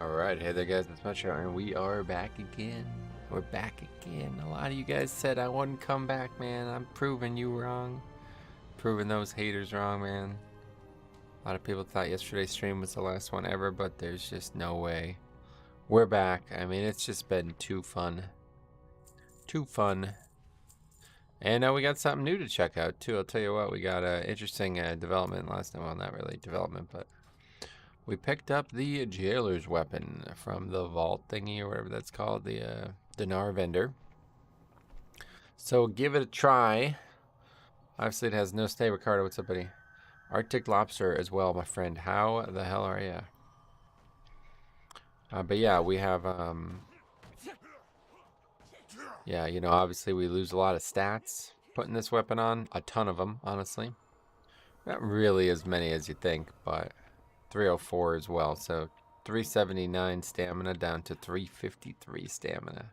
Alright, hey there guys, it's Metro, and we are back again. We're back again. A lot of you guys said I wouldn't come back, man. I'm proving you wrong. Proving those haters wrong, man. A lot of people thought yesterday's stream was the last one ever, but there's just no way. We're back. I mean, it's just been too fun. Too fun. And we got something new to check out, too. I'll tell you what, we got an interesting development last time. Well, not really development, but we picked up the jailer's weapon from the vault thingy or whatever that's called, the dinar vendor. So give it a try. Obviously it has no stay. Ricardo, what's up, buddy? Arctic lobster as well, my friend. How the hell are you? But yeah, we have yeah, you know, obviously we lose a lot of stats putting this weapon on. A ton of them, honestly. Not really as many as you think, but 304 as well, so 379 stamina down to 353 stamina.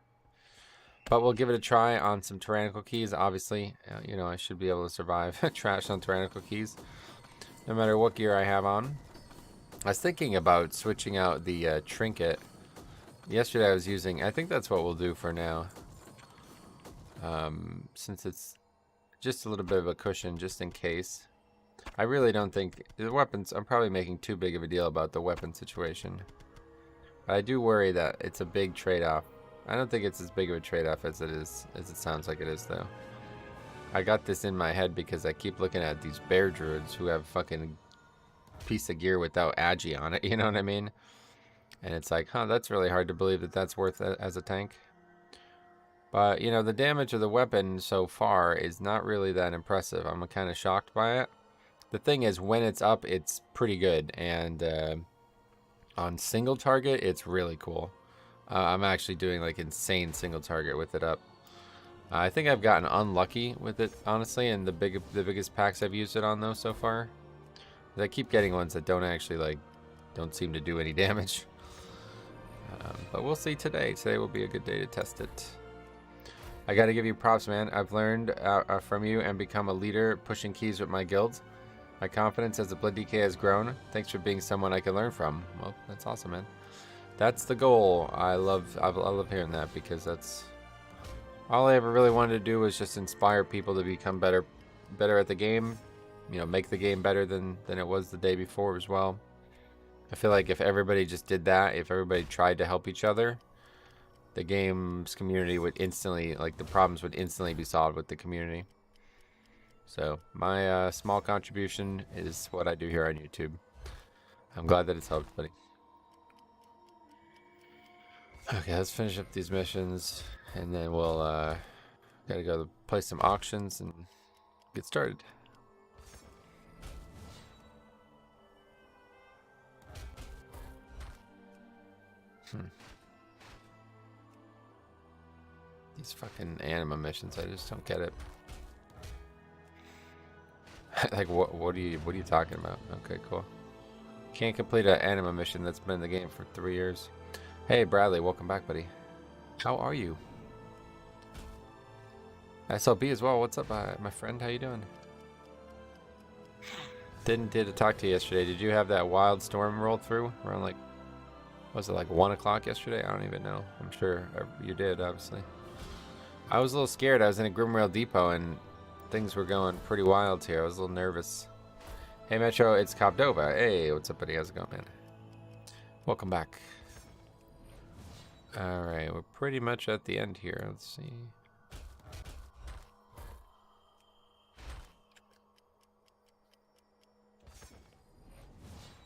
But we'll give it a try on some tyrannical keys. Obviously, you know, I should be able to survive trash on tyrannical keys, no matter what gear I have on. I was thinking about switching out the trinket. Yesterday I was using, I think that's what we'll do for now. Since it's just a little bit of a cushion, just in case. I really don't think the weapons, I'm probably making too big of a deal about the weapon situation. But I do worry that it's a big trade-off. I don't think it's as big of a trade-off as it sounds like it is, though. I got this in my head because I keep looking at these bear druids who have fucking piece of gear without agi on it, you know what I mean? And it's like, huh, that's really hard to believe that that's worth it as a tank. But, you know, the damage of the weapon so far is not really that impressive. I'm kind of shocked by it. The thing is, when it's up, it's pretty good, and on single target, it's really cool. I'm actually doing like insane single target with it up. I think I've gotten unlucky with it, honestly, and the biggest packs I've used it on though so far. I keep getting ones that don't actually don't seem to do any damage. But we'll see today. Today will be a good day to test it. I got to give you props, man. I've learned from you and become a leader pushing keys with my guild. My confidence as a Blood DK has grown. Thanks for being someone I can learn from. Well, that's awesome, man. That's the goal. I love hearing that, because that's all I ever really wanted to do, was just inspire people to become better at the game. You know, make the game better than it was the day before as well. I feel like if everybody just did that, if everybody tried to help each other, the game's community would instantly, the problems would instantly be solved with the community. So my small contribution is what I do here on YouTube. I'm glad that it's helped, buddy. Okay, let's finish up these missions, and then we'll gotta go play some auctions and get started. These fucking anima missions, I just don't get it. Like, what are you talking about? Okay, cool. Can't complete an anima mission that's been in the game for 3 years. Hey Bradley, welcome back, buddy. How are you? SLB as well. What's up, my friend? How you doing? Didn't get to talk to you yesterday. Did you have that wild storm roll through around was it 1 o'clock yesterday? I don't even know. I'm sure you did, obviously. I was a little scared. I was in a Grimrail depot and things were going pretty wild here. I was a little nervous. Hey Metro, it's Copdova. Hey, what's up, buddy? How's it going, man? Welcome back. Alright, we're pretty much at the end here. Let's see.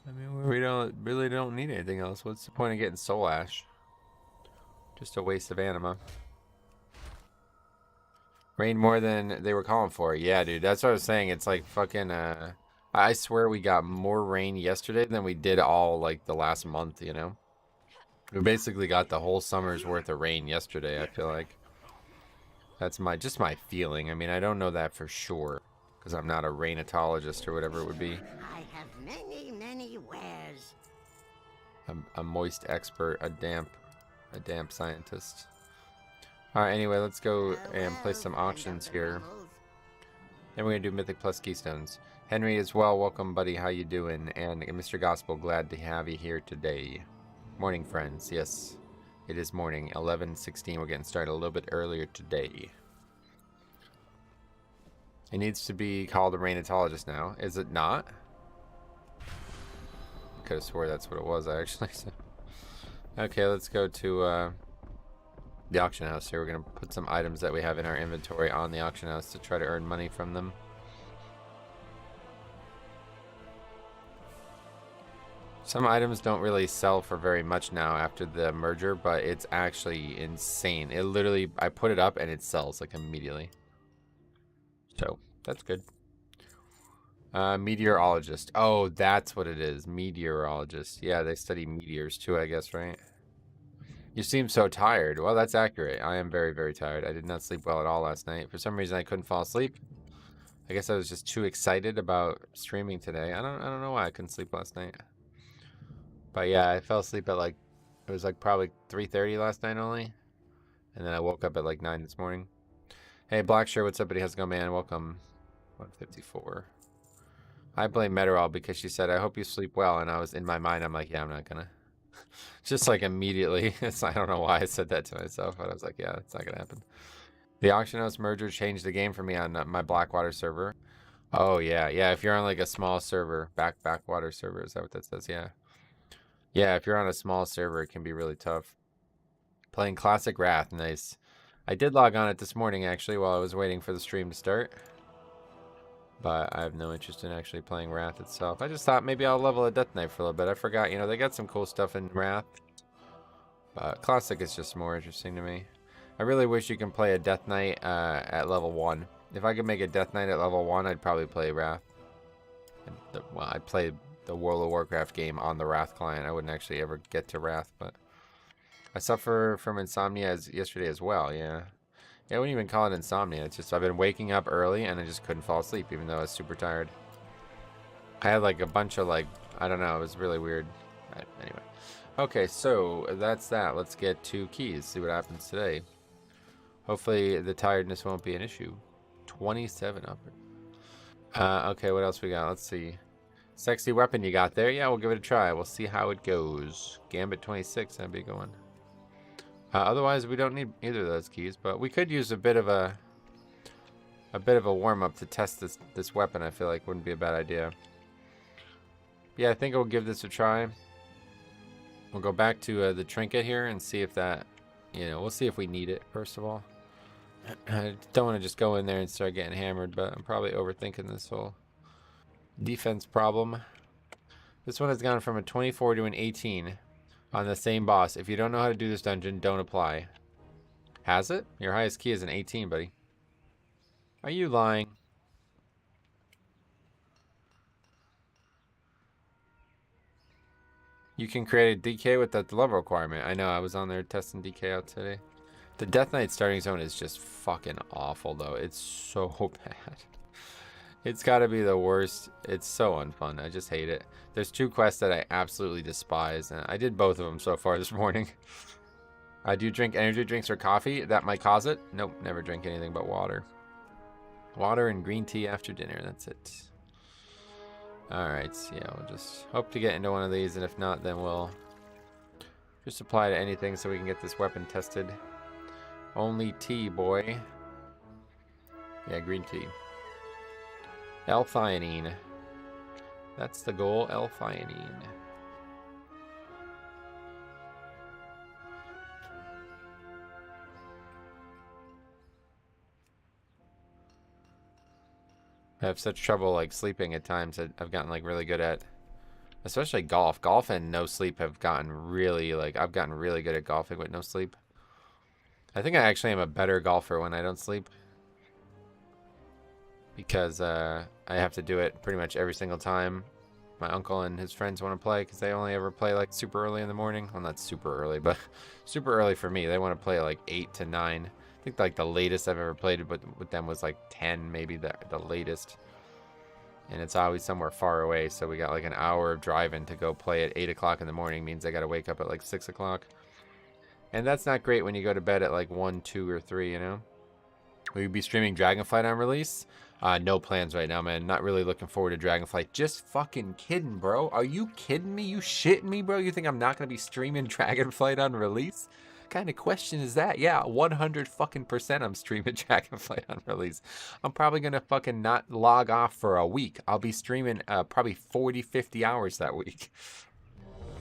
I mean, we really don't need anything else. What's the point of getting soul ash? Just a waste of anima. Rain more than they were calling for. Yeah, dude, that's what I was saying. It's like fucking, I swear we got more rain yesterday than we did all, the last month, you know? We basically got the whole summer's worth of rain yesterday, I feel like. That's just my feeling. I mean, I don't know that for sure, because I'm not a rainatologist or whatever it would be. I have many wares. A moist expert, a damp scientist. Alright, anyway, let's go and play some auctions here. Then we're going to do Mythic plus Keystones. Henry as well, welcome buddy, how you doing? And Mr. Gospel, glad to have you here today. Morning, friends. Yes, it is morning. 11:16. We're getting started a little bit earlier today. It needs to be called a rainatologist now. Is it not? I could have swore that's what it was, actually. Okay, let's go to the auction house here. We're going to put some items that we have in our inventory on the auction house to try to earn money from them. Some items don't really sell for very much now after the merger, but it's actually insane. It literally, I put it up and it sells like immediately. So that's good. Meteorologist. Oh, that's what it is. Meteorologist. Yeah, they study meteors too, I guess, right? You seem so tired. Well, that's accurate. I am very, very tired. I did not sleep well at all last night. For some reason, I couldn't fall asleep. I guess I was just too excited about streaming today. I don't know why I couldn't sleep last night. But yeah, I fell asleep at like, it was like probably 3:30 last night only. And then I woke up at like 9 this morning. Hey, Blackshirt, what's up, buddy? How's it going, man? Welcome. 154. I blame Meteorol because she said, I hope you sleep well. And I was in my mind, I'm like, yeah, I'm not gonna. Just like immediately. I don't know why I said that to myself, but I was like, yeah, it's not gonna happen. The auction house merger changed the game for me on my Blackwater server. Oh, yeah. Yeah, if you're on like a small server, backwater server, is that what that says? Yeah. Yeah, if you're on a small server, it can be really tough. Playing Classic Wrath, nice. I did log on it this morning, actually, while I was waiting for the stream to start. But I have no interest in actually playing Wrath itself. I just thought maybe I'll level a Death Knight for a little bit. I forgot, you know, they got some cool stuff in Wrath. But Classic is just more interesting to me. I really wish you can play a Death Knight at level 1. If I could make a Death Knight at level 1, I'd probably play Wrath. Well, I'd play the World of Warcraft game on the Wrath client. I wouldn't actually ever get to Wrath, but I suffer from insomnia yesterday as well, yeah. Yeah, I wouldn't even call it insomnia. It's just I've been waking up early and I just couldn't fall asleep even though I was super tired. I had like a bunch of like, I don't know, it was really weird. Anyway. Okay, so that's that. Let's get 2 keys, see what happens today. Hopefully the tiredness won't be an issue. 27 upper. Okay, what else we got? Let's see. Sexy weapon you got there? Yeah, we'll give it a try. We'll see how it goes. Gambit 26, that'd be a good one. Otherwise, we don't need either of those keys, but we could use a bit of a warm-up to test this weapon. I feel like wouldn't be a bad idea. Yeah, I think we'll give this a try. We'll go back to the trinket here and see if that, you know, we'll see if we need it first of all. I don't want to just go in there and start getting hammered, but I'm probably overthinking this whole defense problem. This one has gone from a 24 to an 18 on the same boss. If you don't know how to do this dungeon, don't apply. Has it? Your highest key is an 18, buddy. Are you lying? You can create a DK with that level requirement. I know, I was on there testing DK out today. The Death Knight starting zone is just fucking awful, though. It's so bad. It's gotta be the worst. It's so unfun. I just hate it. There's 2 quests that I absolutely despise, and I did both of them so far this morning. Do you drink energy drinks or coffee? That might cause it. Nope, never drink anything but water. Water and green tea after dinner, that's it. Alright, yeah, we'll just hope to get into one of these, and if not, then we'll just apply to anything so we can get this weapon tested. Only tea, boy. Yeah, green tea. L-theanine. That's the goal, L-theanine. I have such trouble like sleeping at times. I've gotten like really good at, especially golf. Golf and no sleep have gotten really like, I've gotten really good at golfing with no sleep. I think I actually am a better golfer when I don't sleep. Because I have to do it pretty much every single time my uncle and his friends want to play, because they only ever play like super early in the morning. Well, not super early, but super early for me. They want to play like 8 to 9. I think like the latest I've ever played with them was like 10, maybe the latest. And it's always somewhere far away, so we got like an hour of driving to go play at 8 o'clock in the morning. Means I got to wake up at like 6 o'clock. And that's not great when you go to bed at like 1, 2, or 3, you know? Will you be streaming Dragonflight on release? No plans right now, man. Not really looking forward to Dragonflight. Just fucking kidding, bro. Are you kidding me? You shitting me, bro? You think I'm not gonna be streaming Dragonflight on release? What kind of question is that? Yeah, 100 fucking % I'm streaming Dragonflight on release. I'm probably gonna fucking not log off for a week. I'll be streaming probably 40, 50 hours that week.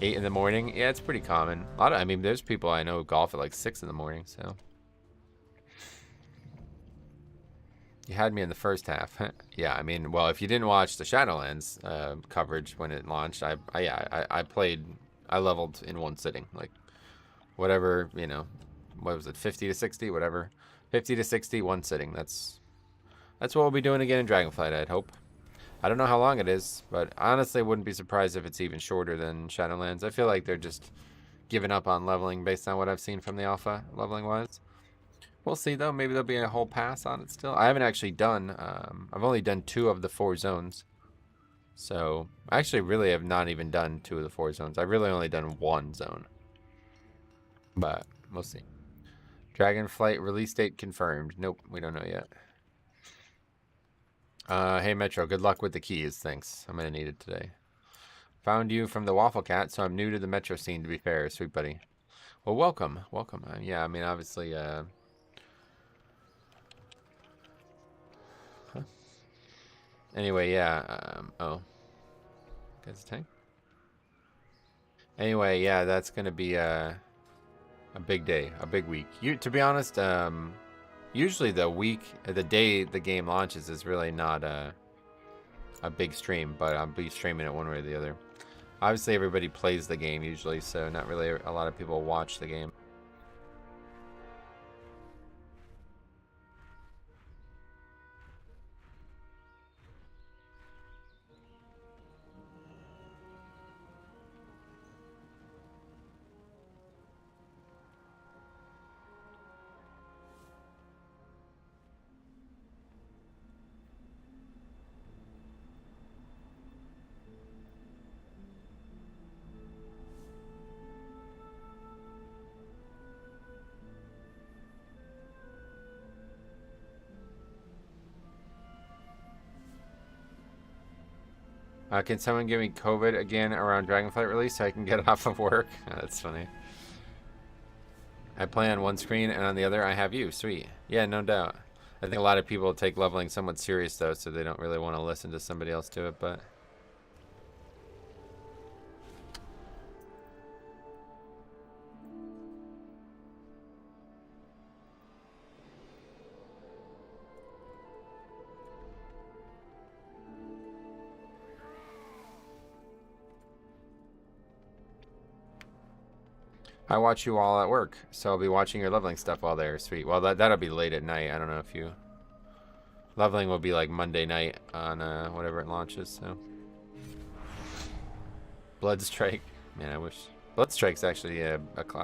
8 in the morning? Yeah, it's pretty common. I mean, there's people I know who golf at like 6 in the morning, so. You had me in the first half. Yeah, I mean, well, if you didn't watch the Shadowlands coverage when it launched, I played, I leveled in one sitting. Like, whatever, you know, what was it, 50 to 60, whatever. 50 to 60, one sitting. That's what we'll be doing again in Dragonflight, I'd hope. I don't know how long it is, but honestly, I wouldn't be surprised if it's even shorter than Shadowlands. I feel like they're just giving up on leveling based on what I've seen from the alpha, leveling-wise. We'll see, though. Maybe there'll be a whole pass on it still. I haven't actually done, I've only done 2 of the 4 zones. So, I actually really have not even done 2 of the 4 zones. I've really only done 1 zone. But, we'll see. Dragonflight release date confirmed. Nope, we don't know yet. Hey, Metro, good luck with the keys. Thanks. I'm gonna need it today. Found you from the Waffle Cat, so I'm new to the Metro scene, to be fair. Sweet buddy. Well, welcome. Welcome. Yeah, I mean, obviously, Anyway, yeah, oh. Guys, tank? Anyway, yeah, that's gonna be a big day, a big week. To be honest, usually the day the game launches is really not a big stream, but I'll be streaming it one way or the other. Obviously, everybody plays the game usually, so not really a lot of people watch the game. Can someone give me COVID again around Dragonflight release so I can get off of work? That's funny. I play on one screen and on the other I have you. Sweet. Yeah, no doubt. I think a lot of people take leveling somewhat serious though, so they don't really want to listen to somebody else do it, but... I watch you all at work, so I'll be watching your leveling stuff while there. Sweet. Well, that'll be late at night. I don't know if you... Leveling will be like Monday night on whatever it launches, so... Bloodstrike. Man, I wish... Bloodstrike's actually a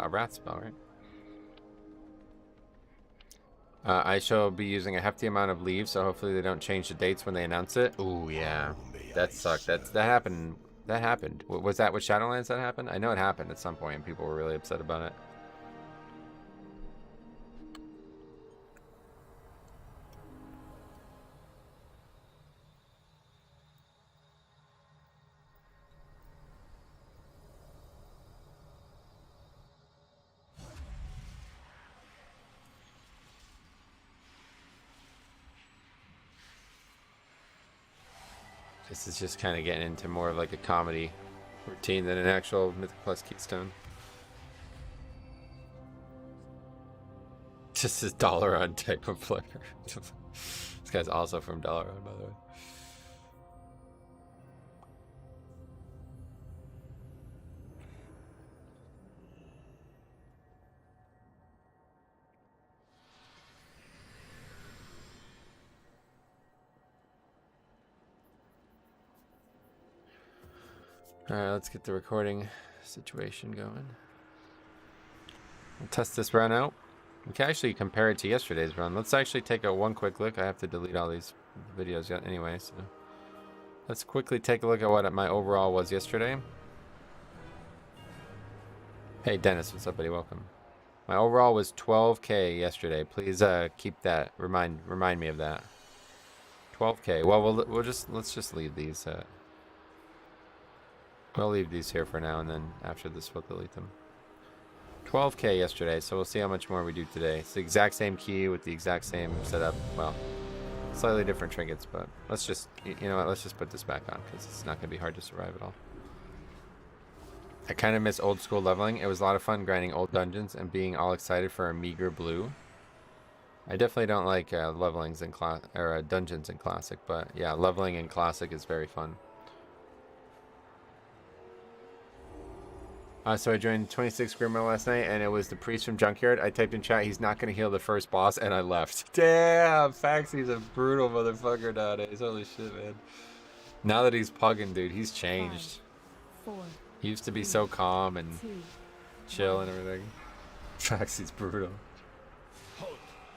wrath spell, right? I shall be using a hefty amount of leave, so hopefully they don't change the dates when they announce it. Ooh, yeah. That sucked. That happened... That happened. Was that with Shadowlands that happened? I know it happened at some point and people were really upset about it. This is just kind of getting into more of like a comedy routine than an actual Mythic Plus Keystone. Just his Dalaran type of player. This guy's also from Dalaran, by the way. Alright, let's get the recording situation going. We'll test this run out. We can actually compare it to yesterday's run. Let's actually take one quick look. I have to delete all these videos yet anyway, so... Let's quickly take a look at what my overall was yesterday. Hey Dennis, what's up buddy? Welcome. My overall was 12K yesterday. Please keep that. Remind me of that. 12K. Well, let's just leave these. We'll leave these here for now, and then after this we'll delete them. 12K yesterday, so we'll see how much more we do today. It's the exact same key with the exact same setup. Well, slightly different trinkets, but let's just, you know what, let's just put this back on because it's not going to be hard to survive at all. I kind of miss old school leveling. It was a lot of fun grinding old dungeons and being all excited for a meager blue. I definitely don't like levelings in dungeons in Classic, but yeah, leveling in Classic is very fun. So I joined 26 Grimmer last night, and it was the priest from Junkyard. I typed in chat, he's not going to heal the first boss, and I left. Damn, Faxy's a brutal motherfucker nowadays. Holy shit, man. Now that he's pugging, dude, he's changed. 5, 4, He used to be so calm and 2, chill and everything. Faxy's brutal.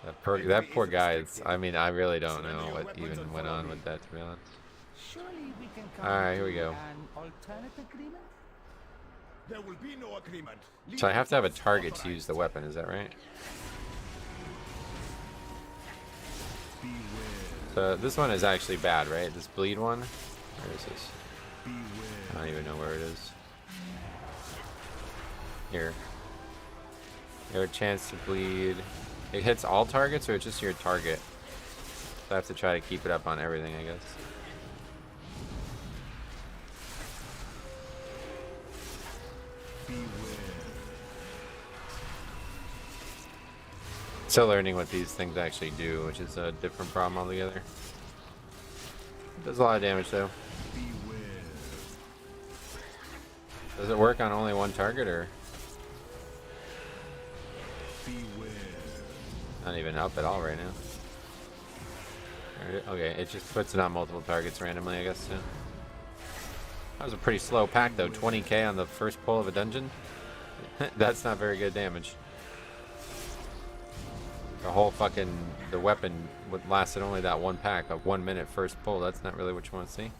That poor guy is, I mean, I really don't know what even went on with that, to be honest. Alright, here we go. There will be no agreement. So I have to have a target to use the weapon, is that right? So this one is actually bad, right? This bleed one? Where is this? I don't even know where it is. Here. You have a chance to bleed. It hits all targets, or it's just your target? So I have to try to keep it up on everything, I guess. Still learning what these things actually do, which is a different problem altogether. It does a lot of damage though. Does it work on only one target, or? Not even up at all right now. Okay, it just puts it on multiple targets randomly, I guess, too. That was a pretty slow pack though, 20k on the first pull of a dungeon. That's not very good damage. The whole the weapon lasted only that one pack, a 1 minute first pull. That's not really what you want to see.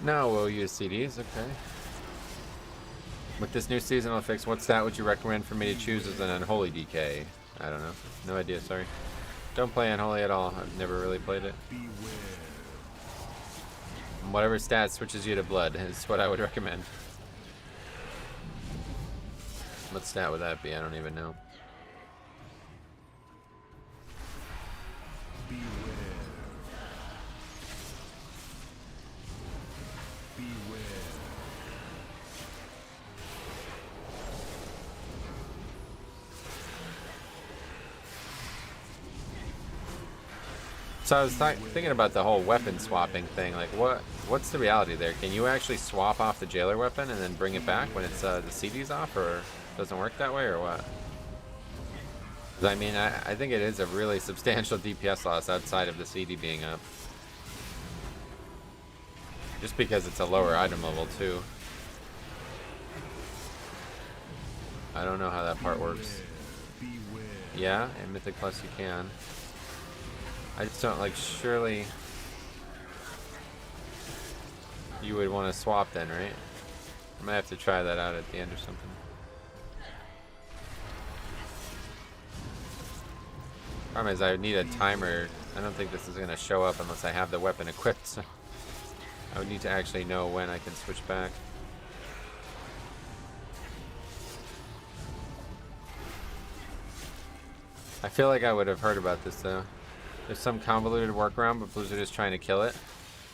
No, we'll use CDs, okay. With this new seasonal fix, what stat would you recommend for me to choose as an Unholy DK? I don't know. No idea, sorry. Don't play Unholy at all. I've never really played it. Whatever stat switches you to blood is what I would recommend. What stat would that be? I don't even know. So I was thinking about the whole weapon swapping thing. Like, what's the reality there? Can you actually swap off the jailer weapon and then bring it back when it's the CD's off, or doesn't work that way, or what? 'Cause I mean, I think it is a really substantial DPS loss outside of the CD being up. Just because it's a lower item level too. I don't know how that part works. Yeah, in Mythic Plus you can. I just don't, like, surely you would want to swap then, right? I might have to try that out at the end or something. Problem is I would need a timer. I don't think this is going to show up unless I have the weapon equipped, so I would need to actually know when I can switch back. I feel like I would have heard about this though. There's some convoluted workaround, but Blizzard is trying to kill it.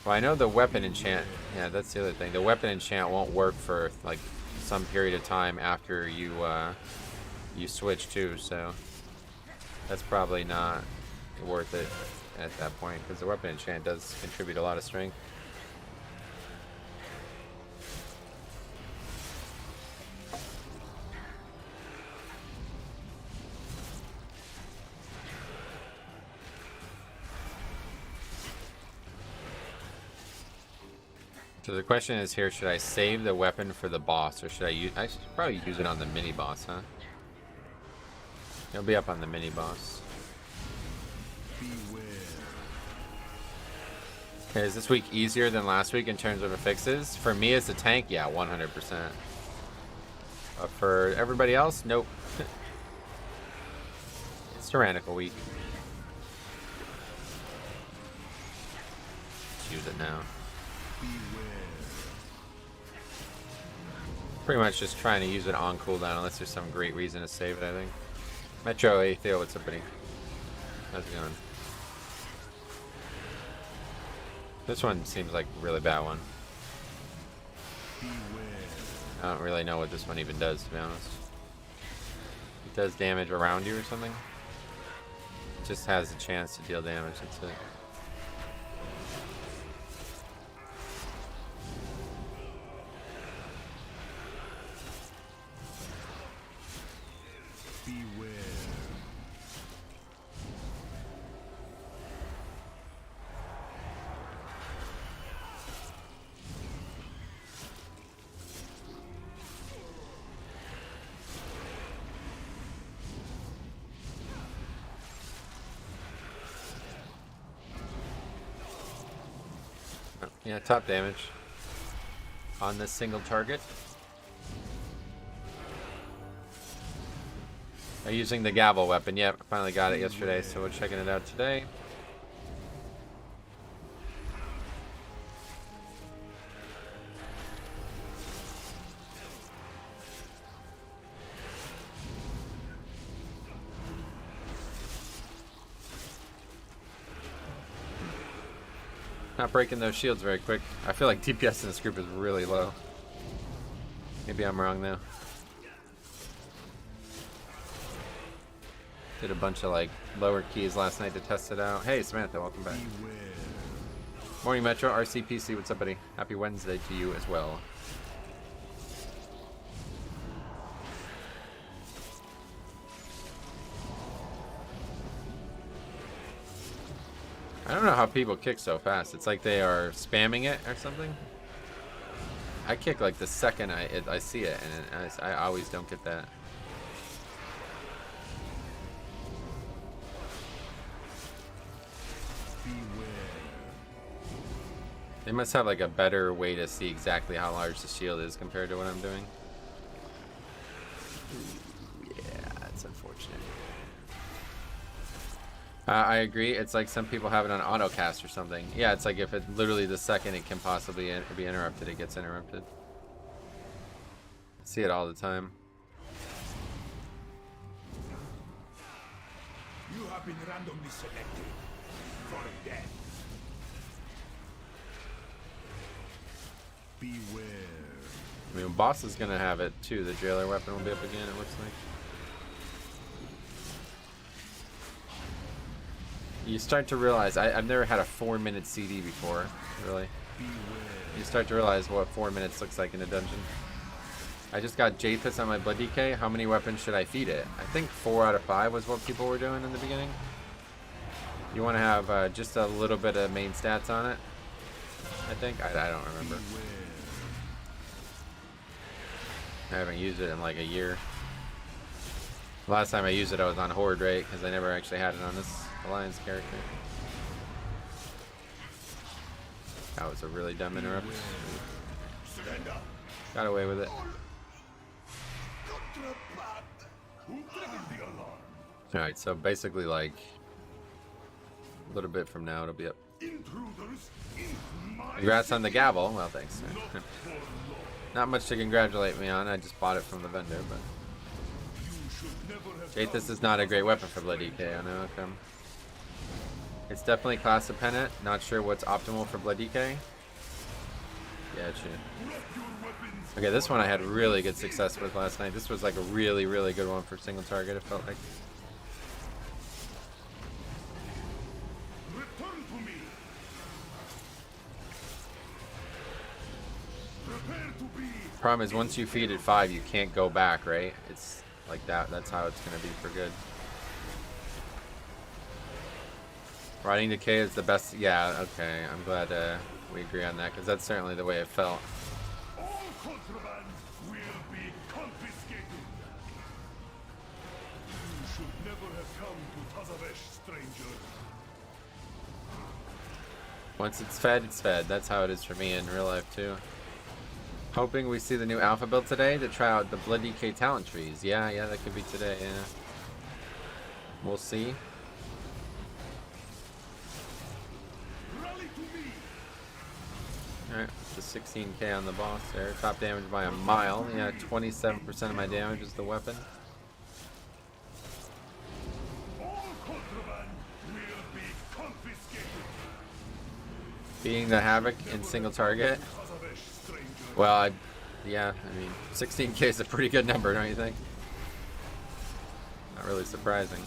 Well, I know the weapon enchant. Yeah, that's the other thing. The weapon enchant won't work for like some period of time after you you switch too. So that's probably not worth it at that point, because the weapon enchant does contribute a lot of strength. So the question is here, should I save the weapon for the boss, or should I use... I should probably use it on the mini boss, huh? It'll be up on the mini boss. Okay, is this week easier than last week in terms of fixes? For me as a tank, yeah, 100%. But for everybody else, nope. It's tyrannical week. Let's use it now. Pretty much just trying to use it on cooldown unless there's some great reason to save it, I think. Metro, hey Theo, what's up, buddy? How's it going? This one seems like a really bad one. I don't really know what this one even does, to be honest. It does damage around you or something. It just has a chance to deal damage, that's it. Yeah, top damage on this single target. I'm using the gavel weapon. Yep, finally got it yesterday, so we're checking it out today. Not breaking those shields very quick. I feel like DPS in this group is really low. Maybe I'm wrong though. Did a bunch of like lower keys last night to test it out. Hey Samantha, welcome back. Morning Metro, RCPC, what's up buddy? Happy Wednesday to you as well. I don't know how people kick so fast. It's like they are spamming it or something. I kick like the second I see it, and I always don't get that. They must have like a better way to see exactly how large the shield is compared to what I'm doing. Yeah, that's unfortunate. I agree. It's like some people have it on autocast or something. Yeah, it's like if it literally the second it can possibly be interrupted, it gets interrupted. I see it all the time. You have been randomly selected for death. Beware. I mean, boss is gonna have it too. The jailer weapon will be up again, it looks like. You start to realize, I've never had a 4-minute CD before, really. You start to realize what 4 minutes looks like in a dungeon. I just got Japhis on my Blood DK. How many weapons should I feed it? I think 4 out of 5 was what people were doing in the beginning. You want to have just a little bit of main stats on it, I think. I don't remember. I haven't used it in like a year. Last time I used it I was on Horde, right? Because I never actually had it on this Alliance character. That was a really dumb interrupt. Got away with it. Alright, so basically like a little bit from now it'll be up. Congrats on the gavel. Well, thanks. Not much to congratulate me on. I just bought it from the vendor, but Jathis is not a great weapon for Blood DK. I know. Okay. It's definitely class dependent. Not sure what's optimal for Blood DK. Gotcha. Okay, this one I had really good success with last night. This was like a really, really good one for single target, it felt like. Problem is, once you feed it 5, you can't go back, right? It's like that. That's how it's going to be for good. Riding Decay is the best. Yeah, okay. I'm glad we agree on that, because that's certainly the way it felt. All contraband will be confiscated. You should never have come to Tazavesh, stranger. Once it's fed, it's fed. That's how it is for me in real life too. Hoping we see the new alpha build today to try out the Blood DK talent trees. Yeah, that could be today, yeah. We'll see. Alright, the 16k on the boss there. Top damage by a mile. Yeah, 27% of my damage is the weapon. Beating the Havoc in single target. Well, yeah, I mean, 16k is a pretty good number, don't you think? Not really surprising.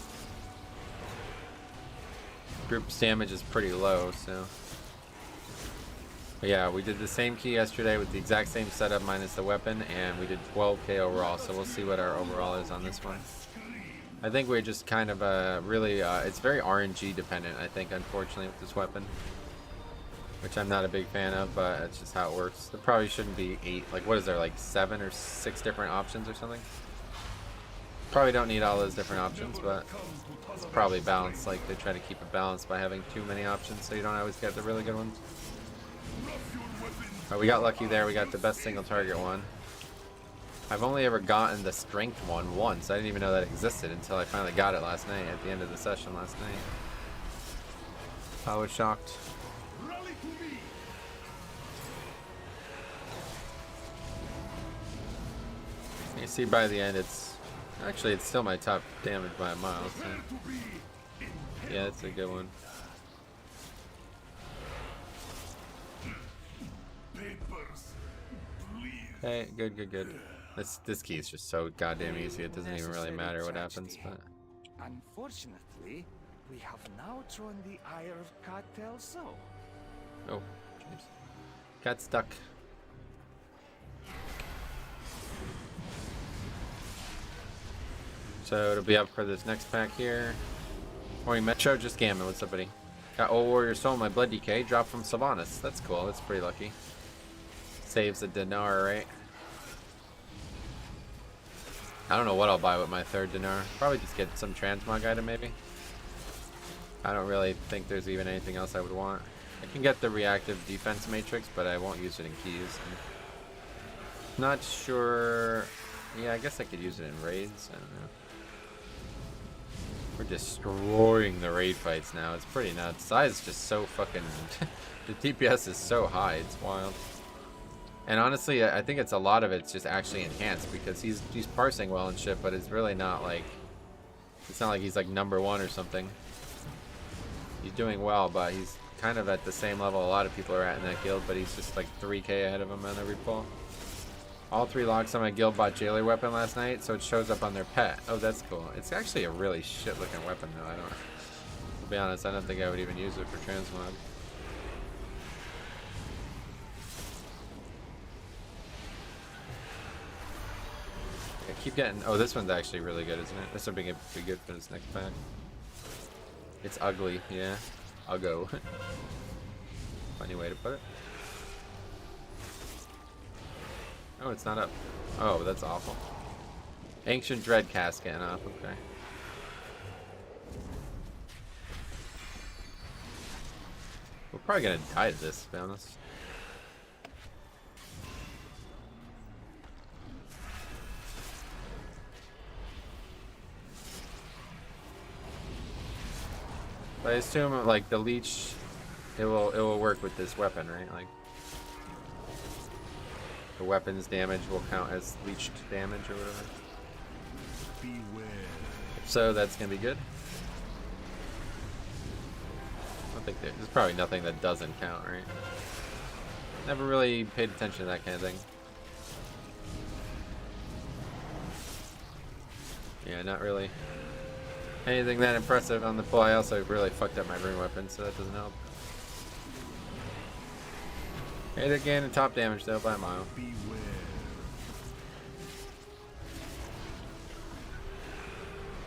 Group's damage is pretty low, so. But yeah, we did the same key yesterday with the exact same setup minus the weapon, and we did 12k overall, so we'll see what our overall is on this one. I think we're just kind of really, it's very RNG dependent, I think, unfortunately, with this weapon. Which I'm not a big fan of, but it's just how it works. There probably shouldn't be 8, like what is there, like 7 or 6 different options or something? Probably don't need all those different options, but it's probably balanced. Like they try to keep it balanced by having too many options so you don't always get the really good ones. But we got lucky there, we got the best single target one. I've only ever gotten the strength one once. I didn't even know that existed until I finally got it last night at the end of the session last night. I was shocked. You see by the end it's still my top damage by a mile, so yeah, it's a good one. Hey, good. This key is just so goddamn easy, it doesn't even really matter what happens, but unfortunately, we have now thrown the ire of Cartel so. oh, jeez. Got stuck. So it'll be up for this next pack here. Morning Metro, just gammon. What's up, buddy? Got Old Warrior Soul, my Blood DK, dropped from Sylvanas. That's cool, that's pretty lucky. Saves a dinar, right? I don't know what I'll buy with my 3rd dinar. Probably just get some transmog item, maybe. I don't really think there's even anything else I would want. I can get the reactive defense matrix, but I won't use it in keys. Not sure. Yeah, I guess I could use it in raids. I don't know. We're destroying the raid fights now. It's pretty nuts. Size is just so fucking. The DPS is so high. It's wild. And honestly, I think it's a lot of it's just actually enhanced because he's parsing well and shit, but it's really not like. It's not like he's like #1 or something. He's doing well, but he's kind of at the same level a lot of people are at in that guild, but he's just like 3k ahead of him on every pull. All 3 logs on my guild bought jailer weapon last night, so it shows up on their pet. Oh, that's cool. It's actually a really shit looking weapon though. To be honest, I don't think I would even use it for transmog. I keep getting, oh, this one's actually really good, isn't it? This will be good for this next pack. It's ugly, yeah. Uggo. Funny way to put it. Oh, it's not up. Oh, that's awful. Ancient Dread Cask getting off, okay. We're probably gonna die to this, to be honest. But I assume like the leech, it will work with this weapon, right? Like the weapon's damage will count as leeched damage or whatever. Beware. So that's gonna be good. I don't think there's probably nothing that doesn't count, right? Never really paid attention to that kind of thing. Yeah, not really anything that impressive on the pull. I also really fucked up my rune weapon, so that doesn't help. Hit again and top damage though by a mile. Beware.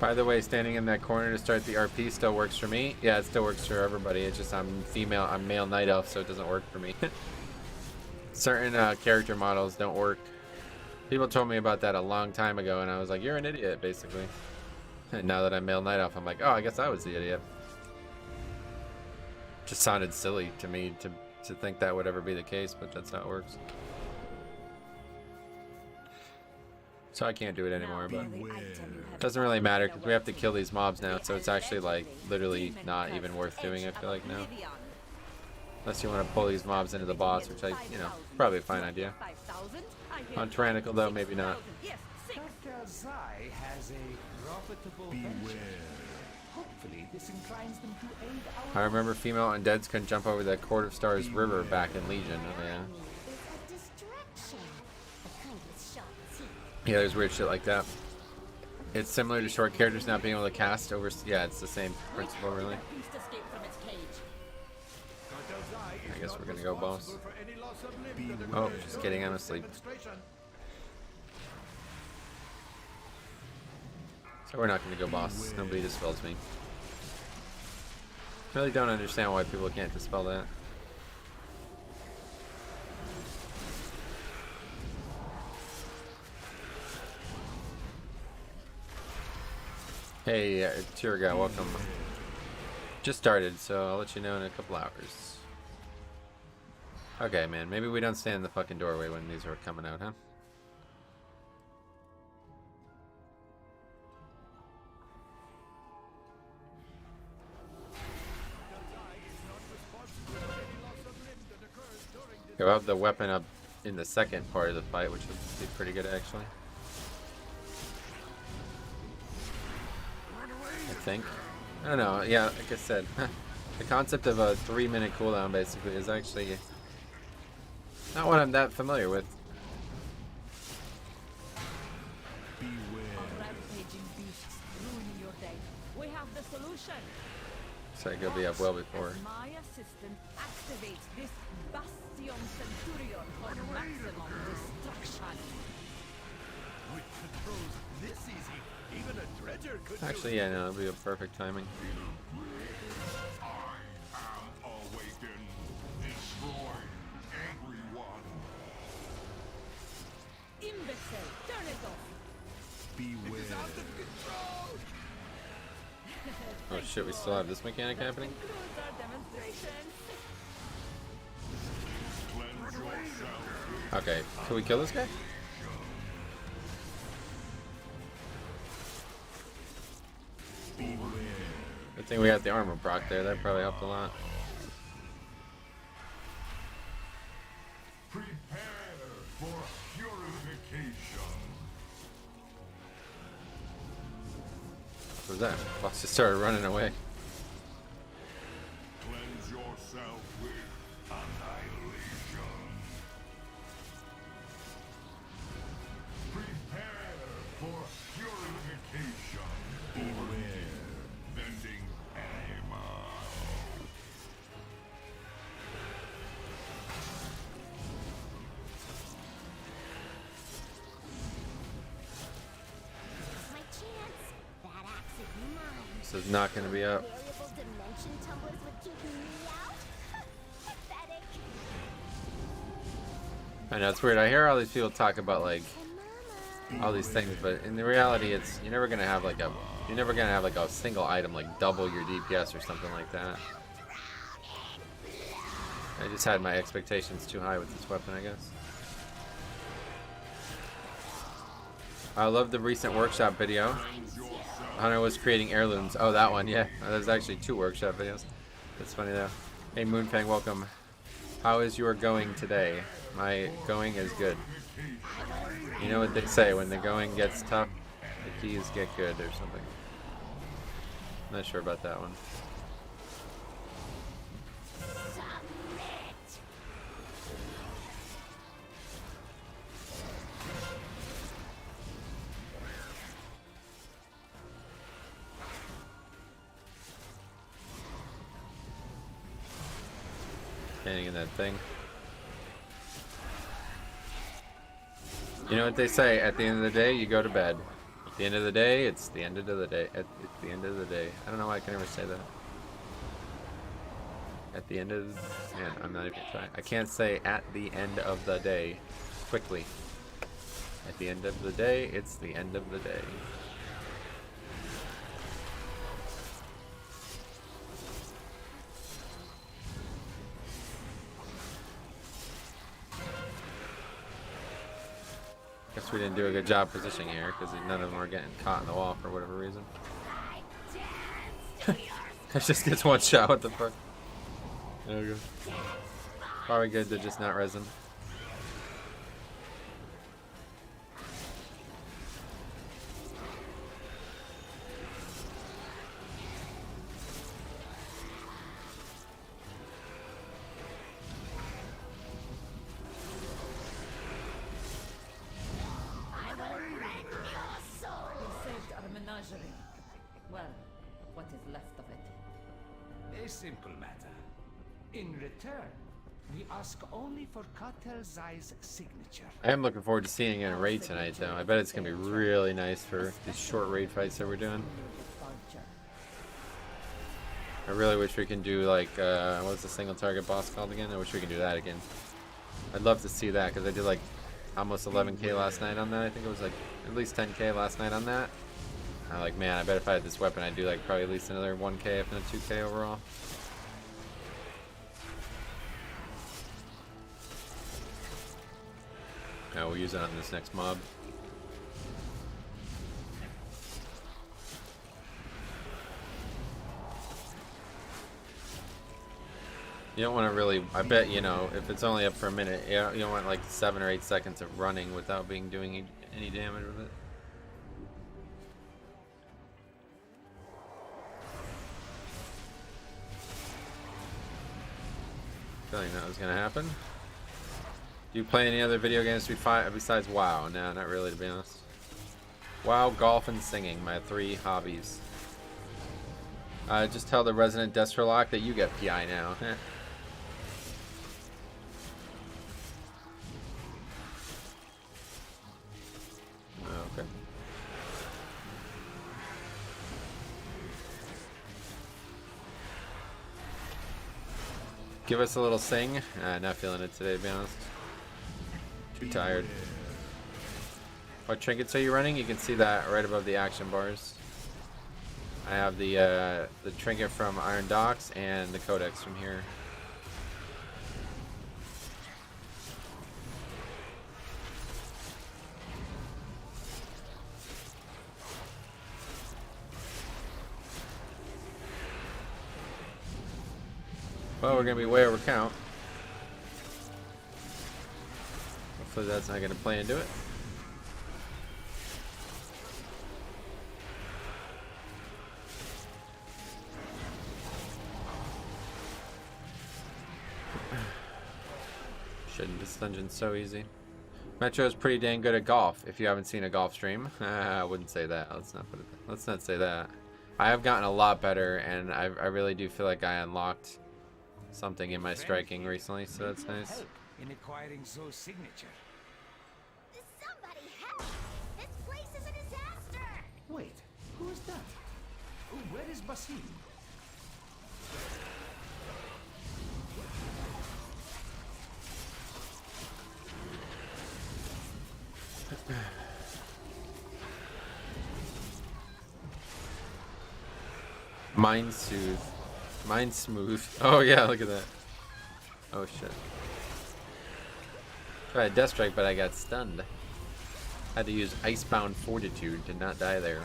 By the way, standing in that corner to start the RP still works for me. Yeah, it still works for everybody. It's just I'm male night elf, so it doesn't work for me. Certain character models don't work. People told me about that a long time ago, and I was like, "You're an idiot," basically. And now that I'm male night elf, I'm like, "Oh, I guess I was the idiot." Just sounded silly to me to think that would ever be the case, but that's how it works. So I can't do it anymore, but it doesn't really matter because we have to kill these mobs now, so it's actually like literally not even worth doing, I feel like now. Unless you want to pull these mobs into the boss, which probably a fine idea. On Tyrannical though, maybe not. Cartel's Eye has a profitable venture. Hopefully this inclines them to aid our... I remember female undeads couldn't jump over the Court of Stars river back in Legion. Oh, yeah. Yeah, there's weird shit like that. It's similar to short characters not being able to cast over. Yeah, it's the same principle, really. I guess we're gonna go boss. Oh, just kidding, I'm asleep. So we're not gonna go boss. Nobody dispels me. Really don't understand why people can't dispel that. Hey, Tiraga, welcome. Just started, so I'll let you know in a couple hours. Okay, man, maybe we don't stand in the fucking doorway when these are coming out, huh? We'll have the weapon up in the second part of the fight, which would be pretty good, actually. I think. I don't know. Yeah, like I said, the concept of a 3-minute cooldown basically is actually not what I'm that familiar with. We have the solution. So I could be up well before. My assistant activates this Bastion Centurion for maximum destruction. With controls this easy, even a dredger could Actually, yeah, no, it'll be a perfect timing. I am awakened. Destroy angry one. Imbecile, turn it off. Beware. It is out of control. Oh shit, we still have this mechanic happening? Concludes our demonstration. Cleanse yourself. Okay, can we kill this guy? Beware. Good thing we got the armor proc there, that probably helped a lot. Prepare for purification. What was that? Boss just started running away. Cleanse yourself with annihilation. Prepare for purification. Beware. Vending animal. My chance. That axe is mine. This is not going to be up. Variable dimension tumblers would keep me out. Pathetic. I know, it's weird. I hear all these people talk about, like, Mama. all these things, but in the reality, it's you're never gonna have like a single item like double your DPS or something like that. I just had my expectations too high with this weapon, I guess. I love the recent workshop video. Hunter was creating heirlooms. Oh, that one, yeah. There's actually 2 workshop videos. That's funny though. Hey, Moonfang, welcome. How is your going today? My going is good. You know what they say, when the going gets tough, the keys get good or something. I'm not sure about that one. Standing in that thing. You know what they say, at the end of the day, you go to bed. At the end of the day, it's the end of the day. At the end of the day. I don't know why I can never say that. At the end of the... Man, I'm not even trying. I can't say at the end of the day quickly. At the end of the day, it's the end of the day. Guess we didn't do a good job positioning here because none of them were getting caught in the wall for whatever reason. It just gets one shot. What the fuck? There we go. Probably good to just not resin. Well, what is left of it? A simple matter. In return, we ask only for Cartel Zai's signature. I am looking forward to seeing it in raid tonight, though. I bet it's gonna be really nice for these short raid fights that we're doing. I really wish we can do like what's the single target boss called again? I wish we could do that again. I'd love to see that because I did like almost 11k last night on that. I think it was like at least 10k last night on that. I'm like, man, I bet if I had this weapon, I'd do like probably at least another 1k, if not 2k overall. Now we'll use it on this next mob. You don't want to really, I bet, you know, if it's only up for a minute, you don't want like 7 or 8 seconds of running without doing any damage with it. Feeling that was gonna happen. Do you play any other video games besides WoW? No, not really, to be honest. WoW, golf, and singing, my 3 hobbies. Just tell the resident Destrolock that you get PI now. Okay. Give us a little sing. Not feeling it today, to be honest. Too tired. What trinkets are you running? You can see that right above the action bars. I have the trinket from Iron Docks and the codex from here. Well, we're gonna be way over count. Hopefully that's not gonna play into it. Shouldn't this dungeon's so easy. Metro's pretty dang good at golf. If you haven't seen a golf stream, I wouldn't say that. Let's not say that. I have gotten a lot better, and I really do feel like I unlocked something in my striking recently, so that's nice. Help in acquiring Zoe's signature. Somebody help! This place is a disaster! Wait, who is that? Where is Basim? Mind soothe. Mind smooth. Oh yeah, look at that. Oh shit. Tried Death Strike, but I got stunned. Had to use Icebound Fortitude to not die there.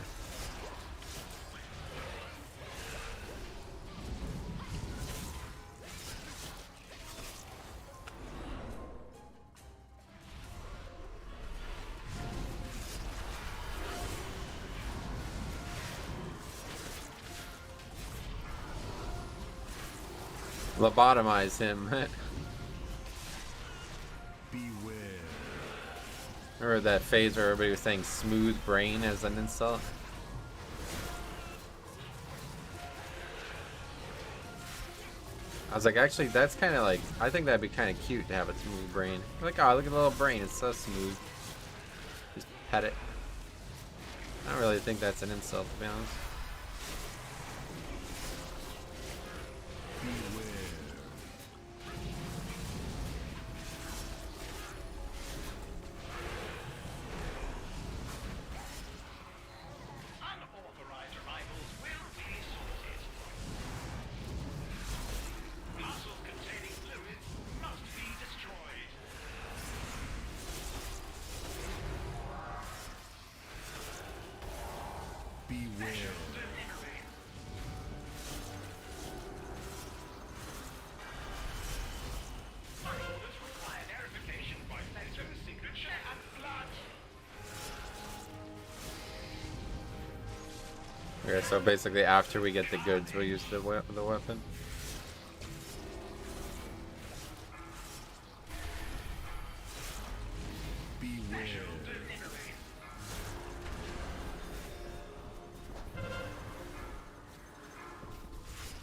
Lobotomize him. Beware. Remember that phase where everybody was saying smooth brain as an insult? I was like, actually, that's kind of like, I think that'd be kind of cute to have a smooth brain. Like, oh, look at the little brain, it's so smooth. Just pet it. I don't really think that's an insult, to be honest. Beware. Unauthorized arrivals will be sorted. Vessels containing fluids must be destroyed. Okay, so basically after we get the goods, we'll use the weapon.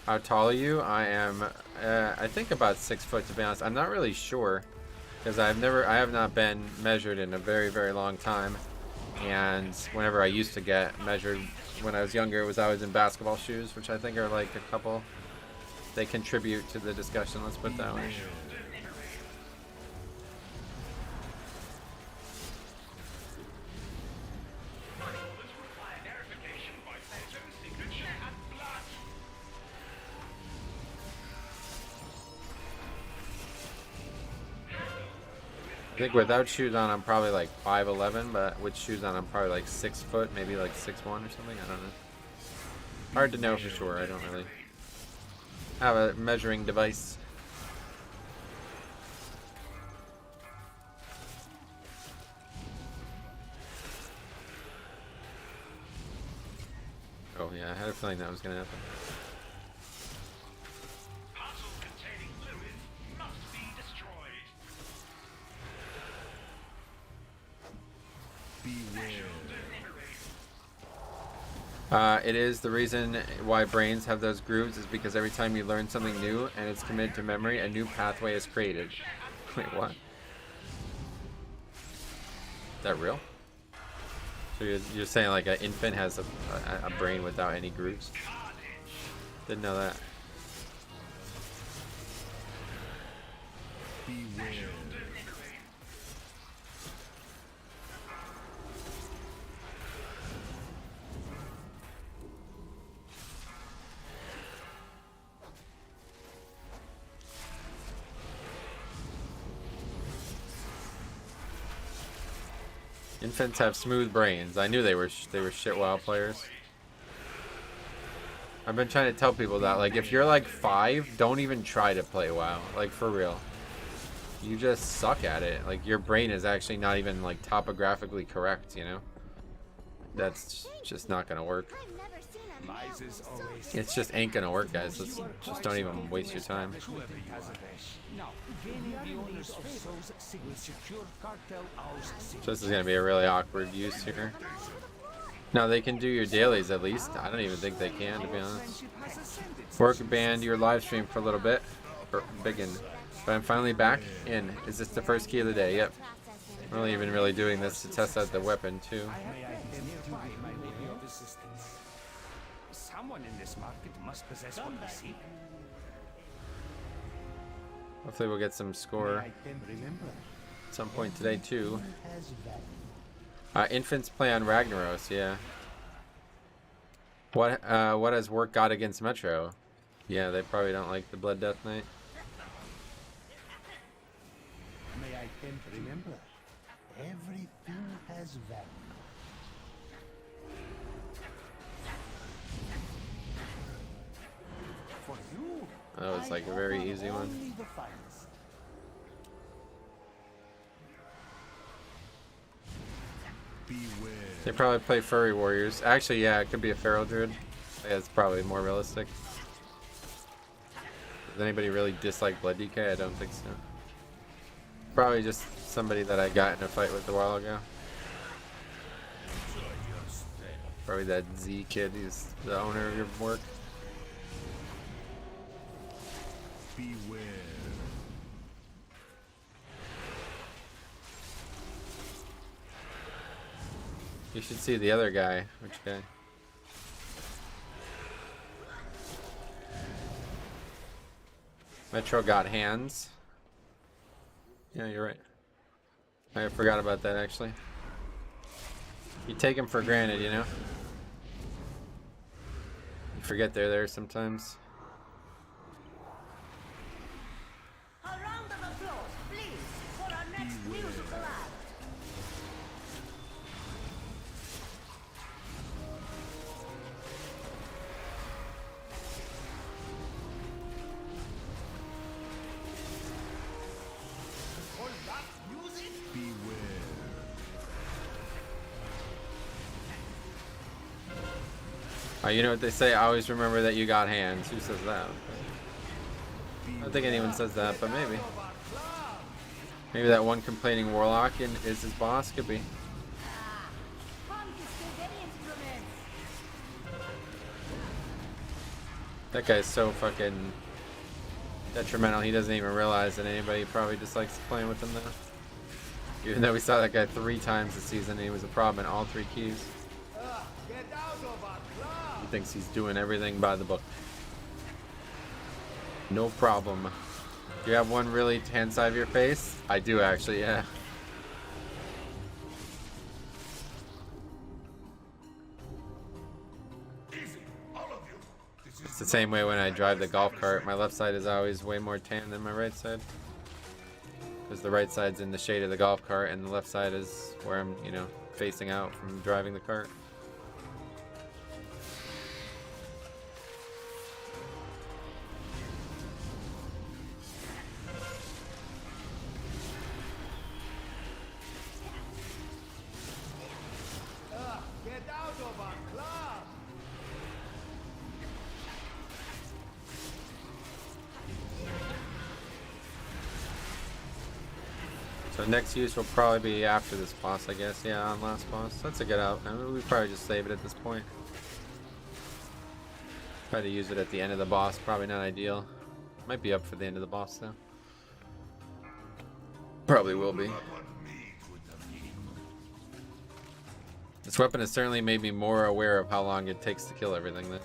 How tall are you? I am, I think about 6 foot, to be honest. I'm not really sure because I have not been measured in a very, very long time. And whenever I used to get measured when I was younger, it was always in basketball shoes, which I think are like a couple. They contribute to the discussion. Let's put it that way. I think without shoes on, I'm probably like 5'11", but with shoes on, I'm probably like 6 foot, maybe like 6'1" or something. I don't know. Hard to know for sure. I don't really have a measuring device. Oh yeah, I had a feeling that was gonna happen. Puzzles containing fluids must be destroyed. It is the reason why brains have those grooves is because every time you learn something new and it's committed to memory, a new pathway is created. Wait, what? Is that real? So you're saying like an infant has a brain without any grooves? Didn't know that. Infants have smooth brains. I knew they were shit WoW players. I've been trying to tell people that, like, if you're like 5, don't even try to play WoW. Like, for real. You just suck at it. Like, your brain is actually not even like topographically correct, you know? That's just not gonna work. It's just ain't gonna work, guys. Just don't even waste your time. So this is gonna be a really awkward use here. No, they can do your dailies at least. I don't even think they can, to be honest. Work banned your live stream for a little bit. Biggin. But I'm finally back in. Is this the first key of the day? Yep. I'm only even really doing this to test out the weapon too. Someone in this market must possess what we seek. Hopefully we'll get some score at some point today too. Infants play on Ragnaros, yeah. What has work got against Metro? Yeah, they probably don't like the Blood Death Knight. May I then remember, everything has value. For you, That was like a very easy one. only the finest. They probably play Furry Warriors. Actually, yeah, it could be a Feral Druid. Yeah, it's probably more realistic. Does anybody really dislike Blood DK? I don't think so. Probably just somebody that I got in a fight with a while ago. Probably that Z kid who's the owner of your work. Beware. You should see the other guy. Which guy? Metro got hands. Yeah, you're right. I forgot about that actually. You take them for granted, you know? You forget they're there sometimes. A round of applause, please, for our next musical act. You know what they say? Always remember that you got hands. Who says that? I don't think anyone says that, but maybe. Maybe that one complaining warlock is his boss. Could be. That guy's so fucking detrimental. He doesn't even realize that anybody probably just likes playing with him though. Even though we saw that guy 3 times this season and he was a problem in all 3 keys. He thinks he's doing everything by the book. No problem. Do you have one really hand side of your face? I do actually, yeah. It's the same way when I drive the golf cart. My left side is always way more tan than my right side. Because the right side's in the shade of the golf cart and the left side is where I'm, you know, facing out from driving the cart. So next use will probably be after this boss, I guess. Yeah, on last boss. That's a good out. I mean, we probably just save it at this point. Try to use it at the end of the boss. Probably not ideal. Might be up for the end of the boss though. Probably will be. This weapon has certainly made me more aware of how long it takes to kill everything then.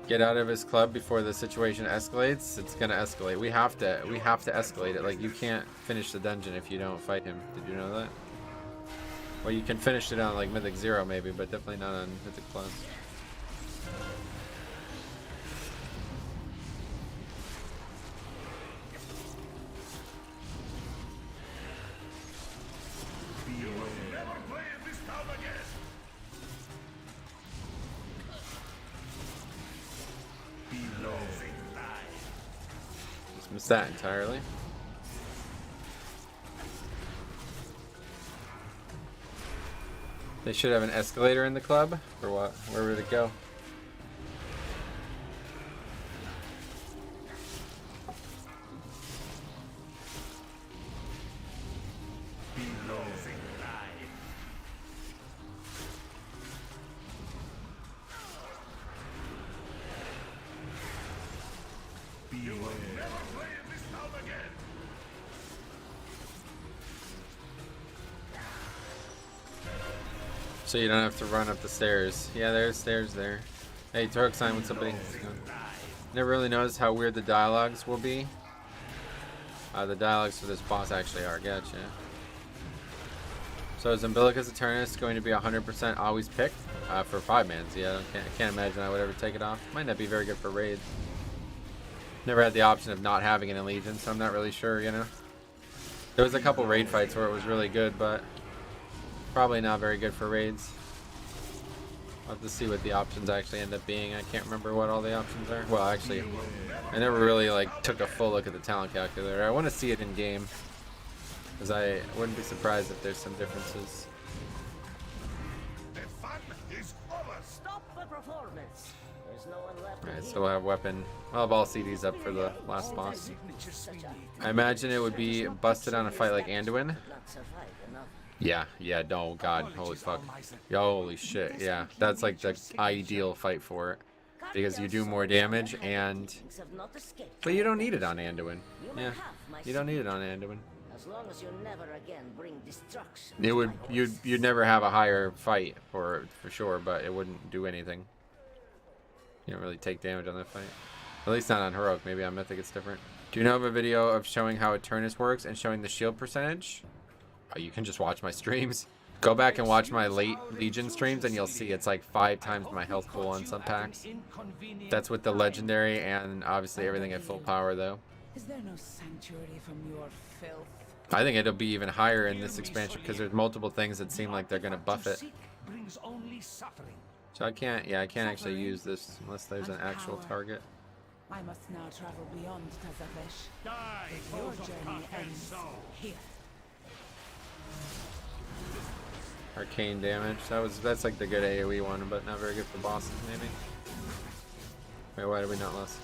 Get out of his club before the situation escalates. It's gonna escalate. We have to escalate it. Like, you can't finish the dungeon if you don't fight him. Did you know that? Well, you can finish it on like Mythic 0 maybe, but definitely not on Mythic Plus. Missed that entirely. They should have an escalator in the club, or what? Where would it go? So you don't have to run up the stairs. Yeah, there's stairs there. Hey, Torque sign, what's up, buddy? Never really noticed how weird the dialogues will be. The dialogues for this boss actually are. Gotcha. So is Umbilicus Eternus going to be 100% always picked? For 5-mans, yeah. I can't imagine I would ever take it off. Might not be very good for raids. Never had the option of not having an Allegiance, so I'm not really sure, you know. There was a couple raid fights where it was really good, but probably not very good for raids. I'll have to see what the options actually end up being. I can't remember what all the options are. Well, actually, I never really like took a full look at the talent calculator. I want to see it in game, because I wouldn't be surprised if there's some differences. The fun is over. Stop the performance. There's no one left. Alright, so we'll have weapon. I'll have all CDs up for the last boss. I imagine it would be busted on a fight like Anduin. Not survive enough. Yeah, no, God, holy fuck. Holy shit, yeah. That's like the ideal fight for it. Because you do more damage and... But you don't need it on Anduin. Yeah, you don't need it on Anduin. As long as you never again bring destruction. It would, you'd never have a higher fight for sure, but it wouldn't do anything. You don't really take damage on that fight. At least not on Heroic, maybe on Mythic it's different. Do you know of a video of showing how Eternus works and showing the shield percentage? Oh, you can just watch my streams. Go back and watch my late Legion streams and you'll see it's like 5 times my health pool on some packs. That's with the legendary and obviously everything at full power though. Is there no sanctuary from your filth? I think it'll be even higher in this expansion because there's multiple things that seem like they're gonna buff it. So I can't actually use this unless there's an actual target. I must now travel beyond Tazavesh. Die, Your foes of journey Tarkhan ends soul. here. Arcane damage. That's like the good AoE one, but not very good for bosses maybe. Wait, why did we not lose?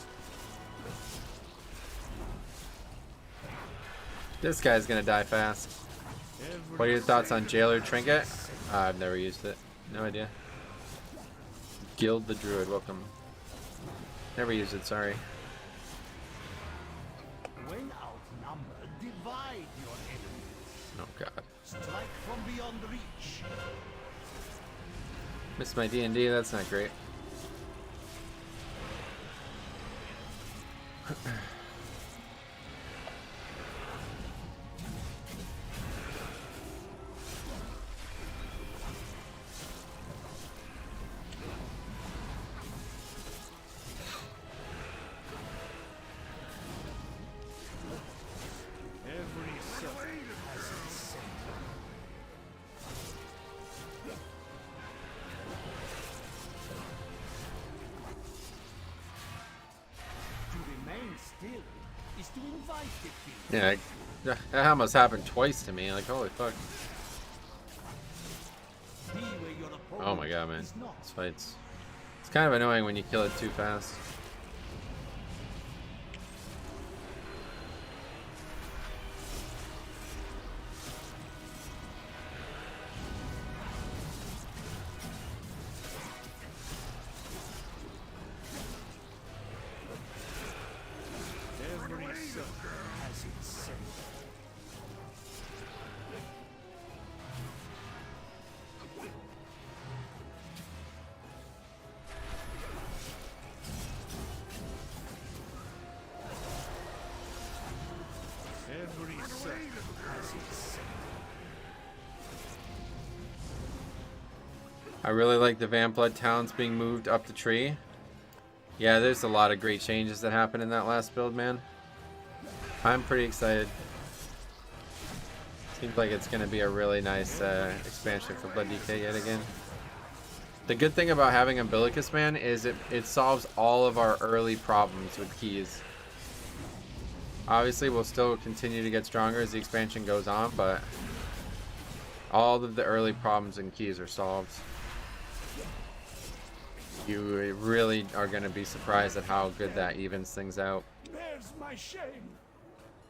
This guy's gonna die fast. What are your thoughts on Jailer Trinket? I've never used it. No idea. Guild the Druid, welcome. Never used it, sorry. When outnumbered, divide your enemies. Oh god. Strike from beyond reach. Missed my D&D, that's not great. Every circle has its center. To remain still is to invite defeat. Yeah, that almost happened twice to me. Like, holy fuck. Be where your opponent Oh my god, man. is not. This fight's... It's kind of annoying when you kill it too fast. Every circle has its center. Every circle has its center. I really like the Vampblood towns being moved up the tree. Yeah, there's a lot of great changes that happened in that last build, man. I'm pretty excited. Seems like it's going to be a really nice expansion for Blood DK yet again. The good thing about having Umbilicus, man, is it solves all of our early problems with keys. Obviously, we'll still continue to get stronger as the expansion goes on, but all of the early problems in keys are solved. You really are going to be surprised at how good that evens things out. There's my shame.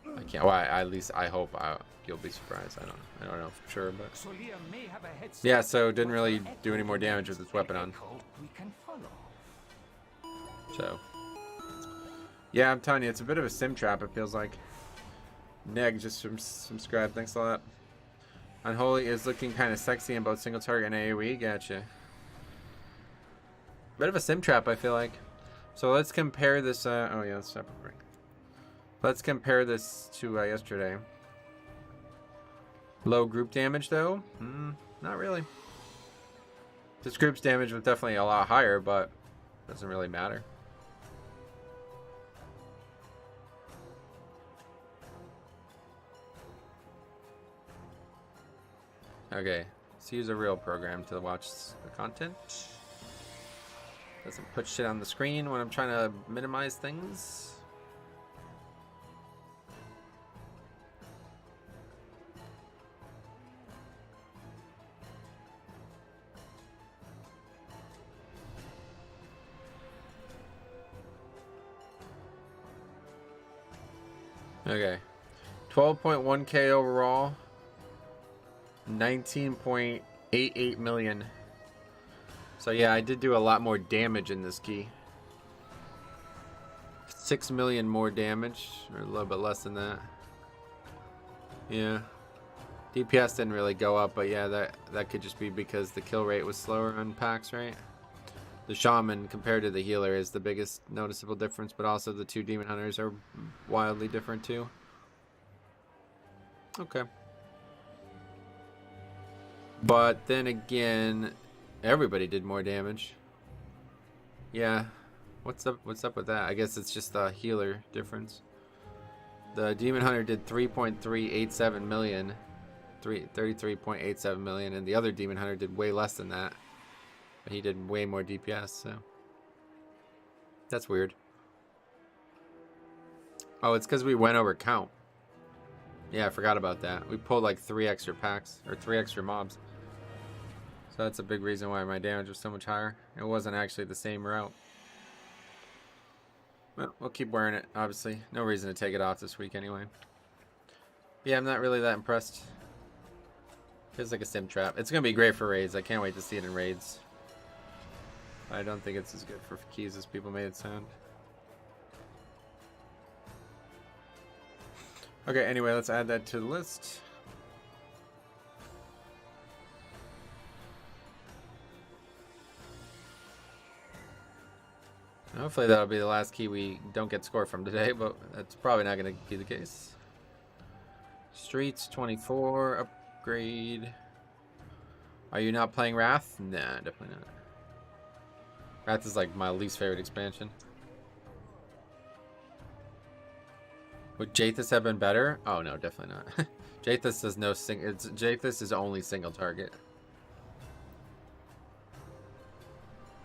I can't. Well, at least I hope you'll be surprised. I don't know for sure, but Solia may have a head start. yeah. So didn't really do any more damage with this weapon on. We can follow. So yeah, I'm telling you, it's a bit of a sim trap. It feels like. Neg just subscribe. Thanks a lot. Unholy is looking kind of sexy in both single target and AoE. Gotcha. Bit of a sim trap, I feel like. So let's compare this. Oh yeah, let's stop. Let's compare this to yesterday. Low group damage though? Not really. This group's damage was definitely a lot higher, but doesn't really matter. Okay, let's use a real program to watch the content. Doesn't put shit on the screen when I'm trying to minimize things. Okay, 12.1k overall, 19.88 million. So yeah, I did do a lot more damage in this key. 6 million more damage, or a little bit less than that. Yeah, DPS didn't really go up, but yeah, that could just be because the kill rate was slower on packs, right? The shaman compared to the healer is the biggest noticeable difference, but also the two demon hunters are wildly different too. Okay. But then again, everybody did more damage. Yeah. What's up with that? I guess it's just the healer difference. The demon hunter did 3.387 million. 33.87 million, and the other demon hunter did way less than that. But he did way more DPS, so that's weird. Oh, it's because we went over count. Yeah, I forgot about that. We pulled like 3 extra packs, or 3 extra mobs. So that's a big reason why my damage was so much higher. It wasn't actually the same route. Well, we'll keep wearing it, obviously. No reason to take it off this week anyway. Yeah, I'm not really that impressed. Feels like a sim trap. It's going to be great for raids. I can't wait to see it in raids. I don't think it's as good for keys as people made it sound. Okay, anyway, let's add that to the list. Hopefully that'll be the last key we don't get score from today, but that's probably not going to be the case. Streets 24, upgrade. Are you not playing Wrath? Nah, definitely not. Wrath is like my least favorite expansion. Would Jathus have been better? Oh no, definitely not. Jathus is no Jathus is only single target.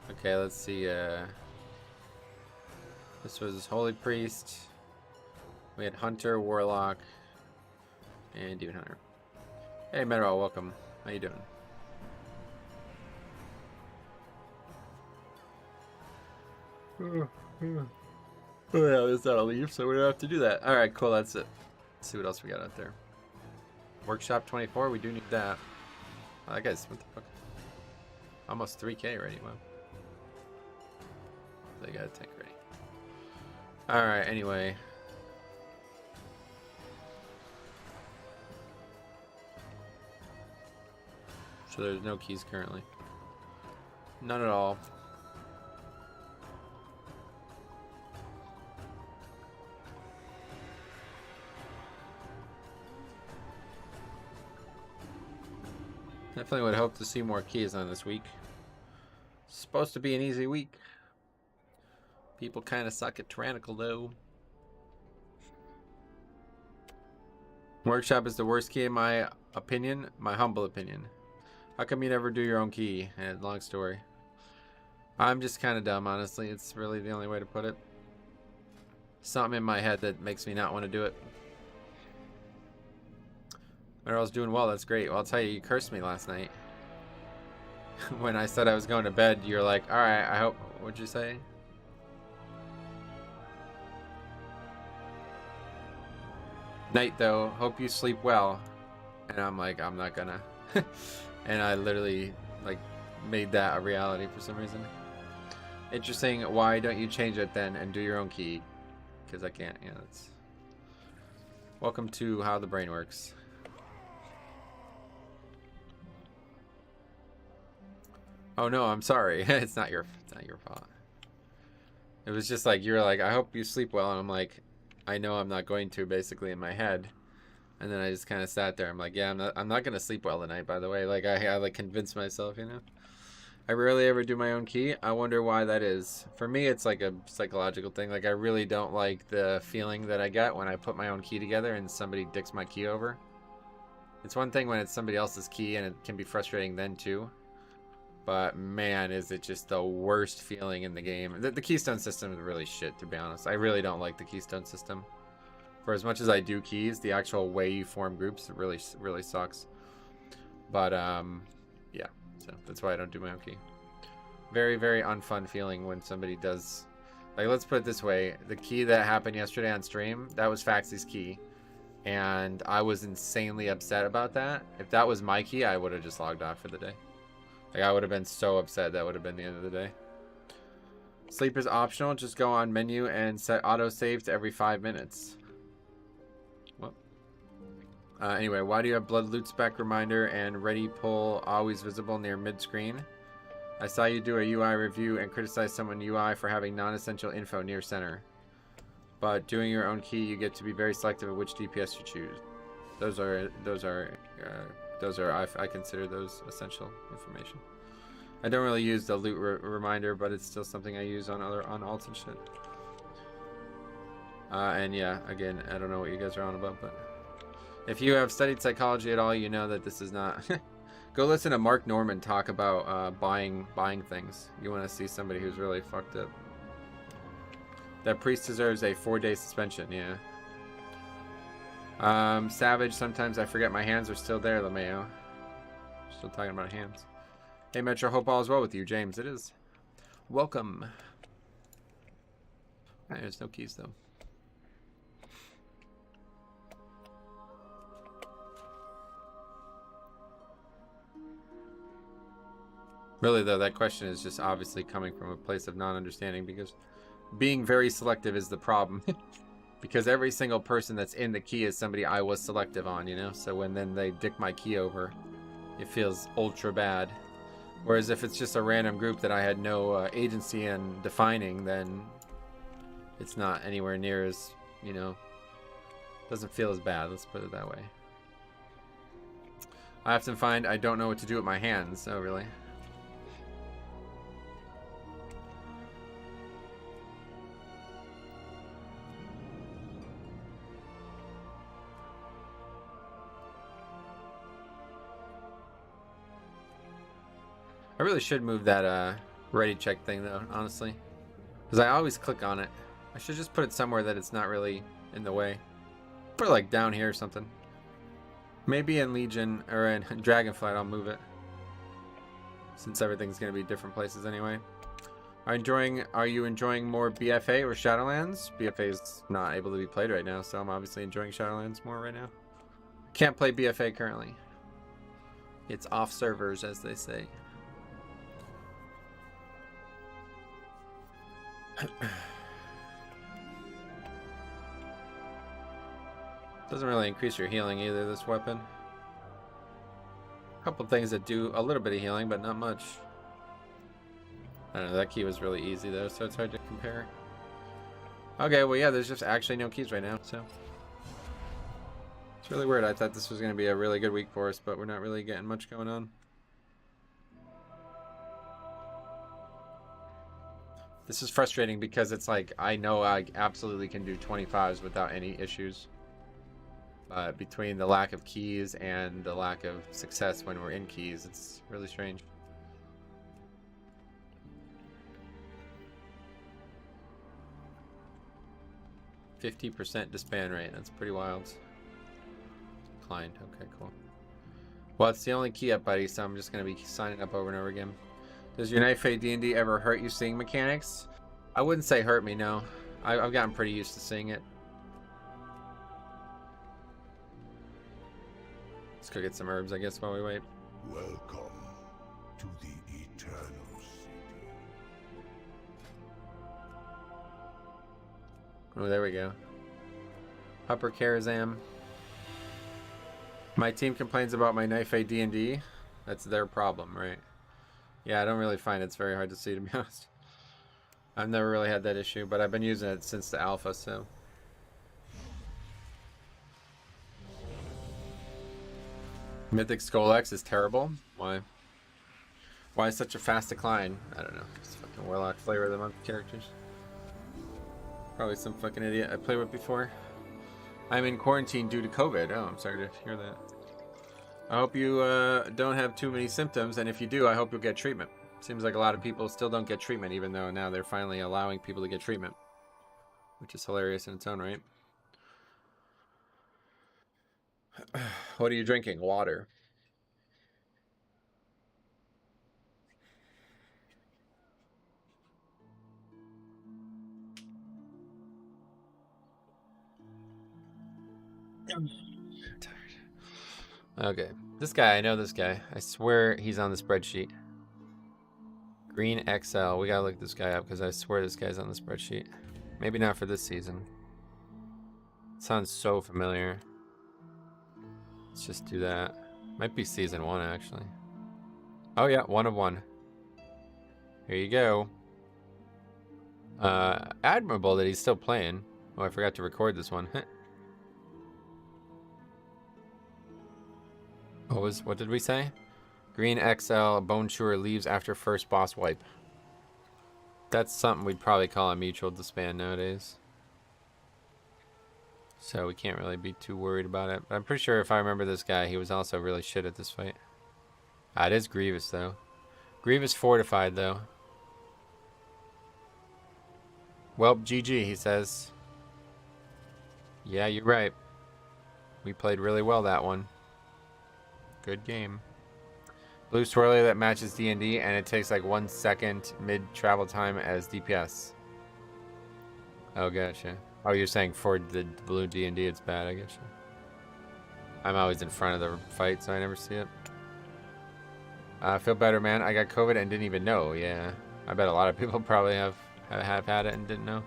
Okay, let's see. This was Holy Priest. We had Hunter, Warlock, and Demon Hunter. Hey, Metal, welcome. How you doing? Oh yeah, there's not a leave, so we don't have to do that. All right, cool. That's it. Let's see what else we got out there. Workshop 24. We do need that. Oh, that guy's what the fuck? Almost 3K already. Wow. They got a tank ready. All right. Anyway. So there's no keys currently. None at all. Definitely would hope to see more keys on this week. It's supposed to be an easy week. People kind of suck at Tyrannical though. Workshop is the worst key in my opinion, my humble opinion. How come you never do your own key? And long story. I'm just kind of dumb, honestly. It's really the only way to put it. Something in my head that makes me not want to do it. Meryl's doing well, that's great. Well, I'll tell you, you cursed me last night. When I said I was going to bed, you're like, alright, I hope, what'd you say? Night though, hope you sleep well. And I'm like, I'm not gonna. And I literally, like, made that a reality for some reason. Interesting, why don't you change it then and do your own key? Because I can't, yeah, that's... Welcome to How the Brain Works. Oh no, I'm sorry. It's not your fault. It was just like, you're like, I hope you sleep well, and I'm like, I know I'm not going to, basically in my head. And then I just kind of sat there. I'm like, yeah, I'm not gonna sleep well tonight, by the way. Like I like convinced myself, you know. I rarely ever do my own key. I wonder why that is. For me, it's like a psychological thing. Like I really don't like the feeling that I get when I put my own key together and somebody dicks my key over. It's one thing when it's somebody else's key, and it can be frustrating then too. But man, is it just the worst feeling in the game. The Keystone system is really shit, to be honest. I really don't like the Keystone system. For as much as I do keys, the actual way you form groups, it really sucks. But yeah, so that's why I don't do my own key. Very, very unfun feeling when somebody does. Like, let's put it this way: the key that happened yesterday on stream, that was Faxy's key, and I was insanely upset about that. If that was my key, I would have just logged off for the day. Like, I would have been so upset. That would have been the end of the day. Sleep is optional. Just go on menu and set autosave to every 5 minutes. Well, anyway, why do you have blood loot spec reminder and ready pull always visible near mid-screen? I saw you do a UI review and criticize someone UI for having non-essential info near center. But doing your own key, you get to be very selective of which DPS you choose. I consider those essential information. I don't really use the loot reminder, but it's still something I use on alts and shit. And yeah, again, I don't know what you guys are on about, but if you have studied psychology at all, you know that this is not. Go listen to Mark Norman talk about buying things. You want to see somebody who's really fucked up. That priest deserves a 4-day suspension. Yeah. Savage, sometimes I forget my hands are still there, LeMayo. Still talking about hands. Hey, Metro, hope all is well with you, James. It is. Welcome. There's no keys, though. Really, though, that question is just obviously coming from a place of non-understanding, because being very selective is the problem. Because every single person that's in the key is somebody I was selective on, you know? So when then they dick my key over, it feels ultra bad. Whereas if it's just a random group that I had no agency in defining, then it's not anywhere near as, you know, doesn't feel as bad, let's put it that way. I often find I don't know what to do with my hands. Oh, really? I really should move that ready check thing, though, honestly. Because I always click on it. I should just put it somewhere that it's not really in the way. Put it like down here or something. Maybe in Legion or in Dragonflight I'll move it. Since everything's going to be different places anyway. Are you enjoying more BFA or Shadowlands? BFA is not able to be played right now, so I'm obviously enjoying Shadowlands more right now. Can't play BFA currently. It's off servers, as they say. Doesn't really increase your healing either, this weapon. A couple things that do a little bit of healing, but not much. I don't know, that key was really easy though, so it's hard to compare. Okay, well yeah, there's just actually no keys right now, so. It's really weird. I thought this was going to be a really good week for us, but we're not really getting much going on. This is frustrating because it's like, I know I absolutely can do 25s without any issues. But between the lack of keys and the lack of success when we're in keys, it's really strange. %50 disband rate, that's pretty wild. Declined, okay, cool. Well, it's the only key up, buddy, so I'm just going to be signing up over and over again. Does your Knife Fade D&D ever hurt you seeing mechanics? I wouldn't say hurt me, no. I've gotten pretty used to seeing it. Let's go get some herbs, I guess, while we wait. Welcome to the Eternal City. Oh, there we go. Upper Karazam. My team complains about my Knife Fade D&D. That's their problem, right? Yeah, I don't really find it's very hard to see, to be honest. I've never really had that issue, but I've been using it since the alpha, so. Mythic Skull X is terrible. Why? Why such a fast decline? I don't know. It's fucking Warlock Flavor of the Month characters. Probably some fucking idiot I played with before. I'm in quarantine due to COVID. Oh, I'm sorry to hear that. I hope you don't have too many symptoms, and if you do, I hope you'll get treatment. Seems like a lot of people still don't get treatment, even though now they're finally allowing people to get treatment. Which is hilarious in its own right. What are you drinking? Water. I'm tired. Okay. This guy, I know this guy. I swear he's on the spreadsheet. Green XL. We gotta look this guy up because I swear this guy's on the spreadsheet. Maybe not for this season. Sounds so familiar. Let's just do that. Might be season 1 actually. Oh yeah, 1 of 1. Here you go. Admirable that he's still playing. Oh, I forgot to record this one. What did we say? Green XL, Bone Chewer leaves after first boss wipe. That's something we'd probably call a mutual disband nowadays. So we can't really be too worried about it. But I'm pretty sure if I remember this guy, he was also really shit at this fight. Ah, it is Grievous though. Grievous fortified though. Well, GG, he says. Yeah, you're right. We played really well that one. Good game. Blue swirly that matches D&D, and it takes like 1 second mid travel time as DPS. Oh, gotcha. Oh, you're saying for the blue D&D it's bad, I guess. I'm always in front of the fight, so I never see it. I feel better, man. I got COVID and didn't even know. Yeah, I bet a lot of people probably have had it and didn't know.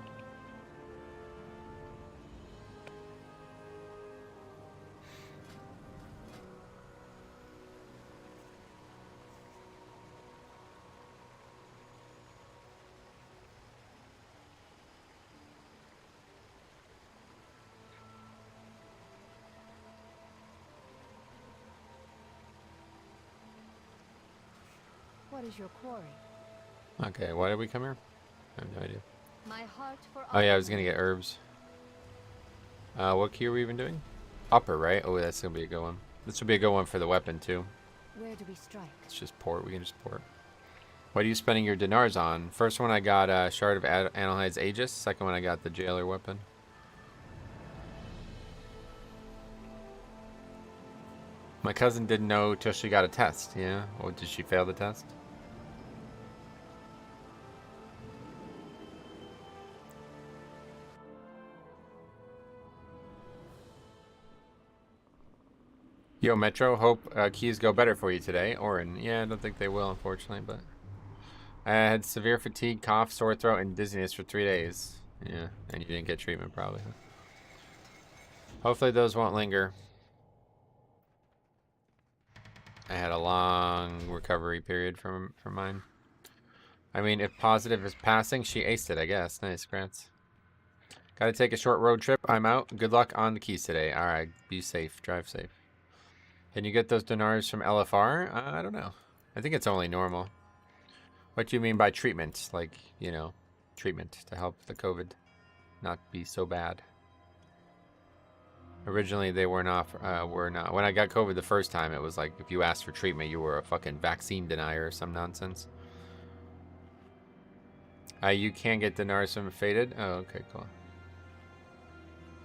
What is your quarry? Okay, why did we come here? I have no idea. My heart for Oh yeah, I was gonna get herbs. What key are we even doing? Upper, right? Oh, that's gonna be a good one. This would be a good one for the weapon too. Where do we strike? Let's just port. We can just port. What are you spending your dinars on? First one I got Shard of Analhide's Aegis. Second one I got the Jailer weapon. My cousin didn't know till she got a test. Yeah. Oh, did she fail the test? Yo, Metro, hope keys go better for you today. Orin, yeah, I don't think they will, unfortunately, but I had severe fatigue, cough, sore throat, and dizziness for 3 days. Yeah, and you didn't get treatment, probably. Huh? Hopefully those won't linger. I had a long recovery period from mine. I mean, if positive is passing, she aced it, I guess. Nice, congrats. Gotta take a short road trip. I'm out. Good luck on the keys today. All right, be safe. Drive safe. Can you get those dinars from LFR? I don't know. I think it's only normal. What do you mean by treatment? Like, you know, treatment to help the COVID not be so bad. Originally, they were not. When I got COVID the first time, it was like if you asked for treatment, you were a fucking vaccine denier or some nonsense. You can get dinars from Faded? Oh, okay, cool.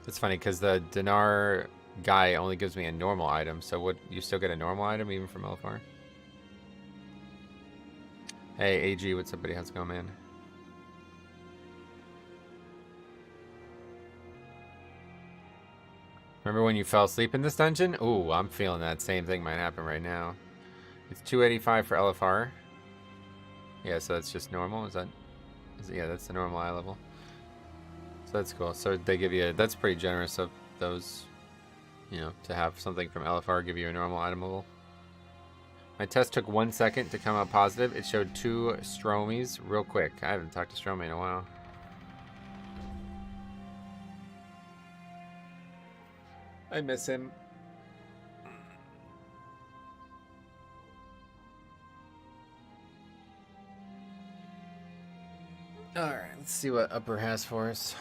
It's funny because the dinar guy only gives me a normal item, so what, you still get a normal item even from LFR? Hey AG, what's up buddy, how's it going, man? Remember when you fell asleep in this dungeon? Ooh, I'm feeling that same thing might happen right now. It's 285 for LFR. Yeah, so that's just normal, is it, yeah, that's the normal eye level. So that's cool, so they give you, that's pretty generous of those, you know, to have something from LFR give you a normal item level. My test took 1 second to come out positive. It showed 2 stromies real quick. I haven't talked to Stromy in a while. I miss him. Alright, let's see what Upper has for us.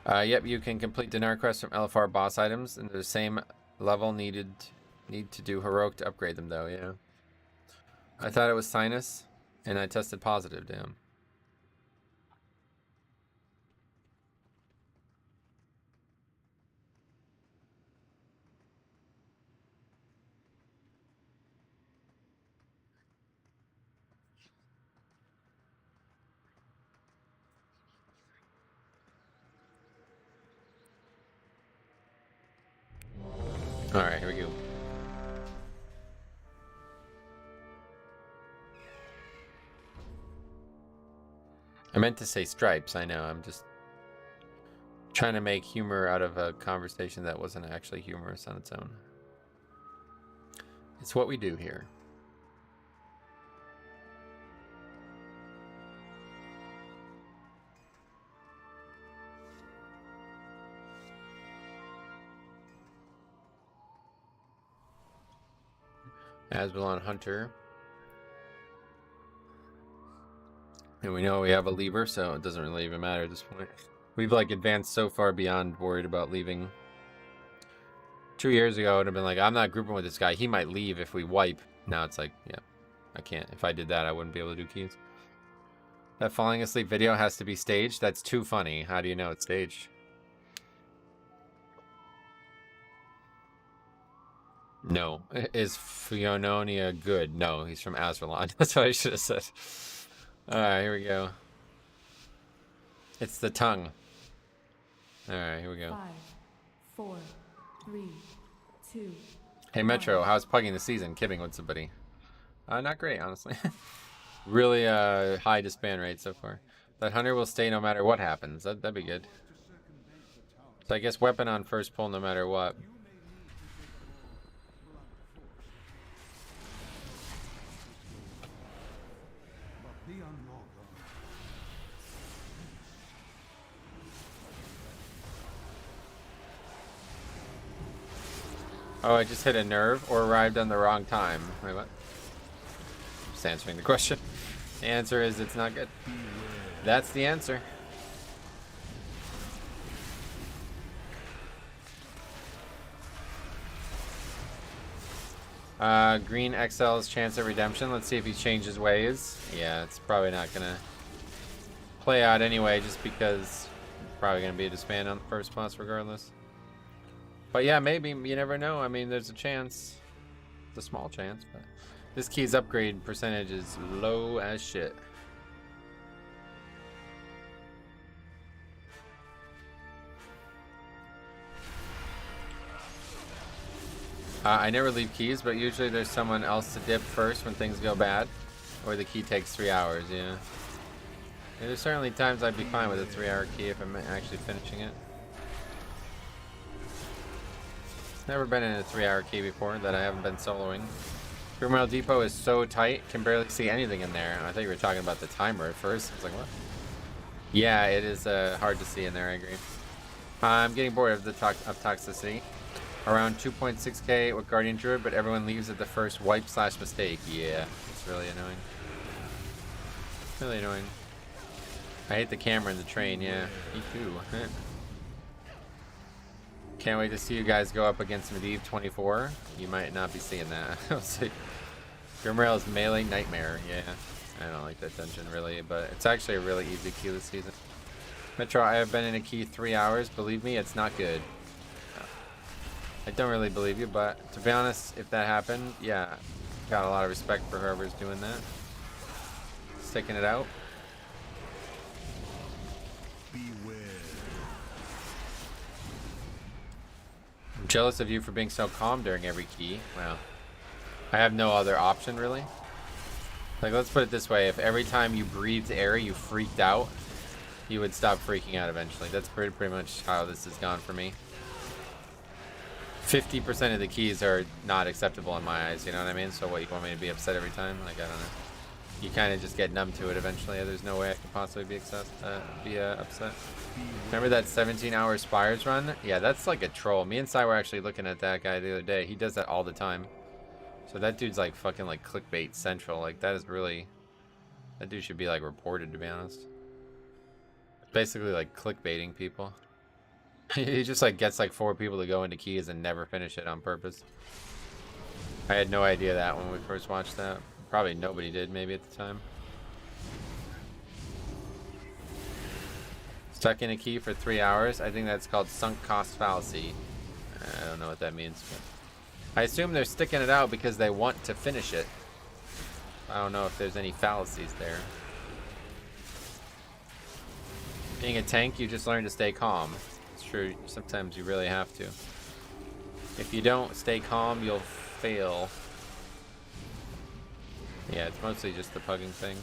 Yep, you can complete Dinar quests from LFR boss items, and they're the same level need to do heroic to upgrade them though, yeah. I thought it was sinus, and I tested positive, damn. Alright, here we go. I meant to say stripes, I know, I'm just trying to make humor out of a conversation that wasn't actually humorous on its own. It's what we do here. Asbelon Hunter. And we know we have a lever, so it doesn't really even matter at this point. We've like advanced so far beyond worried about leaving. 2 years ago, I would have been like, I'm not grouping with this guy. He might leave if we wipe. Now it's like, yeah, I can't. If I did that, I wouldn't be able to do keys. That falling asleep video has to be staged? That's too funny. How do you know it's staged? No. Is Fiononia good? No, he's from Azerlon. That's what I should have said. Alright, here we go. It's the tongue. Alright, here we go. 5, 4, 3, 2. Hey Metro, how's pugging the season? Kidding with somebody. Not great, honestly. Really high disband rate so far. That hunter will stay no matter what happens. That'd be good. So I guess weapon on first pull no matter what. Oh, I just hit a nerve or arrived on the wrong time. Wait, what? Just answering the question. The answer is it's not good. That's the answer. Green XL's chance at redemption. Let's see if he changes ways. Yeah, it's probably not gonna play out anyway, just because it's probably gonna be a disband on the first plus regardless. But yeah, maybe, you never know. I mean, there's a chance. It's a small chance, but this key's upgrade percentage is low as shit. I never leave keys, but usually there's someone else to dip first when things go bad. Or the key takes 3 hours, yeah. And there's certainly times I'd be fine with a 3-hour key if I'm actually finishing it. Never been in a 3-hour key before that I haven't been soloing. Criminal Depot is so tight, can barely see anything in there. I thought you were talking about the timer at first. I was like, what? Yeah, it is hard to see in there, I agree. I'm getting bored of the toxicity. Around 2.6k with Guardian Druid, but everyone leaves at the first wipe / mistake. Yeah, it's really annoying. Really annoying. I hate the camera in the train, yeah. Me too. Can't wait to see you guys go up against Medivh 24. You might not be seeing that. We'll see. Grimrail's melee nightmare. Yeah, I don't like that dungeon really, but it's actually a really easy key this season. Metro, I have been in a key 3 hours. Believe me, it's not good. I don't really believe you, but to be honest, if that happened, yeah, got a lot of respect for whoever's doing that. Sticking it out. I'm jealous of you for being so calm during every key. Well, I have no other option really. Like, let's put it this way, if every time you breathed air you freaked out, you would stop freaking out eventually. That's pretty much how this has gone for me. 50% of the keys are not acceptable in my eyes, you know what I mean? So what, you want me to be upset every time? Like, I don't know. You kind of just get numb to it eventually. There's no way I could possibly be upset. Remember that 17-hour Spires run? Yeah, that's like a troll. Me and Sai were actually looking at that guy the other day. He does that all the time. So that dude's like fucking like clickbait central. Like, that is really... That dude should be like reported, to be honest. Basically like clickbaiting people. He just like gets like 4 people to go into keys and never finish it on purpose. I had no idea that when we first watched that. Probably nobody did, maybe at the time. Stuck in a key for 3 hours. I think that's called sunk cost fallacy. I don't know what that means, but I assume they're sticking it out because they want to finish it. I don't know if there's any fallacies there. Being a tank, you just learn to stay calm. It's true, sometimes you really have to. If you don't stay calm, you'll fail. Yeah, it's mostly just the pugging thing.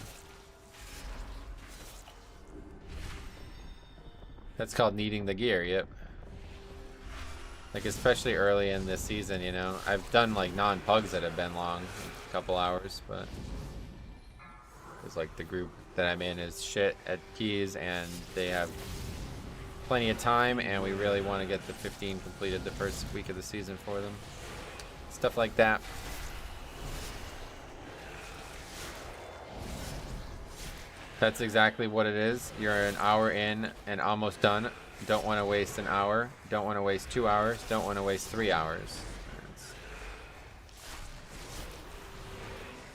That's called needing the gear, yep. Like, especially early in this season, you know. I've done, like, non-pugs that have been long, a couple hours, but... It's like the group that I'm in is shit at keys, and they have plenty of time, and we really want to get the 15 completed the first week of the season for them. Stuff like that. That's exactly what it is. You're an hour in and almost done. Don't want to waste an hour. Don't want to waste 2 hours. Don't want to waste 3 hours.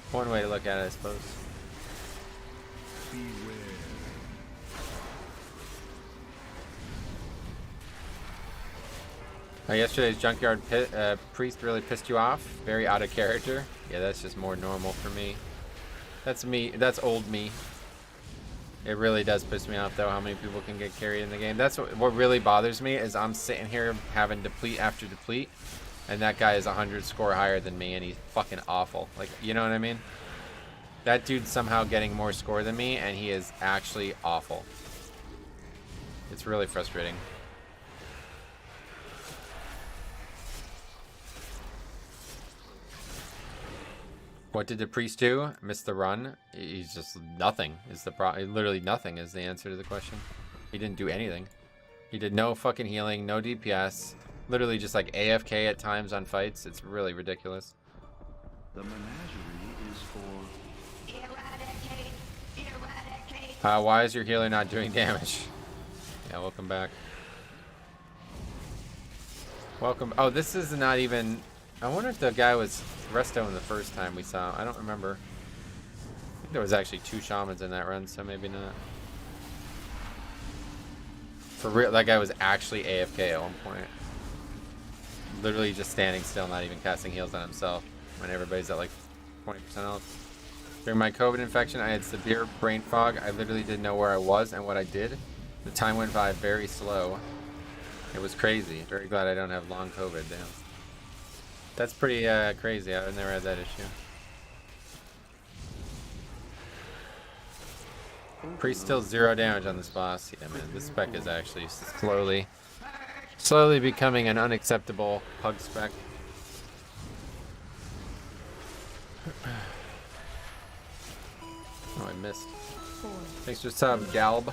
That's one way to look at it, I suppose. Yesterday's junkyard priest really pissed you off. Very out of character. Yeah, that's just more normal for me. That's me. That's old me. It really does piss me off though how many people can get carried in the game. That's what really bothers me is I'm sitting here having deplete after deplete, and that guy is 100 score higher than me, and he's fucking awful. Like, you know what I mean? That dude's somehow getting more score than me, and he is actually awful. It's really frustrating. What did the priest do? Miss the run? He's just nothing is the literally nothing is the answer to the question. He didn't do anything. He did no fucking healing, no DPS. Literally just like AFK at times on fights. It's really ridiculous. The menagerie is for Eradicate. Why is your healer not doing damage? Yeah, welcome back. Welcome. Oh, this is not even... I wonder if the guy was resto in the first time we saw him. I don't remember. I think there was actually 2 shamans in that run, so maybe not. For real, that guy was actually AFK at one point. Literally just standing still, not even casting heals on himself when everybody's at like 20% health. During my COVID infection, I had severe brain fog. I literally didn't know where I was and what I did. The time went by very slow. It was crazy. Very glad I don't have long COVID, damn. That's pretty crazy. I've never had that issue. Priest still 0 damage on this boss. Yeah, man, this spec is actually slowly becoming an unacceptable pug spec. Oh, I missed. 4, Thanks for sub, Galb. 2,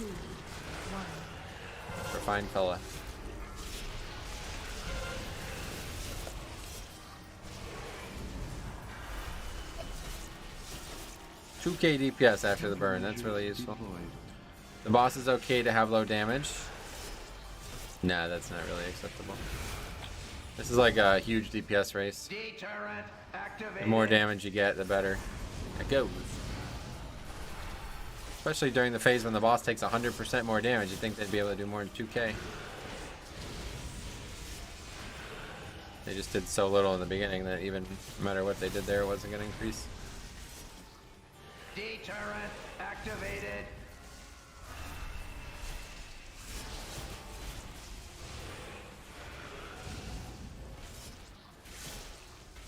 1. For fine fella. $2k DPS after the burn. That's really useful. The boss is okay to have low damage. Nah, that's not really acceptable. This is like a huge DPS race. Deterrent activated. The more damage you get, the better it goes. Especially during the phase when the boss takes 100% more damage, you'd think they'd be able to do more than 2k. They just did so little in the beginning that even no matter what they did there, it wasn't going to increase. Deterrent activated.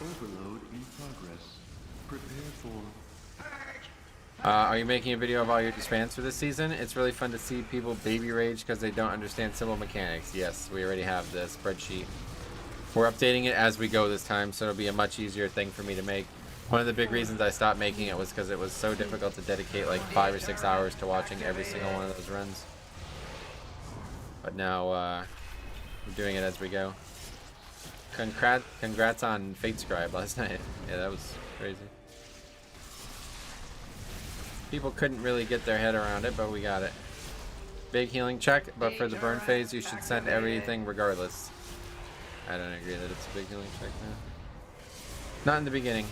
overload in progress. Prepare for... Are you making a video of all your disbands for this season? It's really fun to see people baby rage because they don't understand simple mechanics. Yes, we already have the spreadsheet. We're updating it as we go this time, so it'll be a much easier thing for me to make. One of the big reasons I stopped making it was because it was so difficult to dedicate like 5 or 6 hours to watching every single one of those runs. But now we're doing it as we go. Congrats on Fate Scribe last night. Yeah, that was crazy. People couldn't really get their head around it, but we got it. Big healing check, but for the burn phase, you should send everything regardless. I don't agree that it's a big healing check now. Not in the beginning.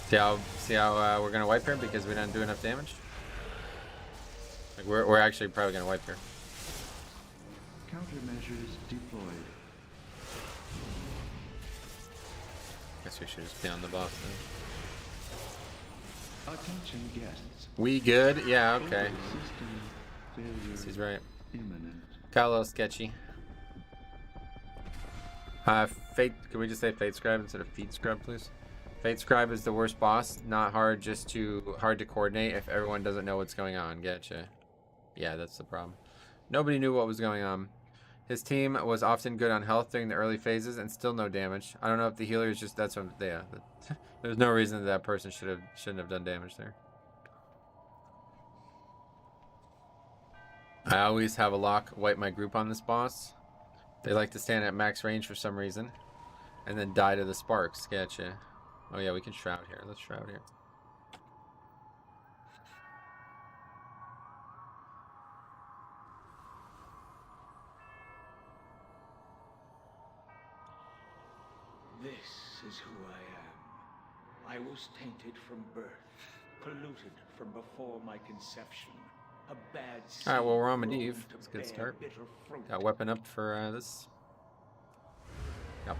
See how we're gonna wipe here because we didn't do enough damage. Like we're actually probably gonna wipe here. Countermeasures deployed. Guess we should just be on the boss then. Attention guests. We good? Yeah, okay. System failure He's right. imminent. Got a little sketchy. Fate, can we just say Fate Scribe instead of Feed Scrub, please? Fate Scribe is the worst boss. Not hard, just too hard to coordinate if everyone doesn't know what's going on. Getcha. Yeah, that's the problem. Nobody knew what was going on. His team was often good on health during the early phases and still no damage. I don't know if the healer is just, that's what, yeah. There's no reason that person shouldn't have done damage there. I always have a lock wipe my group on this boss. They like to stand at max range for some reason and then die to the sparks. Gotcha. Oh yeah, we can shroud here. Let's shroud here. This is who I am. I was tainted from birth, polluted from before my conception. Alright, well, we're on Medivh. That's a good start. Got weapon up for this.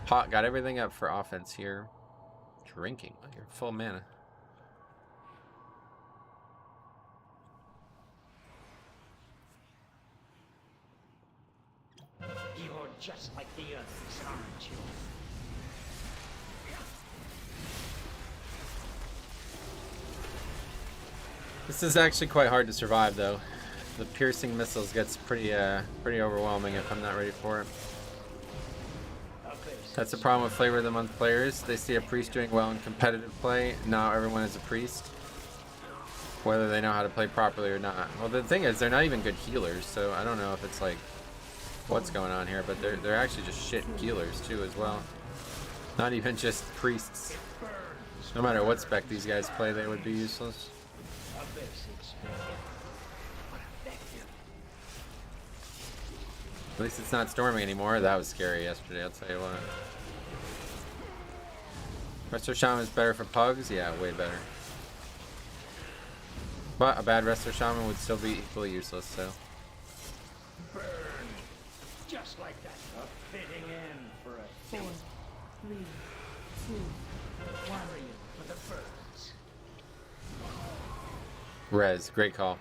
Got everything up for offense here. Drinking. You're full mana. You're just like the others, aren't you? This is actually quite hard to survive, though. The piercing missiles gets pretty overwhelming if I'm not ready for it. That's the problem with Flavor of the Month players. They see a priest doing well in competitive play. Not everyone is a priest, whether they know how to play properly or not. Well, the thing is, they're not even good healers, so I don't know if it's like what's going on here, but they're actually just shit healers too as well. Not even just priests. No matter what spec these guys play, they would be useless. At least it's not storming anymore. That was scary yesterday, I'll tell you what. Resto Shaman is better for pugs? Yeah, way better. But a bad Resto Shaman would still be equally useless, so. Burn! Just like that. A fitting end for a 4, 3, 2, 1. for the birds. Rez, great call.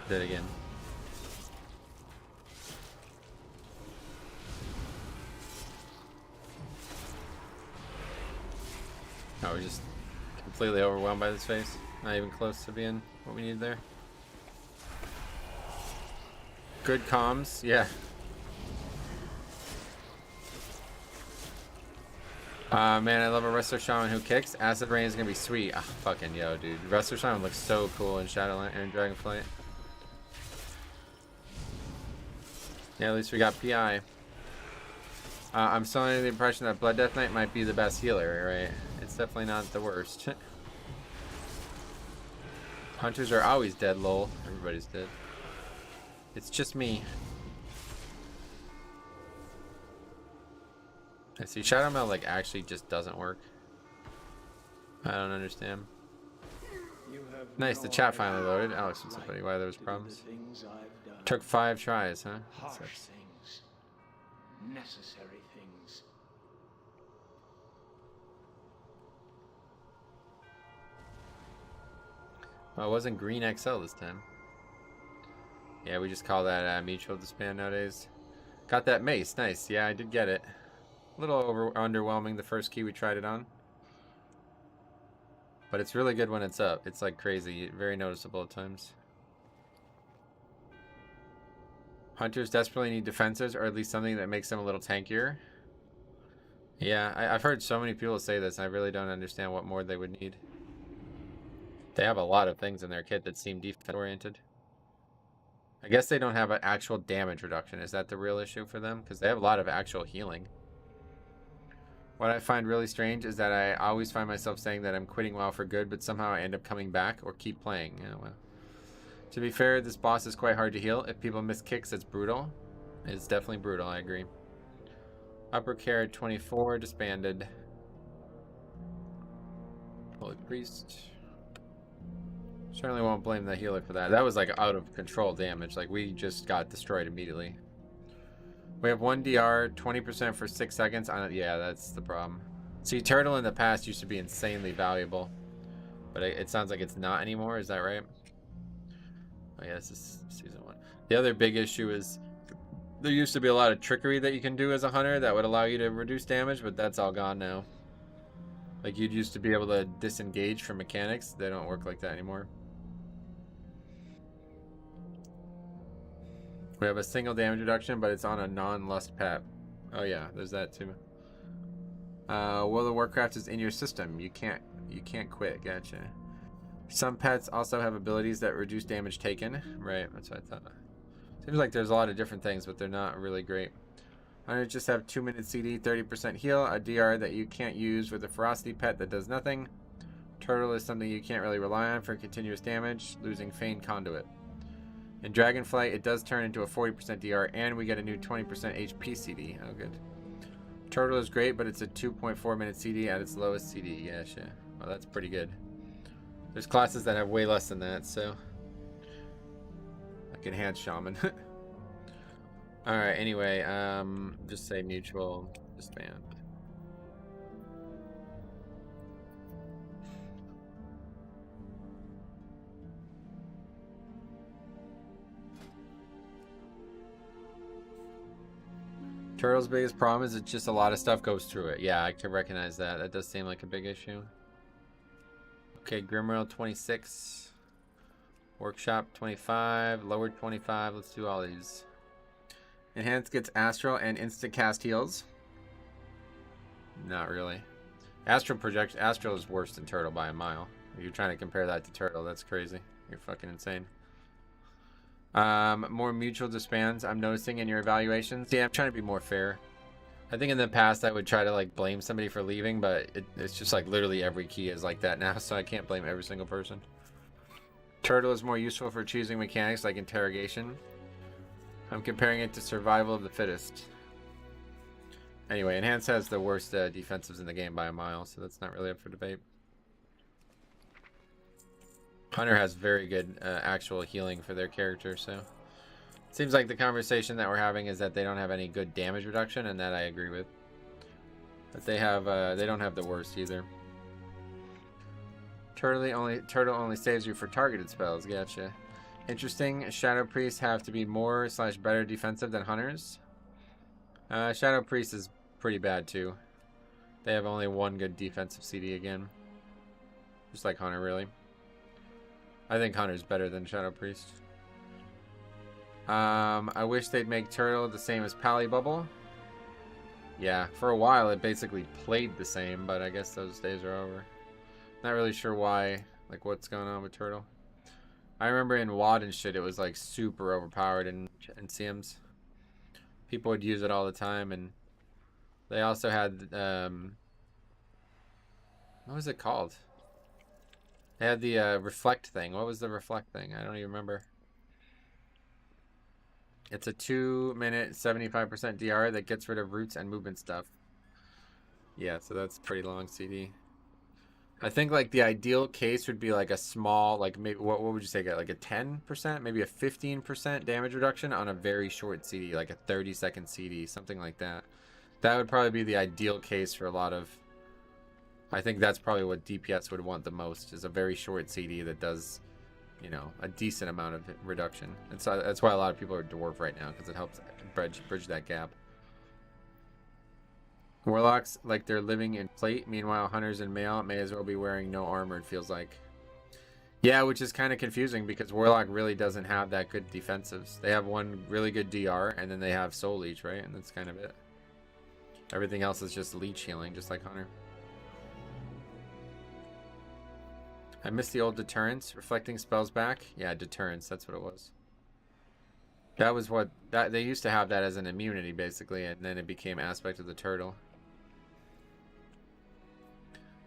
Did again. Oh, we're just completely overwhelmed by this face. Not even close to being what we need there. Good comms, yeah. Man, I love a Resto Shaman who kicks. Acid Rain is gonna be sweet. Ah, fucking yo, dude. Resto Shaman looks so cool in Shadowland and Dragonflight. Yeah, at least we got PI. I'm still under the impression that Blood Death Knight might be the best healer, right? It's definitely not the worst. Hunters are always dead, lol. Everybody's dead. It's just me. I see Shadow Mail like actually just doesn't work. I don't understand. Nice, the chat finally loaded. Alex and somebody, why there was problems. Took 5 tries, huh? Harsh things. Necessary things. Well, it wasn't Green XL this time. Yeah, we just call that mutual disband nowadays. Got that mace, nice. Yeah, I did get it. A little underwhelming the first key we tried it on. But it's really good when it's up. It's like crazy, very noticeable at times. Hunters desperately need defenses, or at least something that makes them a little tankier. Yeah, I've heard so many people say this, and I really don't understand what more they would need. They have a lot of things in their kit that seem defense-oriented. I guess they don't have an actual damage reduction. Is that the real issue for them? Because they have a lot of actual healing. What I find really strange is that I always find myself saying that I'm quitting WoW for good, but somehow I end up coming back or keep playing. Yeah, well. To be fair, this boss is quite hard to heal. If people miss kicks, it's brutal. It's definitely brutal, I agree. Upper Care 24, disbanded. Holy Priest. Certainly won't blame the healer for that. That was like out of control damage. Like we just got destroyed immediately. We have 1 DR, 20% for 6 seconds. Yeah, that's the problem. See, Turtle in the past used to be insanely valuable. But it sounds like it's not anymore. Is that right? Oh yeah, this is season 1. The other big issue is there used to be a lot of trickery that you can do as a hunter that would allow you to reduce damage, but that's all gone now. Like you'd used to be able to disengage from mechanics. They don't work like that anymore. We have a single damage reduction, but it's on a non-lust pet. Oh yeah, there's that too. World of Warcraft is in your system. You can't quit. Gotcha. Some pets also have abilities that reduce damage taken. Right, that's what I thought. Seems like there's a lot of different things, but they're not really great. Hunters just have 2-minute CD, 30% heal, a DR that you can't use with a ferocity pet that does nothing. Turtle is something you can't really rely on for continuous damage, losing Feign Conduit. In Dragonflight, it does turn into a 40% DR, and we get a new 20% HP CD. Oh, good. Turtle is great, but it's a 2.4 minute CD at its lowest CD. Yeah, shit. Well, that's pretty good. There's classes that have way less than that, so. Like Enhanced Shaman. Alright, anyway, just say mutual disband. Turtle's biggest problem is it's just a lot of stuff goes through it. Yeah, I can recognize that. That does seem like a big issue. Okay, Grimrail 26. Workshop 25. Lowered 25. Let's do all these. Enhanced gets Astral and instant cast heals. Not really. Astral is worse than Turtle by a mile. If you're trying to compare that to Turtle, that's crazy. You're fucking insane. More mutual disbands I'm noticing in your evaluations. Yeah, I'm trying to be more fair. I think in the past I would try to like blame somebody for leaving, but it's just like literally every key is like that now, so I can't blame every single person. Turtle is more useful for choosing mechanics like interrogation. I'm comparing it to survival of the fittest. Anyway, Enhance has the worst defensives in the game by a mile, so that's not really up for debate. Hunter has very good actual healing for their character, so it seems like the conversation that we're having is that they don't have any good damage reduction, and that I agree with. But they don't have the worst either. Turtle only saves you for targeted spells. Gotcha. Interesting. Shadow Priests have to be more / better defensive than Hunters. Shadow Priest is pretty bad too. They have only one good defensive CD again. Just like Hunter, really. I think Hunter's better than Shadow Priest. I wish they'd make Turtle the same as Pally Bubble. Yeah, for a while it basically played the same, but I guess those days are over. Not really sure why, like what's going on with Turtle. I remember in WoD and shit it was like super overpowered in CMs. People would use it all the time, and they also had, what was it called? They had the reflect thing. What was the reflect thing? I don't even remember. It's a 2-minute 75% DR that gets rid of roots and movement stuff. Yeah, so that's pretty long CD. I think like the ideal case would be like a small, like maybe what would you say, like a 10%, maybe a 15% damage reduction on a very short CD, like a 30-second CD, something like that. That would probably be the ideal case for a lot of. I think that's probably what DPS would want the most, is a very short CD that does, you know, a decent amount of reduction. And so that's why a lot of people are Dwarf right now, because it helps bridge that gap. Warlocks, like they're living in plate. Meanwhile, Hunters and Male may as well be wearing no armor, it feels like. Yeah, which is kind of confusing, because Warlock really doesn't have that good defensives. They have one really good DR, and then they have Soul Leech, right? And that's kind of it. Everything else is just leech healing, just like Hunter. I missed the old deterrence. Reflecting spells back. Yeah, deterrence. That's what it was. That was what they used to have that as an immunity, basically, and then it became aspect of the turtle.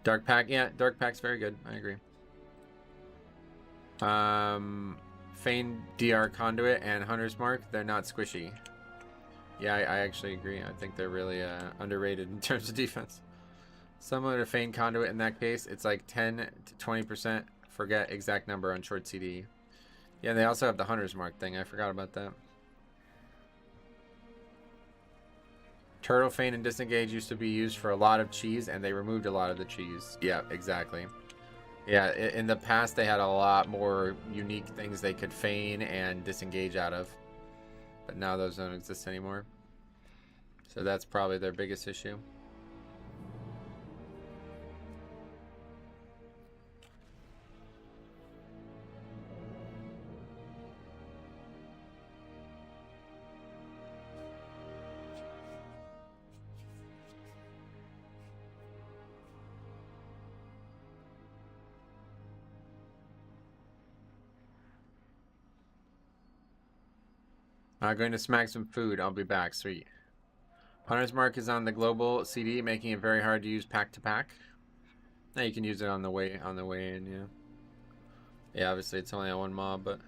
Dark Pack. Yeah, Dark Pack's very good. I agree. Feign DR Conduit and Hunter's Mark. They're not squishy. Yeah, I actually agree. I think they're really underrated in terms of defense. Similar to Feign Conduit in that case, it's like 10 to 20%. Forget exact number on short CD. Yeah, they also have the Hunter's Mark thing. I forgot about that. Turtle, Feign, and Disengage used to be used for a lot of cheese, and they removed a lot of the cheese. Yeah, exactly. Yeah, in the past, they had a lot more unique things they could feign and disengage out of. But now those don't exist anymore. So that's probably their biggest issue. Going to smack some food. I'll be back. Sweet. Hunter's Mark is on the global CD, making it very hard to use pack to pack. Now you can use it on the way in. Yeah. Yeah. Obviously, it's only on one mob, but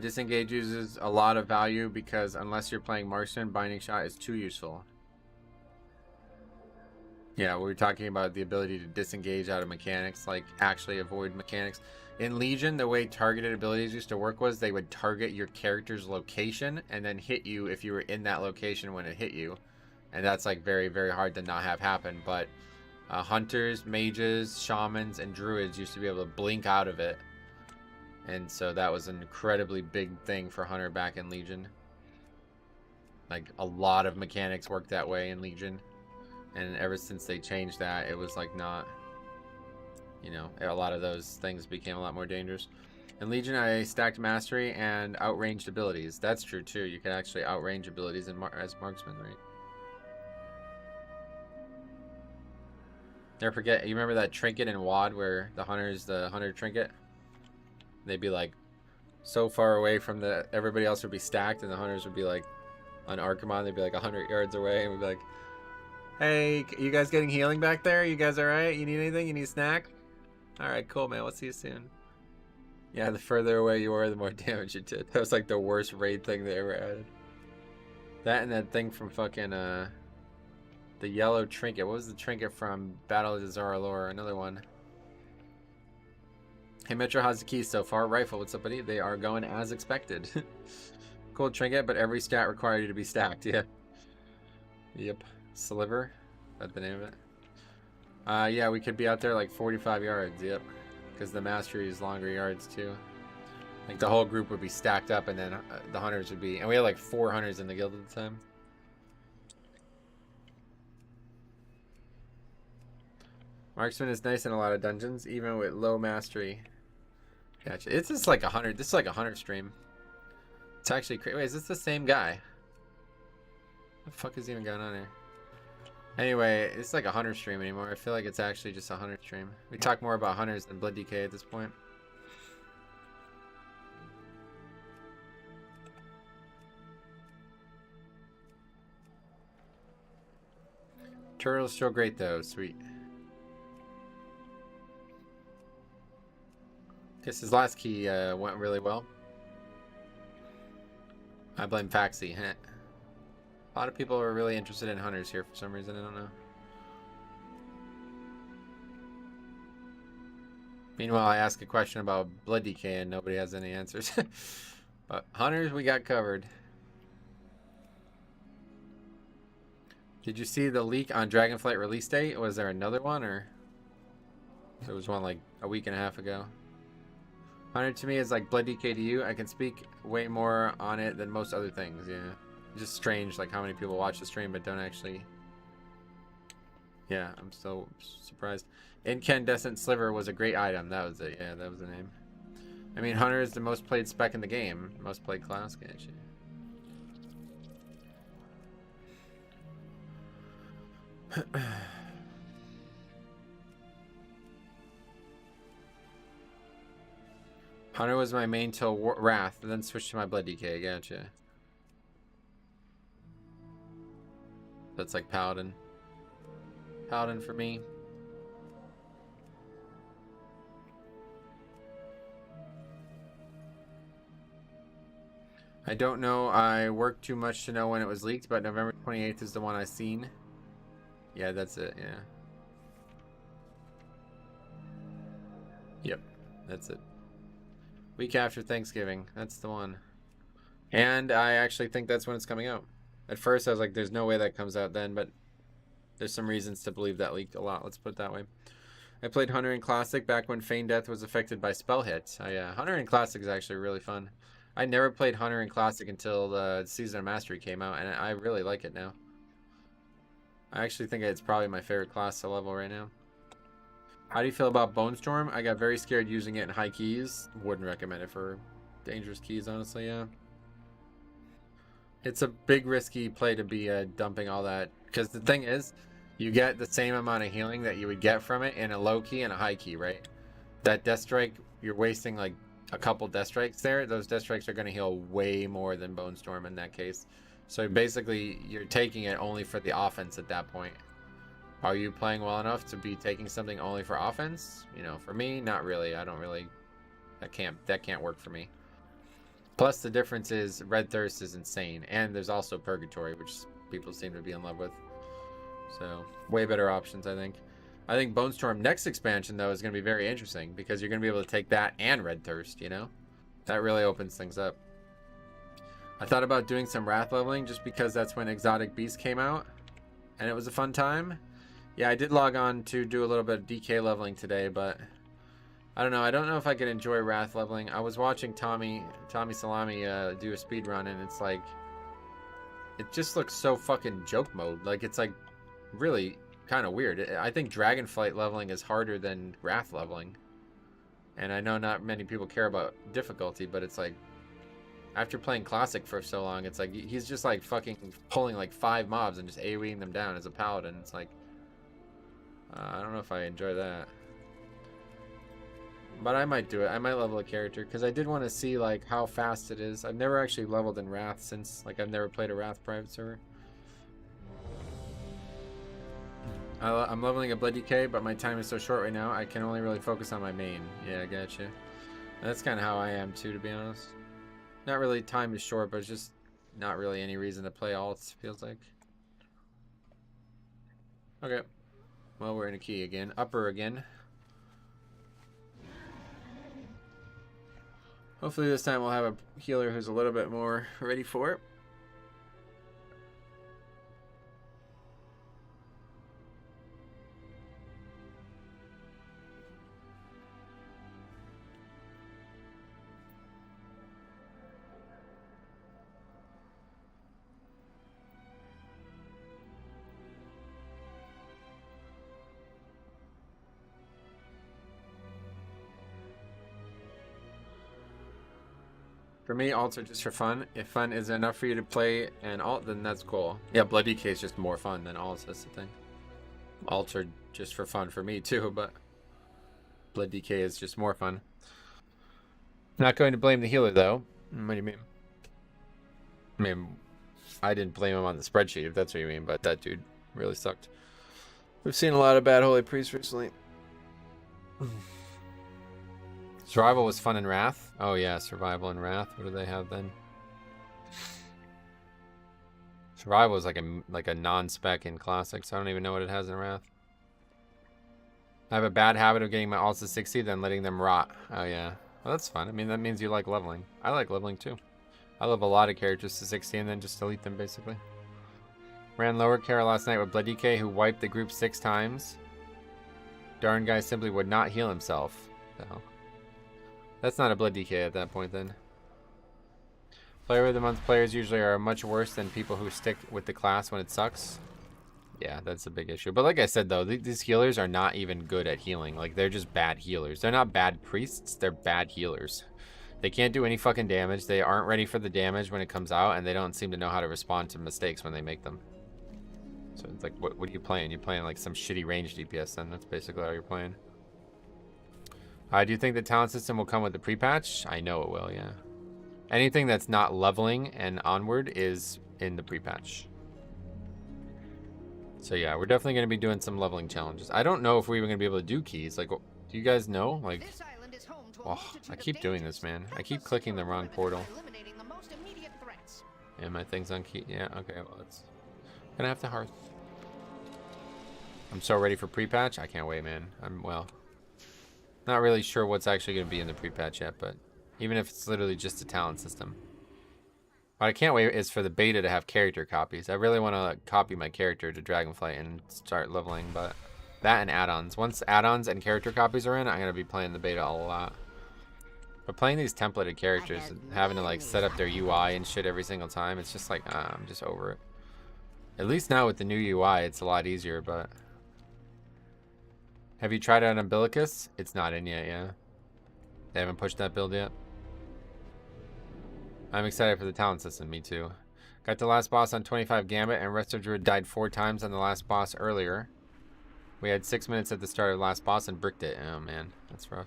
Disengage uses a lot of value because unless you're playing marksman, binding shot is too useful. Yeah, we were talking about the ability to disengage out of mechanics, like actually avoid mechanics. In Legion, the way targeted abilities used to work was they would target your character's location and then hit you if you were in that location when it hit you. And that's like very, very hard to not have happen. But hunters, mages, shamans, and druids used to be able to blink out of it. And so that was an incredibly big thing for Hunter back in Legion. Like a lot of mechanics worked that way in Legion. And ever since they changed that, it was like not, you know, a lot of those things became a lot more dangerous. In Legion, I stacked mastery and outranged abilities. That's true too. You can actually outrange abilities as marksman, right? Never forget, you remember that trinket in WoD where the hunter trinket? They'd be like so far away from everybody else would be stacked, and the hunters would be like on Archimon, they'd be like 100 yards away, and we'd be like, hey, you guys getting healing back there? You guys alright? You need anything? You need a snack? Alright, cool, man. We'll see you soon. Yeah, the further away you were, the more damage you did. That was like the worst raid thing they ever added. That and that thing from fucking, the yellow trinket. What was the trinket from Battle of the Zaralor? Another one. Hey, Metro, how's the keys so far? Rifle, what's up, buddy? They are going as expected. Cool trinket, but every stat required you to be stacked. Yeah. Yep. Sliver, that's the name of it. Yeah, we could be out there like 45 yards. Yep, because the mastery is longer yards too. Like the whole group would be stacked up, and then the hunters would be, and we had like 4 hunters in the guild at the time. Marksman is nice in a lot of dungeons, even with low mastery. Gotcha. It's just like 100. This is like a hunter stream. It's actually crazy. Wait, is this the same guy? What the fuck is even going on here? Anyway, it's like a hunter stream anymore. I feel like it's actually just a hunter stream. We talk more about hunters than Blood DK at this point. Turtle's still great though. Sweet. Guess his last key went really well. I blame Faxi. A lot of people are really interested in hunters here for some reason. I don't know. Meanwhile, I ask a question about Blood DK and nobody has any answers. But hunters, we got covered. Did you see the leak on Dragonflight release date? Was there another one, or there was one like a week and a half ago? Hunter to me is like Blood DK to you. I can speak way more on it than most other things. Yeah, just strange like how many people watch the stream but don't actually. Yeah, I'm so surprised. Incandescent Sliver was a great item. That was it. Yeah, that was the name. I mean, Hunter is the most played spec in the game. Most played class, actually. Hunter was my main till Wrath, and then switched to my Blood DK. Gotcha. That's like Paladin. Paladin for me. I don't know. I worked too much to know when it was leaked, but November 28th is the one I seen. Yeah, that's it. Yeah. Yep, that's it. Week after Thanksgiving. That's the one. And I actually think that's when it's coming out. At first, I was like, there's no way that comes out then, but there's some reasons to believe that leaked a lot. Let's put it that way. I played Hunter in Classic back when Feign Death was affected by spell hits. Hunter in Classic is actually really fun. I never played Hunter in Classic until the Season of Mastery came out, and I really like it now. I actually think it's probably my favorite class to level right now. How do you feel about Bone Storm? I got very scared using it in high keys. Wouldn't recommend it for dangerous keys, honestly, yeah. It's a big risky play to be dumping all that. Because the thing is, you get the same amount of healing that you would get from it in a low key and a high key, right? That Death Strike, you're wasting like a couple Death Strikes there. Those Death Strikes are going to heal way more than Bone Storm in that case. So basically, you're taking it only for the offense at that point. Are you playing well enough to be taking something only for offense? You know, for me, not really. I don't really. That can't work for me. Plus the difference is Red Thirst is insane, and there's also Purgatory, which people seem to be in love with. So way better options, I think. I think Bone Storm next expansion though is going to be very interesting because you're going to be able to take that and Red Thirst, you know? That really opens things up. I thought about doing some Wrath leveling just because that's when Exotic Beast came out and it was a fun time. Yeah, I did log on to do a little bit of DK leveling today, but I don't know. I don't know if I could enjoy Wrath leveling. I was watching Tommy Salami do a speed run, and it's like, it just looks so fucking joke mode. Like, it's like really kind of weird. I think Dragonflight leveling is harder than Wrath leveling. And I know not many people care about difficulty, but it's like, after playing Classic for so long, it's like, he's just like fucking pulling like 5 mobs and just AoEing them down as a paladin. It's like, I don't know if I enjoy that. But I might do it. I might level a character because I did want to see like how fast it is. I've never actually leveled in Wrath since like I've never played a Wrath private server. I'm leveling a Blood DK, but my time is so short right now. I can only really focus on my main. Yeah, I gotcha. That's kind of how I am too, to be honest. Not really time is short, but it's just not really any reason to play alts. Feels like. Okay. Well, we're in a key again. Upper again. Hopefully this time we'll have a healer who's a little bit more ready for it. For me, alts are just for fun. If fun is enough for you to play an alt, then that's cool. Yeah, Blood DK is just more fun than alts, that's the thing. Alts are just for fun for me too, but Blood DK is just more fun. Not going to blame the healer though. What do you mean? I mean, I didn't blame him on the spreadsheet, if that's what you mean, but that dude really sucked. We've seen a lot of bad Holy Priests recently. Survival was fun in Wrath. Oh yeah, Survival and Wrath. What do they have then? Survival is like a non-spec in Classic, so I don't even know what it has in Wrath. I have a bad habit of getting my alts to 60, then letting them rot. Oh yeah. Well, that's fun. I mean, that means you like leveling. I like leveling too. I love a lot of characters to 60 and then just delete them basically. Ran lower Kara last night with Blood DK who wiped the group 6 times. Darn guy simply would not heal himself. The hell? That's not a Blood DK at that point then. Player of the month players usually are much worse than people who stick with the class when it sucks. Yeah, that's a big issue. But like I said though, these healers are not even good at healing. Like, they're just bad healers. They're not bad priests, they're bad healers. They can't do any fucking damage. They aren't ready for the damage when it comes out, and they don't seem to know how to respond to mistakes when they make them. So it's like, what are you playing? You're playing like some shitty range DPS then. That's basically how you're playing. Do you think the talent system will come with the pre-patch? I know it will, yeah. Anything that's not leveling and onward is in the pre-patch. So yeah, we're definitely going to be doing some leveling challenges. I don't know if we're even going to be able to do keys. Like, do you guys know? Like, oh, I keep doing this, man. I keep clicking the wrong portal. And my thing's on key. Yeah, okay, well, it's gonna have to hearth. I'm so ready for pre-patch. I can't wait, man. Well, not really sure what's actually going to be in the pre-patch yet, but even if it's literally just a talent system. What I can't wait is for the beta to have character copies. I really want to copy my character to Dragonflight and start leveling, but that and add-ons. Once add-ons and character copies are in, I'm going to be playing the beta a lot. But playing these templated characters and having to like set up their UI and shit every single time, it's just like, I'm just over it. At least now with the new UI, it's a lot easier, but... Have you tried out Umbilicus? It's not in yet, yeah. They haven't pushed that build yet. I'm excited for the talent system, me too. Got the last boss on 25 Gambit, and Resto Druid died 4 times on the last boss earlier. We had 6 minutes at the start of the last boss and bricked it. Oh man, that's rough.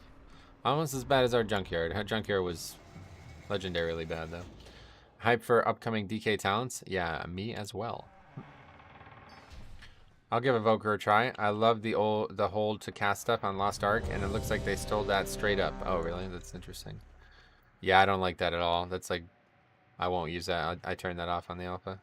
Almost as bad as our Junkyard. Our Junkyard was legendarily bad though. Hype for upcoming DK talents? Yeah, me as well. I'll give Evoker a try. I love the hold to cast stuff on Lost Ark, and it looks like they stole that straight up. Oh, really? That's interesting. Yeah, I don't like that at all. That's like, I won't use that. I turned that off on the alpha.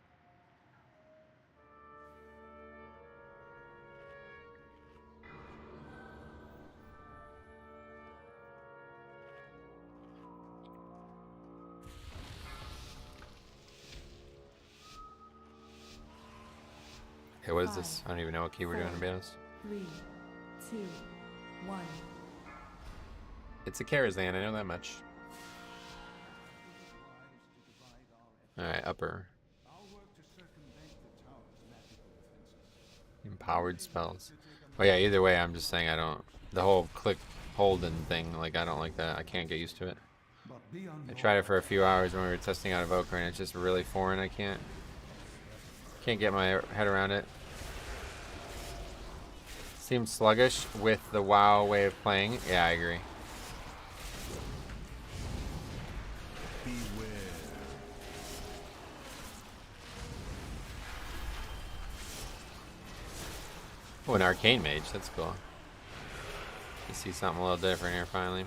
Okay, what is this? I don't even know what key we're doing, to be honest. 3, 2, 1. It's a Karazhan, I know that much. Alright, upper. Empowered spells. Oh yeah, either way, I'm just saying I don't... The whole click hold and thing, like, I don't like that. I can't get used to it. I tried it for a few hours when we were testing out Evoker, and it's just really foreign. I can't get my head around it. Seems sluggish with the WoW way of playing. Yeah, I agree. Oh, an Arcane Mage. That's cool. You see something a little different here, finally.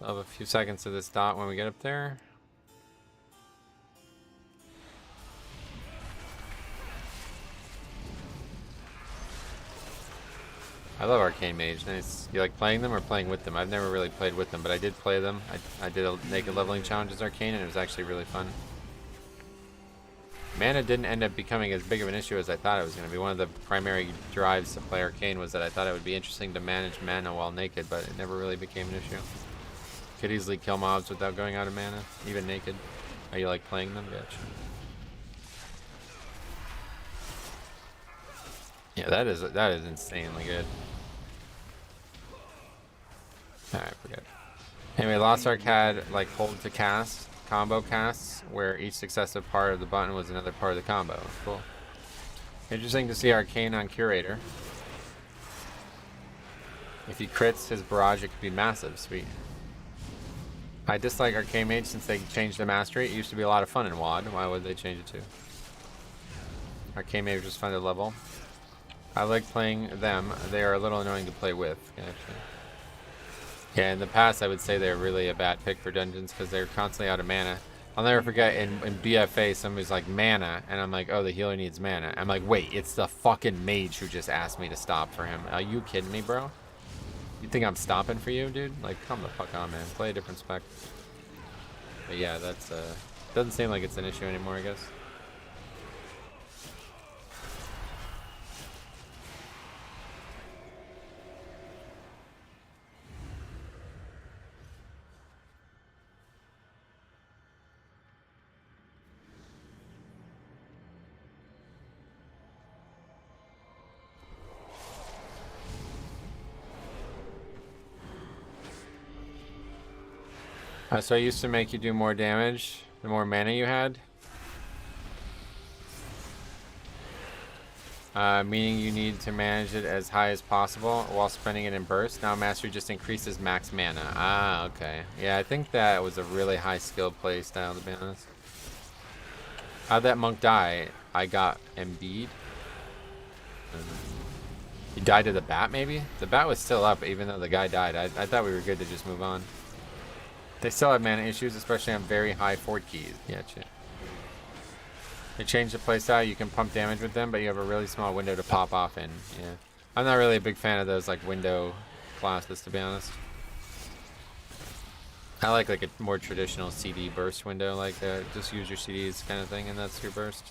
I'll have a few seconds to this dot when we get up there. I love Arcane Mage. Nice. You like playing them or playing with them? I've never really played with them, but I did play them. I did a naked leveling challenge as Arcane, and it was actually really fun. Mana didn't end up becoming as big of an issue as I thought it was going to be. One of the primary drives to play Arcane was that I thought it would be interesting to manage mana while naked, but it never really became an issue. Could easily kill mobs without going out of mana, even naked. Are you like playing them? Gotcha. Yeah, that is insanely good. Alright, forget it. Anyway, Lost Ark had like hold to cast, combo casts, where each successive part of the button was another part of the combo. Cool. Interesting to see Arcane on Curator. If he crits his barrage, it could be massive. Sweet. I dislike Arcane Mage since they changed the mastery. It used to be a lot of fun in WoD. Why would they change it to? Arcane Mage was fun to level. I like playing them. They are a little annoying to play with, actually. Yeah, in the past I would say they're really a bad pick for dungeons because they're constantly out of mana. I'll never forget in BFA somebody's like mana, and I'm like, oh, the healer needs mana. I'm like, wait, it's the fucking mage who just asked me to stop for him. Are you kidding me, bro? You think I'm stopping for you, dude? Like, come the fuck on, man. Play a different spec. But yeah, that's doesn't seem like it's an issue anymore, I guess. So I used to make you do more damage the more mana you had. Meaning you need to manage it as high as possible while spending it in bursts. Now mastery just increases max mana. Ah, okay. Yeah, I think that was a really high skill play style, to be honest. How'd that monk die? I got Embiid. He died to the bat, maybe? The bat was still up even though the guy died. I thought we were good to just move on. They still have mana issues, especially on very high fort keys. Yeah, shit. They changed the playstyle. You can pump damage with them, but you have a really small window to pop off in. Yeah. I'm not really a big fan of those like window classes, to be honest. I like a more traditional CD burst window, like just use your CDs kind of thing, and that's your burst.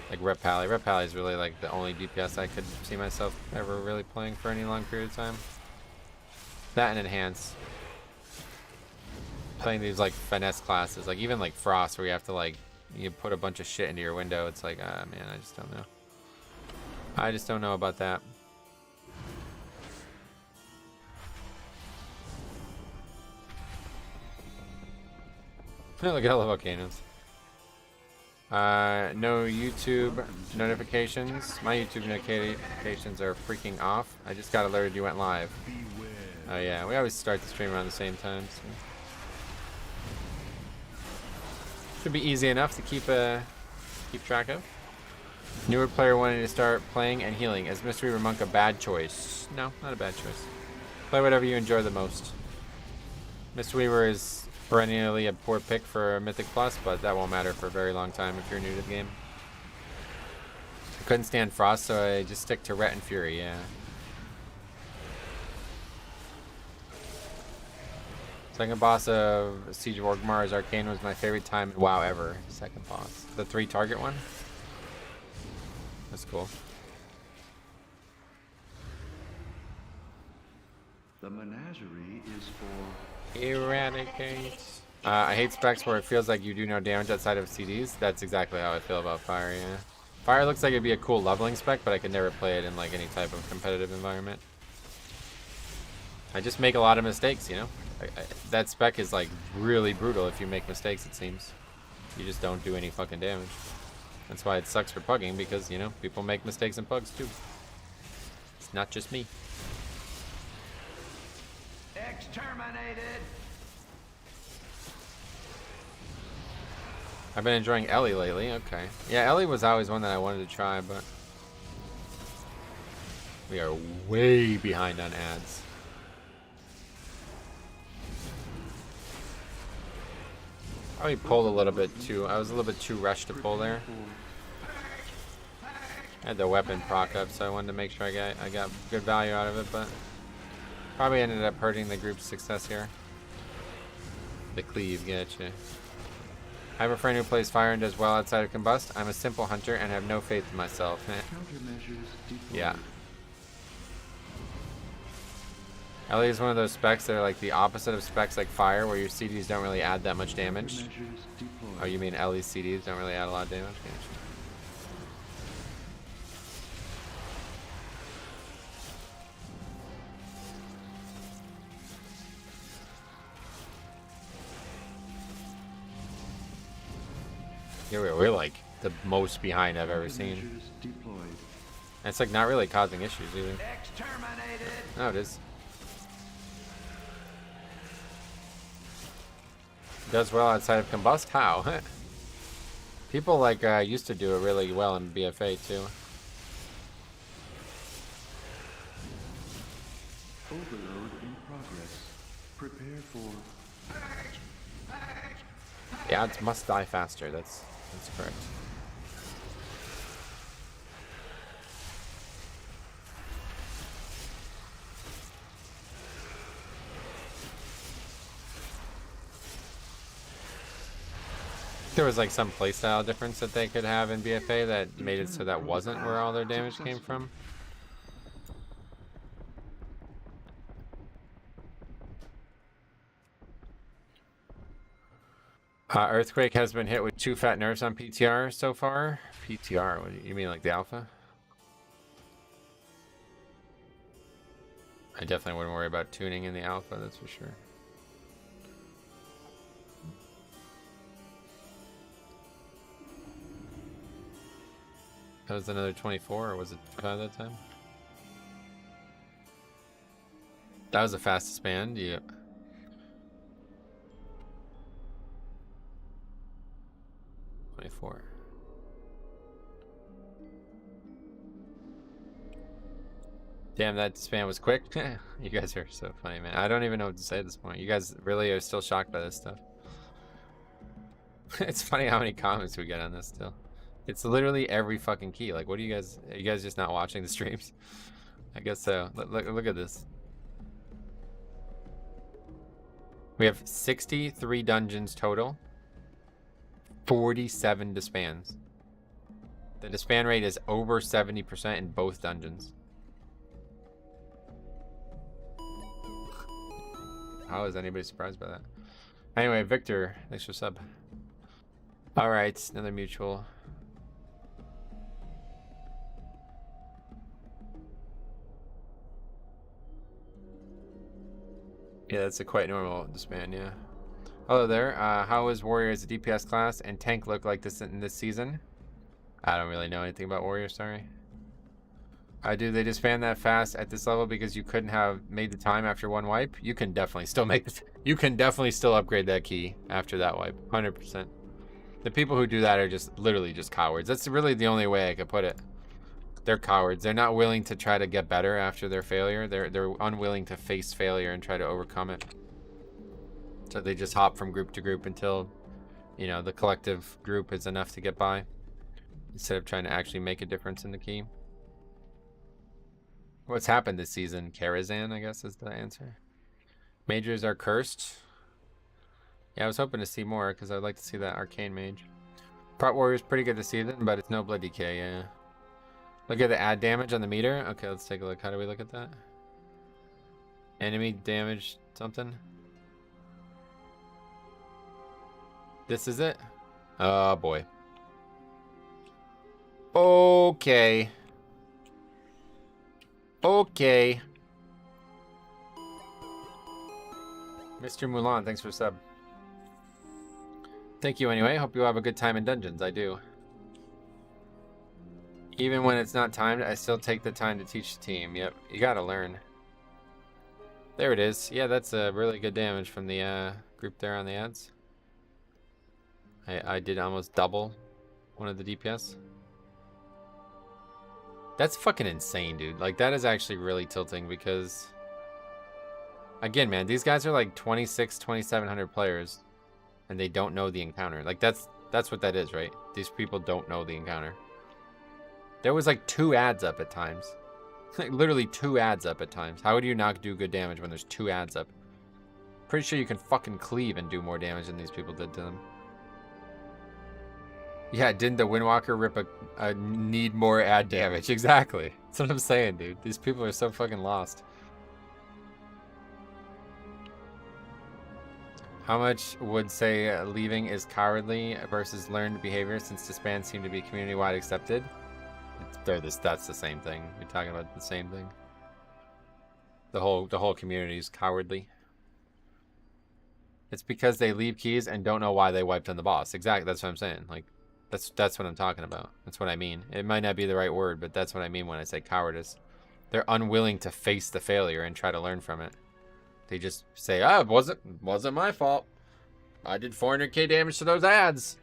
Like Rep Pally. Rep Pally is really like the only DPS I could see myself ever really playing for any long period of time. That and Enhance. Playing these like finesse classes, like even like Frost, where you have to like you put a bunch of shit into your window. It's like, ah, man, I just don't know. I just don't know about that. Look at all the volcanoes. No YouTube notifications. My YouTube notifications are freaking off. I just got alerted you went live. Oh yeah, we always start the stream around the same time. So. Should be easy enough to keep track of. Newer player wanting to start playing and healing. Is Mistweaver Monk a bad choice? No, not a bad choice. Play whatever you enjoy the most. Mistweaver is perennially a poor pick for Mythic Plus, but that won't matter for a very long time if you're new to the game. I couldn't stand Frost, so I just stick to Ret and Fury, yeah. Second boss of Siege of Orgrimmar is Arcane was my favorite time in WoW ever. Second boss. The 3 target one? That's cool. The menagerie is for Eradicate. I hate specs where it feels like you do no damage outside of CDs. That's exactly how I feel about Fire, yeah. Fire looks like it'd be a cool leveling spec, but I could never play it in like any type of competitive environment. I just make a lot of mistakes, you know? That spec is like really brutal if you make mistakes, it seems. You just don't do any fucking damage. That's why it sucks for pugging, because, you know, people make mistakes in pugs too. It's not just me. Exterminated! I've been enjoying Ellie lately, okay. Yeah, Ellie was always one that I wanted to try, but we are way behind on ads. Probably pulled a little bit too. I was a little bit too rushed to pull there. I had the weapon proc up, so I wanted to make sure I got good value out of it, but probably ended up hurting the group's success here. The cleave, getcha. I have a friend who plays fire and does well outside of combust. I'm a simple hunter and have no faith in myself. Yeah. Ellie is one of those specs that are like the opposite of specs like fire, where your CDs don't really add that much damage. Oh, you mean Ellie's CDs don't really add a lot of damage? Yeah, we're like the most behind I've ever seen. And it's like not really causing issues either. No, it is. Does well outside of combust? How? People like used to do it really well in BFA too. overload in progress. Prepare for. Yeah, it must die faster. That's correct. There was like some playstyle difference that they could have in BFA that made it so that wasn't where all their damage came from. Earthquake has been hit with 2 fat nerfs on PTR so far. PTR, what do you mean, like the alpha? I definitely wouldn't worry about tuning in the alpha, that's for sure. That was another 24, or was it 25 that time? That was the fastest band, yeah. Damn, that span was quick. You guys are so funny, man. I don't even know what to say at this point. You guys really are still shocked by this stuff. It's funny how many comments we get on this still. It's literally every fucking key. Like, what are you guys just not watching the streams? I guess so. Look at this. We have 63 dungeons total. 47 dispans. The dispan rate is over 70% in both dungeons. How is anybody surprised by that? Anyway, Victor, thanks for sub. Alright, another mutual. Yeah, that's a quite normal disband, yeah. Hello there. How is Warrior as a DPS class and tank look like this in this season? I don't really know anything about Warrior, sorry. Do they disband that fast at this level because you couldn't have made the time after one wipe? You can definitely still make this. You can definitely still upgrade that key after that wipe, 100%. The people who do that are just literally just cowards. That's really the only way I could put it. They're cowards. They're not willing to try to get better after their failure. They're unwilling to face failure and try to overcome it. So they just hop from group to group until, you know, the collective group is enough to get by, instead of trying to actually make a difference in the key. What's happened this season? Karazhan, I guess, is the answer. Majors are cursed. Yeah, I was hoping to see more because I'd like to see that arcane mage. Prot warrior's pretty good this season, but it's no blood DK. Yeah. Look at the add damage on the meter. Okay, let's take a look. How do we look at that? Enemy damage something. This is it? Oh boy. Okay. Okay. Mr. Mulan, thanks for the sub. Thank you anyway. Hope you have a good time in dungeons. I do. Even when it's not timed, I still take the time to teach the team. Yep, you gotta learn. There it is. Yeah, that's a really good damage from the group there on the ads. I did almost double one of the DPS. That's fucking insane, dude. Like, that is actually really tilting because... Again, man, these guys are like 2,700 players and they don't know the encounter. Like, that's what that is, right? These people don't know the encounter. There was like 2 ads up at times. Like, literally 2 ads up at times. How would you not do good damage when there's 2 ads up? Pretty sure you can fucking cleave and do more damage than these people did to them. Yeah, didn't the Windwalker rip a need more ad damage? Exactly. That's what I'm saying, dude. These people are so fucking lost. How much would say leaving is cowardly versus learned behavior, since disbands seem to be community-wide accepted? That's the same thing. You're talking about the same thing. The whole community is cowardly. It's because they leave keys and don't know why they wiped on the boss. Exactly. That's what I'm saying. Like, that's what I'm talking about. That's what I mean. It might not be the right word, but that's what I mean when I say cowardice. They're unwilling to face the failure and try to learn from it. They just say, "Ah, it wasn't my fault. I did 400k damage to those ads.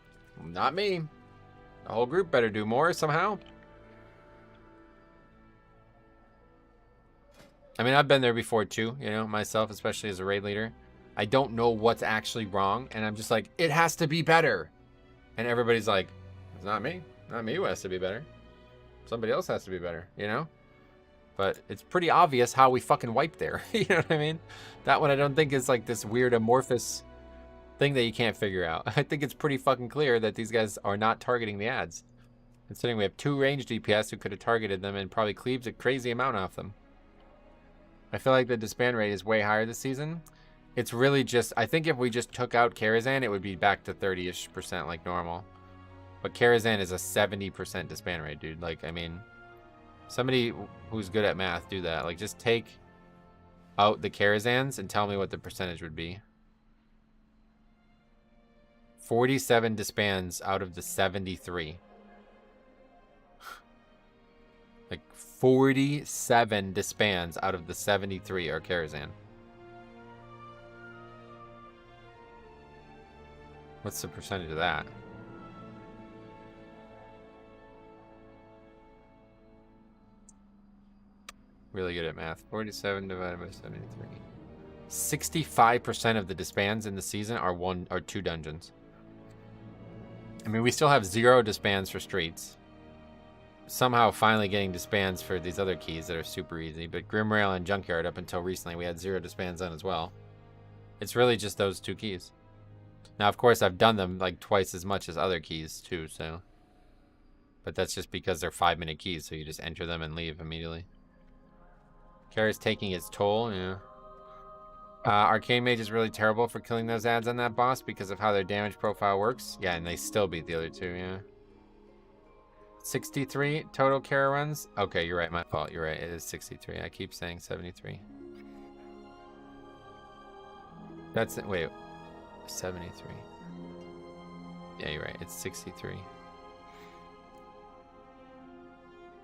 Not me. The whole group better do more somehow." I mean, I've been there before too, you know, myself, especially as a raid leader. I don't know what's actually wrong, and I'm just like, it has to be better. And everybody's like, it's not me. Not me who has to be better. Somebody else has to be better, you know? But it's pretty obvious how we fucking wiped there. You know what I mean? That one I don't think is like this weird amorphous thing that you can't figure out. I think it's pretty fucking clear that these guys are not targeting the ads. Considering we have 2 ranged DPS who could have targeted them and probably cleaved a crazy amount off them. I feel like the disband rate is way higher this season. It's really just, I think if we just took out Karazhan, it would be back to 30-ish% like normal. But Karazhan is a 70% disband rate, dude. Like, I mean, somebody who's good at math, do that. Like, just take out the Karazhans and tell me what the percentage would be. 47 disbands out of the 73. Like, 47 disbands out of the 73 are Karazhan. What's the percentage of that? Really good at math. 47 divided by 73. 65% of the disbands in the season are 2 dungeons. I mean, we still have 0 disbands for streets. Somehow finally getting disbands for these other keys that are super easy. But Grimrail and Junkyard, up until recently, we had 0 disbands on as well. It's really just those 2 keys. Now, of course, I've done them like twice as much as other keys too, so. But that's just because they're 5-minute keys, so you just enter them and leave immediately. Kara's taking its toll, yeah. Arcane Mage is really terrible for killing those ads on that boss because of how their damage profile works. Yeah, and they still beat the other 2, yeah. 63 total Kara runs? Okay, you're right, my fault. You're right, it is 63. I keep saying 73. That's it, wait. 73. Yeah, you're right. It's 63.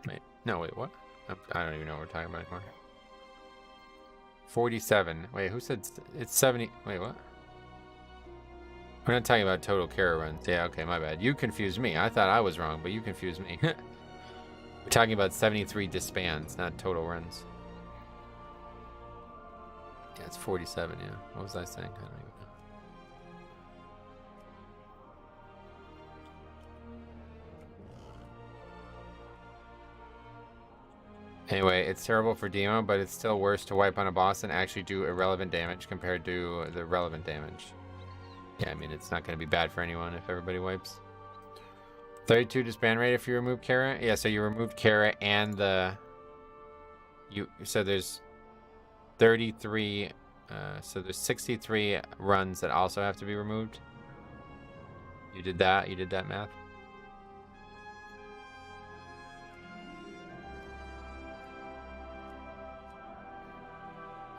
Wait. No, wait, what? I don't even know what we're talking about anymore. 47. Wait, who said it's 70? Wait, what? We're not talking about total Kara runs. Yeah, okay, my bad. You confused me. I thought I was wrong, but you confused me. We're talking about 73 disbands, not total runs. Yeah, it's 47, yeah. What was I saying? I don't even know. Anyway, it's terrible for demo, but it's still worse to wipe on a boss and actually do irrelevant damage compared to the relevant damage. Yeah, I mean, it's not going to be bad for anyone if everybody wipes. 32 disband rate if you remove Kara. Yeah, so you removed Kara and the... So there's 33... so there's 63 runs that also have to be removed. You did that? You did that math?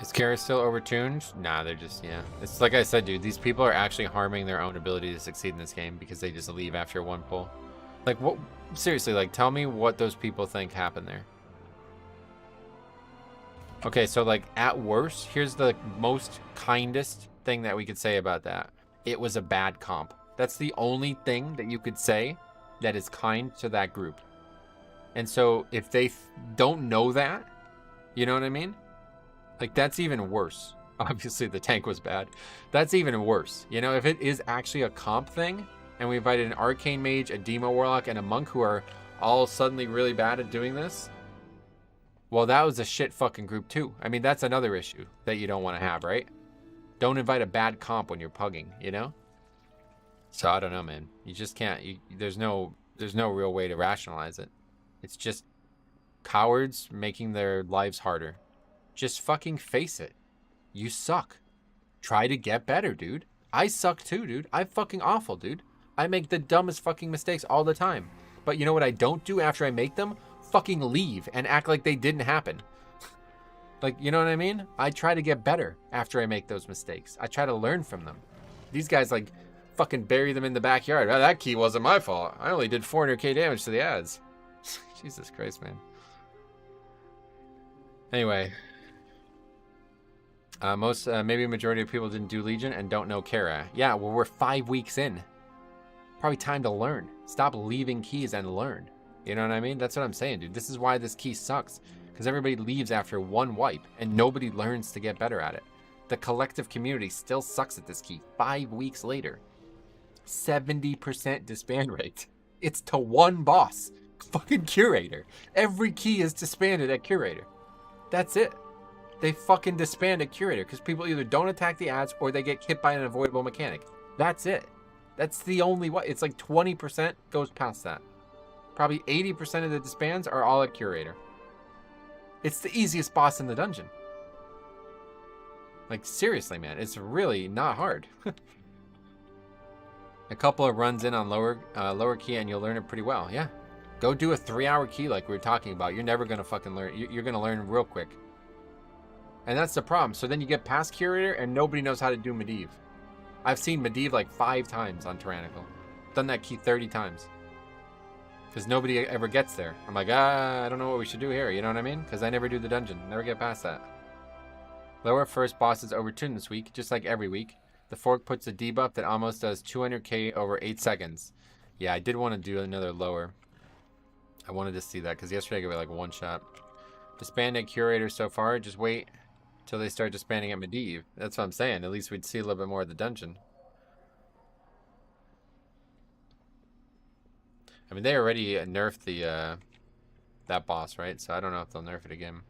Is Kara still overtuned? Nah, they're just, yeah. It's like I said, dude, these people are actually harming their own ability to succeed in this game because they just leave after one pull. Like, what? Seriously, like, tell me what those people think happened there. Okay, so, like, at worst, here's the most kindest thing that we could say about that. It was a bad comp. That's the only thing that you could say that is kind to that group. And so, if they don't know that, you know what I mean? Like, that's even worse. Obviously, the tank was bad. That's even worse. You know, if it is actually a comp thing, and we invited an arcane mage, a demo warlock, and a monk who are all suddenly really bad at doing this, well, that was a shit fucking group too. I mean, that's another issue that you don't want to have, right? Don't invite a bad comp when you're pugging, you know? So, I don't know, man. You just can't. There's no real way to rationalize it. It's just cowards making their lives harder. Just fucking face it. You suck. Try to get better, dude. I suck too, dude. I'm fucking awful, dude. I make the dumbest fucking mistakes all the time. But you know what I don't do after I make them? Fucking leave and act like they didn't happen. Like, you know what I mean? I try to get better after I make those mistakes. I try to learn from them. These guys, like, fucking bury them in the backyard. Well, that key wasn't my fault. I only did 400k damage to the ads. Jesus Christ, man. Anyway... maybe a majority of people didn't do Legion and don't know Kara. Yeah, well, we're 5 weeks in. Probably time to learn. Stop leaving keys and learn. You know what I mean? That's what I'm saying, dude. This is why this key sucks. Because everybody leaves after one wipe, and nobody learns to get better at it. The collective community still sucks at this key 5 weeks later. 70% disband rate. It's to one boss. Fucking Curator. Every key is disbanded at Curator. That's it. They fucking disband a Curator because people either don't attack the ads or they get hit by an avoidable mechanic. That's it. That's the only way. It's like 20% goes past that. Probably 80% of the disbands are all at Curator. It's the easiest boss in the dungeon. Like, seriously, man. It's really not hard. A couple of runs in on lower key and you'll learn it pretty well. Yeah. Go do a 3-hour key like we were talking about. You're never going to fucking learn. You're going to learn real quick. And that's the problem. So then you get past Curator and nobody knows how to do Medivh. I've seen Medivh like 5 times on Tyrannical. Done that key 30 times. Because nobody ever gets there. I'm like, I don't know what we should do here. You know what I mean? Because I never do the dungeon. Never get past that. Lower first boss is overtuned this week, just like every week. The fork puts a debuff that almost does 200k over 8 seconds. Yeah, I did want to do another lower. I wanted to see that because yesterday I got like 1 shot. Disbanded Curator so far. Just wait till they start disbanding at Medivh. That's what I'm saying. At least we'd see a little bit more of the dungeon. I mean, they already nerfed the that boss, right? So I don't know if they'll nerf it again.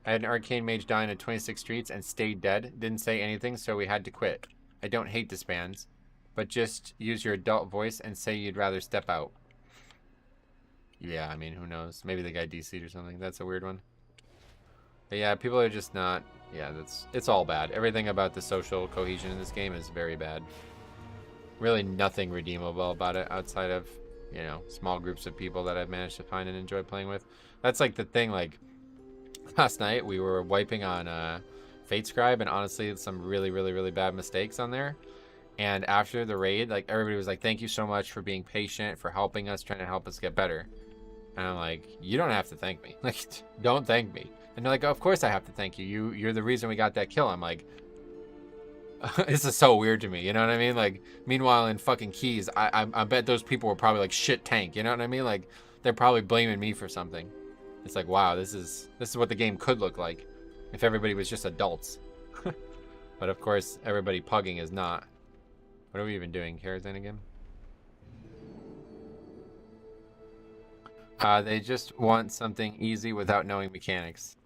I had an arcane mage dying at 26 streets and stayed dead. Didn't say anything, so we had to quit. I don't hate disbands, but just use your adult voice and say you'd rather step out. Yeah, I mean, who knows? Maybe the guy DC'd or something. That's a weird one. But yeah, people are just not... Yeah, it's all bad. Everything about the social cohesion in this game is very bad. Really nothing redeemable about it outside of, you know, small groups of people that I've managed to find and enjoy playing with. That's like the thing, like, last night we were wiping on Fate Scribe, and honestly, some really bad mistakes on there. And after the raid, like, everybody was like, thank you so much for being patient, for helping us, trying to help us get better. And I'm like, you don't have to thank me. Like, don't thank me. And they're like, oh, of course I have to thank you. You're the reason we got that kill. I'm like, This is so weird to me, you know what I mean? Like, meanwhile in fucking Keys, I bet those people were probably like, shit tank, you know what I mean? Like, they're probably blaming me for something. It's like, wow, this is what the game could look like if everybody was just adults. But of course, everybody pugging is not. What are we even doing? Karazhan again? They just want something easy without knowing mechanics.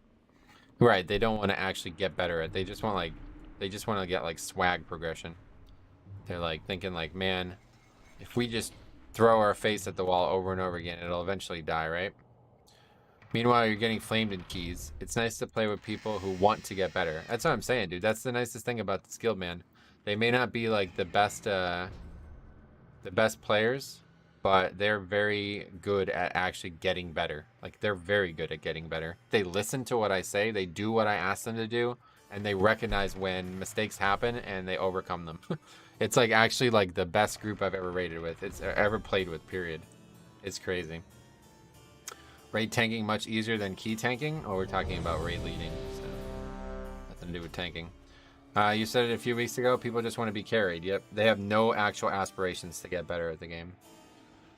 Right, they don't want to actually get better at it. They just want like, they just want to get like swag progression. They're like thinking like, man, if we just throw our face at the wall over and over again, it'll eventually die, right? Meanwhile, you're getting flamed in Keys. It's nice to play with people who want to get better. That's what I'm saying, dude. That's the nicest thing about this guild, man. They may not be like the best players, but they're very good at actually getting better. Like, they're very good at getting better. They listen to what I say, they do what I ask them to do, and they recognize when mistakes happen and they overcome them. It's like actually like the best group I've ever raided with. It's ever played with, period. It's crazy. Raid tanking much easier than key tanking? Oh, we're talking about raid leading, so nothing to do with tanking. You said it a few weeks ago, people just want to be carried. Yep, they have no actual aspirations to get better at the game.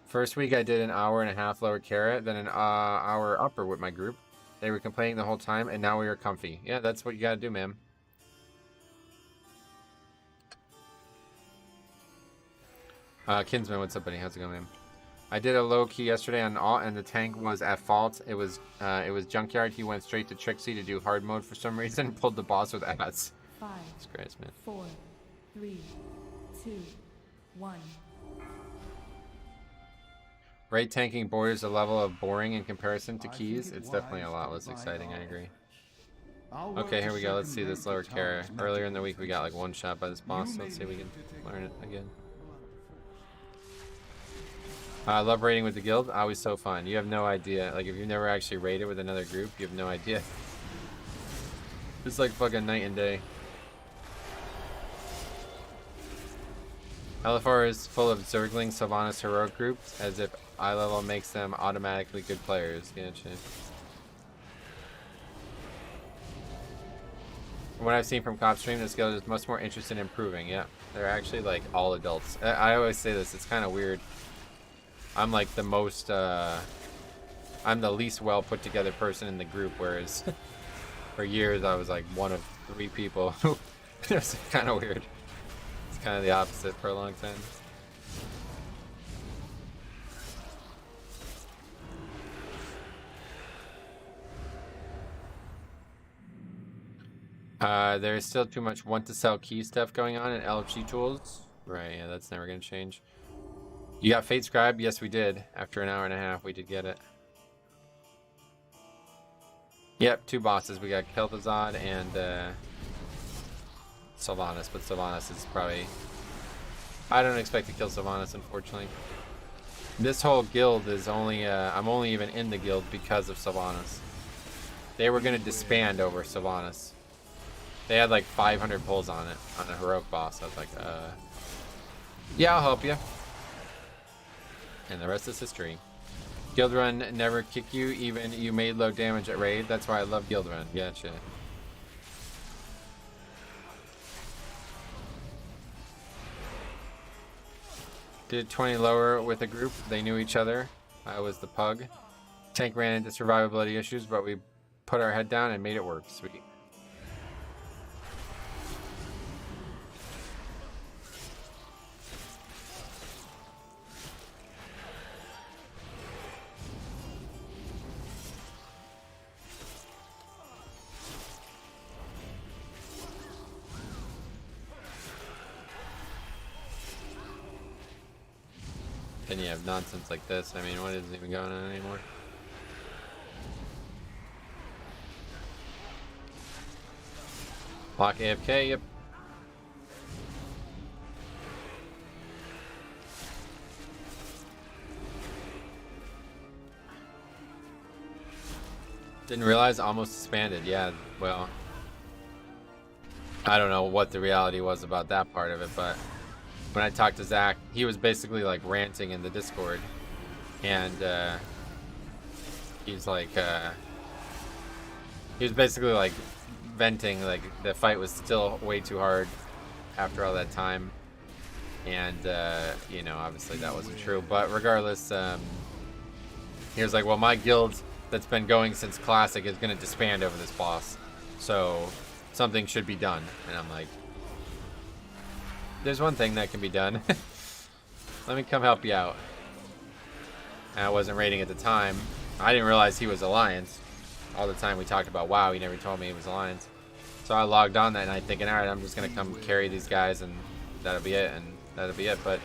First week I did an hour and a half lower carrot, then an hour upper with my group. They were complaining the whole time, and now we are comfy. Yeah, that's what you gotta do, man. Kinsman, what's up, buddy? How's it going, man? I did a low key yesterday on alt, and the tank was at fault. It was Junkyard. He went straight to Trixie to do hard mode for some reason. Pulled the boss with ass. 5, It's great, man. 4, 3, 2, 1. Raid tanking borders a level of boring in comparison to Keys. It's definitely a lot less exciting. I agree. Okay, here we go. Let's see this lower carrot. Earlier in the week, we got like one shot by this boss. So let's see if we can learn it again. I love raiding with the guild. Always so fun. You have no idea. Like, if you've never actually raided with another group, you have no idea. It's like fucking night and day. LFR is full of Zergling Sylvanas heroic groups, as if eye level makes them automatically good players. Gotcha. From what I've seen from Cop Stream, this guild is much more interested in improving. Yeah, they're actually like all adults. I always say this, it's kind of weird. I'm like the most, I'm the least well put together person in the group, whereas for years I was like one of 3 people. It's kind of weird. It's kind of the opposite for a long time. There's still too much want to sell key stuff going on in LFG tools. Right, yeah, that's never going to change. You got Fate Scribe? Yes, we did. After an hour and a half, we did get it. Yep, 2 bosses. We got Kel'Thuzad and Sylvanas, but Sylvanas is probably... I don't expect to kill Sylvanas, unfortunately. This whole guild is only... I'm only even in the guild because of Sylvanas. They were going to disband over Sylvanas. They had like 500 pulls on it, on a heroic boss. I was like, yeah, I'll help you. And the rest is history. Guild Run never kick you, even you made low damage at raid. That's why I love Guild Run. Gotcha. Did 20 lower with a group. They knew each other. I was the pug. Tank ran into survivability issues, but we put our head down and made it work. Sweet. Then you have nonsense like this. I mean, what isn't even going on anymore? Lock AFK, yep. Didn't realize almost disbanded. Yeah, well, I don't know what the reality was about that part of it, but when I talked to Zach, he was basically like ranting in the Discord, and he's like, he was basically like venting, like the fight was still way too hard, after all that time. And, you know, obviously that wasn't true. But regardless, he was like, well, my guild that's been going since Classic is going to disband over this boss. So something should be done. And I'm like, there's one thing that can be done. Let me come help you out. And I wasn't raiding at the time. I didn't realize he was Alliance. All the time we talked about WoW, he never told me he was Alliance. So I logged on that night thinking, alright, I'm just going to come carry these guys and that'll be it. And that'll be it. But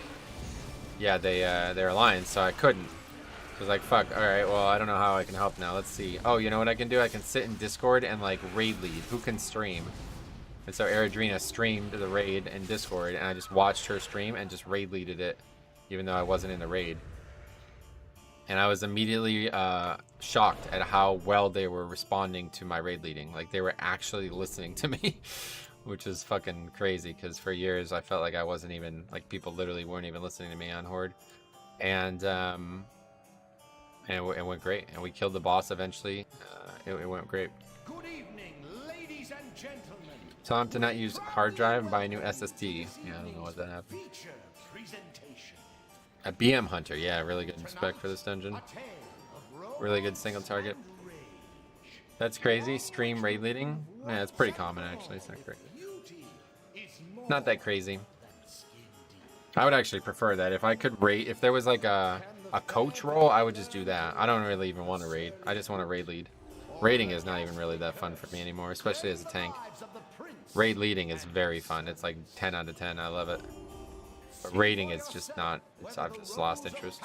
yeah, they're Alliance, so I couldn't. So I was like, fuck, alright, well, I don't know how I can help now. Let's see. Oh, you know what I can do? I can sit in Discord and like raid lead. Who can stream? And so Eridrina streamed the raid in Discord, and I just watched her stream and just raid leaded it, even though I wasn't in the raid. And I was immediately shocked at how well they were responding to my raid leading. Like, they were actually listening to me, which is fucking crazy, because for years I felt like I wasn't even, like, people literally weren't even listening to me on Horde. And it went great. And we killed the boss eventually. It went great. Good evening, ladies and gentlemen. Tell him to not use hard drive and buy a new SSD. Yeah, I don't know what that happened. Feature presentation. A BM Hunter, yeah, really good spec for this dungeon. A tale of Really good single target. That's crazy. Stream raid leading? Yeah, it's pretty common actually. It's not great. Not that crazy. I would actually prefer that. If I could raid, if there was like a coach role, I would just do that. I don't really even want to raid. I just want to raid lead. Raiding is not even really that fun for me anymore, especially as a tank. Raid leading is very fun. It's like 10 out of 10. I love it. But raiding is just not. I've just lost interest.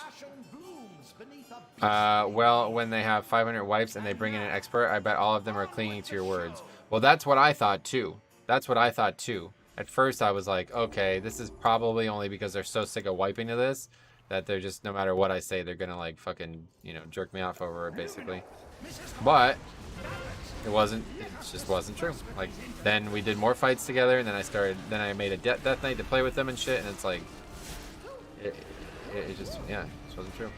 Well, when they have 500 wipes and they bring in an expert, I bet all of them are clinging to your words. Well, that's what I thought too. That's what I thought too. At first, I was like, okay, this is probably only because they're so sick of wiping to this that they're just, no matter what I say, they're gonna like fucking, you know, jerk me off over it, basically. But it wasn't. It just wasn't true. Like, then we did more fights together, and then I made a death night to play with them and shit, and it's like, it just, yeah, it just wasn't true.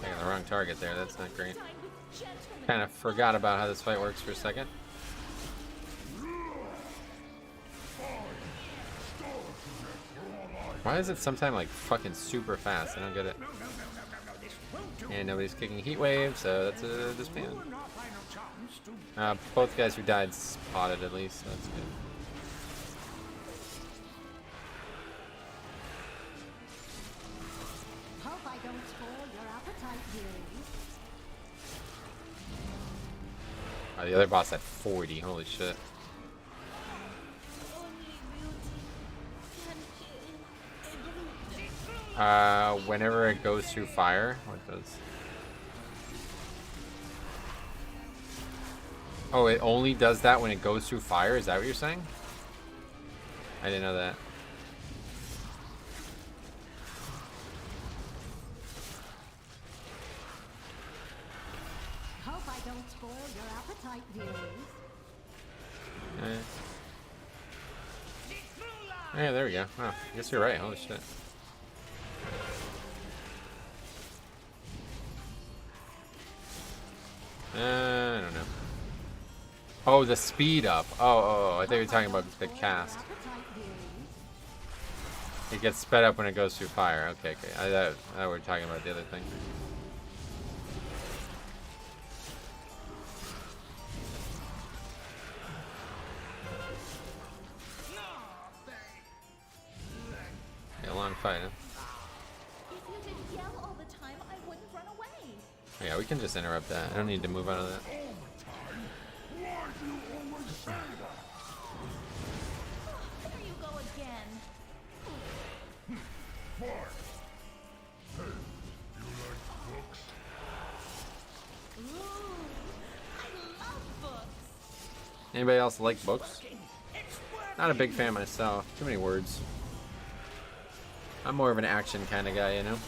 I got the wrong target there. That's not great. Kind of forgot about how this fight works for a second. Why is it sometimes like fucking super fast? I don't get it. And nobody's kicking heat wave, so that's a disband. Both guys who died spotted at least, so that's good. Hope I don't spoil your appetite, dearies. The other boss had 40. Holy shit. Whenever it goes through fire, what does? Oh, it only does that when it goes through fire? Is that what you're saying? I didn't know that. Hope I don't spoil your appetite, dearies. Yeah, there we go. Oh, I guess you're right. Holy shit. I don't know. Oh, the speed up. Oh, I thought you were talking about the cast. It gets sped up when it goes through fire. Okay. I thought we were talking about the other thing. Yeah, long fight, huh? If you didn't yell all the time, I wouldn't run away. Yeah, we can just interrupt that. I don't need to move out of that. There you go again. Ooh, I love books. Anybody else like books? Not a big fan myself. Too many words. I'm more of an action kind of guy, you know?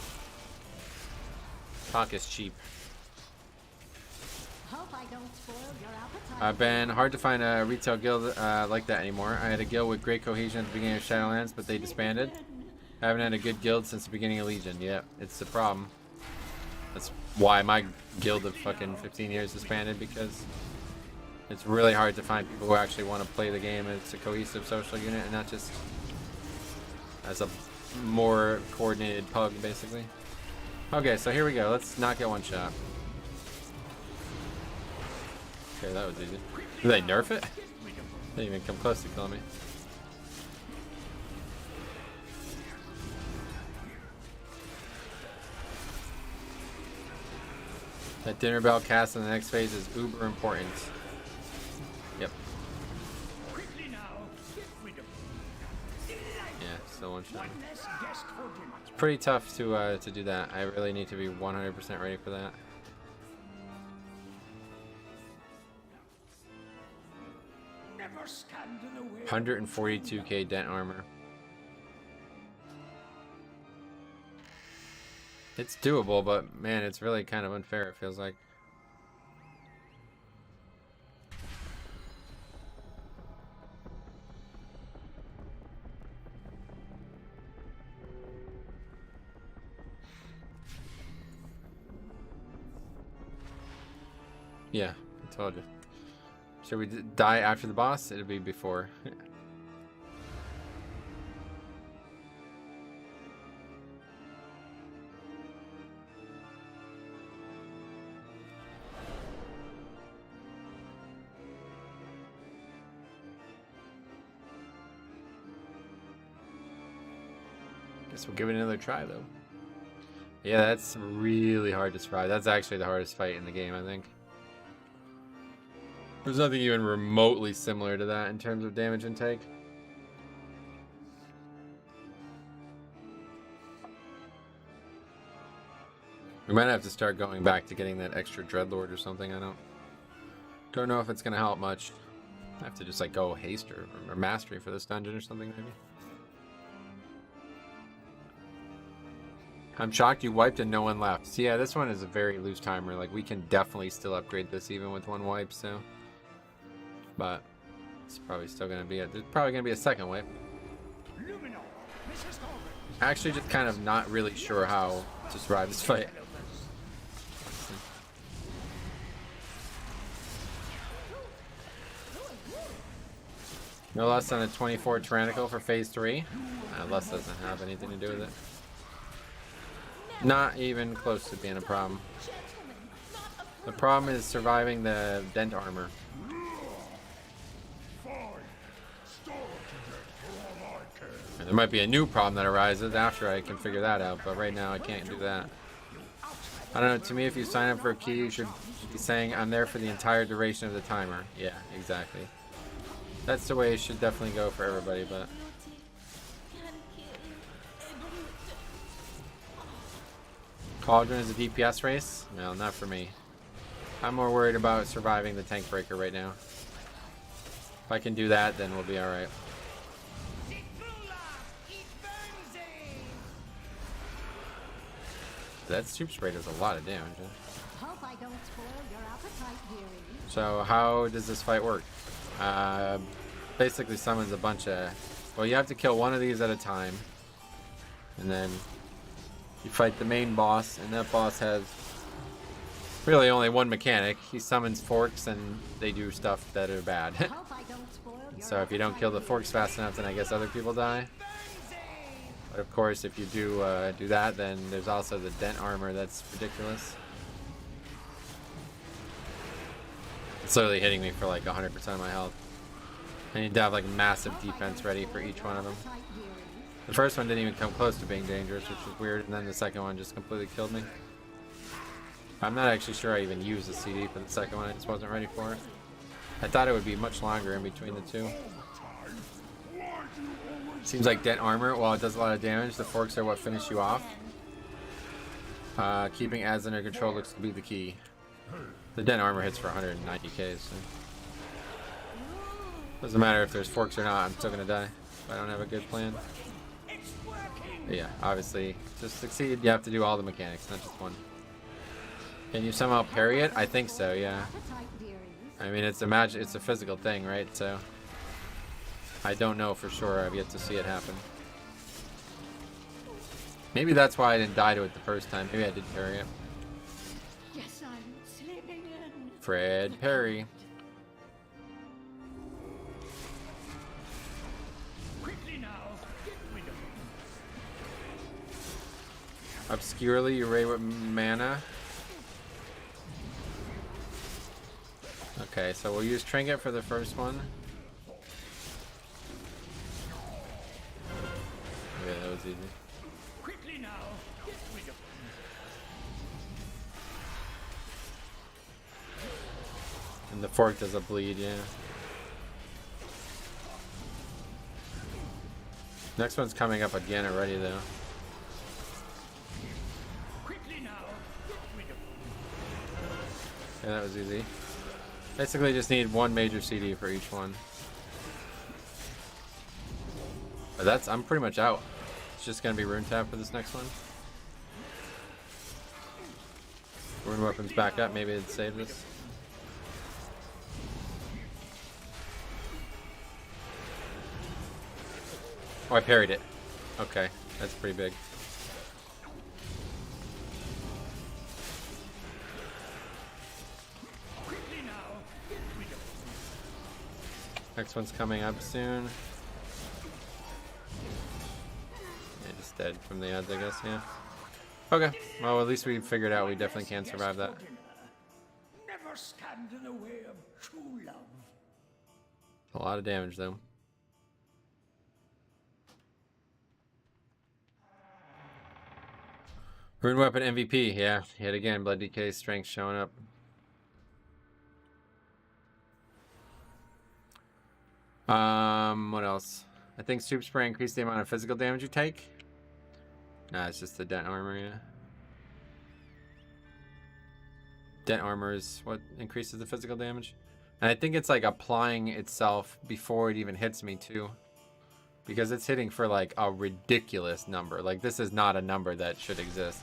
Talk is cheap. Hope I don't spoil your appetite. I've been hard to find a retail guild like that anymore. I had a guild with great cohesion at the beginning of Shadowlands, but they disbanded. I haven't had a good guild since the beginning of Legion. Yep, it's the problem. That's why my guild of fucking 15 years disbanded, because it's really hard to find people who actually want to play the game as a cohesive social unit and not just as a more coordinated pug, basically. Okay, so here we go. Let's not get one shot. Okay, that was easy. Did they nerf it? They didn't even come close to killing me. That dinner bell cast in the next phase is uber important. Yep. Yeah, still one shot. It's pretty tough to do that. I really need to be 100% ready for that. Never stand in the way. 142k dent armor. It's doable, but man, it's really kind of unfair, it feels like. Yeah, I told you. Should we die after the boss? It'll be before. Guess we'll give it another try, though. Yeah, that's really hard to survive. That's actually the hardest fight in the game, I think. There's nothing even remotely similar to that in terms of damage intake. We might have to start going back to getting that extra Dreadlord or something. I don't know if it's gonna help much. I have to just like go haste or mastery for this dungeon or something maybe. I'm shocked you wiped and no one left. So yeah, this one is a very loose timer. Like we can definitely still upgrade this even with one wipe, so. But it's probably still gonna be there's probably gonna be a second wipe. Actually just kind of not really sure how to survive this fight. No less than a 24 Tyrannical for phase 3. Less doesn't have anything to do with it. Not even close to being a problem. The problem is surviving the dent armor. And there might be a new problem that arises after I can figure that out, but right now I can't do that. I don't know, to me if you sign up for a key, you should be saying I'm there for the entire duration of the timer. Yeah, exactly. That's the way it should definitely go for everybody, but... Cauldron is a DPS race? No, not for me. I'm more worried about surviving the tank breaker right now. If I can do that, then we'll be alright. That soup spray does a lot of damage. Hope I don't spoil your appetite, dearie. So how does this fight work? Basically summons a bunch of... Well, you have to kill one of these at a time. And then you fight the main boss, and that boss has really only one mechanic. He summons forks, and they do stuff that are bad. So if you don't kill the forks fast enough, then I guess other people die. But of course, if you do that, then there's also the dent armor that's ridiculous. It's literally hitting me for like 100% of my health. I need to have like massive defense ready for each one of them. The first one didn't even come close to being dangerous, which was weird, and then the second one just completely killed me. I'm not actually sure I even used the CD for the second one, I just wasn't ready for it. I thought it would be much longer in between the two. Seems like dent armor, while it does a lot of damage, the forks are what finish you off. Keeping ads under control looks to be the key. The dent armor hits for 190k, so... Doesn't matter if there's forks or not, I'm still gonna die if I don't have a good plan. But yeah, obviously, to succeed, you have to do all the mechanics, not just one. Can you somehow parry it? I think so, yeah. I mean, it's a physical thing, right? So I don't know for sure. I've yet to see it happen. Maybe that's why I didn't die to it the first time. Maybe I did parry it. Fred Perry. Quickly now, get rid of him. Obscurely, you raid with mana. Okay, so we'll use Trinket for the first one. Yeah, that was easy. Quickly now, get rid of him. And the fork does a bleed, yeah. Next one's coming up again already, though. Quickly now, get rid of him. Yeah, that was easy. Basically, just need one major CD for each one. But I'm pretty much out. It's just gonna be rune tap for this next one. Rune weapons back up. Maybe it'd save this. Oh, I parried it. Okay, that's pretty big. Quickly now, get rid of him. Next one's coming up soon. Yeah, just dead from the odds, I guess, yeah. Okay, well, at least we figured out we definitely can survive that. Never stand in the way of true love. A lot of damage, though. Rune weapon MVP, yeah, yet again, Blood DK strength showing up. What else? I think Soup Spray increased the amount of physical damage you take. Nah, it's just the dent armor, yeah. Dent armor is what increases the physical damage. And I think it's like applying itself before it even hits me too. Because it's hitting for like a ridiculous number. Like this is not a number that should exist.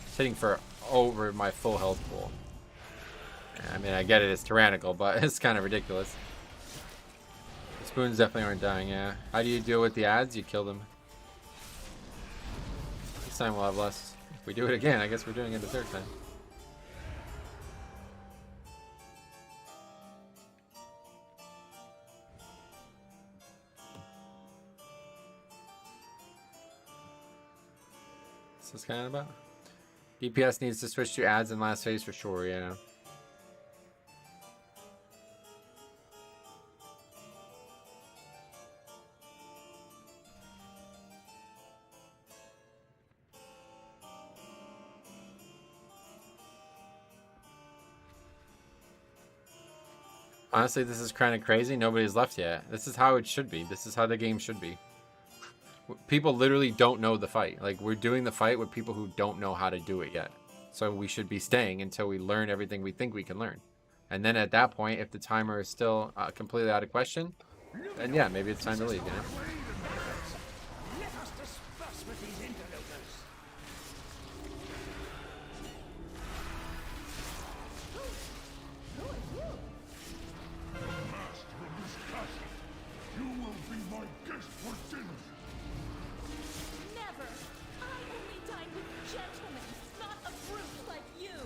It's hitting for over my full health pool. I mean, I get it, it's tyrannical, but it's kind of ridiculous. The spoons definitely aren't dying, yeah. How do you deal with the ads? You kill them. This time we'll have less. If we do it again, I guess we're doing it the third time. What's this kind of about? DPS needs to switch to ads in last phase for sure, yeah. Honestly, this is kind of crazy. Nobody's left yet. This is how it should be. This is how the game should be. People literally don't know the fight. Like, we're doing the fight with people who don't know how to do it yet. So we should be staying until we learn everything we think we can learn. And then at that point, if the timer is still completely out of question, then yeah, maybe it's time to leave, you know? Let us disperse with these interlopers. Who are you? Master of this castle, you will be my guest for dinner. Never! I only dine with gentlemen, not a brute like you!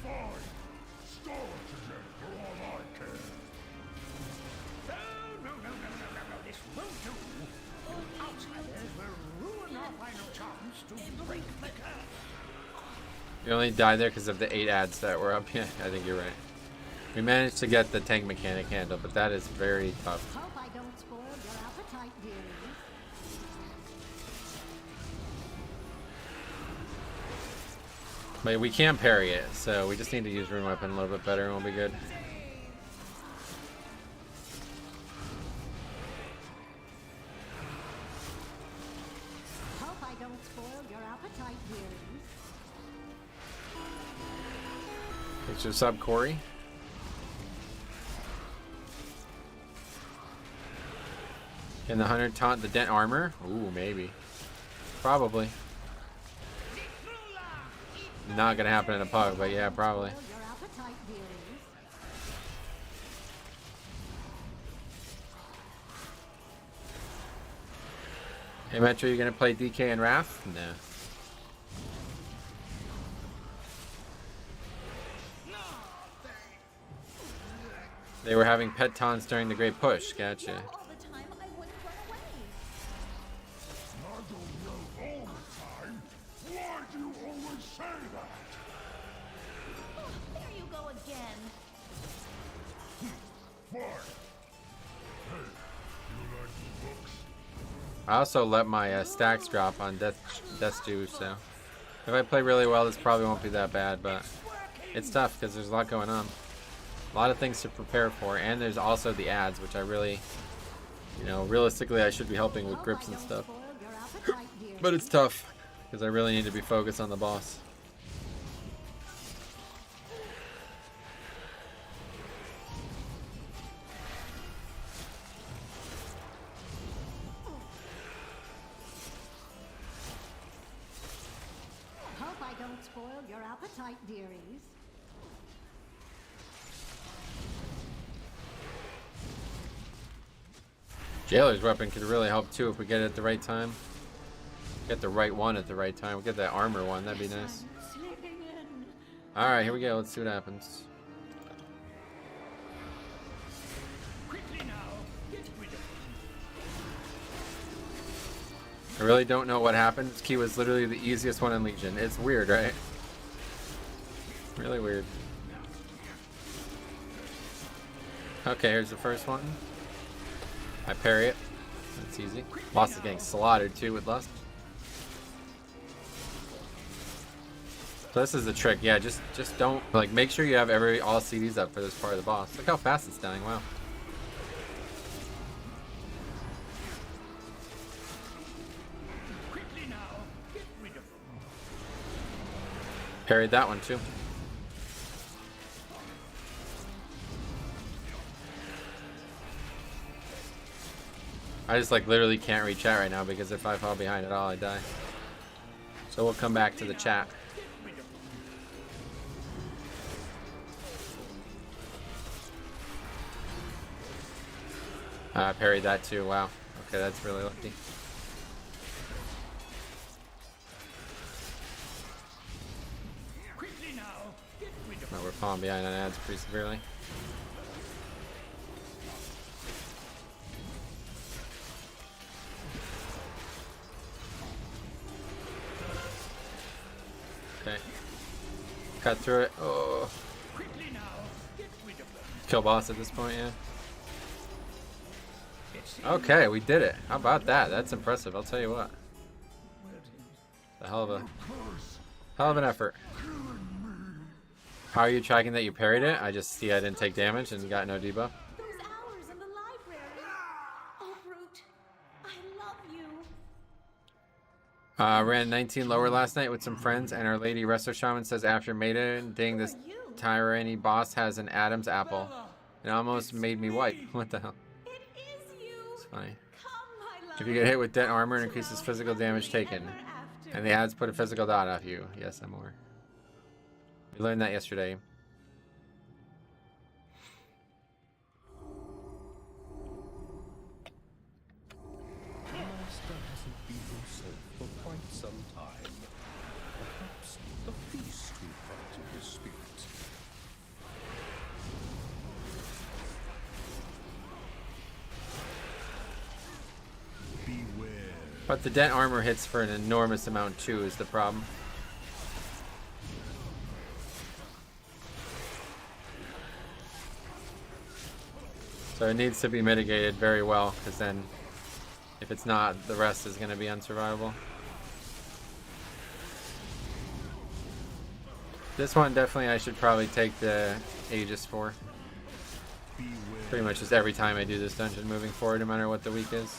Fine. Starve to death for all I care. No, this won't do. Outsiders will ruin our final chance to break the curse. You only died there because of the 8 ads that were up. Yeah, I think you're right. We managed to get the tank mechanic handle, but that is very tough. Hope I don't spoil your appetite, dearie. But we can parry it, so we just need to use rune weapon a little bit better and we'll be good. Hope I don't spoil your appetite, dearie. Thanks for the sub, Corey. Can the hunter taunt the dent armor? Ooh, maybe. Probably. Not gonna happen in a pug, but yeah, probably. Spoil your appetite, dearie. Hey Metro, you gonna play DK and Wrath? No. They were having pet taunts during the Great Push. Gotcha. All the time, I wouldn't run away. I don't know all the time. Why do you always say that? Oh, there you go again. Fine. Hey, you like the books? I also let my stacks drop on Death Stew, so if I play really well, this probably won't be that bad, but it's tough because there's a lot going on. A lot of things to prepare for, and there's also the ads, which I really, you know, realistically I should be helping with grips and stuff. But it's tough because I really need to be focused on the boss. Hope I don't spoil your appetite, dearies. Jailer's weapon could really help too if we get it at the right time. Get the right one at the right time. We get that armor one, that'd be nice. Alright, here we go. Let's see what happens. Quickly now, get rid of I really don't know what happened. This key was literally the easiest one in Legion. It's weird, right? Really weird. Okay, here's the first one. I parry it. That's easy. Boss is getting slaughtered too with Lust. So this is the trick. Yeah, just don't like make sure you have all CDs up for this part of the boss. Look how fast it's dying. Wow. quickly now, get rid of them. Parried that one too. I just like literally can't read chat right now because if I fall behind at all, I die. So we'll come back to the chat. I parried that too. Wow. Okay, that's really lucky. Quickly now, get rid of Oh, we're falling behind on ads pretty severely. Okay. Cut through it. Oh. quickly now, get rid of them. Kill boss at this point, yeah. Okay, we did it. How about that? That's impressive. I'll tell you what. A hell of an effort. How are you tracking that you parried it? I just see I didn't take damage and got no debuff. Those hours in the library. Oh, Brute, I love you. Ran 19 lower last night with some friends, and Our Lady Resto Shaman says after maiden, dang, this tyranny boss has an Adam's apple. It almost made me wipe. What the hell? It is you. It's funny. Come, my love. If you get hit with dent armor, it increases physical damage taken. And the ads put a physical dot off you. Yes, I'm aware. We learned that yesterday. The master hasn't been himself for quite some time. Perhaps the feast will brighten his spirit. Beware. But the dent armor hits for an enormous amount too is the problem. So it needs to be mitigated very well, because then if it's not, the rest is going to be unsurvivable. This one definitely I should probably take the Aegis for. Pretty much just every time I do this dungeon moving forward, no matter what the week is.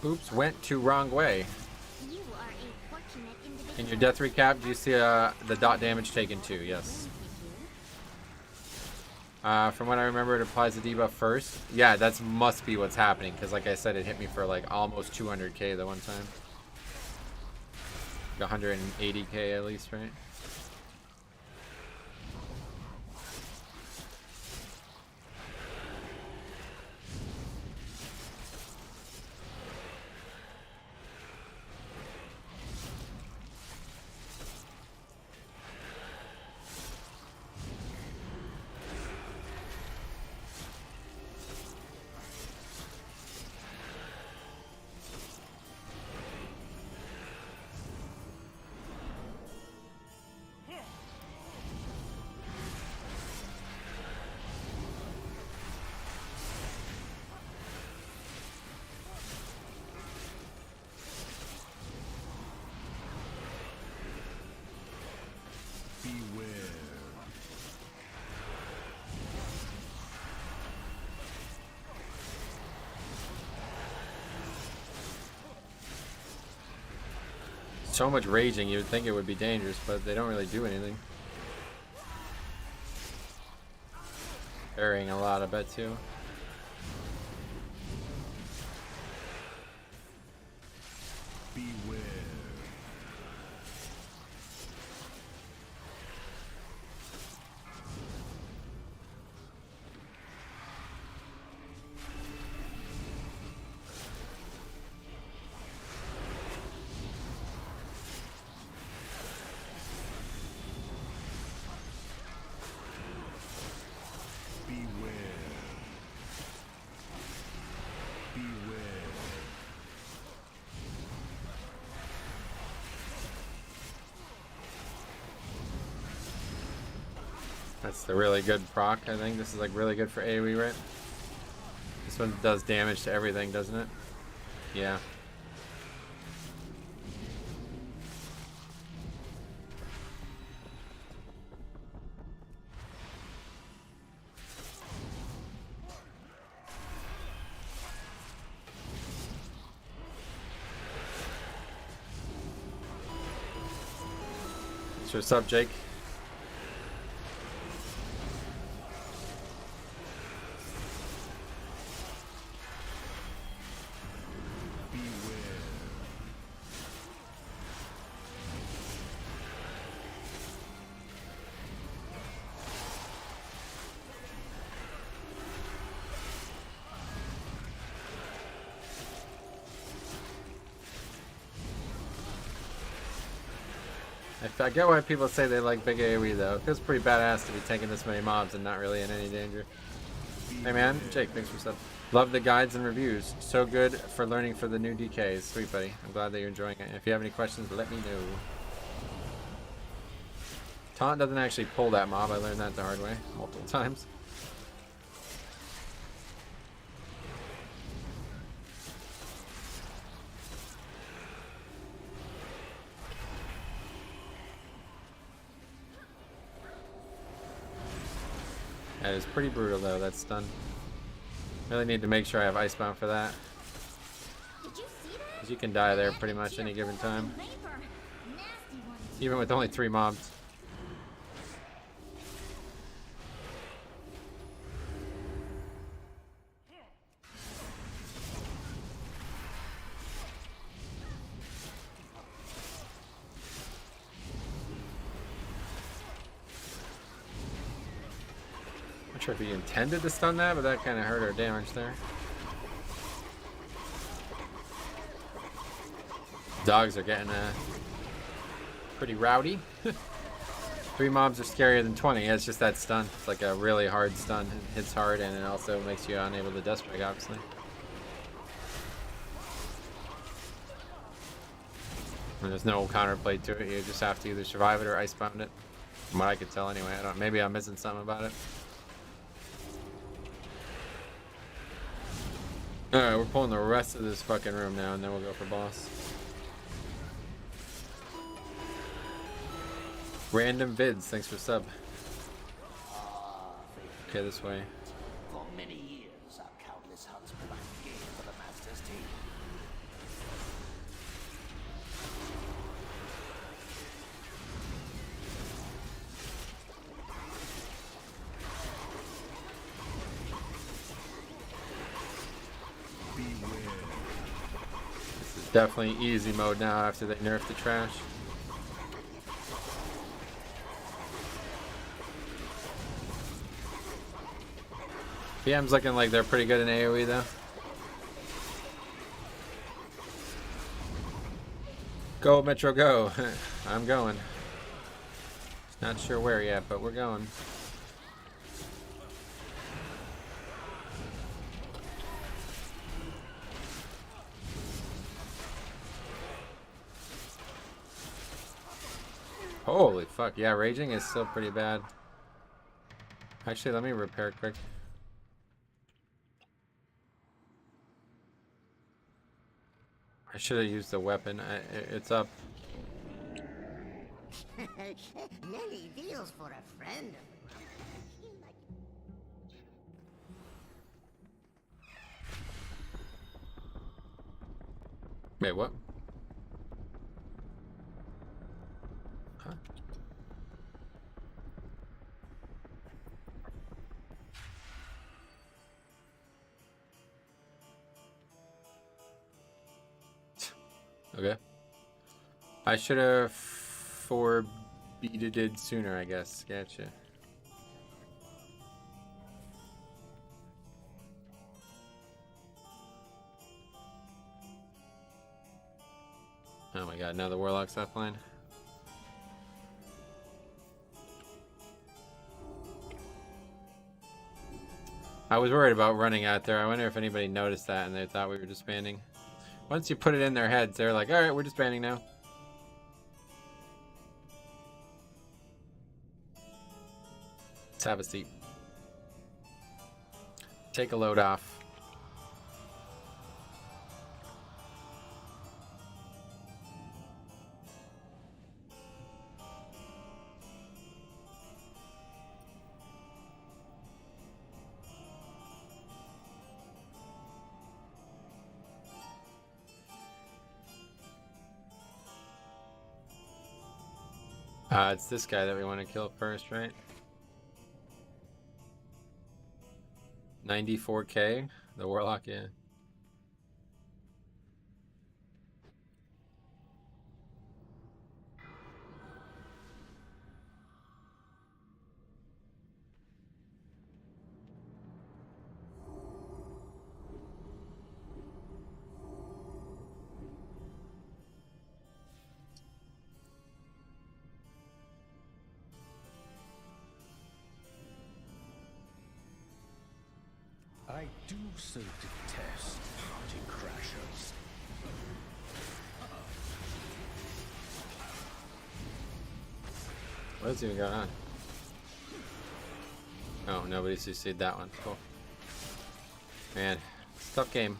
Oops, went to wrong way. You are a fortunate individual. In your death recap, do you see the dot damage taken too? Yes. From what I remember, it applies the debuff first. Yeah, that must be what's happening, because like I said, it hit me for like almost 200k the one time. Like 180k at least, right? so much raging, you would think it would be dangerous, but they don't really do anything. Burying a lot, I bet, too. Beware. That's the really good proc, I think. This is like really good for AoE, right? This one does damage to everything, doesn't it? Yeah. What's up, Jake? I get why people say they like big AoE though. It feels pretty badass to be taking this many mobs and not really in any danger. Hey man, Jake, thanks for sub. Love the guides and reviews. So good for learning for the new DKs. Sweet buddy. I'm glad that you're enjoying it. If you have any questions, let me know. Taunt doesn't actually pull that mob. I learned that the hard way multiple times. That is pretty brutal though, that stun. Really need to make sure I have Icebound for that. Did you see that? Because you can die there pretty much any given time. Even with only 3 mobs. Not sure if he intended to stun that, but that kind of hurt our damage there. Dogs are getting pretty rowdy. 3 mobs are scarier than 20. It's just that stun. It's like a really hard stun. It hits hard and it also makes you unable to death strike, obviously. And there's no counterplay to it. You just have to either survive it or Icebound it. From what I could tell anyway. I don't. Maybe I'm missing something about it. Alright, we're pulling the rest of this fucking room now and then we'll go for boss. Random vids, thanks for sub. Okay, this way. For many years, our countless hunts provided game for the Master's team. This is definitely easy mode now after they nerfed the trash. PM's looking like they're pretty good in AoE though. Go Metro go. I'm going. Not sure where yet, but we're going. Holy fuck, yeah, raging is still pretty bad. Actually, let me repair quick. I should have used the weapon. It's up. Nelly deals for a friend. Wait, what? Okay. I should have forbeated it sooner, I guess. Gotcha. Oh my god, now the Warlock's offline. I was worried about running out there. I wonder if anybody noticed that and they thought we were disbanding. Once you put it in their heads, they're like, alright, we're disbanding now. Let's have a seat. Take a load off. It's this guy that we want to kill first, right? 94k, the Warlock, yeah. I do so detest party crashers. What's even going on? Oh, nobody CC'd that one. Cool. Man, it's a tough game.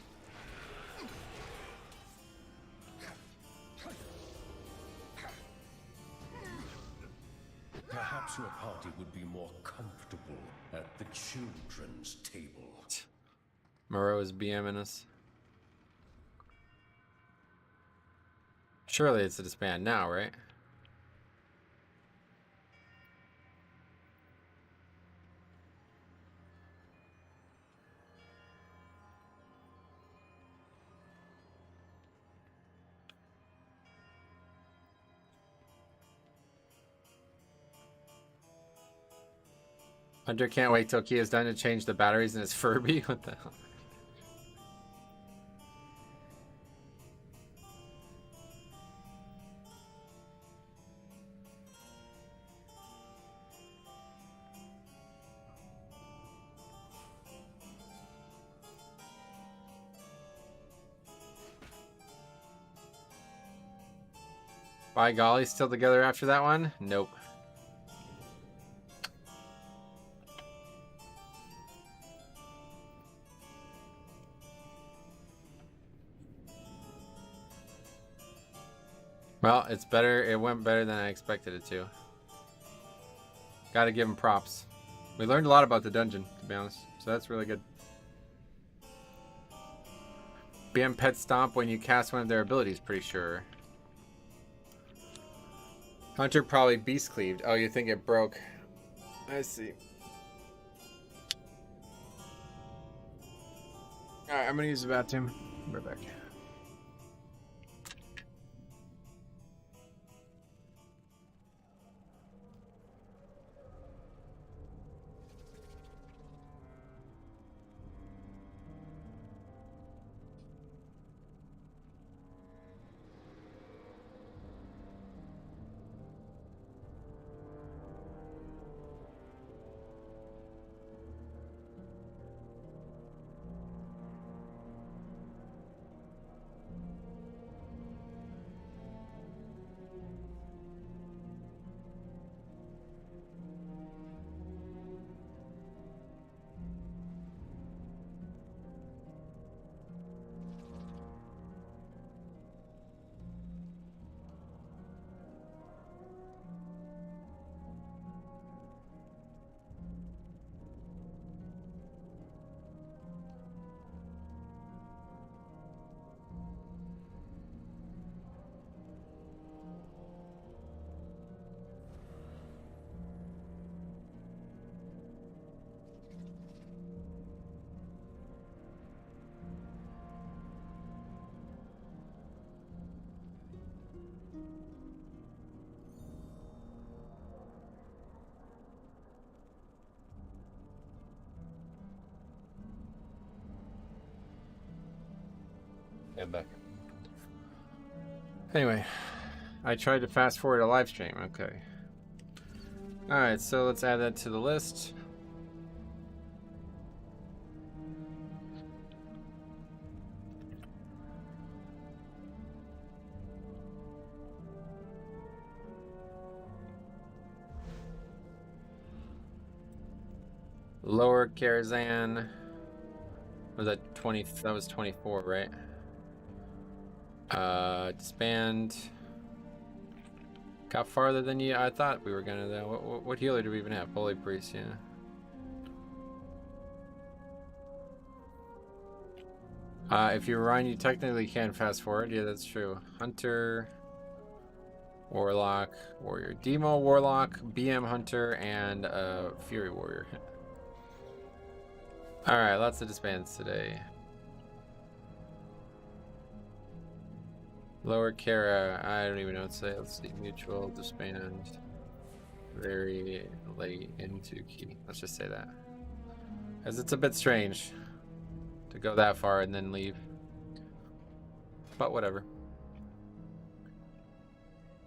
Perhaps your party would be more comfortable at the children's table. Moreau is BMing us. Surely it's a disband now, right? Hunter can't wait till Kia's done to change the batteries in his Furby. What the hell? By golly, still together after that one? Nope. Well, it's better. It went better than I expected it to. Gotta give him props. We learned a lot about the dungeon, to be honest. So that's really good. BM Pet Stomp when you cast one of their abilities, pretty sure. Hunter probably beast cleaved. Oh, you think it broke? I see. Alright, I'm gonna use the bathroom. Be right back. I'm back. Anyway, I tried to fast forward a live stream. Okay. Alright, so let's add that to the list. Lower Karazhan. Was that 20? That was 24, right? Disband. Got farther than I thought we were gonna though. What healer do we even have? Holy Priest, yeah. If you run, you technically can fast forward. Yeah, that's true. Hunter, Warlock, Warrior. Demo, Warlock, BM Hunter, and Fury Warrior. Alright, lots of disbands today. Lower Kara, I don't even know what to say. Let's see. Mutual, disband. Very late into key. Let's just say that. As it's a bit strange to go that far and then leave. But whatever.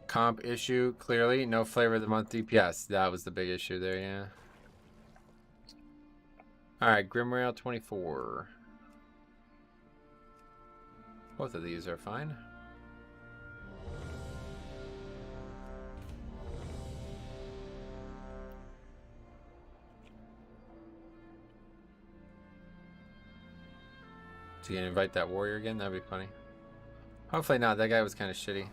Comp issue, clearly. No flavor of the month DPS. That was the big issue there, yeah. Alright, Grimrail 24. Both of these are fine. So you gonna invite that warrior again? That'd be funny. Hopefully not. That guy was kind of shitty.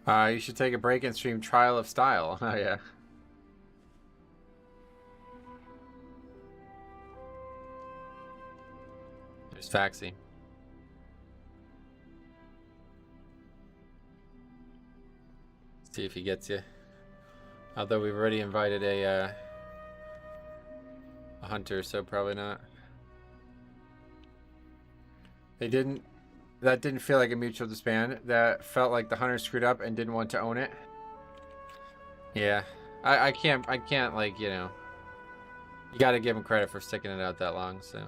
You should take a break and stream Trial of Style. Oh yeah. There's Faxi. See if he gets you. Although we've already invited a hunter, so probably not. They didn't. That didn't feel like a mutual disband. That felt like the hunter screwed up and didn't want to own it. Yeah, I can't like, you know. You got to give him credit for sticking it out that long. So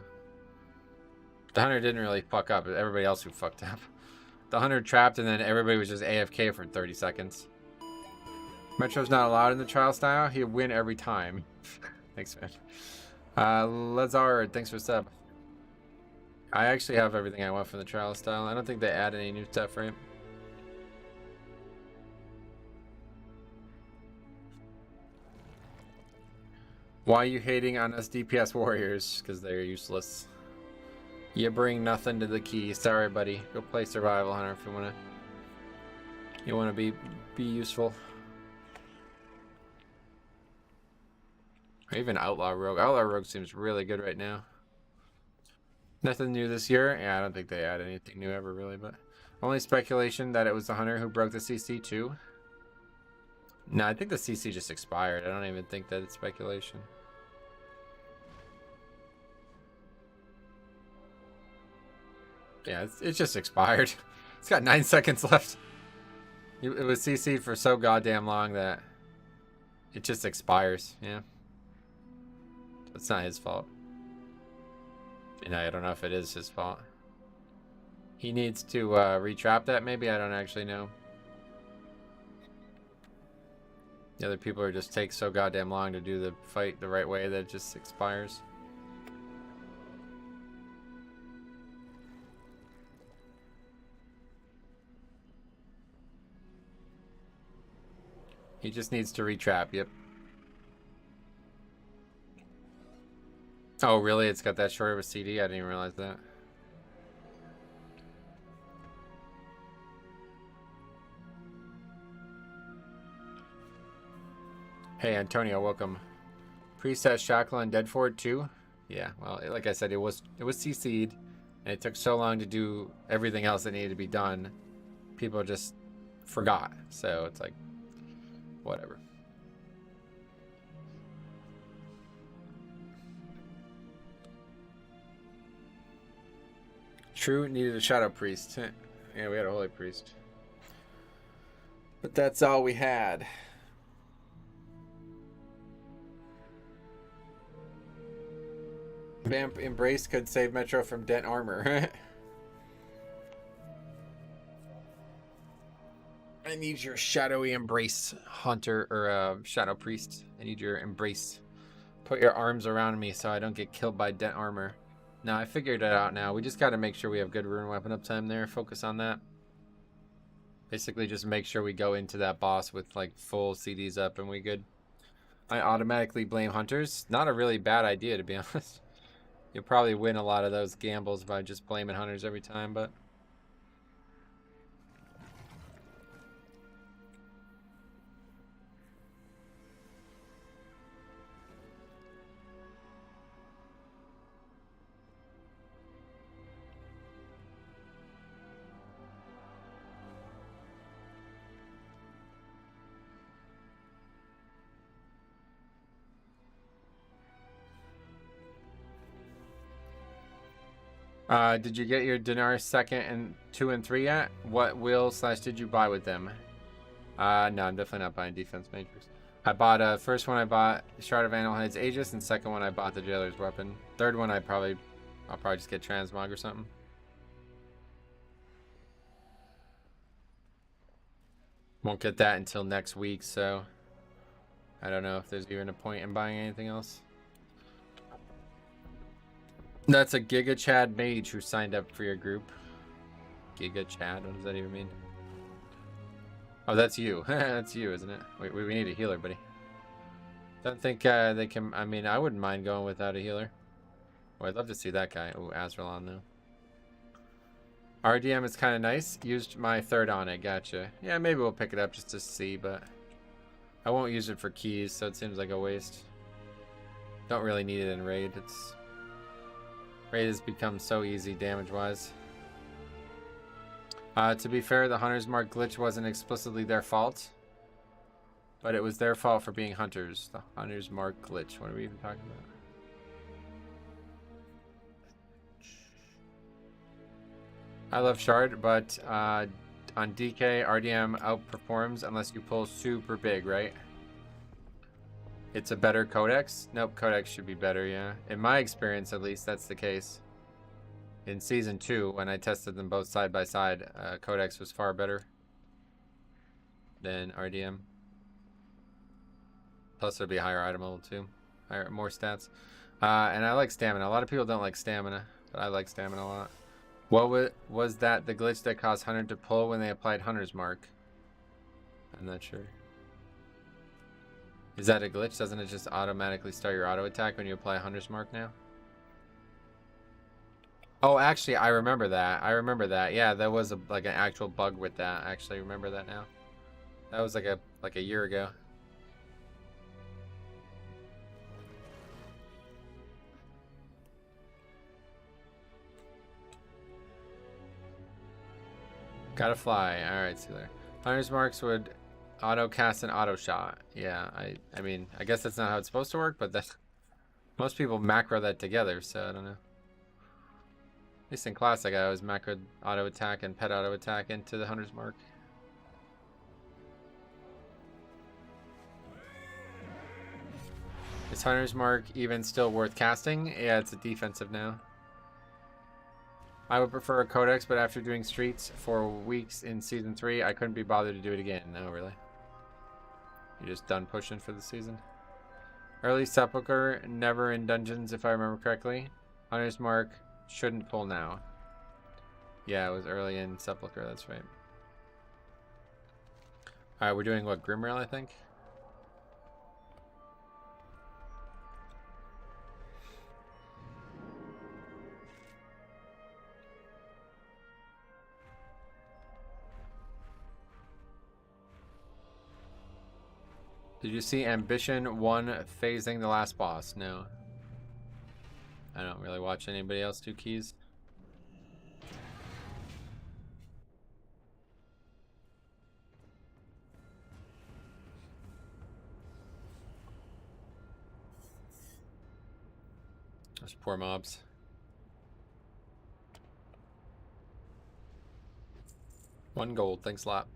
the hunter didn't really fuck up. Everybody else who fucked up. The hunter trapped and then everybody was just AFK for 30 seconds. Metro's not allowed in the trial style. He'll win every time. Thanks, man. Lazard, thanks for the sub. I actually have everything I want from the trial style. I don't think they add any new stuff, right? Why are you hating on us DPS warriors? Because they're useless. You bring nothing to the key. Sorry, buddy. Go play Survival Hunter if you wanna be useful. Or even Outlaw Rogue. Outlaw Rogue seems really good right now. Nothing new this year. Yeah, I don't think they add anything new ever really, but only speculation that it was the hunter who broke the CC too. No, I think the CC just expired. I don't even think that it's speculation. Yeah, it's just expired. It's got 9 seconds left. It was CC'd for so goddamn long that it just expires. Yeah. It's not his fault. And I don't know if it is his fault. He needs to retrap that maybe? I don't actually know. The other people are just take so goddamn long to do the fight the right way that it just expires. He just needs to retrap, yep. Oh, really? It's got that short of a CD? I didn't even realize that. Hey, Antonio, welcome. Preset Shackle and Deadford too? Yeah, well, like I said, it was CC'd, and it took so long to do everything else that needed to be done. People just forgot. So it's like, whatever. True, needed a shadow priest. Yeah, we had a holy priest. But that's all we had. Vamp Embrace could save Metro from dent armor. I need your shadowy embrace, hunter, or shadow priest. I need your embrace. Put your arms around me so I don't get killed by dent armor. No, I figured it out now. We just got to make sure we have good rune weapon uptime there. Focus on that. Basically, just make sure we go into that boss with like full CDs up and we good. I automatically blame hunters. Not a really bad idea, to be honest. You'll probably win a lot of those gambles by just blaming hunters every time, but... did you get your dinar second and 2 and 3 yet? What will / did you buy with them? No, I'm definitely not buying defense matrix. I bought first one I bought Shard of Analheid's Aegis, and second one I bought the Jailer's Weapon. Third one I'll probably just get Transmog or something. Won't get that until next week, so I don't know if there's even a point in buying anything else. That's a Giga Chad mage who signed up for your group. Giga Chad? What does that even mean? Oh, that's you. That's you, isn't it? Wait, we need a healer, buddy. Don't think they can... I mean, I wouldn't mind going without a healer. Oh, I'd love to see that guy. Oh, Azralon, though. RDM is kind of nice. Used my third on it. Gotcha. Yeah, maybe we'll pick it up just to see, but... I won't use it for keys, so it seems like a waste. Don't really need it in raid. Raid has become so easy damage-wise. To be fair, the Hunter's Mark glitch wasn't explicitly their fault, but it was their fault for being hunters. The Hunter's Mark glitch. What are we even talking about? I love Shard, but on DK, RDM outperforms unless you pull super big, right? It's a better codex? Nope, codex should be better, yeah. In my experience, at least, that's the case. In Season 2, when I tested them both side by side, codex was far better than RDM. Plus, it'll be higher item level, too. More stats. And I like stamina. A lot of people don't like stamina, but I like stamina a lot. What was that the glitch that caused Hunter to pull when they applied Hunter's Mark? I'm not sure. Is that a glitch? Doesn't it just automatically start your auto attack when you apply Hunter's Mark now? Oh, actually, I remember that. I remember that. Yeah, that was like an actual bug with that. I actually remember that now. That was like a year ago. Gotta fly. Alright, Sealer. Hunter's Marks would auto cast an auto shot. Yeah, I mean, I guess that's not how it's supposed to work, but that's... Most people macro that together, so I don't know. At least in Classic, I always macroed auto attack and pet auto attack into the Hunter's Mark. Is Hunter's Mark even still worth casting? Yeah, it's a defensive now. I would prefer a codex, but after doing streets for weeks in Season 3, I couldn't be bothered to do it again. No, really. You're just done pushing for the season. Early Sepulchre, never in dungeons, if I remember correctly. Hunter's Mark shouldn't pull now. Yeah, it was early in Sepulchre, that's right. Alright, we're doing what, Grimrail, I think? Did you see Ambition 1 phasing the last boss? No. I don't really watch anybody else do keys. Those poor mobs. 1 gold, thanks a lot.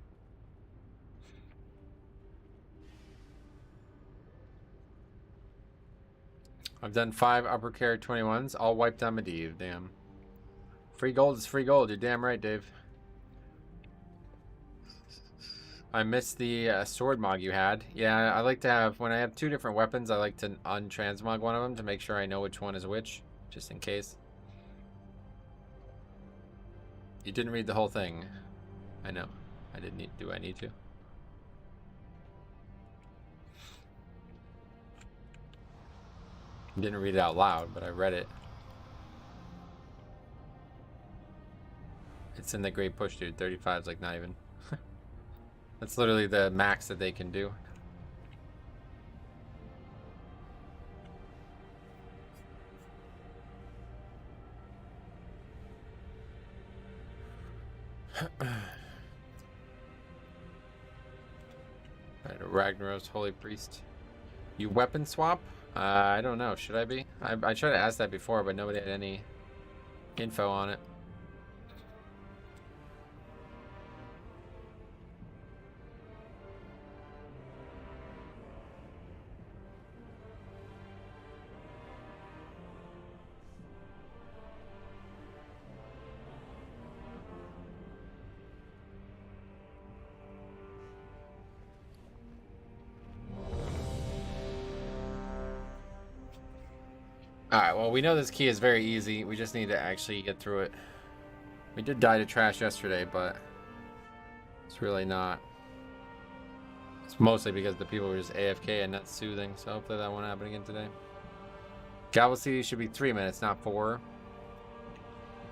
I've done 5 upper carry 21s, all wiped on Medivh, damn. Free gold is free gold, you're damn right, Dave. I missed the sword mog you had. Yeah, I like to have, when I have 2 different weapons, I like to untransmog one of them to make sure I know which one is which, just in case. You didn't read the whole thing. I know. I didn't need, do I need to? I didn't read it out loud, but I read it. It's in the great push, dude. 35 is like not even. That's literally the max that they can do. Alright, Ragnaros, Holy Priest. You weapon swap? I don't know. Should I be? I tried to ask that before, but nobody had any info on it. Alright, well, we know this key is very easy. We just need to actually get through it. We did die to trash yesterday, but it's really not. It's mostly because the people were just AFK and not soothing, so hopefully that won't happen again today. Gavel CD should be 3 minutes, not 4.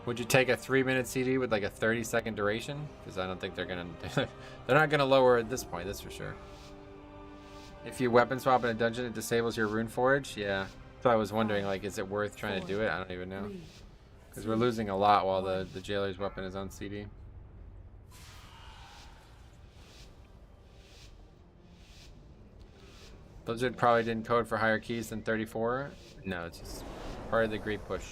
Would you take a 3-minute CD with like a 30-second duration? Because I don't think they're gonna... they're not gonna lower at this point, that's for sure. If you weapon swap in a dungeon, it disables your rune forge? Yeah. So I was wondering, like, is it worth trying to do it? I don't even know. Because we're losing a lot while the jailer's weapon is on CD. Blizzard probably didn't code for higher keys than 34. No, it's just part of the great push.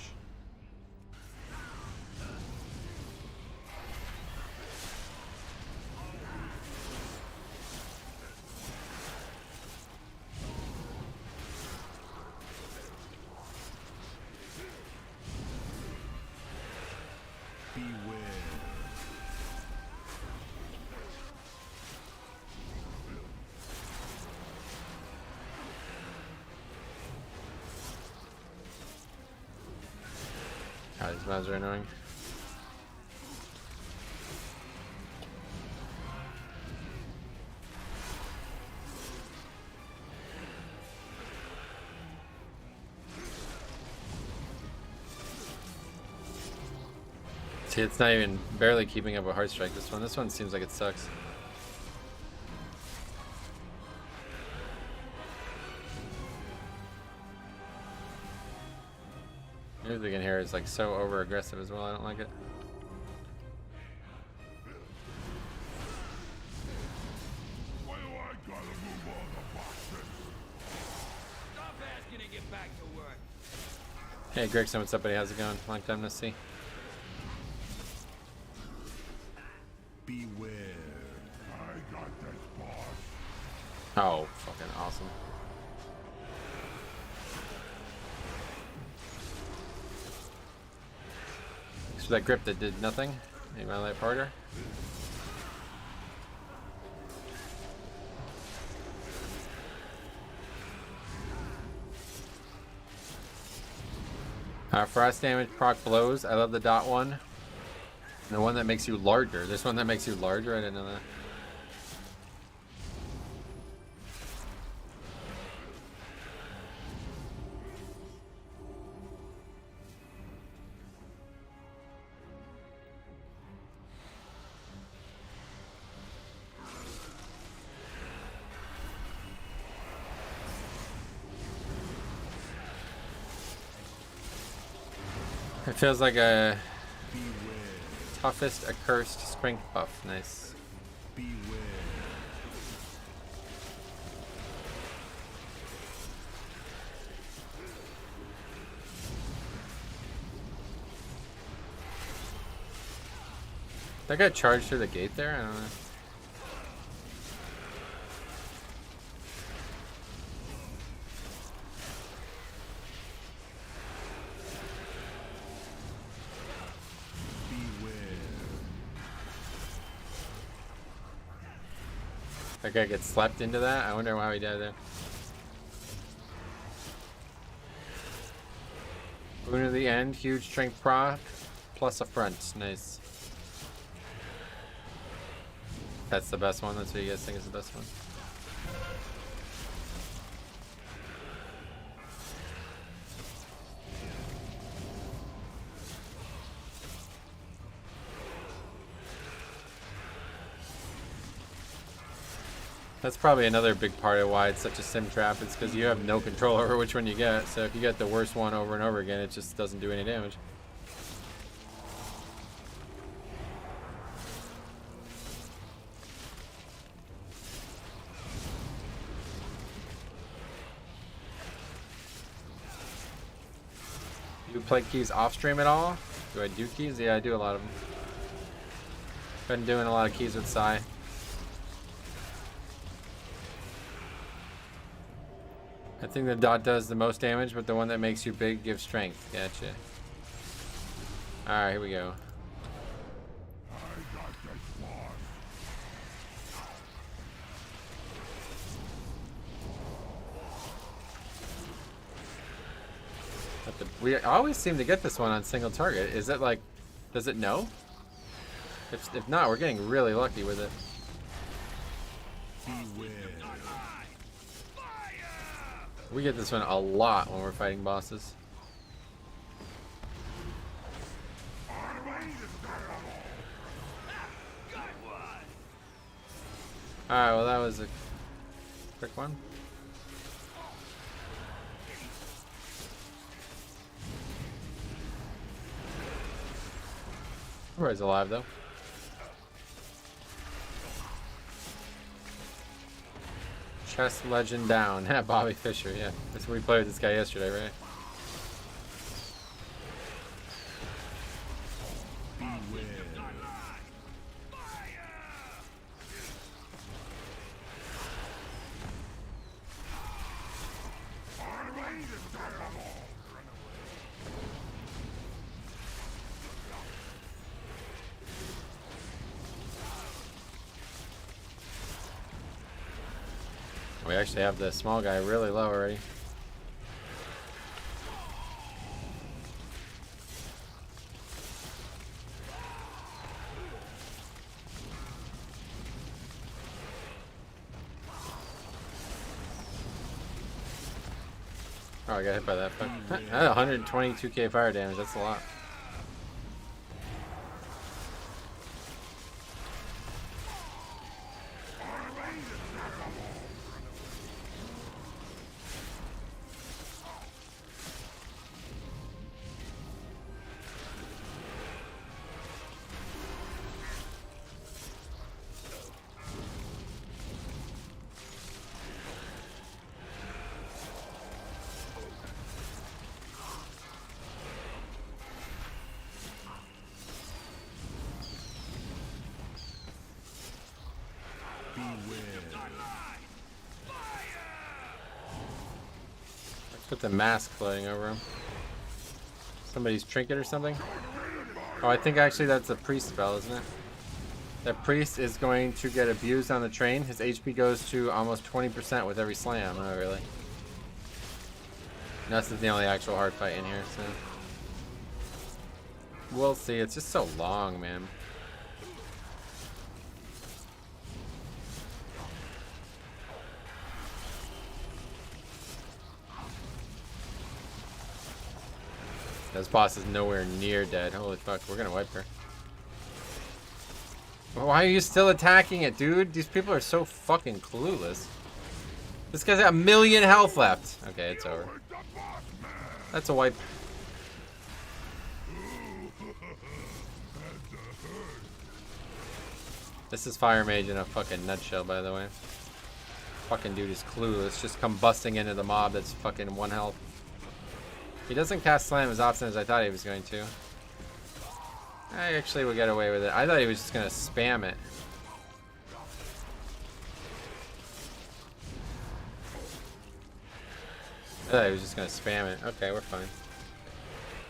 God, these mobs are annoying. See, it's not even barely keeping up with Heartstrike. This one seems like it sucks. Music in here is like so over aggressive as well. I don't like it. Hey Gregson, what's up buddy? How's it going? Long time no see. Beware. I got this, boss. Oh, fucking awesome. So that grip that did nothing. Made my life harder. Frost damage proc blows. I love the dot one. And the one that makes you larger. This one that makes you larger, I didn't know that. It feels like a toughest accursed strength buff. Nice. Beware. That got charged through the gate there? I don't know. That guy gets slapped into that? I wonder how he died there. Boon of the end, huge strength proc, plus a front. Nice. That's the best one. That's what you guys think is the best one. That's probably another big part of why it's such a sim trap. It's because you have no control over which one you get. So if you get the worst one over and over again, it just doesn't do any damage. You play keys off stream at all? Do I do keys? Yeah, I do a lot of them. Been doing a lot of keys with Sai. I think the dot does the most damage, but the one that makes you big gives strength. Gotcha. Alright, here we go. We always seem to get this one on single target. Is it like, does it know? If not, we're getting really lucky with it. We get this one a lot when we're fighting bosses. Alright, well that was a quick one. Everybody's alive though. Chess legend down. Bobby Fischer, yeah. That's when we played with this guy yesterday, right? We actually have the small guy really low already. Oh, I got hit by that. That had 122k fire damage. That's a lot. Put the mask floating over him. Somebody's trinket or something? Oh, I think actually that's a priest spell, isn't it? That priest is going to get abused on the train. His HP goes to almost 20% with every slam. Oh, really? And this is the only actual hard fight in here, so... We'll see. It's just so long, man. This boss is nowhere near dead. Holy fuck, we're gonna wipe her. Why are you still attacking it, dude? These people are so fucking clueless. This guy's got 1,000,000 health left. Okay, it's over. That's a wipe. This is Fire Mage in a fucking nutshell, by the way. Fucking dude is clueless. Just come busting into the mob that's fucking 1 health. He doesn't cast slam as often as I thought he was going to. I actually would get away with it. I thought he was just gonna spam it. I thought he was just gonna spam it. Okay, we're fine.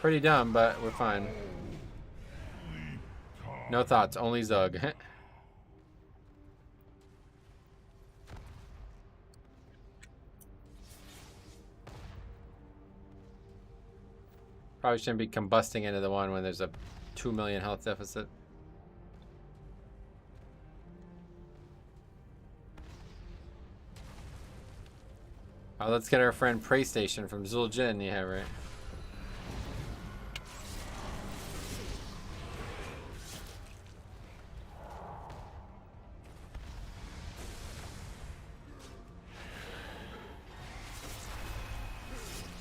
Pretty dumb, but we're fine. No thoughts, only Zug. Probably shouldn't be combusting into the one when there's a 2 million health deficit. Let's get our friend PlayStation from Zuljin. Yeah, right.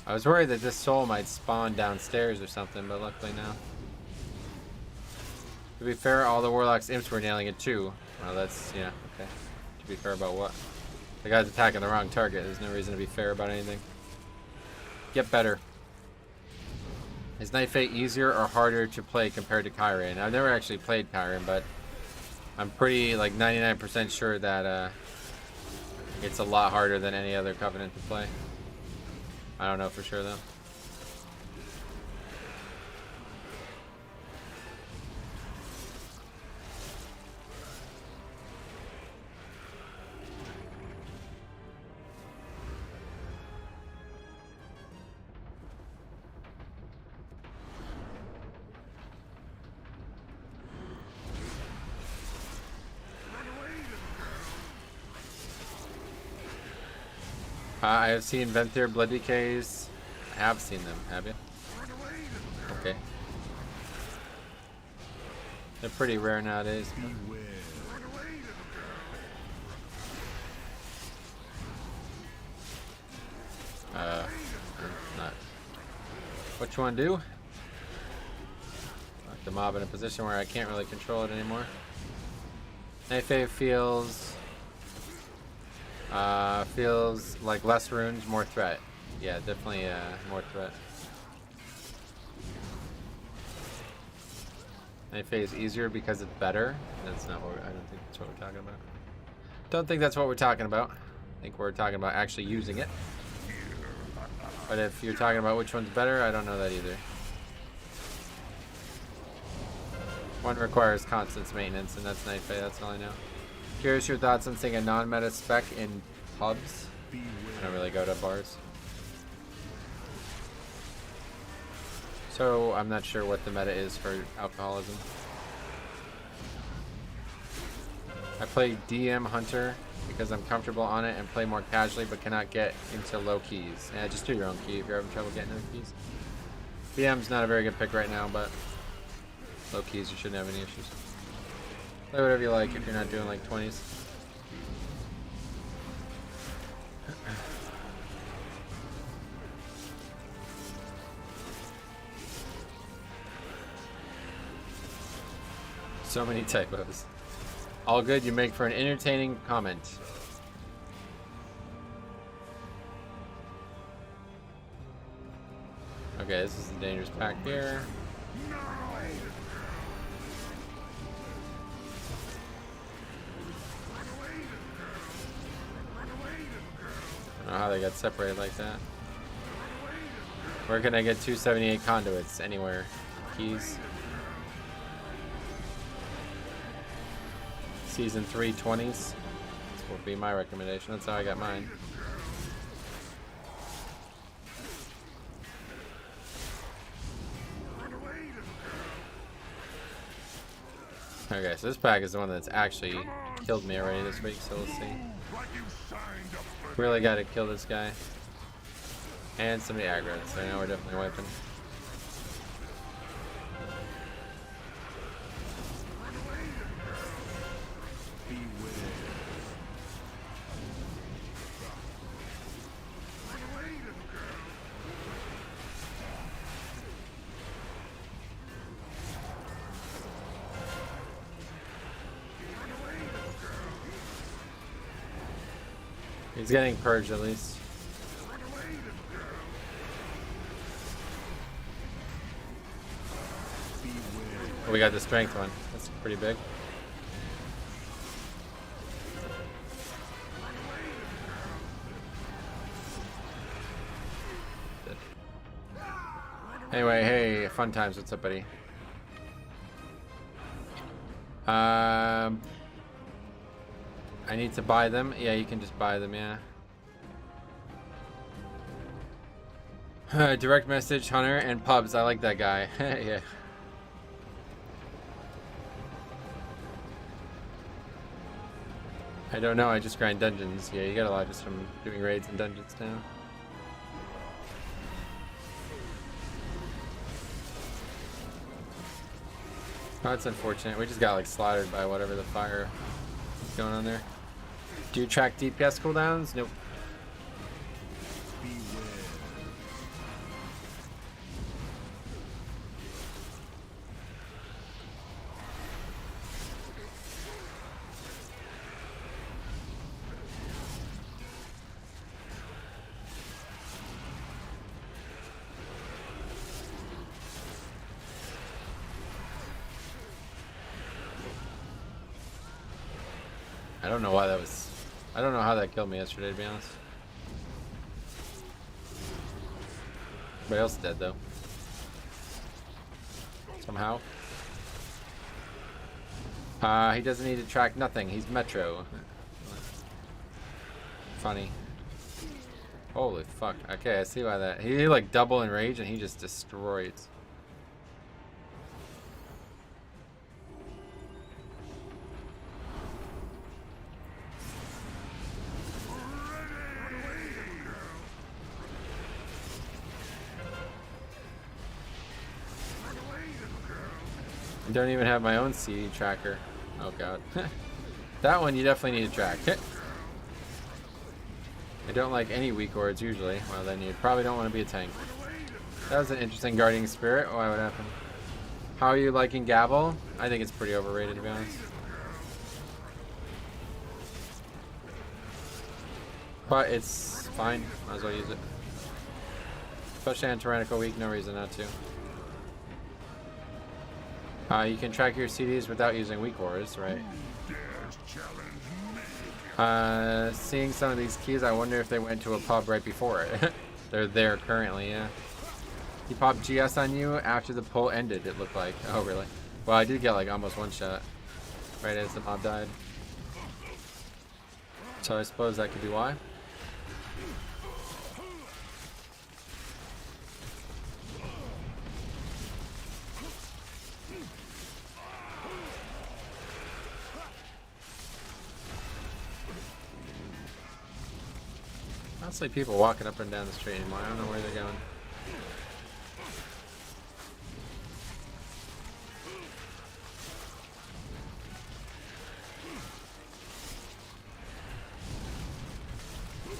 I was worried that this soul might spawn downstairs or something, but luckily no. To be fair, all the Warlock's imps were nailing it too. Well, that's, yeah, okay. To be fair about what? The guy's attacking the wrong target. There's no reason to be fair about anything. Get better. Is Night Fate easier or harder to play compared to Kyrian? I've never actually played Kyrian, but I'm pretty, like, 99% sure that it's a lot harder than any other Covenant to play. I don't know for sure though. I have seen Venthyr Blood Decays. I have seen them, have you? Okay. They're pretty rare nowadays. Not. What you want to do? Lock the mob in a position where I can't really control it anymore. Night Fate feels like less runes, more threat. Yeah, definitely more threat. Night Fate is easier because it's better. That's not what I don't think that's what we're talking about. Don't think that's what we're talking about. I think we're talking about actually using it. But if you're talking about which one's better, I don't know that either. One requires constant maintenance, and that's Night Fate, that's all I know. Curious your thoughts on seeing a non-meta spec in pubs? I don't really go to bars. So I'm not sure what the meta is for alcoholism. I play DM Hunter because I'm comfortable on it and play more casually but cannot get into low keys. Yeah, just do your own key if you're having trouble getting into keys. DM's not a very good pick right now, but low keys you shouldn't have any issues. Play whatever you like if you're not doing like 20s. So many typos. All good, you make for an entertaining comment. Okay, this is the dangerous pack here. I don't know how they got separated like that. Where can I get 278 conduits? Anywhere. Keys. Season 3 20s. This will be my recommendation. That's how I got mine. Okay, so this pack is the one that's actually killed me already this week, so let's see. Really gotta kill this guy. And somebody aggroed, so now we're definitely wiping. He's getting purged at least. Oh, we got the strength one. That's pretty big. Anyway, hey, fun times. What's up, buddy? I need to buy them. Yeah, you can just buy them, yeah. Direct message, Hunter, and pubs. I like that guy. Yeah. I don't know. I just grind dungeons. Yeah, you get a lot just from doing raids and dungeons now. Oh, that's unfortunate. We just got like slaughtered by whatever the fire is going on there. Do you track DPS cooldowns? Nope. I don't know why that was... I don't know how that killed me yesterday, to be honest. Everybody else is dead, though. Somehow. He doesn't need to track nothing. He's Metro. Funny. Holy fuck. Okay, I see why that... He like double in rage and he just destroys. I don't even have my own CD tracker. Oh god. That one you definitely need to track. I don't like any weak words usually. Well then you probably don't want to be a tank. That was an interesting guardian spirit. Why would happen? How are you liking Gavel? I think it's pretty overrated, to be honest. But it's fine. Might as well use it. Especially on Tyrannical Week, no reason not to. You can track your CDs without using weak wars, right? Seeing some of these keys, I wonder if they went to a pub right before it. They're there currently, yeah. He popped GS on you after the pull ended, it looked like. Oh, really? Well, I did get like almost one shot right as the mob died. So I suppose that could be why. I don't see people walking up and down the street anymore. I don't know where they're going.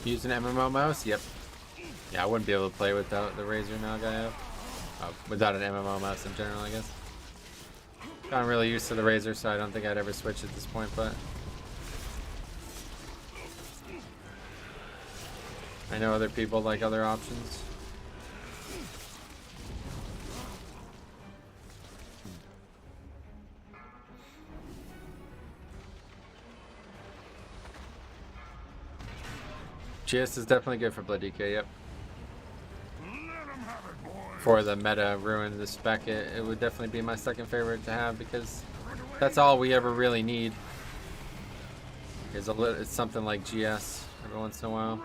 Use an MMO mouse? Yep. Yeah, I wouldn't be able to play without the Razer Nog I have. Without an MMO mouse in general, I guess. I'm really used to the Razer, so I don't think I'd ever switch at this point, but... I know other people like other options. GS is definitely good for Blood DK, yep. For the meta ruin the spec, it would definitely be my second favorite to have because that's all we ever really need. Is it's something like GS every once in a while.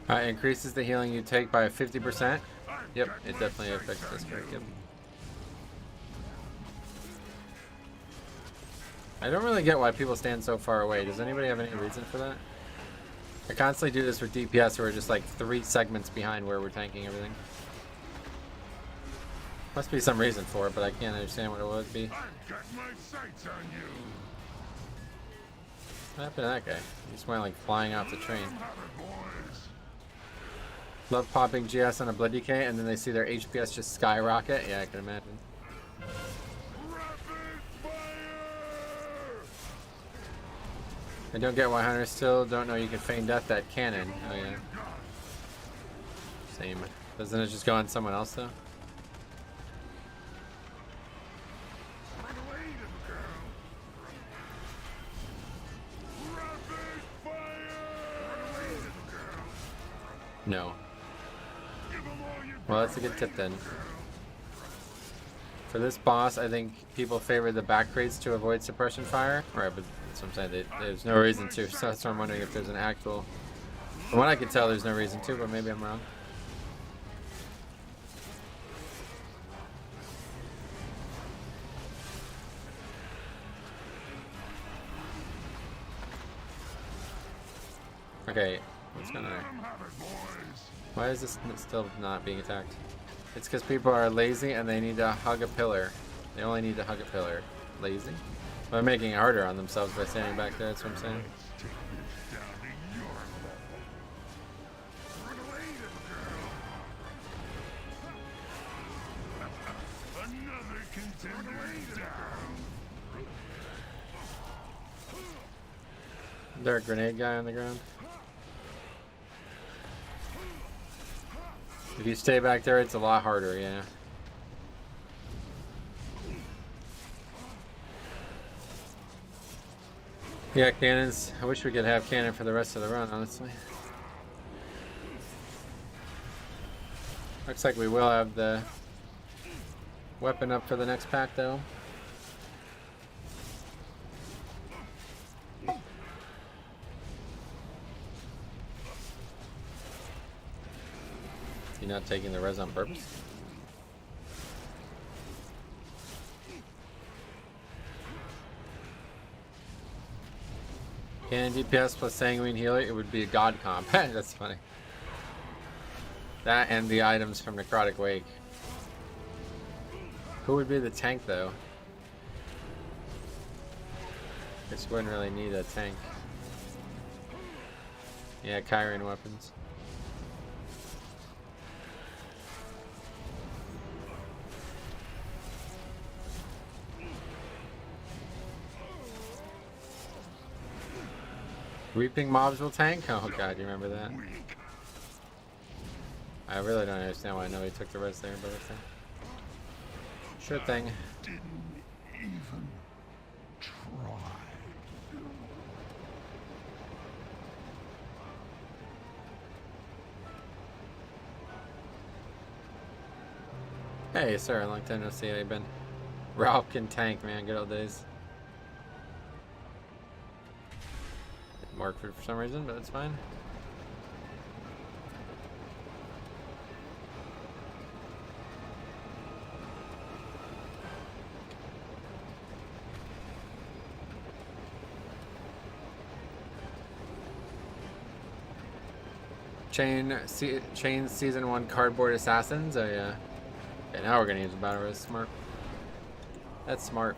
Increases the healing you take by 50%. Yep, it definitely affects this break. Yep. I don't really get why people stand so far away. Does anybody have any reason for that? I constantly do this with DPS where we're just like 3 segments behind where we're tanking everything. Must be some reason for it, but I can't understand what it would be. I've got my sights on you. What happened to that guy? He just went like flying off the train. Come have it, boys. Love popping GS on a Blood DK and then they see their HPS just skyrocket. Yeah, I can imagine. I don't get why hunters still don't know you can feign death that cannon. Oh yeah. Same. Doesn't it just go on someone else though? Run away, little girl. Rapid fire! Run away, little girl. No. Give 'em all you Well, that's a good tip then. For this boss, I think people favor the back crates to avoid suppression fire. Right, but that's what I'm saying. There's no reason to. So that's why I'm wondering if there's an actual... From what I can tell, there's no reason to, but maybe I'm wrong. Okay, what's going on there? Why is this still not being attacked? It's because people are lazy and they need to hug a pillar. They only need to hug a pillar. Lazy? By making it harder on themselves by standing back there, that's what I'm saying. Another contender down. Is there a grenade guy on the ground? If you stay back there, it's a lot harder, yeah. Yeah, cannons. I wish we could have cannon for the rest of the run, honestly. Looks like we will have the weapon up for the next pack, though. You not taking the res on purpose? Cannon DPS plus sanguine healer, it would be a god comp. That's funny. That and the items from Necrotic Wake. Who would be the tank though? Guess you wouldn't really need a tank. Yeah, Kyrian weapons. Reaping mobs will tank? Oh god, you remember that? I really don't understand why I know he took the res there, but okay. Sure thing. Didn't even try. Hey sir, long time no see, how you been? Ralph can tank, man, good old days. Mark for some reason, but it's fine. Chain Season 1 Cardboard Assassins. Oh yeah. Okay, now we're gonna use the battle res. Smart. That's smart.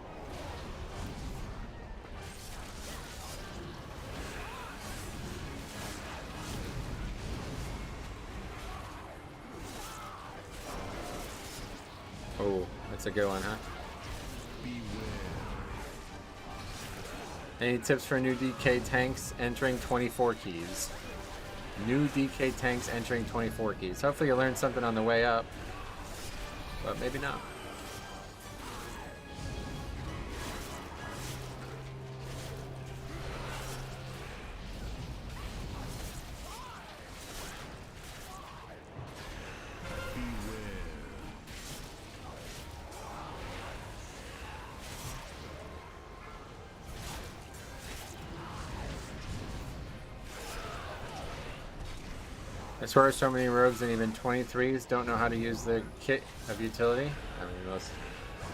Oh, that's a good one, huh? Any tips for new DK tanks entering 24 keys? New DK tanks entering 24 keys. Hopefully you learned something on the way up, but maybe not. I swear so many rogues and even 23s don't know how to use the kit of utility. I mean,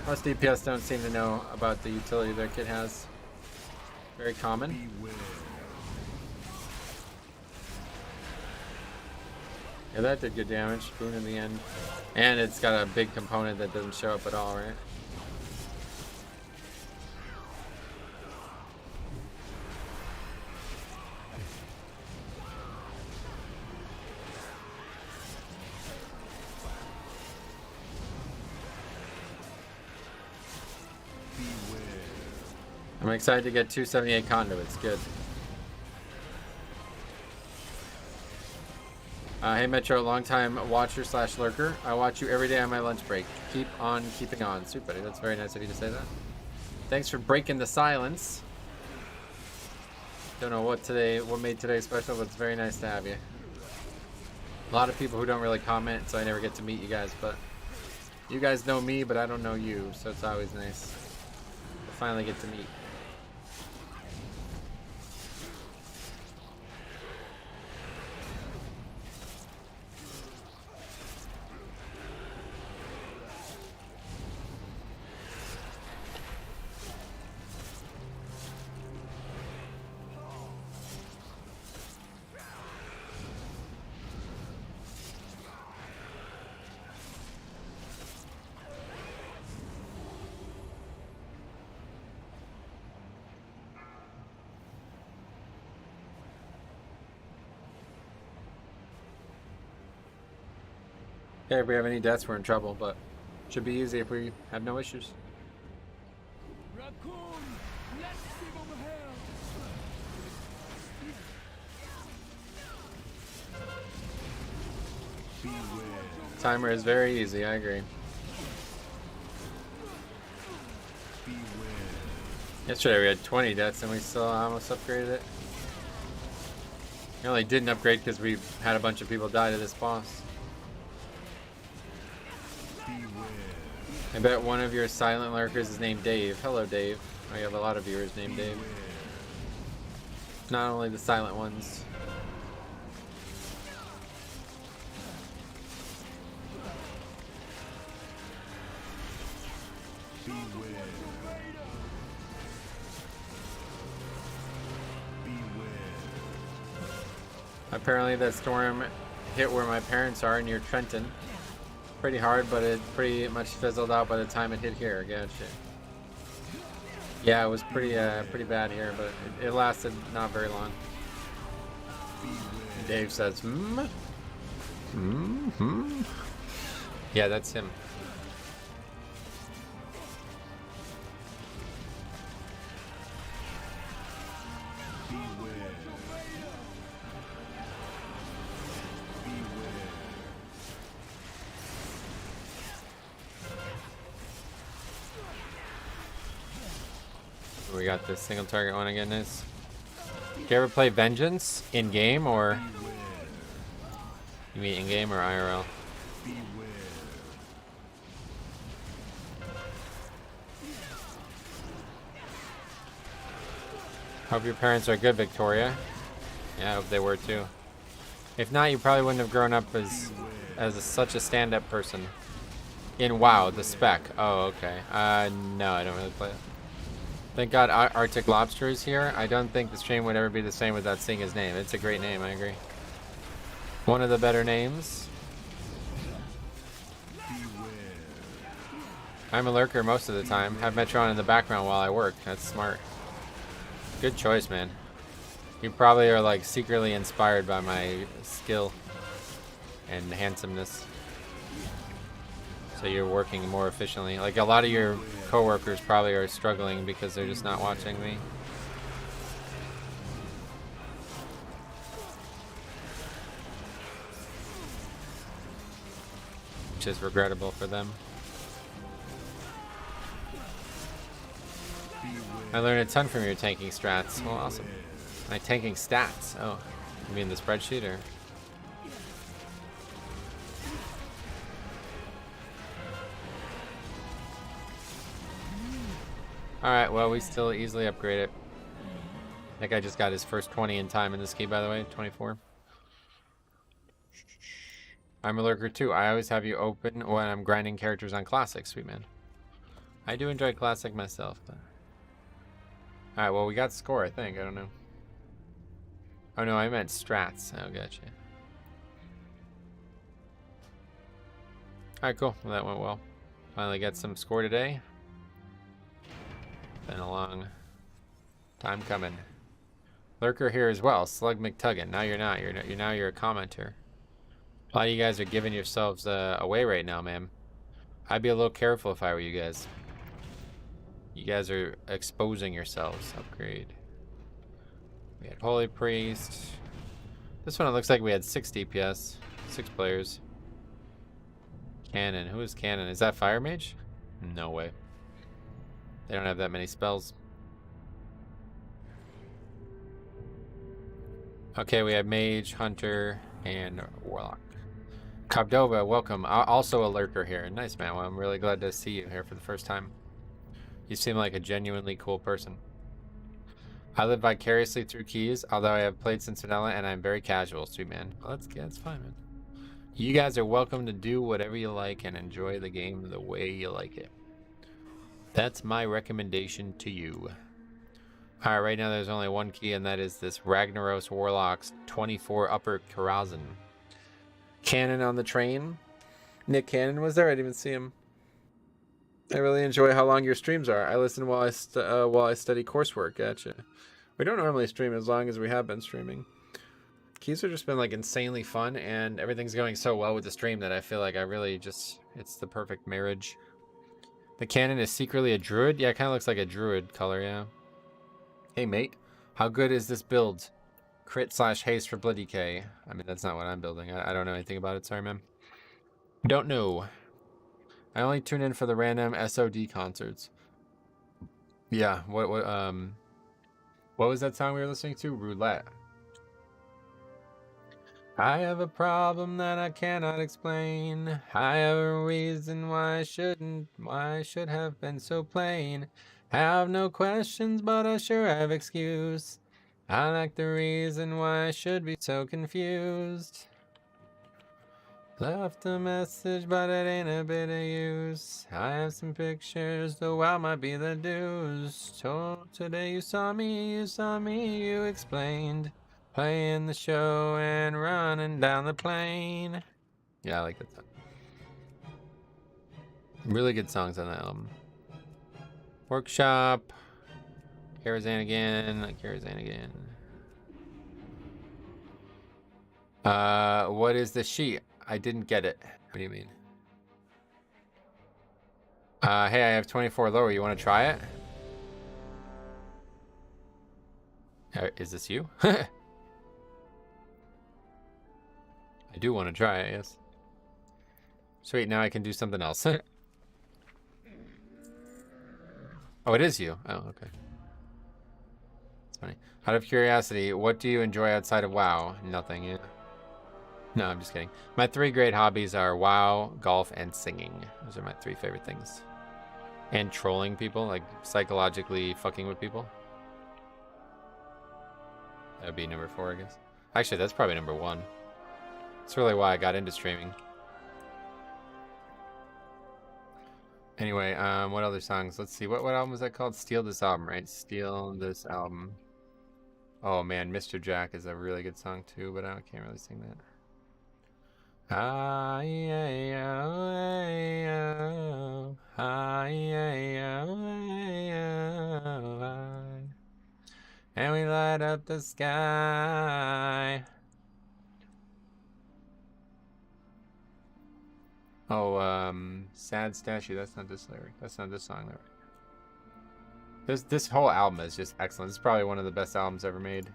most DPS don't seem to know about the utility their kit has. Very common. Yeah, that did good damage. Boon in the end. And it's got a big component that doesn't show up at all, right? I'm excited to get 278 conduits. Good. Hey Metro, long-time watcher / lurker. I watch you every day on my lunch break. Keep on keeping on. Super buddy. That's very nice of you to say that. Thanks for breaking the silence. Don't know what made today special, but it's very nice to have you. A lot of people who don't really comment, so I never get to meet you guys, but you guys know me, but I don't know you, so it's always nice to finally get to meet. Okay, if we have any deaths, we're in trouble, but should be easy if we have no issues. Raccoon, let's see over here. Timer is very easy, I agree. Yesterday we had 20 deaths and we still almost upgraded it. We only didn't upgrade because we had a bunch of people die to this boss. I bet one of your silent lurkers is named Dave. Hello, Dave. I have a lot of viewers named Dave. Not only the silent ones. Apparently that storm hit where my parents are near Trenton. Pretty hard, but it pretty much fizzled out by the time it hit here. Gotcha. Yeah, it was pretty bad here, but it lasted not very long. Dave says, hmm? Mm-hmm. Yeah, that's him. We got this single target one again. Nice. Do you ever play Vengeance in game, or you mean in game or IRL? Hope your parents are good, Victoria. Yeah, I hope they were too. If not, you probably wouldn't have grown up as such a stand-up person. In WoW, the spec. Oh, okay. No, I don't really play it. Thank God Arctic Lobster is here. I don't think the stream would ever be the same without seeing his name. It's a great name, I agree. One of the better names. I'm a lurker most of the time. Have Metro on in the background while I work. That's smart. Good choice, man. You probably are like secretly inspired by my skill and handsomeness. So you're working more efficiently. Like a lot of your coworkers probably are struggling because they're just not watching me. Which is regrettable for them. I learned a ton from your tanking strats. Well, awesome. My tanking stats. Oh, you mean the spreadsheet or? Alright, well, we still easily upgrade it. That guy just got his first 20 in time in this key, by the way. 24. I'm a lurker too. I always have you open when I'm grinding characters on Classic, sweet man. I do enjoy Classic myself. But... Alright, well, we got score, I think. I don't know. Oh, no, I meant strats. Oh, gotcha. Alright, cool. Well, that went well. Finally got some score today. Been a long time coming. Lurker here as well. Slug McTuggin. Now you're not. You're a commenter. A lot of you guys are giving yourselves away right now, man. I'd be a little careful if I were you guys. You guys are exposing yourselves. Upgrade. We had Holy Priest. This one it looks like we had 6 DPS. 6 players. Cannon. Who is Cannon? Is that Fire Mage? No way. They don't have that many spells. Okay, we have Mage, Hunter, and Warlock. Cobdova, welcome. Also a lurker here. Nice, man. Well, I'm really glad to see you here for the first time. You seem like a genuinely cool person. I live vicariously through Keys, although I have played since vanilla, and I'm very casual. Sweet man. Well, that's fine, man. You guys are welcome to do whatever you like and enjoy the game the way you like it. That's my recommendation to you. Alright, right now there's only one key, and that is this Ragnaros Warlock's 24 Upper Karazhan. Cannon on the train. Nick Cannon was there? I didn't even see him. I really enjoy how long your streams are. I listen while I study coursework. Gotcha. We don't normally stream as long as we have been streaming. Keys have just been like insanely fun, and everything's going so well with the stream that I feel like I really just, it's the perfect marriage. The cannon is secretly a druid? Yeah, it kind of looks like a druid color, yeah. Hey mate, how good is this build? Crit / haste for Blood DK. I mean, that's not what I'm building. I don't know anything about it, sorry man. Don't know. I only tune in for the random SOD concerts. Yeah, what was that song we were listening to? Roulette. I have a problem that I cannot explain. I have a reason why I should have been so plain. Have no questions, but I sure have excuse. I like the reason why I should be so confused. Left a message, but it ain't a bit of use. I have some pictures, though I might be the dues. Told today you saw me, you explained. Playing the show and running down the plane. Yeah, I like that song. Really good songs on that album. Workshop. Karazhan again. What is the sheet? I didn't get it. What do you mean? Hey, I have 24 lower. You want to try it? Is this you? I do want to try it, yes. Sweet, now I can do something else. Oh, it is you. Oh, okay. It's funny. Out of curiosity, what do you enjoy outside of WoW? Nothing, yeah. No, I'm just kidding. My 3 great hobbies are WoW, golf, and singing. Those are my 3 favorite things. And trolling people, like psychologically fucking with people. That would be number 4, I guess. Actually, that's probably number 1. That's really why I got into streaming. Anyway, what other songs? Let's see. What album was that called? Steal This Album, right? Steal This Album. Oh man, Mr. Jack is a really good song too, but I can't really sing that. And we light up the sky. Oh, Sad Statue. That's not this lyric. That's not this song lyric. This whole album is just excellent. It's probably one of the best albums ever made.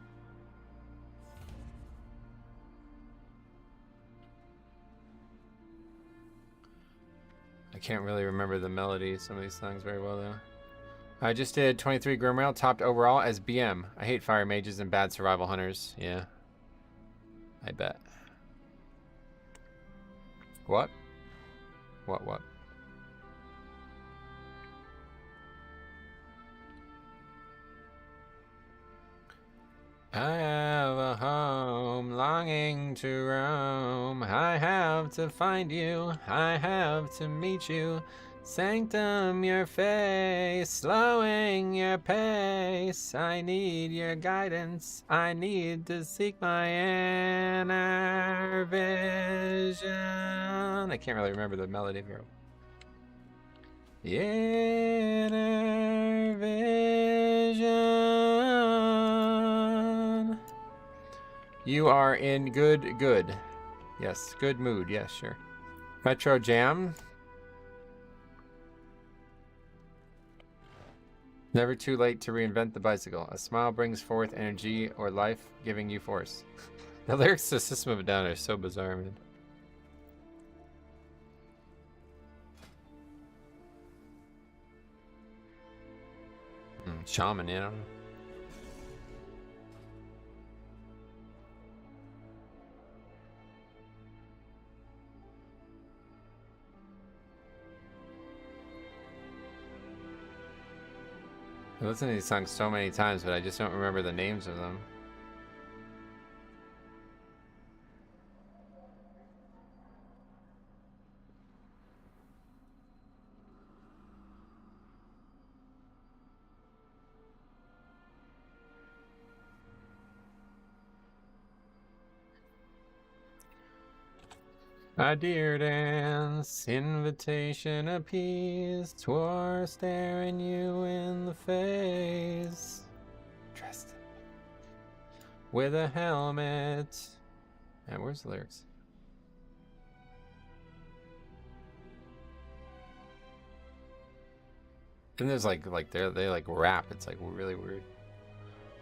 I can't really remember the melody of some of these songs very well though. I just did 23 Grimrail, topped overall as BM. I hate fire mages and bad survival hunters. Yeah. I bet. What? What? I have a home longing to roam. I have to find you. I have to meet you. Sanctum your face, slowing your pace. I need your guidance. I need to seek my inner vision. I can't really remember the melody of your inner vision. You are in good. Yes, good mood. Yes, sure. Metro Jam. Never too late to reinvent the bicycle. A smile brings forth energy or life, giving you force. The lyrics to System of a Down are so bizarre, man. Shaman, I don't know. I listened to these songs so many times, but I just don't remember the names of them. A dear dance, invitation appeased, swore staring you in the face. Dressed with a helmet. And where's the lyrics? Then there's like they like rap. It's like really weird.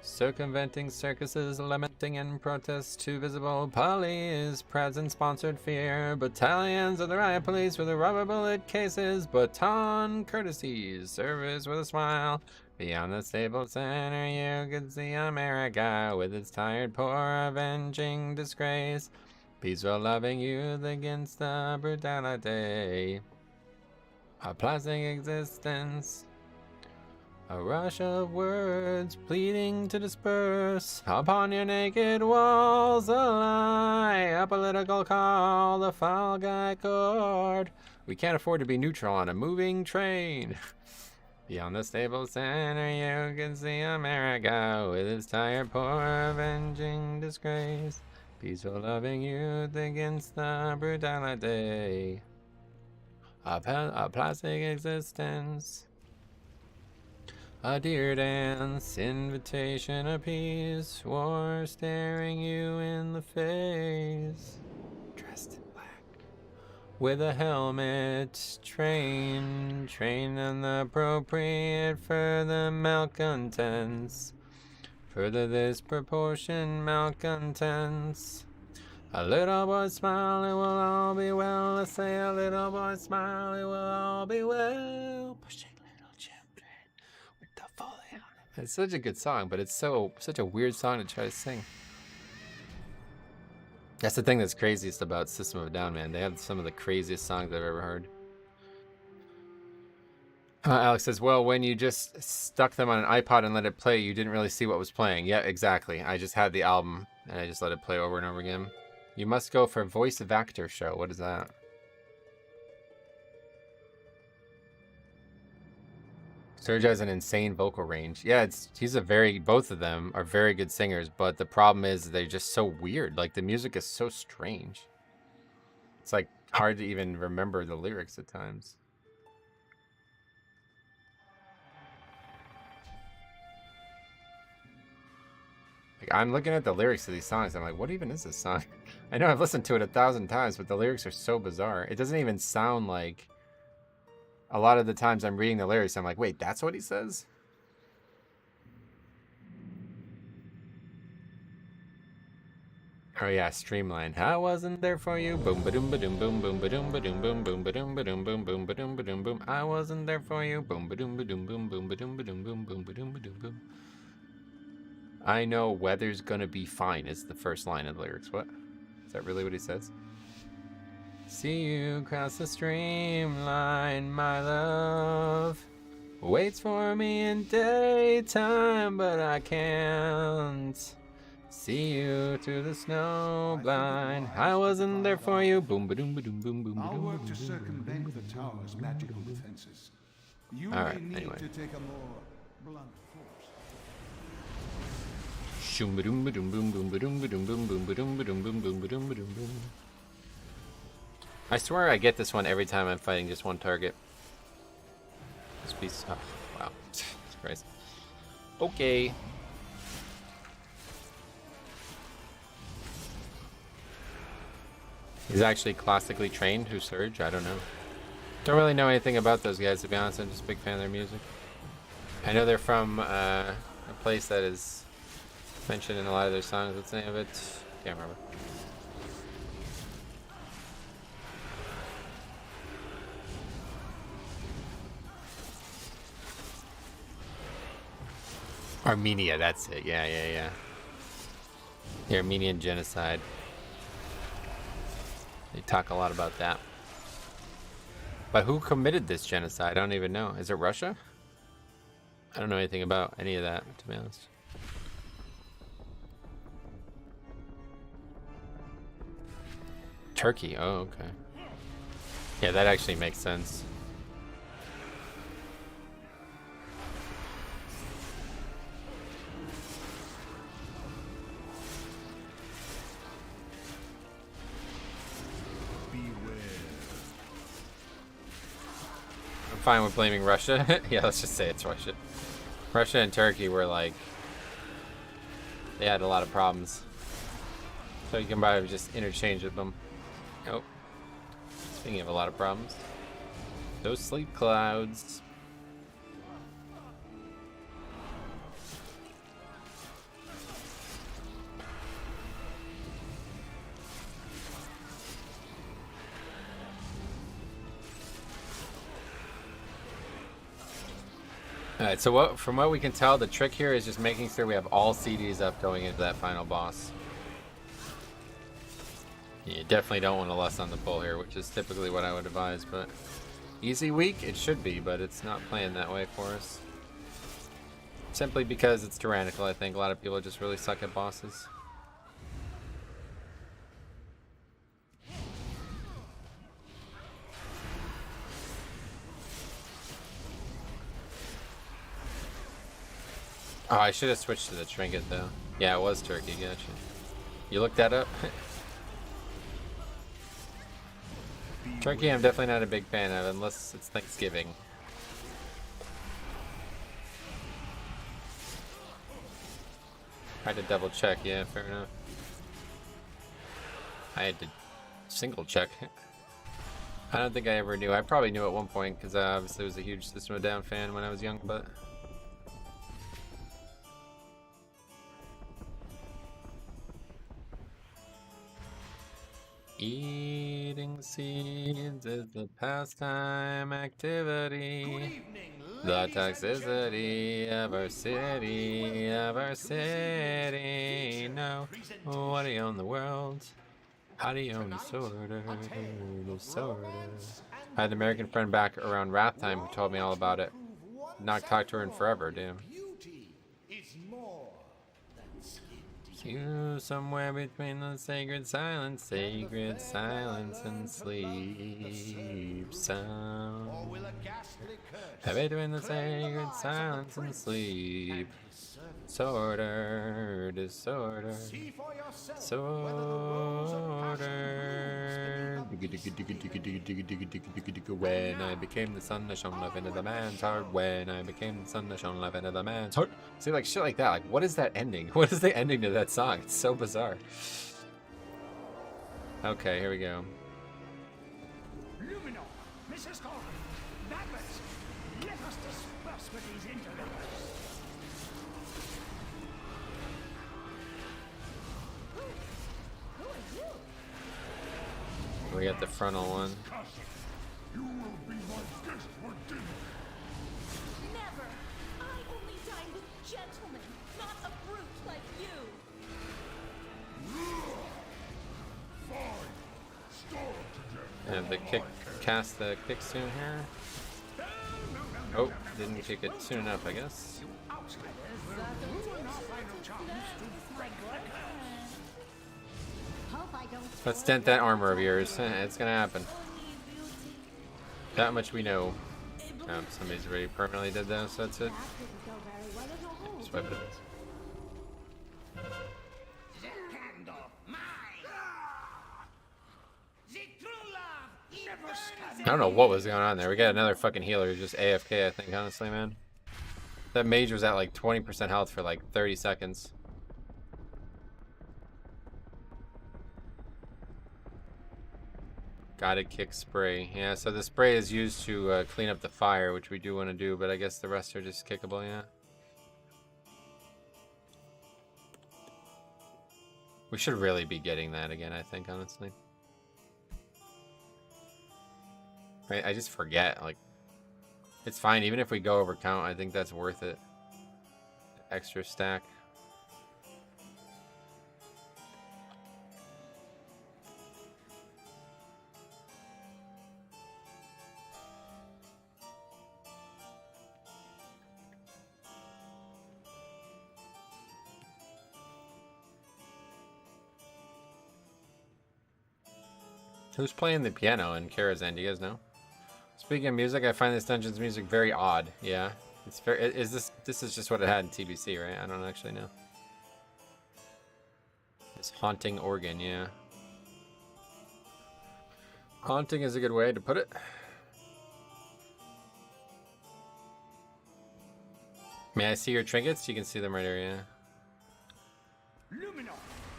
Circumventing circuses, lamenting in protest to visible police, present sponsored fear, battalions of the riot police with the rubber bullet cases, baton courtesies, service with a smile. Beyond the stable center, you can see America with its tired poor avenging disgrace, peaceful loving youth against the brutality, a plastic existence. A rush of words pleading to disperse upon your naked walls, a lie, a political call, the Fall Guy chord. We can't afford to be neutral on a moving train. Beyond the stable center, you can see America with its tired, poor, avenging disgrace, peaceful, loving youth against the brutality, a plastic existence. A dear dance, invitation apiece, war staring you in the face. Dressed in black, with a helmet, trained and appropriate for the malcontents. Further this proportion malcontents. A little boy smile, it will all be well. I say a little boy smile, it will all be well. Pushing little children with the fully on it. It's such a good song, but it's such a weird song to try to sing. That's the thing that's craziest about System of a Down, man. They have some of the craziest songs I've ever heard. Alex says, well, when you just stuck them on an iPod and let it play, you didn't really see what was playing. Yeah, exactly. I just had the album, and I just let it play over and over again. You must go for voice of actor show. What is that? Serge has an insane vocal range. Yeah, both of them are very good singers, but the problem is they're just so weird. Like, the music is so strange. It's like hard to even remember the lyrics at times. Like, I'm looking at the lyrics to these songs. I'm like, what even is this song? I know I've listened to it 1,000 times, but the lyrics are so bizarre. It doesn't even sound like... A lot of the times I'm reading the lyrics, I'm like, wait, that's what he says? Oh yeah, Streamline. I wasn't there for you. Boom ba doom ba doom boom boom ba doom ba doom boom boom ba doom ba doom boom boom ba doom ba doom boom. I wasn't there for you. Boom ba doom ba doom boom boom ba doom ba doom boom boom ba doom ba doom boom. I know weather's gonna be fine is the first line of the lyrics. What? Is that really what he says? See you cross the streamline, my love. Waits for me in daytime, but I can't see you through the snow blind. I wasn't there for you. Boom ba doom ba doom boom boom ba I'll doom. work to circumvent the tower's magical defenses. You All right, may need anyway. to take a more blunt force. Shoom ba doom ba doom boom boom ba doom ba doom boom boom ba doom ba doom boom boom ba doom ba doom boom. I swear I get this one every time I'm fighting just one target. This piece. Oh, wow. Christ. Okay. He's actually classically trained. Who's Surge? I don't know. Don't really know anything about those guys, to be honest. I'm just a big fan of their music. I know they're from a place that is mentioned in a lot of their songs. What's the name of it? Can't remember. Armenia, that's it. Yeah. The Armenian genocide. They talk a lot about that. But who committed this genocide? I don't even know. Is it Russia? I don't know anything about any of that, to be honest. Turkey. Oh, okay. Yeah, that actually makes sense. Fine with blaming Russia. Yeah, let's just say it's Russia. Russia and Turkey were like, they had a lot of problems. So you can probably just interchange with them. Oh. Speaking of a lot of problems. Those sleep clouds. Alright, so from what we can tell, the trick here is just making sure we have all CDs up going into that final boss. You definitely don't want to less on the pull here, which is typically what I would advise, but easy week, it should be, but it's not playing that way for us. Simply because it's tyrannical, I think. A lot of people just really suck at bosses. Oh, I should have switched to the trinket though. Yeah, it was Turkey, gotcha. You looked that up? Turkey I'm definitely not a big fan of unless it's Thanksgiving. I had to double check, yeah, fair enough. I had to single check. I don't think I ever knew. I probably knew at one point because I obviously was a huge System of a Down fan when I was young, but... Eating seeds is the pastime activity. The toxicity of our city, No, what do you own the world? How do you own disorder? I had an American friend back around wrath time who told me all about it. Not talked to her in forever, damn. You somewhere between the sacred silence and sleep sound. Between the sacred silence and sleep. Disorder. When I became the sun that shone love into the man's heart. When I became the sun that shone love into the man's heart. See, like shit like that. Like, what is that ending? What is the ending to that song? It's so bizarre. Okay, here we go. Lumino, Mrs. Colvin, Douglas, let us disperse with these interlopers. We got the frontal one. You will be my guest for dinner. Never! I only dine with gentlemen, not a brute like you! Fine. Starve to death. And the kick, cast the kick soon here. Oh, didn't kick it soon enough, I guess. Outsiders will ruin our final chance to break the curse. Hope I don't Let's dent that armor of yours. It's gonna happen. That much we know. Somebody's already permanently did that, so that's it. Just wipe it. The candle, mine. The true love I don't know what was going on there. We got another fucking healer who's just AFK, I think, honestly, man. That mage was at like 20% health for like 30 seconds. Gotta kick spray. Yeah, so the spray is used to clean up the fire, which we do want to do, but I guess the rest are just kickable, yeah. We should really be getting that again, I think, honestly. I just forget, like, it's fine. Even if we go over count, I think that's worth it. Extra stack. Who's playing the piano in Karazhan? Do you guys know? Speaking of music, I find this dungeon's music very odd. Yeah, it's very. Is this is just what it had in TBC, right? I don't actually know. This haunting organ, yeah. Haunting is a good way to put it. May I see your trinkets? You can see them right here, yeah. Lumino,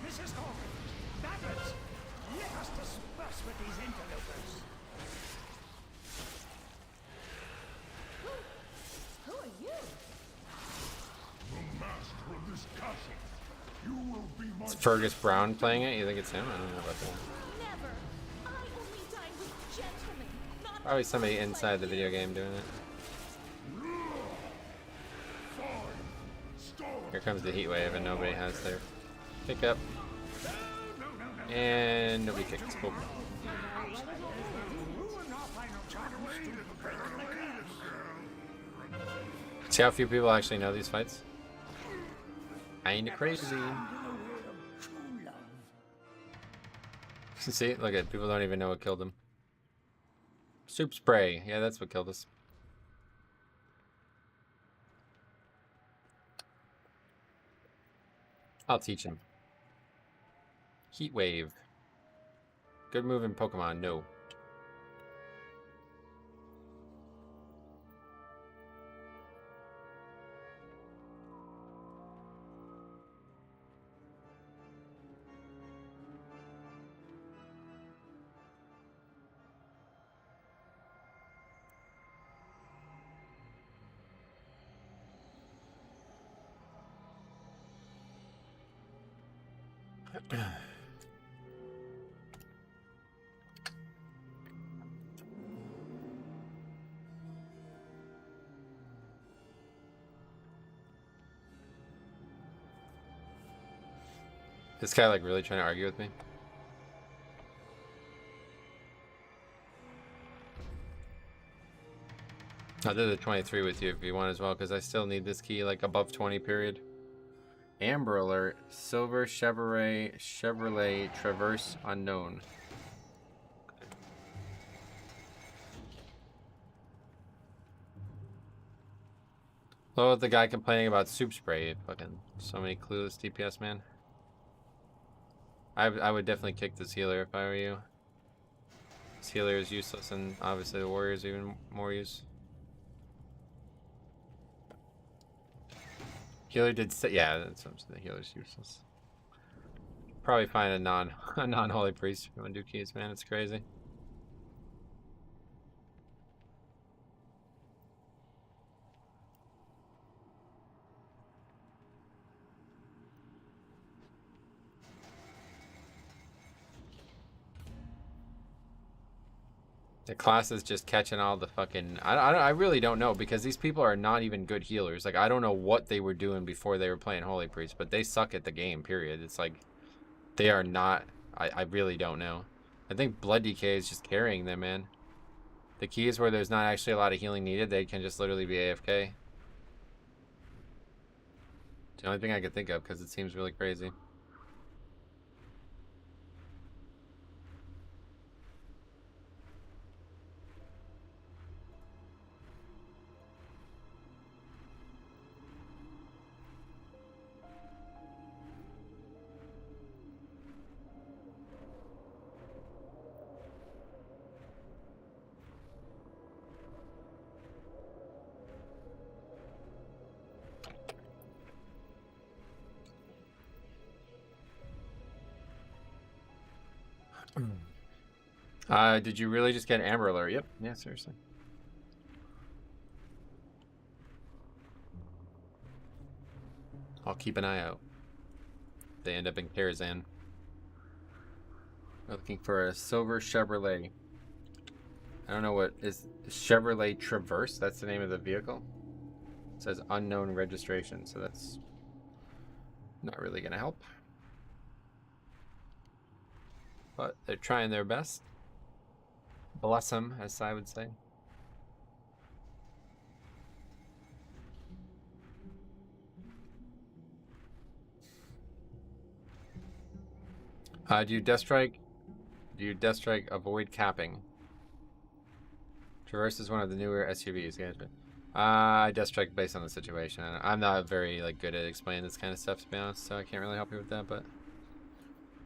Mrs. Hawkins, Baggers, let us disperse with these interlopers. Who are you? The master of this castle. You will be my... Is Fergus Brown playing it? You think it's him? I don't know about that. Never. I only dine with gentlemen, not Probably somebody inside the video game doing it. Here comes the heat wave and nobody has their pickup. And nobody kicks. Cool. See how few people actually know these fights? Kinda crazy. See, look at people don't even know what killed him. Soup spray. Yeah, that's what killed us. I'll teach him. Heat wave. Good move in Pokemon. No. This guy like really trying to argue with me. I'll do the 23 with you if you want as well, because I still need this key like above 20 period. Amber Alert, Silver Chevrolet Traverse Unknown. Oh, the guy complaining about soup spray. Fucking so many clueless DPS, man. I would definitely kick this healer if I were you. This healer is useless, and obviously the warrior is even more use. Healer did say, yeah, that's what I'm saying. The healer's useless. Probably find a non-holy priest if you want to do keys, man. It's crazy. The class is just catching all the fucking... I really don't know, because these people are not even good healers. Like, I don't know what they were doing before they were playing Holy Priest, but they suck at the game, period. It's like, they are not... I really don't know. I think Blood Decay is just carrying them, man. The keys where there's not actually a lot of healing needed, they can just literally be AFK. It's the only thing I could think of, because it seems really crazy. Did you really just get Amber Alert? Yep. Yeah, seriously. I'll keep an eye out. They end up in Karazhan. We're looking for a silver Chevrolet. I don't know what is Chevrolet Traverse. That's the name of the vehicle. It says unknown registration, so that's not really gonna help. But they're trying their best. Bless them, as I would say. Do you Death Strike? Do you Death Strike avoid capping? Traverse is one of the newer SUVs. I Death Strike based on the situation. I'm not very good at explaining this kind of stuff, to be honest, so I can't really help you with that. But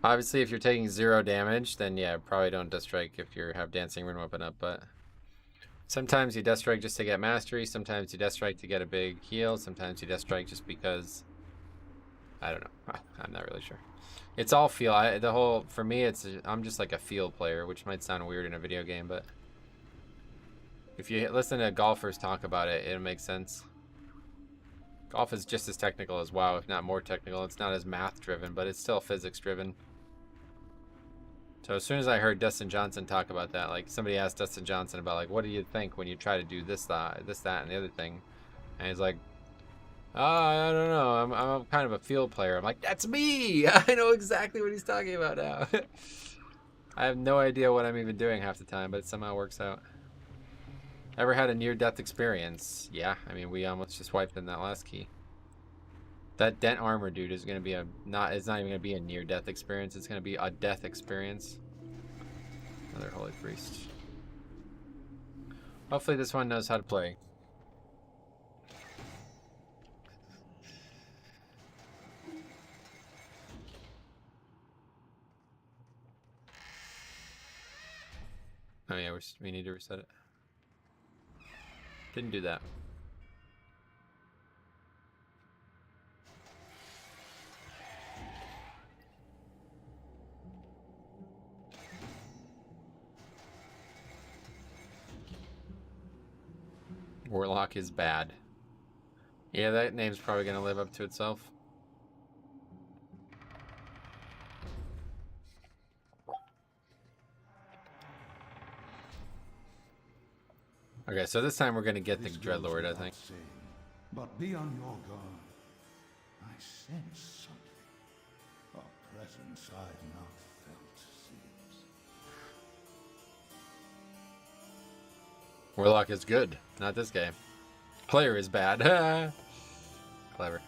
obviously, if you're taking 0 damage, then yeah, probably don't Death Strike if you have Dancing Rune weapon up. But sometimes you Death Strike just to get mastery. Sometimes you Death Strike to get a big heal. Sometimes you Death Strike just because. I don't know. I'm not really sure. It's all feel. For me, I'm just like a feel player, which might sound weird in a video game, but if you listen to golfers talk about it, it'll make sense. Golf is just as technical as WoW, if not more technical. It's not as math-driven, but it's still physics-driven. So as soon as I heard Dustin Johnson talk about that, somebody asked Dustin Johnson about what do you think when you try to do this, that, and the other thing, and he's like, I don't know. I'm kind of a field player. I'm like, that's me. I know exactly what he's talking about now. I have no idea what I'm even doing half the time, but it somehow works out. Ever had a near-death experience? Yeah, I mean, we almost just wiped in that last key. That dent armor dude is gonna be it's not even gonna be a near-death experience. It's gonna be a death experience. Another holy priest. Hopefully, this one knows how to play. Oh yeah, we need to reset it. Didn't do that. Warlock is bad. Yeah, that name's probably gonna live up to itself. Okay, so this time we're gonna get the Dreadlord, I think. Saying, but be on your guard. I sense something. A presence I've not felt since. Warlock is good, not this game. Player is bad. Clever.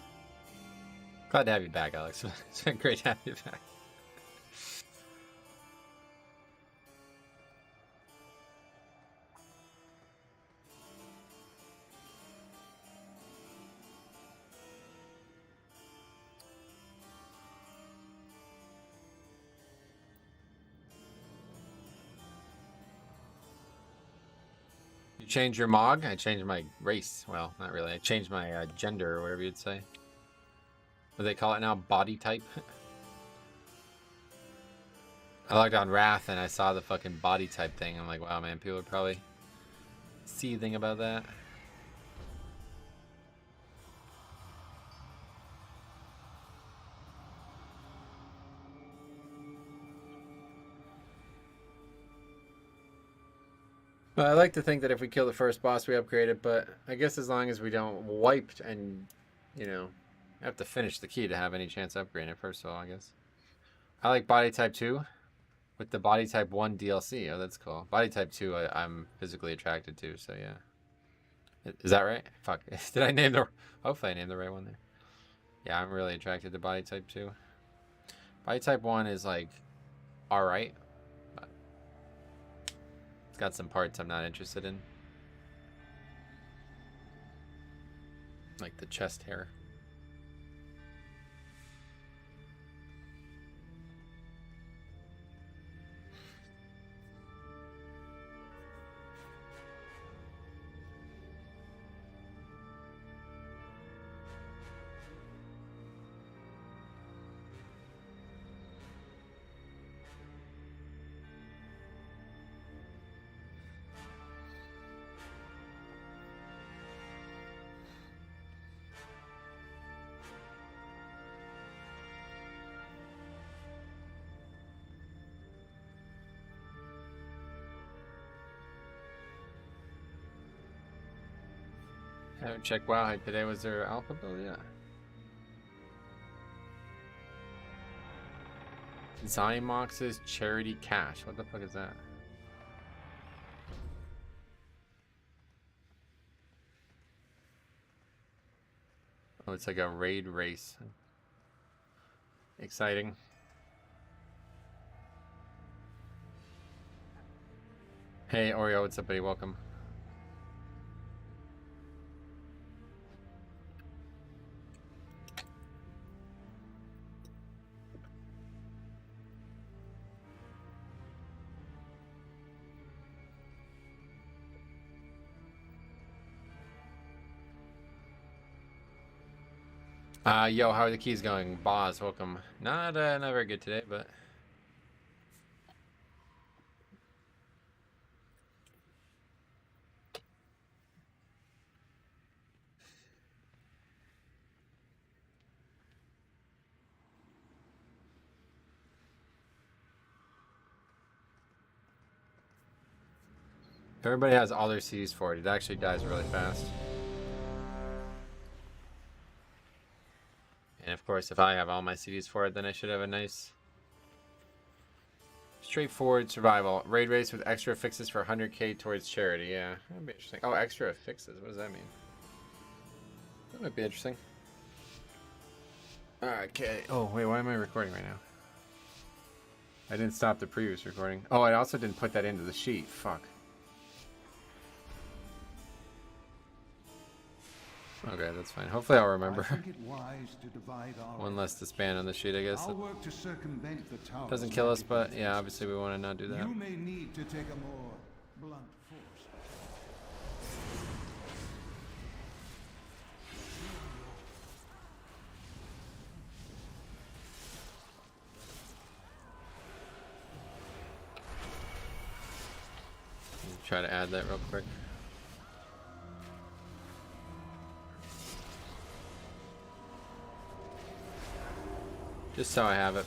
Glad to have you back, Alex. It's been great to have you back. Change your mog? I changed my race. Well, not really. I changed my gender, or whatever you'd say. What do they call it now? Body type? I logged on Wrath and I saw the fucking body type thing. I'm like, wow, man, people are probably seething about that. Well, I like to think that if we kill the first boss, we upgrade it, but I guess as long as we don't wipe and, have to finish the key to have any chance of upgrading it, first of all, I guess. I like Body Type 2 with the Body Type 1 DLC. Oh, that's cool. Body Type 2, I'm physically attracted to, so yeah. Is that right? Fuck. Did I name the... Hopefully I named the right one there. Yeah, I'm really attracted to Body Type 2. Body Type 1 is, alright. Got some parts I'm not interested in. Like the chest hair. haven't checked WoW Hype today. Was there alpha build? Yeah. Zymox's Charity Cash. What the fuck is that? Oh, it's like a raid race. Exciting. Hey Oreo, what's up, buddy? Welcome. Yo, how are the keys going? Boz, welcome. Not very good today, but if everybody has all their CDs for it, it actually dies really fast. And of course, if I have all my CDs for it, then I should have a nice, straightforward survival. Raid race with extra fixes for 100k towards charity. Yeah, that'd be interesting. Oh, extra fixes. What does that mean? That might be interesting. Okay. Oh, wait, why am I recording right now? I didn't stop the previous recording. Oh, I also didn't put that into the sheet. Fuck. Okay, that's fine. Hopefully I'll remember. I think it wise to divide our One less to span on the sheet, I guess. I'll work to circumvent the tower. Doesn't kill us, but yeah, obviously we want to not do that. You may need to take a more blunt force. Try to add that real quick. Just so I have it.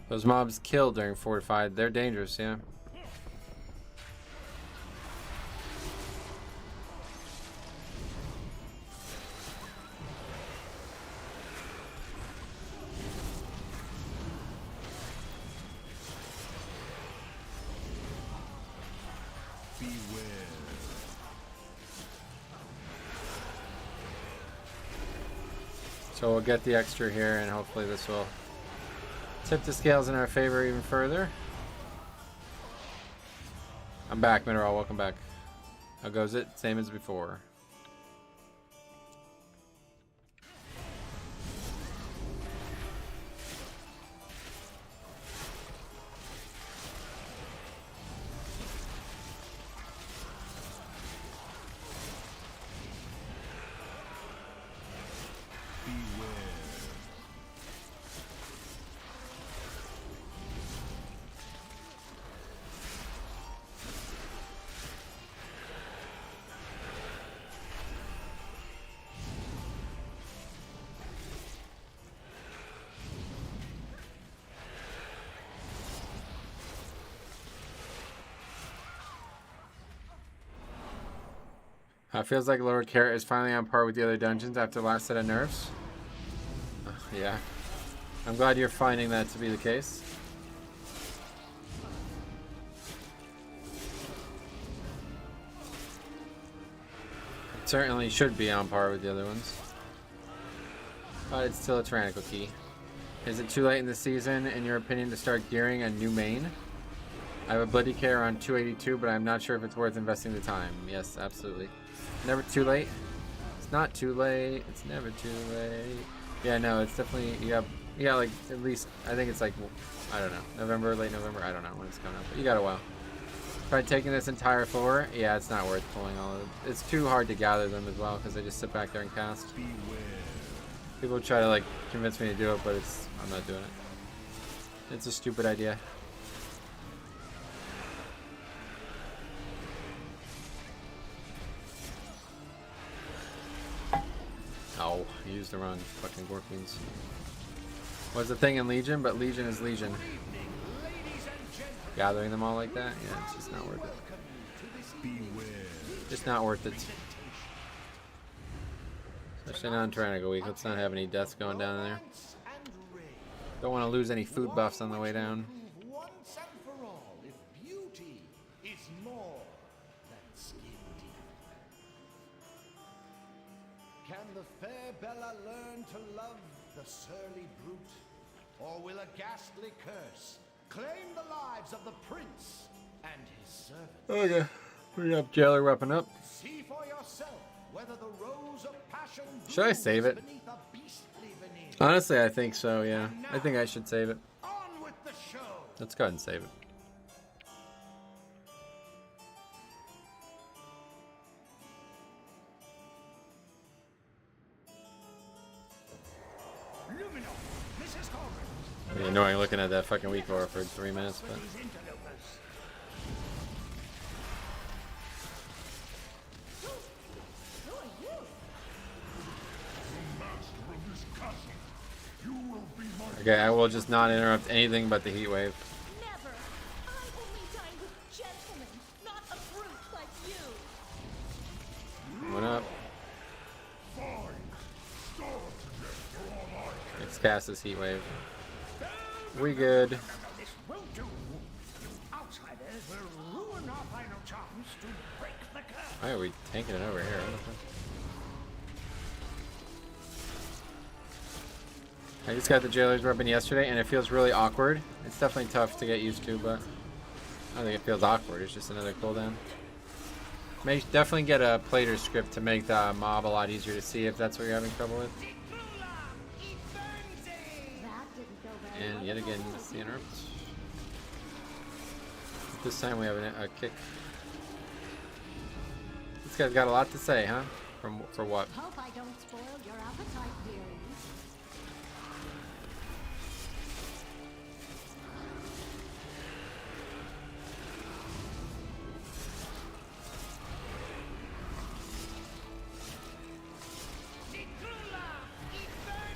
Those mobs kill during fortified. They're dangerous, yeah. So we'll get the extra here, and hopefully this will tip the scales in our favor even further. I'm back, Mineral. Welcome back. How goes it? Same as before. Feels like Lower Carrot is finally on par with the other dungeons after the last set of nerfs. Yeah. I'm glad you're finding that to be the case. It certainly should be on par with the other ones. But it's still a tyrannical key. Is it too late in the season, in your opinion, to start gearing a new main? I have a Bloody Care on 282, but I'm not sure if it's worth investing the time. Yes, absolutely. Never too late. It's not too late. It's never too late. Yeah, no, it's definitely, you got like at least, I think it's like, I don't know, November, late November, I don't know when it's coming up, but you got a while. Try taking this entire floor. Yeah, it's not worth pulling all of it. It's too hard to gather them as well because they just sit back there and cast. People try to like convince me to do it, but I'm not doing it. It's a stupid idea. Ow, I used the wrong fucking Gorpines. What's the thing in Legion? But Legion is Legion. Gathering them all like that? Yeah, it's just not worth it. Just not worth it. Especially not in Tyrannical Week. Let's not have any deaths going down there. Don't want to lose any food buffs on the way down. Once and for all, if beauty is more than skin deep. Can the fair Bella learn to love the surly brute? Or will a ghastly curse claim the lives of the prince and his servants? Okay. We got Jailer weapon up. See for yourself whether the rose of passion Should I save it? beneath a beastly veneer. Honestly, I think so, yeah. I think I should save it. On with the show. Let's go ahead and save it. Lumino, Mrs. Corbin. It'd be annoying looking at that fucking weak aura for 3 minutes, but These interlopers. Who are you? okay, I will just not interrupt anything but the heat wave. Never. I only dine with gentlemen, not a brute like you. What up? Let's cast this heat wave. We good. This won't do. Outsiders will ruin our final chance to break the curse. Why are we tanking it over here? What the fuck? I just got the Jailer's weapon yesterday and it feels really awkward. It's definitely tough to get used to, but I don't think it feels awkward. It's just another cooldown. Definitely get a Plater script to make the mob a lot easier to see if that's what you're having trouble with. And yet again, it's the interrupt. This time we have a kick. This guy's got a lot to say, huh? For what? Hope I don't spoil your appetite, dearies.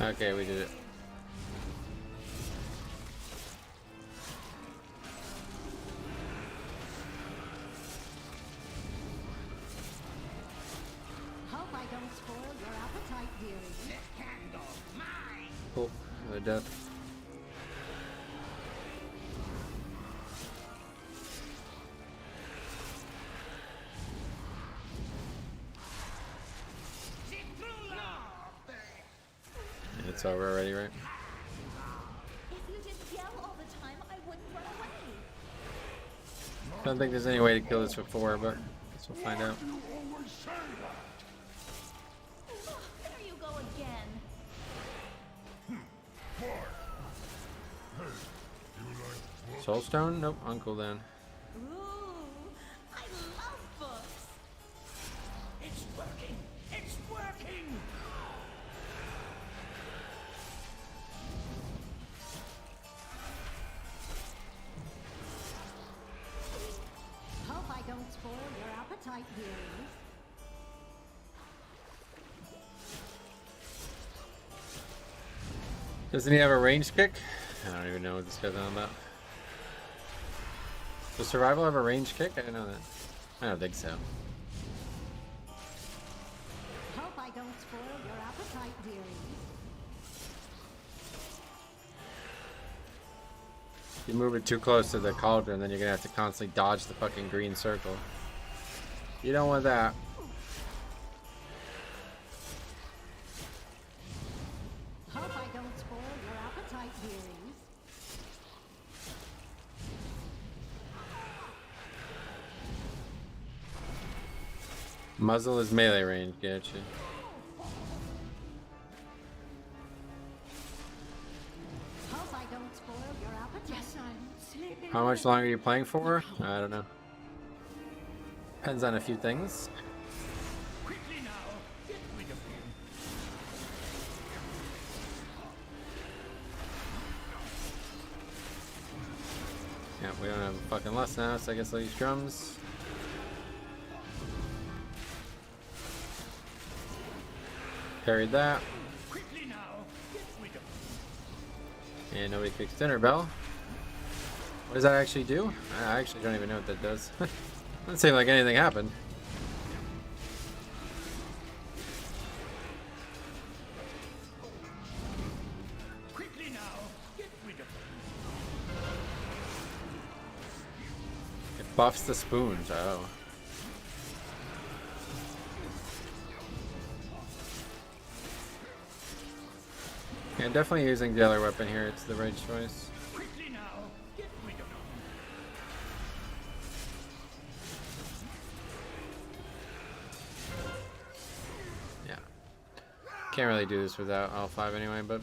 Okay, we did it. Hope I don't spoil your appetite, dearies. Cool. Another death. It's over already, right? If you didn't yell all the time, I wouldn't run away. I don't think there's any way to kill this before, but I guess we'll find out. There you go again. Soulstone? Nope, on cooldown. Ooh, I love books. It's working. It's working. Hope I don't spoil your appetite, dearies. Doesn't he have a ranged kick? I don't even know what this guy's on about. Does Survival have a ranged kick? I didn't know that. I don't think so. Hope I don't spoil your appetite, dearies. If you move it too close to the cauldron, then you're gonna have to constantly dodge the fucking green circle. You don't want that. Hope I don't spoil your appetite, dearies. Muzzle is melee range, getcha. Hope I don't spoil your appetite. Yes, I'm sleeping. How much longer are you playing for? I don't know. Depends on a few things. Quickly now. Get rid of him. Yeah, we don't have a fucking lust now, so I guess I'll use drums. Parried that. Quickly now, get rid of it. And nobody kicks dinner bell. What does that actually do? I actually don't even know what that does. Doesn't seem like anything happened. Quickly now, get rid of it. It buffs the spoons. Oh. Yeah, definitely using the other weapon here. It's the right choice. Quickly now, get rid of it. Yeah. Can't really do this without all 5 anyway, but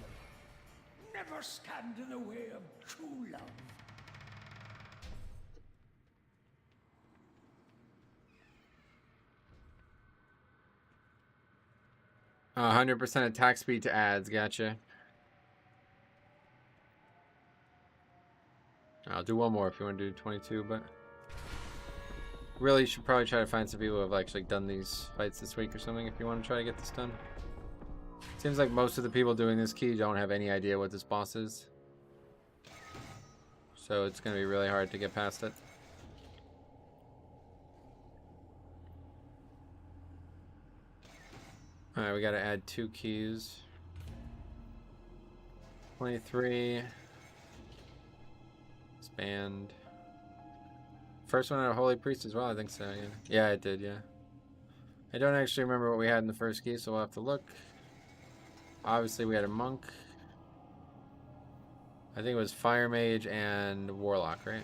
Never stand in the way of true love. 100% attack speed to ads. Gotcha. I'll do one more if you want to do 22, but really you should probably try to find some people who have actually done these fights this week or something if you want to try to get this done. Seems like most of the people doing this key don't have any idea what this boss is. So it's going to be really hard to get past it. Alright, we got to add 2 keys. 23. Expand. First one had a Holy Priest as well, I think so, yeah. Yeah, it did, yeah. I don't actually remember what we had in the first key, so we'll have to look. Obviously, we had a Monk. I think it was Fire Mage and Warlock, right?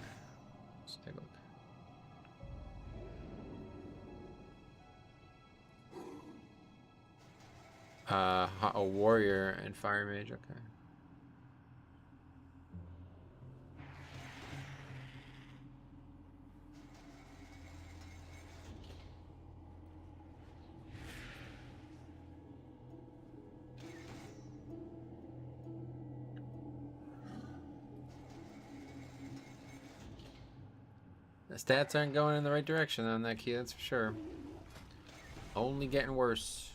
Let's take a look. A Warrior and Fire Mage, okay. The stats aren't going in the right direction on that key, that's for sure. Only getting worse.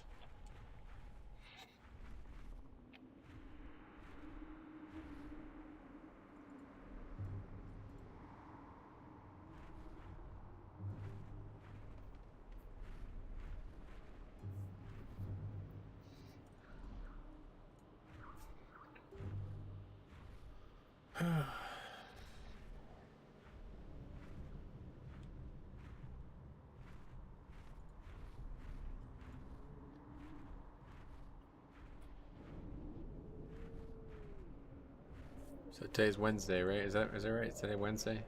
So today's Wednesday, right? Is that right? Is today Wednesday?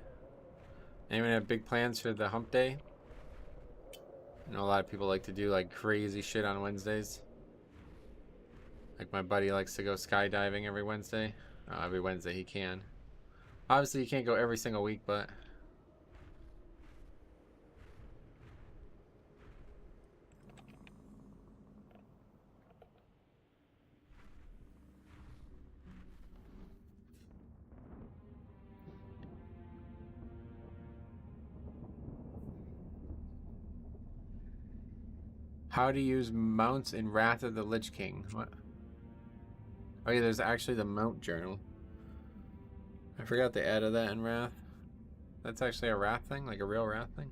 Anyone have big plans for the hump day? I know a lot of people like to do like crazy shit on Wednesdays. Like my buddy likes to go skydiving every Wednesday. Every Wednesday he can. Obviously you can't go every single week, but how to use mounts in Wrath of the Lich King. What? Oh yeah, there's actually the mount journal. I forgot they added that in Wrath. That's actually a Wrath thing? Like a real Wrath thing?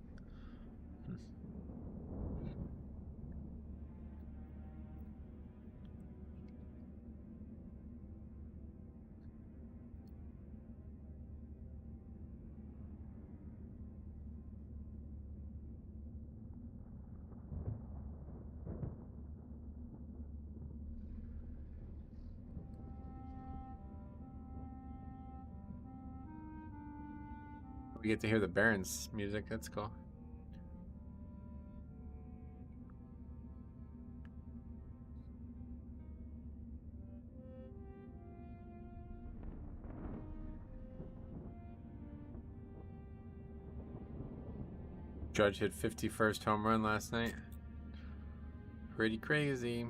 We get to hear the Baron's music. That's cool. Judge hit 51st home run last night. Pretty crazy.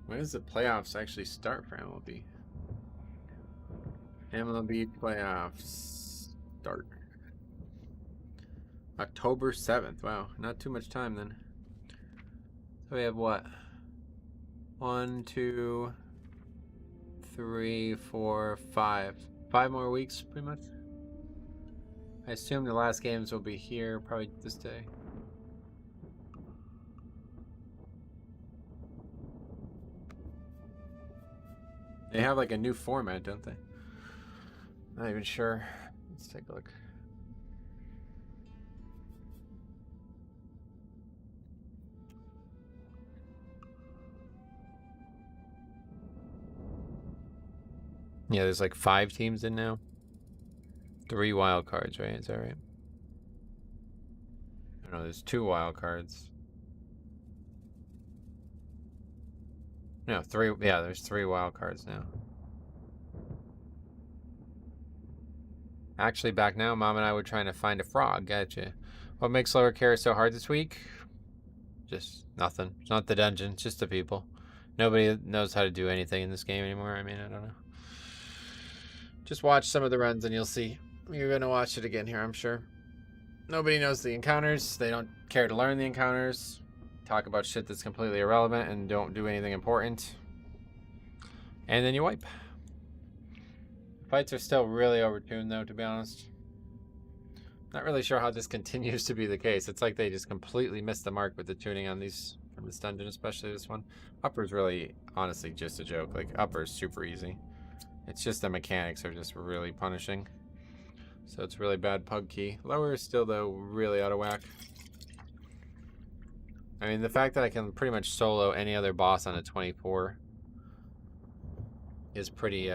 When does the playoffs actually start for MLB? MLB playoffs start October 7th. Wow, not too much time then. So we have what? 1, 2, 3, 4, 5. 5 more weeks, pretty much. I assume the last games will be here probably this day. They have like a new format, don't they? Not even sure. Let's take a look. Yeah, there's like 5 teams in now. 3 wild cards, right? Is that right? I don't know, there's 2 wild cards. No, 3. Yeah, there's 3 wild cards now. Actually, back now, Mom and I were trying to find a frog. Gotcha. What makes lower care so hard this week? Just nothing. It's not the dungeon, it's just the people. Nobody knows how to do anything in this game anymore. I mean, I don't know. Just watch some of the runs and you'll see. You're going to watch it again here, I'm sure. Nobody knows the encounters. They don't care to learn the encounters. Talk about shit that's completely irrelevant and don't do anything important. And then you wipe. Fights are still really overtuned, though, to be honest. Not really sure how this continues to be the case. It's like they just completely missed the mark with the tuning on these, from this dungeon, especially this one. Upper's really, honestly, just a joke. Like, upper's super easy. It's just the mechanics are just really punishing. So it's really bad pug key. Lower is still, though, really out of whack. I mean, the fact that I can pretty much solo any other boss on a 24 is pretty,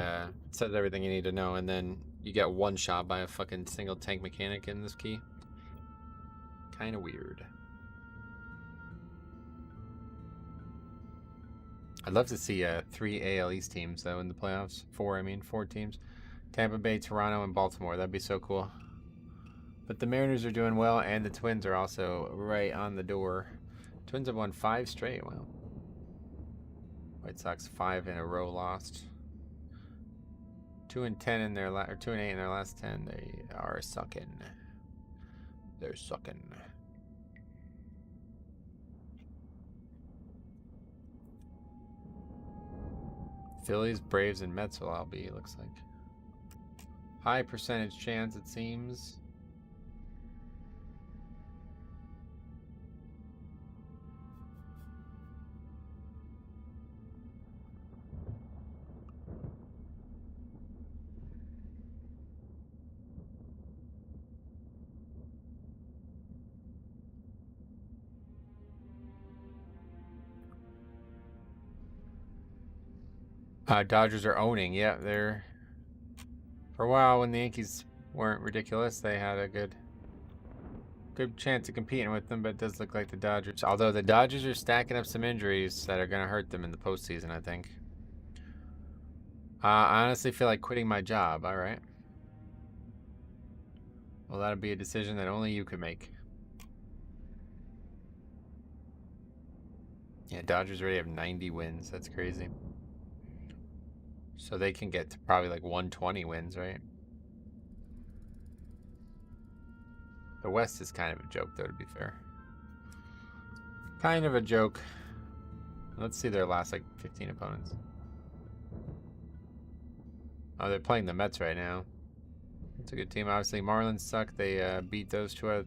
says everything you need to know. And then you get one shot by a fucking single tank mechanic in this key. Kind of weird. I'd love to see 3 AL East teams, though, in the playoffs. 4 teams. Tampa Bay, Toronto, and Baltimore. That'd be so cool. But the Mariners are doing well, and the Twins are also right on the door. Twins have won 5 straight. Wow. White Sox 5 in a row lost. 2-10 in their 2-8 in their last 10. They are sucking. They're sucking. Phillies, Braves, and Mets will all be, it looks like. High percentage chance, it seems. Dodgers are owning. Yeah, they're... For a while, when the Yankees weren't ridiculous, they had a good chance of competing with them, but it does look like the Dodgers... Although the Dodgers are stacking up some injuries that are going to hurt them in the postseason, I think. I honestly feel like quitting my job. All right. Well, that'll be a decision that only you could make. Yeah, Dodgers already have 90 wins. That's crazy. So they can get to probably like 120 wins, right? The West is kind of a joke, though, to be fair. Kind of a joke. Let's see their last, like, 15 opponents. Oh, they're playing the Mets right now. That's a good team. Obviously, Marlins suck. They beat those 3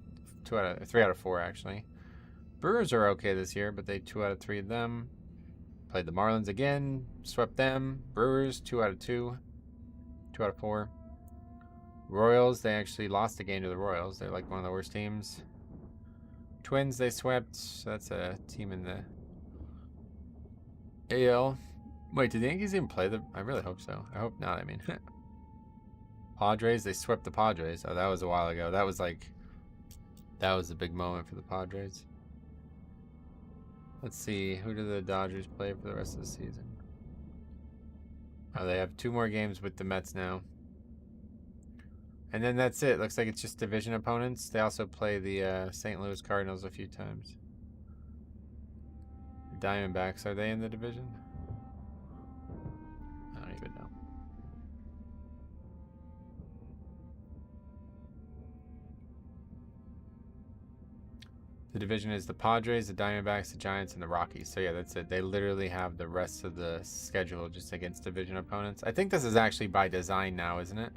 out of 4, actually. Brewers are okay this year, but they 2 out of 3 of them. Played the Marlins again, swept them. Brewers, 2 out of 2. 2 out of 4. Royals, they actually lost the game to the Royals. They're like one of the worst teams. Twins, they swept. So that's a team in the AL. Wait, did the Yankees even play the... I really hope so. I hope not, I mean. Padres, they swept the Padres. Oh, that was a while ago. That was like... That was a big moment for the Padres. Let's see, who do the Dodgers play for the rest of the season? Oh, they have 2 more games with the Mets now. And then that's it. Looks like it's just division opponents. They also play the St. Louis Cardinals a few times. Diamondbacks, are they in the division? The division is the Padres, the Diamondbacks, the Giants, and the Rockies. So yeah, that's it. They literally have the rest of the schedule just against division opponents. I think this is actually by design now, isn't it?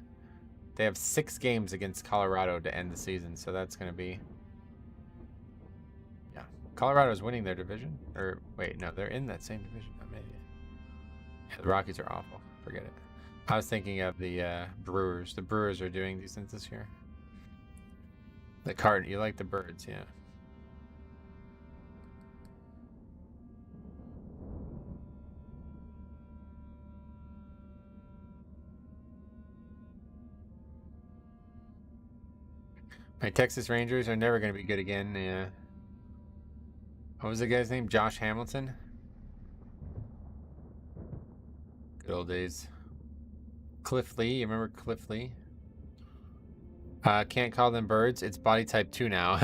They have 6 games against Colorado to end the season, so that's going to be... Yeah. Colorado's winning their division. Or, wait, no, they're in that same division. Oh, maybe. Yeah, the Rockies are awful. Forget it. I was thinking of the Brewers. The Brewers are doing decent this year. The card, you like the birds, yeah. My Texas Rangers are never going to be good again. Yeah. What was the guy's name? Josh Hamilton? Good old days. Cliff Lee. You remember Cliff Lee? Can't call them birds. It's body type 2 now.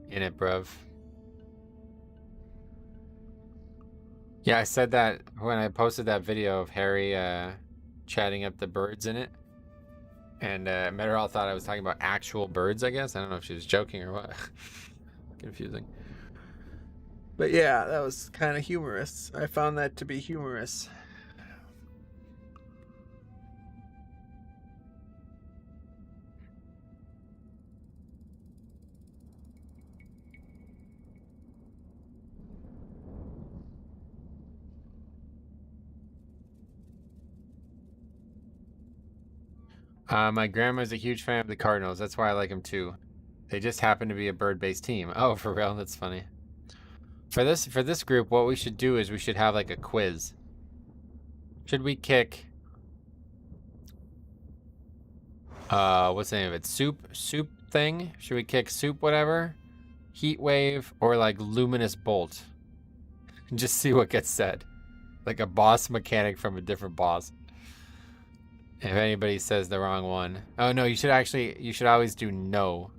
In it, bruv. Yeah, I said that when I posted that video of Harry chatting up the birds in it. And Meteorol thought I was talking about actual birds, I guess. I don't know if she was joking or what. Confusing. But yeah, that was kind of humorous. I found that to be humorous. My grandma's a huge fan of the Cardinals. That's why I like them too. They just happen to be a bird-based team. Oh, for real? That's funny. For this group, what we should do is we should have like a quiz. Should we kick what's the name of it? Soup thing? Should we kick soup whatever? Heat wave or like luminous bolt? Just see what gets said. Like a boss mechanic from a different boss. If anybody says the wrong one. Oh no, you should always do no.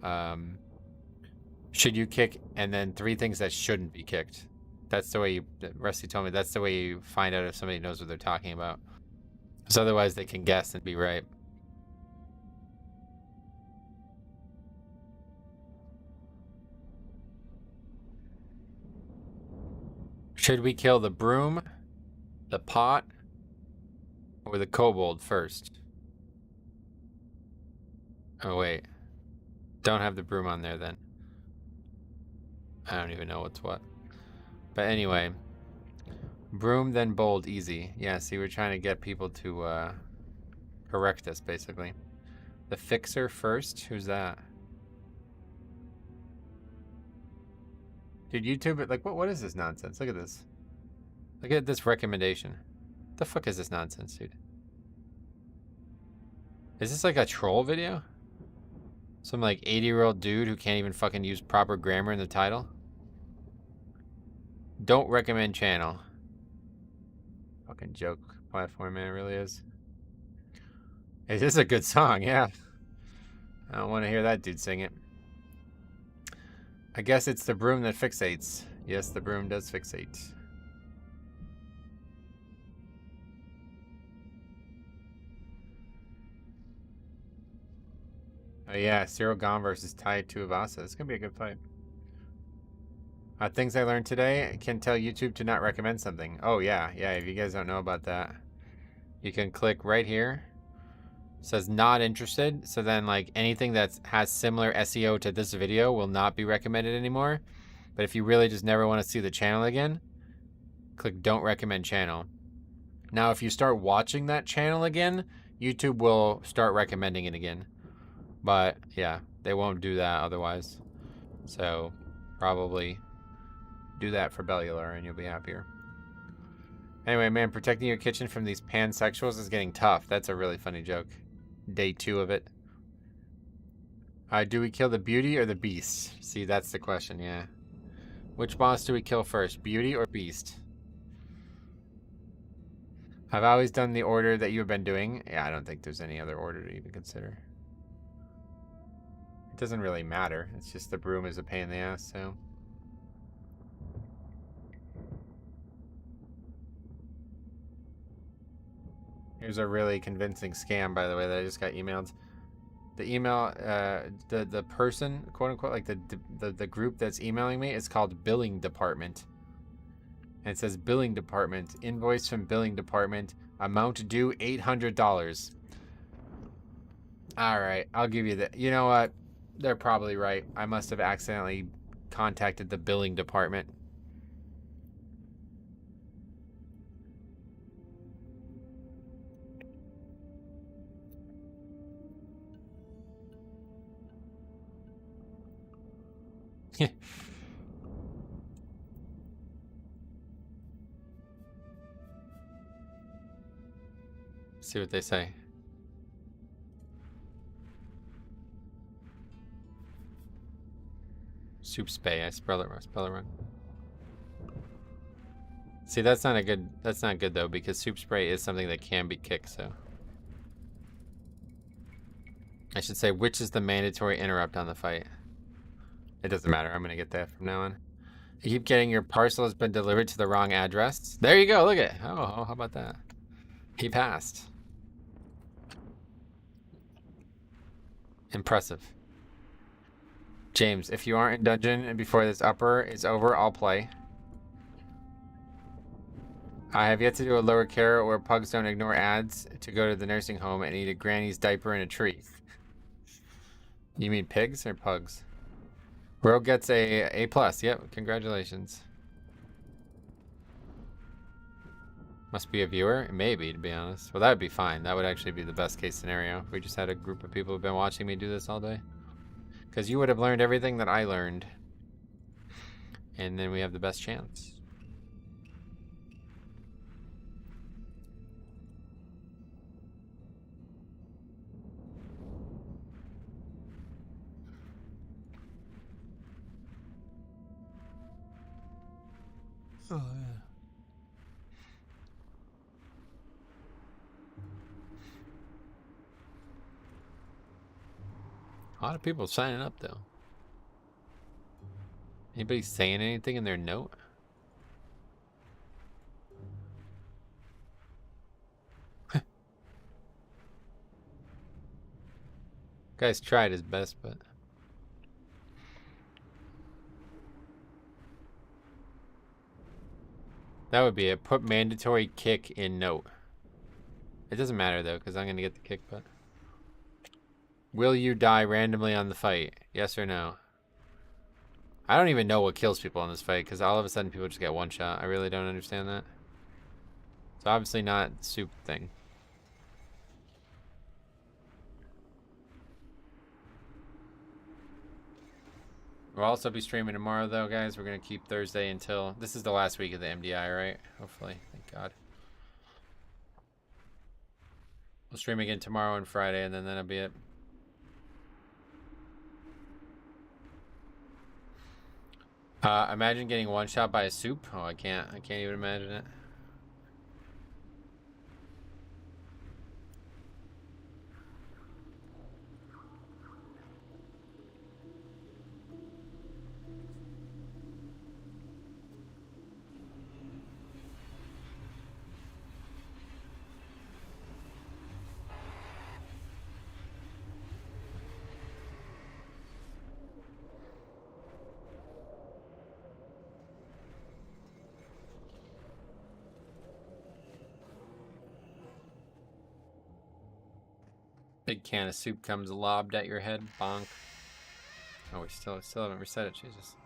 Should you kick and then 3 things that shouldn't be kicked. That's the way Rusty told me, that's the way you find out if somebody knows what they're talking about. Because otherwise they can guess and be right. Should we kill the broom, the pot, or the kobold first? Oh wait. Don't have the broom on there then. I don't even know what's what. But anyway. Broom then bold easy. Yeah, see we're trying to get people to correct us basically. The fixer first? Who's that? Dude, YouTube, like what is this nonsense? Look at this. Look at this recommendation. What the fuck is this nonsense, dude? Is this like a troll video? Some like 80-year-old dude who can't even fucking use proper grammar in the title? Don't recommend channel. Fucking joke platform, man, it really is. It is a good song, yeah. I don't want to hear that dude sing it. I guess it's the broom that fixates. Yes, the broom does fixate. Oh yeah, Cyril Gahn versus Tai Tuivasa. It's gonna be a good fight. Things I learned today can tell YouTube to not recommend something. Oh yeah, if you guys don't know about that. You can click right here. It says not interested. So then like anything that has similar SEO to this video will not be recommended anymore. But if you really just never want to see the channel again, click don't recommend channel. Now if you start watching that channel again, YouTube will start recommending it again. But yeah, they won't do that otherwise. So probably do that for Bellular and you'll be happier. Anyway, man, protecting your kitchen from these pansexuals is getting tough. That's a really funny joke. Day 2 of it. Do we kill the beauty or the beast? See, that's the question, yeah. Which boss do we kill first, beauty or beast? I've always done the order that you've been doing. Yeah, I don't think there's any other order to even consider. It doesn't really matter. It's just the broom is a pain in the ass, so. Here's a really convincing scam, by the way, that I just got emailed. The email, the person, quote unquote, like the group that's emailing me is called Billing Department. And it says Billing Department, invoice from Billing Department, amount due $800. All right, I'll give you that. You know what? They're probably right. I must have accidentally contacted the Billing Department. See what they say. Soup spay. I spell it wrong. See, that's not good though, because soup spray is something that can be kicked, so. I should say, which is the mandatory interrupt on the fight? It doesn't matter. I'm gonna get that from now on. You keep getting your parcel has been delivered to the wrong address. There you go. Look at it. Oh, how about that? He passed. Impressive. James, if you aren't in dungeon before this upper is over, I'll play. I have yet to do a lower care where pugs don't ignore ads to go to the nursing home and eat a granny's diaper in a tree. You mean pigs or pugs? World gets a A+. Yep, congratulations. Must be a viewer? Maybe, to be honest. Well, that would be fine. That would actually be the best case scenario if we just had a group of people who've been watching me do this all day. Because you would have learned everything that I learned. And then we have the best chance. Oh, yeah. A lot of people signing up, though. Anybody saying anything in their note? Guy's tried his best, but... That would be it. Put mandatory kick in note. It doesn't matter, though, because I'm going to get the kick, but... Will you die randomly on the fight? Yes or no? I don't even know what kills people in this fight, because all of a sudden people just get one shot. I really don't understand that. It's obviously not the soup thing. We'll also be streaming tomorrow, though, guys. We're going to keep Thursday until... This is the last week of the MDI, right? Hopefully. Thank God. We'll stream again tomorrow and Friday, and then that'll be it. Imagine getting one shot by a soup. Oh, I can't even imagine it. Big can of soup comes lobbed at your head. Bonk. Oh, we still haven't reset it. Jesus.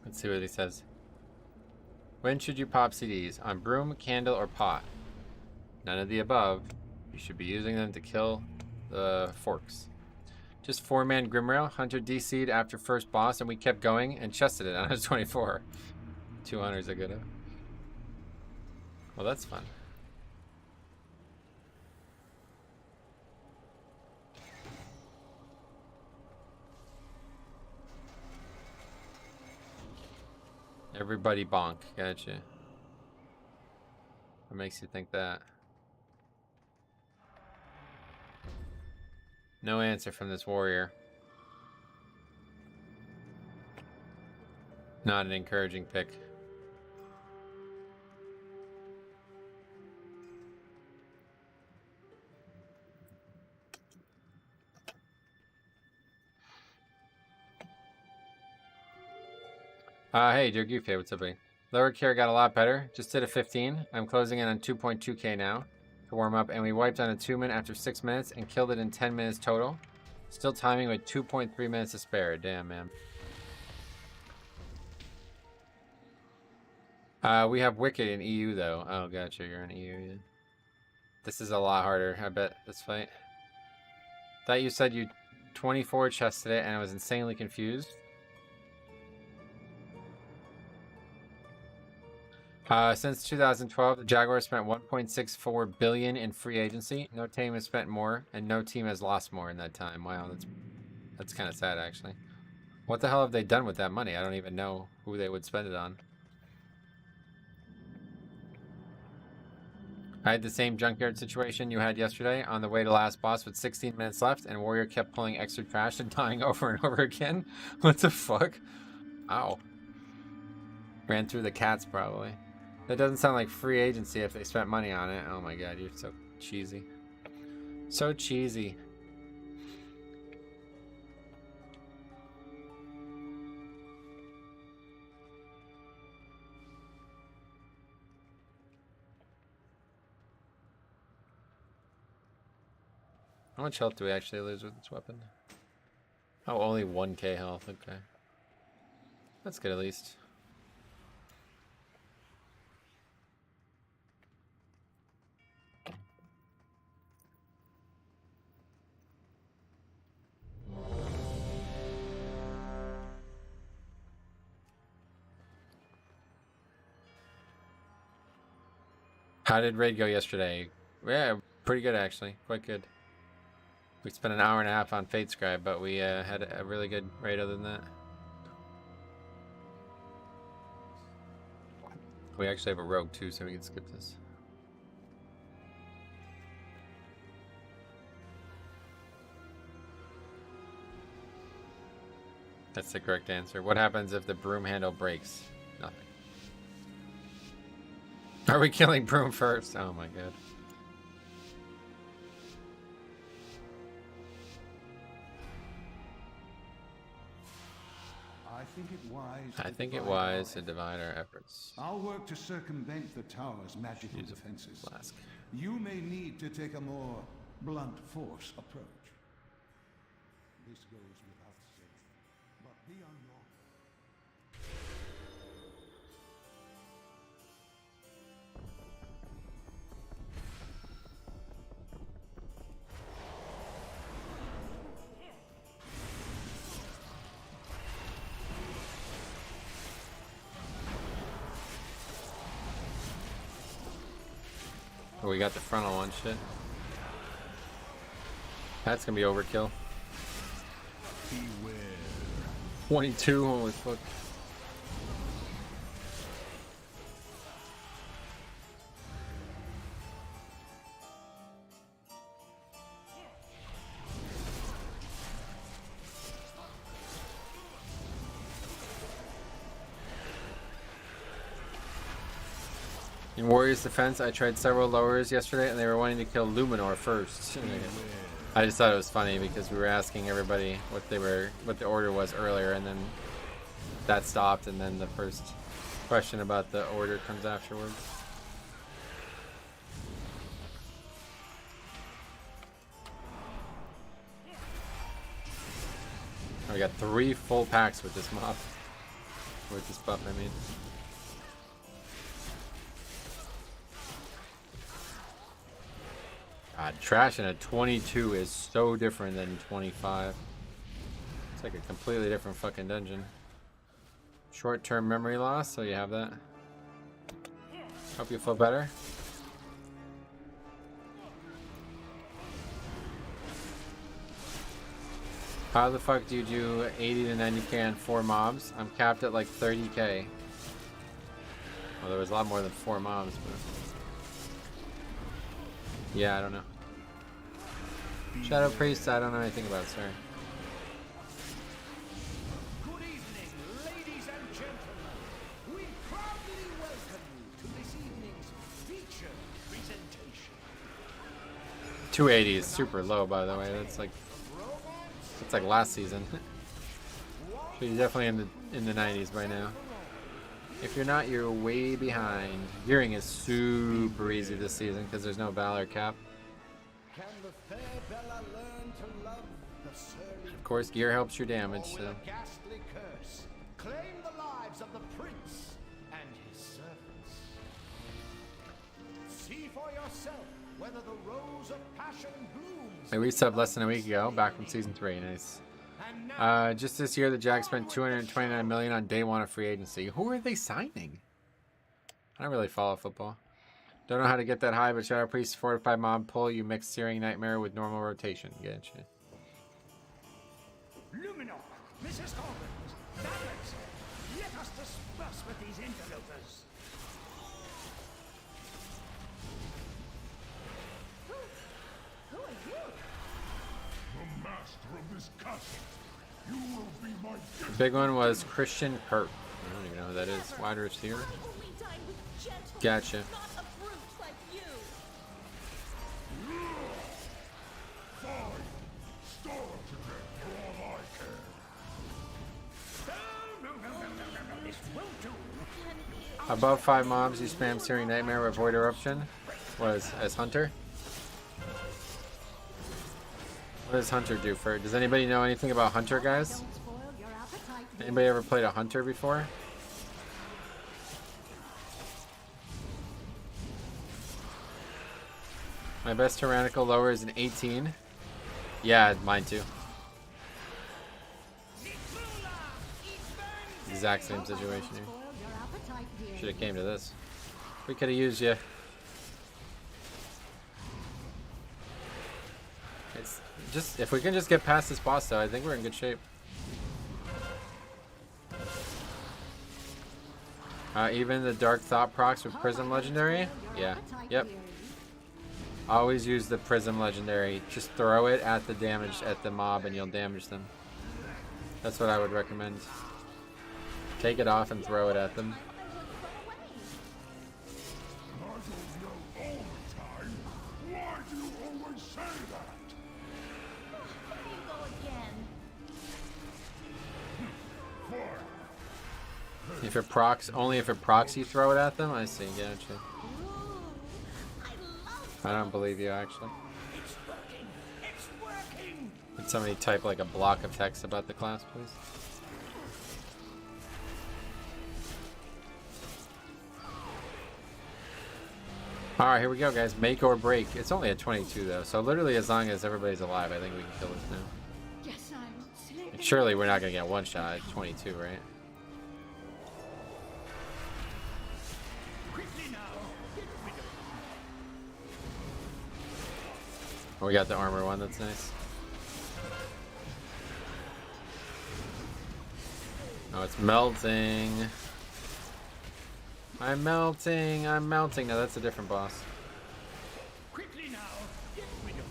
Let's see what he says. When should you pop CDs? On broom, candle, or pot? None of the above. You should be using them to kill the forks. Just 4-man Grimrail. Hunter DC'd after first boss, and we kept going and chested it on his 24. 2 hunters are good at. Well, that's fun. Everybody bonk. Gotcha. What makes you think that? No answer from this warrior. Not an encouraging pick. Hey, Dear Goofy, what's up, buddy? Lower care got a lot better. Just did a 15. I'm closing in on 2.2k now to warm up, and we wiped on a 2-minute after 6 minutes and killed it in 10 minutes total. Still timing with 2.3 minutes to spare. Damn, man. We have Wicked in EU, though. Oh, gotcha. You're in EU, yeah. This is a lot harder, I bet, this fight. Thought you said you 24 chested it, and I was insanely confused. Since 2012, the Jaguars spent 1.64 billion in free agency. No team has spent more, and no team has lost more in that time. Wow, that's kind of sad, actually. What the hell have they done with that money? I don't even know who they would spend it on. I had the same junkyard situation you had yesterday on the way to last boss with 16 minutes left, and Warrior kept pulling extra trash and dying over and over again. What the fuck? Ow. Ran through the cats, probably. That doesn't sound like free agency if they spent money on it. Oh my god, you're so cheesy. So cheesy. How much health do we actually lose with this weapon? Oh, only 1k health. Okay. That's good at least. How did raid go yesterday? Yeah, pretty good actually. Quite good. We spent an hour and a half on Fate Scribe, but we had a really good raid other than that. We actually have a rogue too, so we can skip this. That's the correct answer. What happens if the broom handle breaks? Nothing. Are we killing broom first? Oh my god. I think it wise to divide our efforts. I'll work to circumvent the tower's magical defenses. Flask. You may need to take a more blunt force approach. This goes without saying, but be on your Oh, we got the frontal one, shit. That's gonna be overkill. beware. 22, holy fuck. In Warrior's defense, I tried several lowers yesterday, and they were wanting to kill Luminor first. I just thought it was funny because we were asking everybody what the order was earlier, and then that stopped, and then the first question about the order comes afterwards. Oh, we got 3 full packs with this mob. With this buff, I mean. God, trash in a 22 is so different than 25. It's like a completely different fucking dungeon. Short-term memory loss, so you have that. Hope you feel better. How the fuck do you do 80 to 90k on 4 mobs? I'm capped at like 30k. Well, there was a lot more than 4 mobs, but yeah, I don't know. Shadow Priest, I don't know anything about, sorry. Good evening, ladies and gentlemen. We proudly welcome you to this evening's feature presentation. 280 is super low, by the way. That's like last season. So you're definitely in the 90s by now. If you're not, you're way behind. Gearing is super easy this season because there's no Valor cap. Can the fair Bella learn to love the surly Of course, gear helps your damage, or will so. a ghastly curse claim the lives of the prince and his servants? See for yourself whether the rose of passion blooms. I resubbed less than a week ago, back from season 3. Nice. Just this year, the Jags spent $229 million on day 1 of free agency. Who are they signing? I don't really follow football. Don't know how to get that high, but Shadow Priest fortified mob pull. You mix Searing Nightmare with normal rotation. Gotcha. Luminoc, Mrs. Collins, Daggers, let us disperse with these interlopers. Who are you? The master of this castle. You will be my The guest. big one was Christian Perk. I don't even know who that is. Wide receiver. I only dine with gentlemen, Gotcha. not a brute like you. Fine. Starve to death for all I care. This won't do. Above 5 mobs, you spam Searing Nightmare with Void Eruption. Was as Hunter. What does Hunter do for? Does anybody know anything about Hunter, guys? Don't spoil your appetite. Anybody ever played a Hunter before? My best tyrannical lower is an 18. Yeah, mine too. Exact same situation here. Spoil your appetite, dear. Should have came to this. We could have used you. It's just if we can just get past this boss, though, I think we're in good shape. Even the Dark Thought procs with Prism Legendary. Yeah. Yep. Always use the Prism Legendary. Just throw it at the damage at the mob, and you'll damage them. That's what I would recommend. Take it off and throw it at them. I don't know all the time. Why do you always say that? There you go again. Fine. If it procs, only if it procs, you throw it at them. I see. Gotcha. Ooh, I love I don't believe you actually. It's working. It's working. Could somebody type like a block of text about the class, please? Alright, here we go, guys. Make or break. It's only at 22, though, so literally as long as everybody's alive, I think we can kill this now. Yes, I'm sleeping. Surely we're not going to get one shot at 22, right? Quickly now. Get rid of Oh, we got the armor one. That's nice. Oh, it's melting. I'm melting. I'm melting. No, that's a different boss. quickly now. Get rid of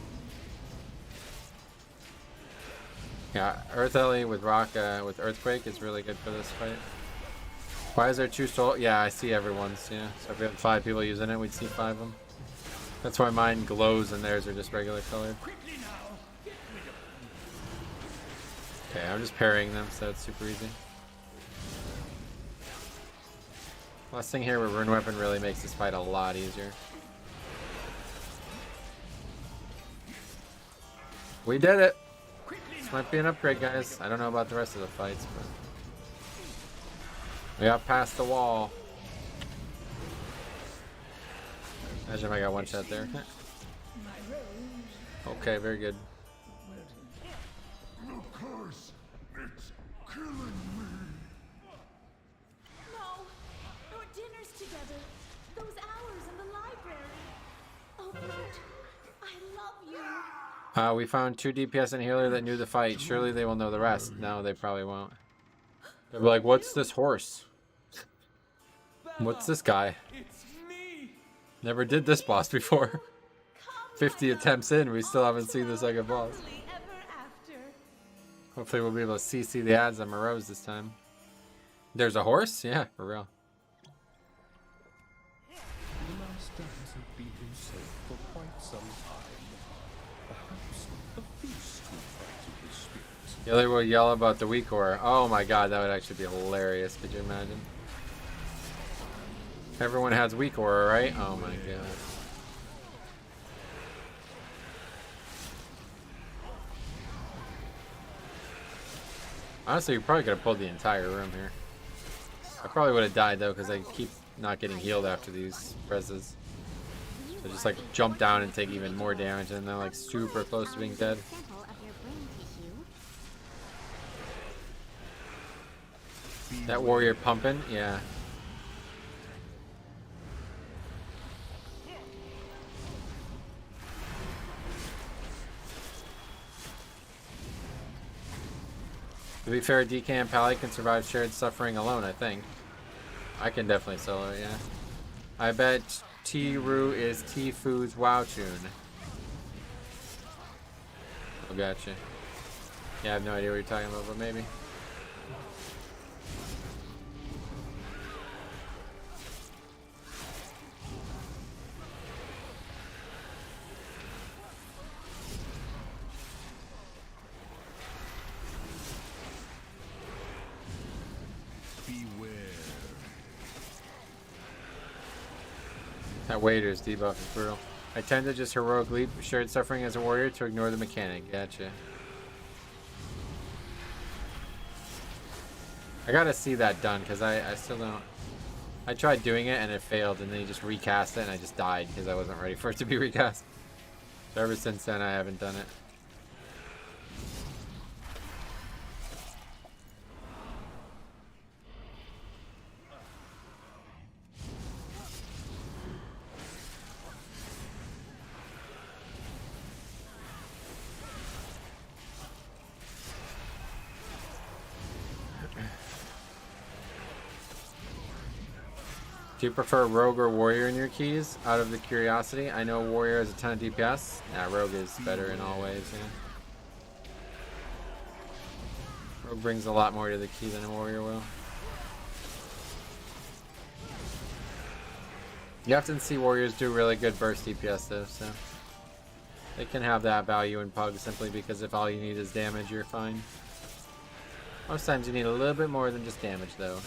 Yeah, Earth Ellie with Rock, with Earthquake is really good for this fight. Why is there 2 soul? Yeah, I see everyone's. Yeah, so if we had 5 people using it, we'd see 5 of them. That's why mine glows and theirs are just regular colored. quickly now. Get rid of Okay, I'm just parrying them, so it's super easy. Last thing here with Rune Weapon really makes this fight a lot easier. We did it! This might be an upgrade, guys. I don't know about the rest of the fights, but... we got past the wall. Imagine if I got one shot there. Okay, very good. The curse. It's killing me. No, our dinners together, those hours in the library. Oh, Bert, I love you. We found 2 DPS and healer that knew the fight. Surely they will know the rest. No, they probably won't. They'll be like, what's this horse? Bella, What's this guy? It's me. Never did this boss before. 50 attempts in, we still haven't seen the second boss. Happily ever after. Hopefully we'll be able to CC the ads on Moreau's this time. There's a horse? Yeah, for real. The master hasn't been himself for quite some time. Perhaps a feast will brighten his spirits. Yelly will yell about the weak ore. Oh my god, that would actually be hilarious. Could you imagine? Everyone has weak ore, right? Oh my god. Honestly, we probably could have pulled the entire room here. I probably would have died though, because I keep not getting healed after these reses. So just like jump down and take even more damage, and they're like super close to being dead. Sample of your brain tissue. That warrior pumping, yeah. To be fair, DK and Pally can survive shared suffering alone, I think. I can definitely solo it, yeah. I bet T-Roo is T-Foo's WoW tune. Oh, gotcha. Yeah, I have no idea what you're talking about, but maybe. That waiter's debuff is brutal. I tend to just heroic leap shared suffering as a warrior to ignore the mechanic. Gotcha. I gotta see that done because I still don't. I tried doing it and it failed, and then you just recast it and I just died because I wasn't ready for it to be recast. So ever since then I haven't done it. Do you prefer Rogue or Warrior in your keys? Out of the curiosity, I know Warrior has a ton of DPS. Nah, Rogue is better in all ways, yeah. Rogue brings a lot more to the key than a Warrior will. You often see Warriors do really good burst DPS though, so they can have that value in Pug simply because if all you need is damage, you're fine. Most times you need a little bit more than just damage though.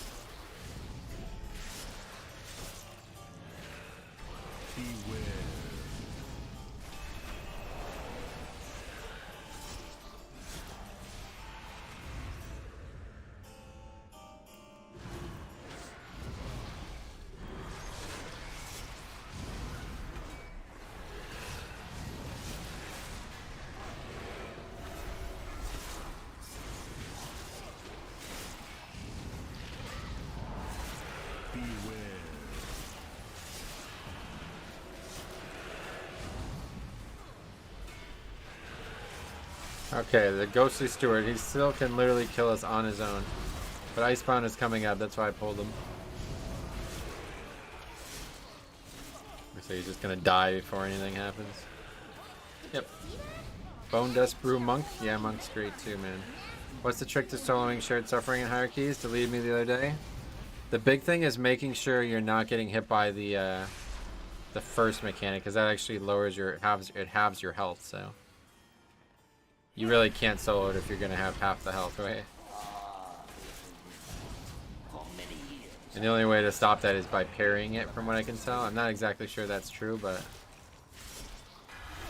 Okay, the Ghostly Steward, he still can literally kill us on his own. But Icebound is coming up, that's why I pulled him. So he's just gonna die before anything happens. Yep. Bone Dust Brew Monk? Yeah, Monk's great too, man. What's the trick to soloing shared suffering in hierarchies? To lead me the other day? The big thing is making sure you're not getting hit by the first mechanic, because that actually lowers your halves your health, so. You really can't solo it if you're gonna have half the health, right? And the only way to stop that is by parrying it, from what I can tell. I'm not exactly sure that's true, but...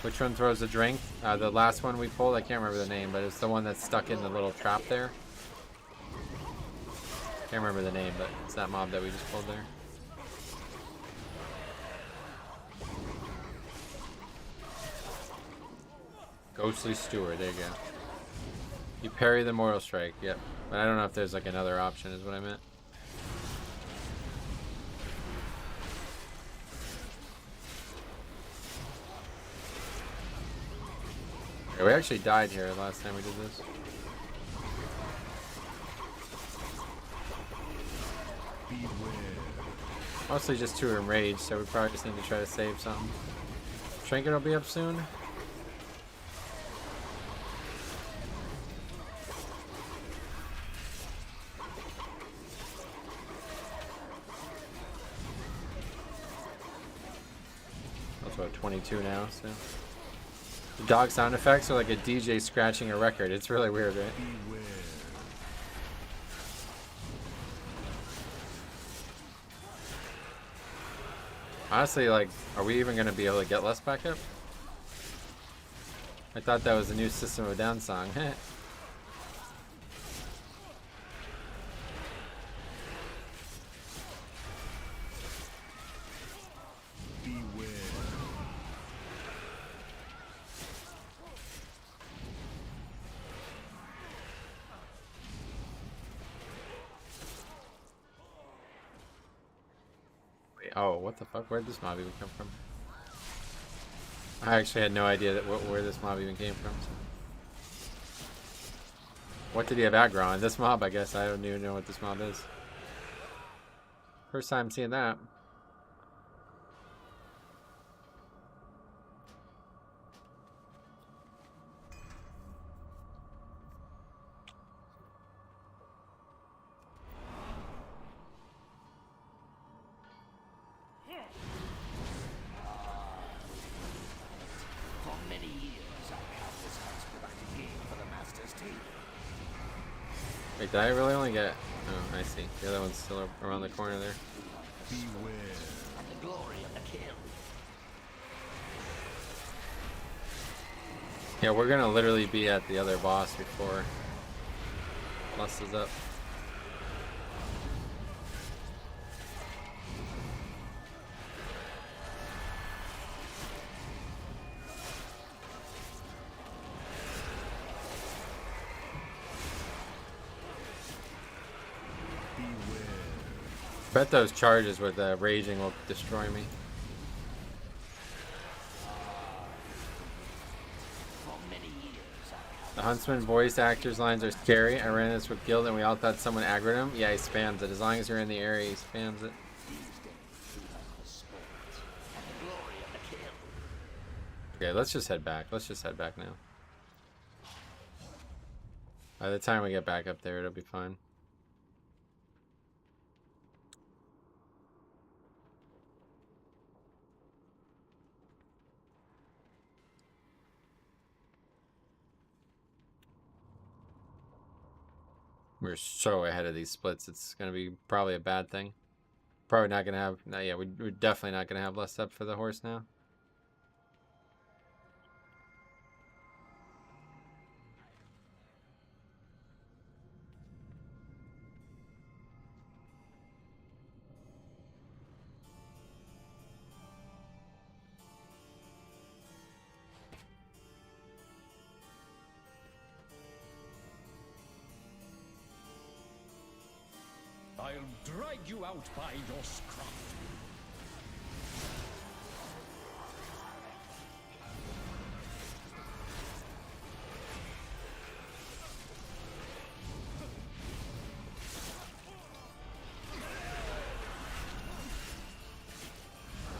Which one throws the drink? The last one we pulled, I can't remember the name, but it's the one that's stuck in the little trap there. Can't remember the name, but it's that mob that we just pulled there. Ghostly Steward, there you go. You parry the Mortal Strike, yep. But I don't know if there's like another option, is what I meant. Yeah, we actually died here last time we did this. Mostly just 2 enraged, so we probably just need to try to save something. Trinket will be up soon. That's what, 22 now, so. The dog sound effects are like a DJ scratching a record. It's really weird, right? Honestly, like, are we even going to be able to get less backup? I thought that was a new System of a Down song. Oh, what the fuck? Where'd this mob even come from? I actually had no idea that where this mob even came from. So. What did he have aggro on? This mob, I guess. I don't even know what this mob is. First time seeing that. Wait, did I really only get... Oh, I see. The other one's still around the corner there. Beware. And the glory of the kill. Yeah, we're gonna literally be at the other boss before Lust is up. Bet those charges with raging will destroy me. The Huntsman voice actors lines are scary. I ran this with Guild and we all thought someone aggroed him. Yeah, he spams it. As long as you're in the area, he spams it. Okay, let's just head back. Let's just head back now. By the time we get back up there, it'll be fine. We're so ahead of these splits, it's going to be probably a bad thing. Probably not going to have... No, yeah, we're definitely not going to have less up for the horse now. I'll drag you out by your scruff.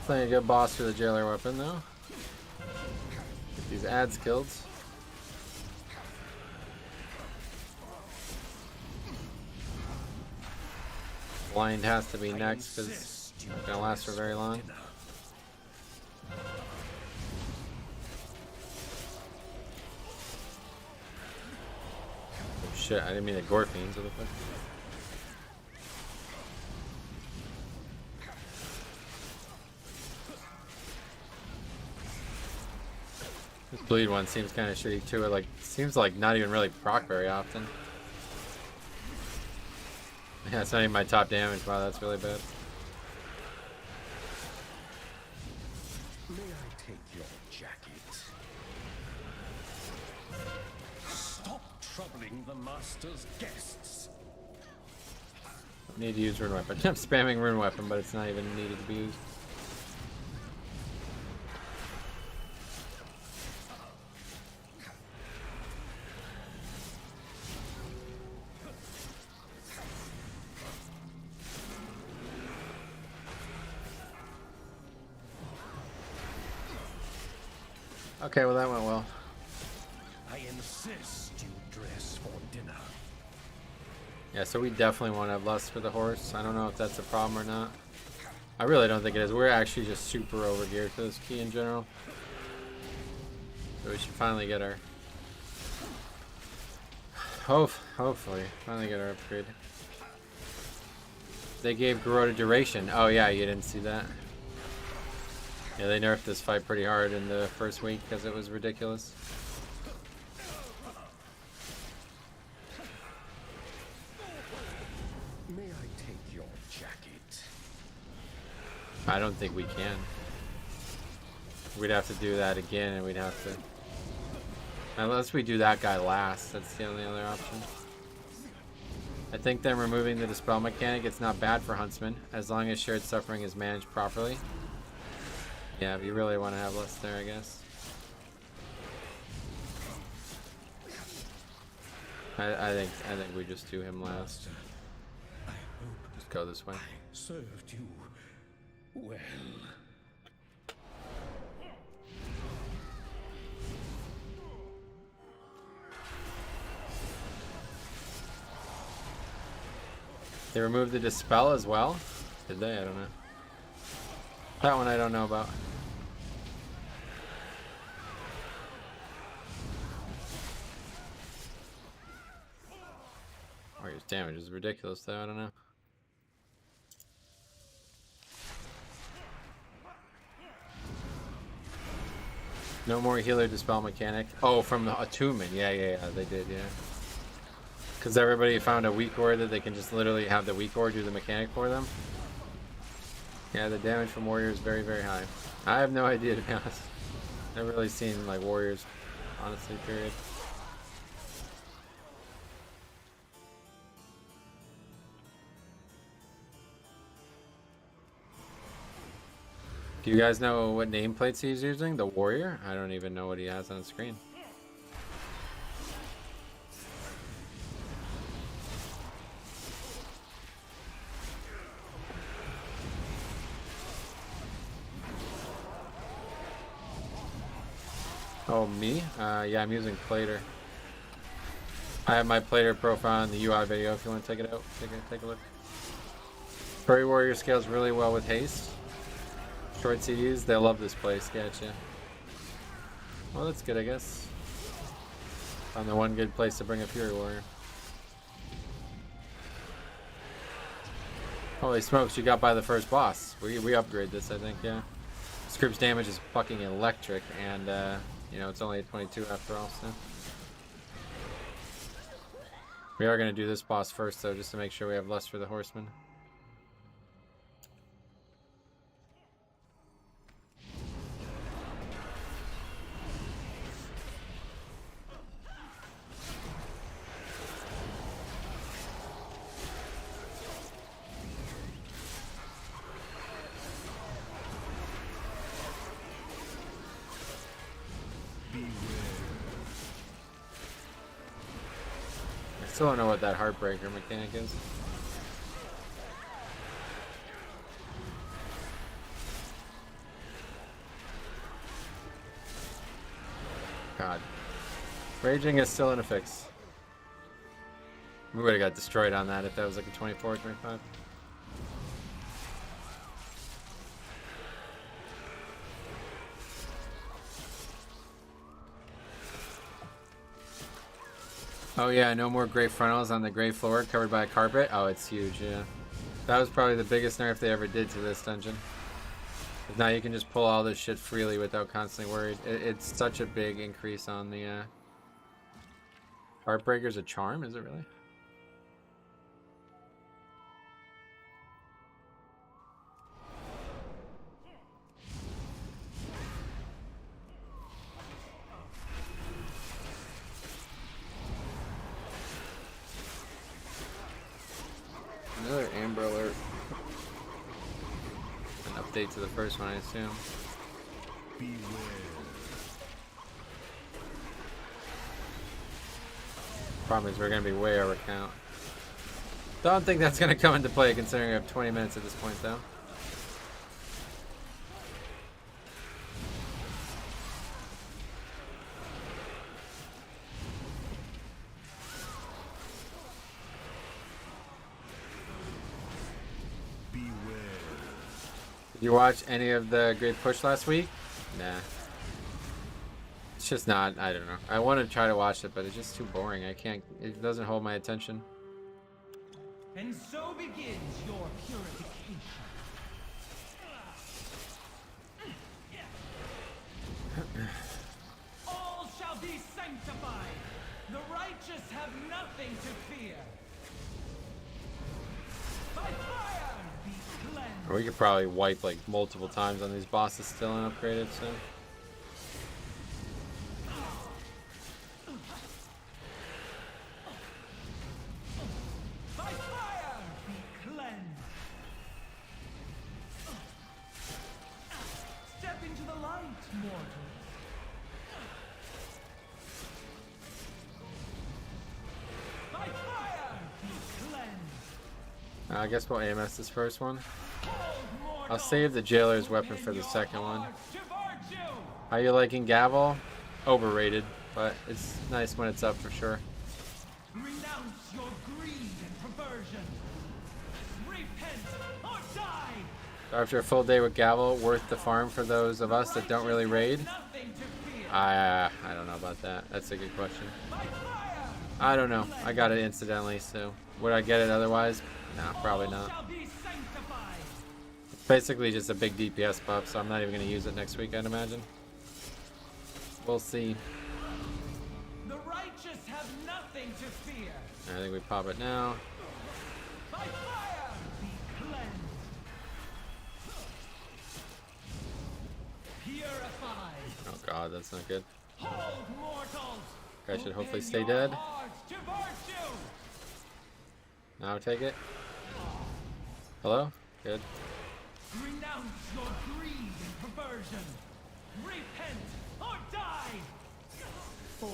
Playing a good boss for the jailer weapon though. Get these ads killed. Blind has to be next because it's not gonna last for very long. Oh shit, I didn't mean to gore fiends. What the fuck? This bleed one seems kind of shitty too. It like seems like not even really proc very often. Yeah, it's not even my top damage. Wow, that's really bad. May I take your jacket? Stop troubling the master's guests. Need to use rune weapon. I'm spamming rune weapon, but it's not even needed to be used. Okay, well that went well. I insist you dress for dinner. Yeah, so we definitely want to have lust for the horse. I don't know if that's a problem or not. I really don't think it is. We're actually just super overgeared for this key in general. So we should finally get our... Hopefully, finally get our upgrade. They gave Garrote duration. Oh yeah, you didn't see that. Yeah, they nerfed this fight pretty hard in the first week because it was ridiculous. May I take your jacket? I don't think we can. We'd have to do that again, and we'd have to... Unless we do that guy last, that's the only other option. I think them removing the Dispel mechanic, it's not bad for Huntsman, as long as shared suffering is managed properly. Yeah, if you really want to have less there, I guess. I think we just do him last. I hope Just go this way. I served you well. They removed the Dispel as well? Did they? I don't know. That one I don't know about. Warrior's damage is ridiculous though, I don't know. No more healer Dispel mechanic. Oh, from the attunement. Yeah, they did, yeah. Because everybody found a weak ore that they can just literally have the weak ore do the mechanic for them. Yeah, the damage from warrior is very, very high. I have no idea, to be honest. Never really seen like warriors, honestly, period. Do you guys know what nameplates he's using? The warrior? I don't even know what he has on the screen. Oh, me? Yeah, I'm using Plater. I have my Plater profile in the UI video if you want to take it out. Take a look. Furry Warrior scales really well with haste. Short CDs, they love this place. Gotcha. Well, that's good, I guess. Found the one good place to bring a Fury Warrior. Holy smokes, you got by the first boss. We upgrade this, I think, yeah. Script's damage is fucking electric, and, you know, it's only a 22 after all, so. We are going to do this boss first, though, just to make sure we have lust for the Horseman. I still don't know what that Heartbreaker mechanic is. God. Raging is still in a fix. We would have got destroyed on that if that was like a 24 or 25. Oh yeah, no more gray frontals on the gray floor covered by a carpet. Oh, it's huge, yeah. That was probably the biggest nerf they ever did to this dungeon. Now you can just pull all this shit freely without constantly worried. It's such a big increase on the Heartbreaker's a charm, is it really? Another Amber Alert. An update to the first one, I assume. Beware. Problem is we're going to be way over count. Don't think that's going to come into play considering we have 20 minutes at this point, though. You watch any of the Great Push last week? Nah. It's just not, I don't know. I want to try to watch it, but it's just too boring. I can't, it doesn't hold my attention. And so begins your purification. All shall be sanctified. The righteous have nothing to fear. By fire be cleansed. Or we could probably wipe like multiple times on these bosses still and upgraded, so. By fire be cleansed. Step into the light, mortal. By fire be cleansed. I guess we'll AMS this first one. I'll save the jailer's weapon for the second one. How you liking Gavel? Overrated, but it's nice when it's up for sure. Renounce your greed and perversion. Repent or die. After a full day with Gavel, worth the farm for those of us that don't really raid? Nothing to fear. I don't know about that. That's a good question. I don't know. I got it incidentally, so would I get it otherwise? No, probably not. Shall be sanctified. It's basically just a big DPS buff, so I'm not even going to use it next week, I'd imagine. We'll see. The righteous have nothing to fear. I think we pop it now. By fire be cleansed. Purified. Oh god, that's not good. Hold mortals. I should hopefully Open stay your dead. hearts to virtue. Now take it. Hello? Good. Renounce your greed and perversion. Repent or die. 4.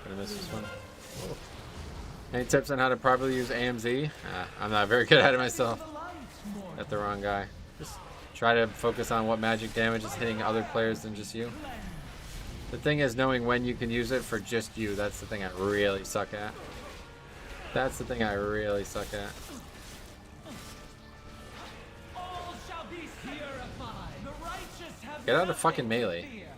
Gonna miss this one. Any tips on how to properly use AMZ? I'm not very good at it myself. The light, mortal. Got the wrong guy. Just try to focus on what magic damage is hitting other players than just you. The thing is knowing when you can use it for just you. That's the thing I really suck at. That's the thing I really suck at. All shall be purified. The righteous have Get out of nothing fucking to melee. fear.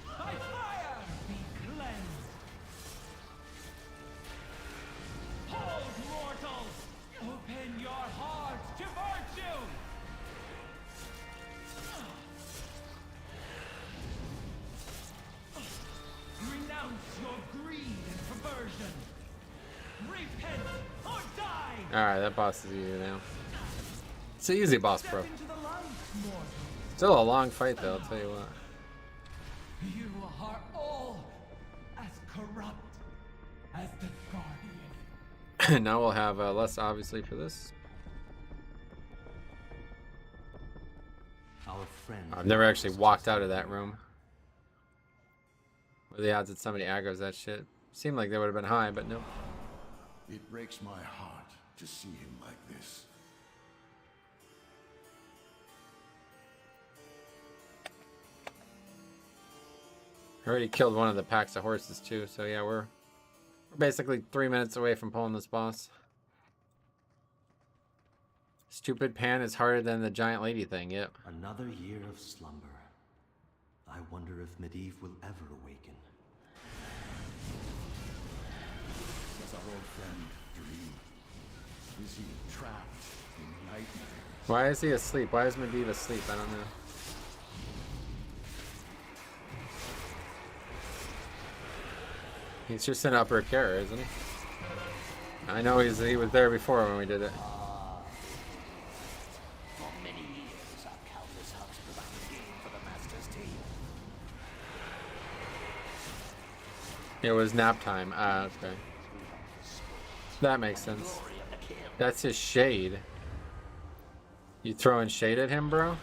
By fire be cleansed. Hold mortals. Open your hearts to virtue. Renounce your greed and perversion. Repent or die. Alright, that boss is easy now. It's an easy boss, bro. Step into the light, mortal. Still a long fight though, I'll tell you what. You are all as corrupt as the Guardian. Now we'll have less obviously for this. Our friend. I've never actually walked out of that room. What are the odds that somebody aggroes that shit? Seemed like they would have been high, but no. It breaks my heart to see him like this. I already killed one of the packs of horses too, so yeah, we're basically 3 minutes away from pulling this boss. Stupid Pan is harder than the giant lady thing, yep. Another year of slumber. I wonder if Medivh will ever awaken. Does our old friend dream? Is he trapped in nightmares? Why is he asleep? Why is Medivh asleep? I don't know. He's just an upper care, isn't he? I know he was there before when we did it. For many years, our countless hubs provided game for the Master's team. It was nap time. Ah, okay. That makes sense. That's his shade. You throwing shade at him, bro?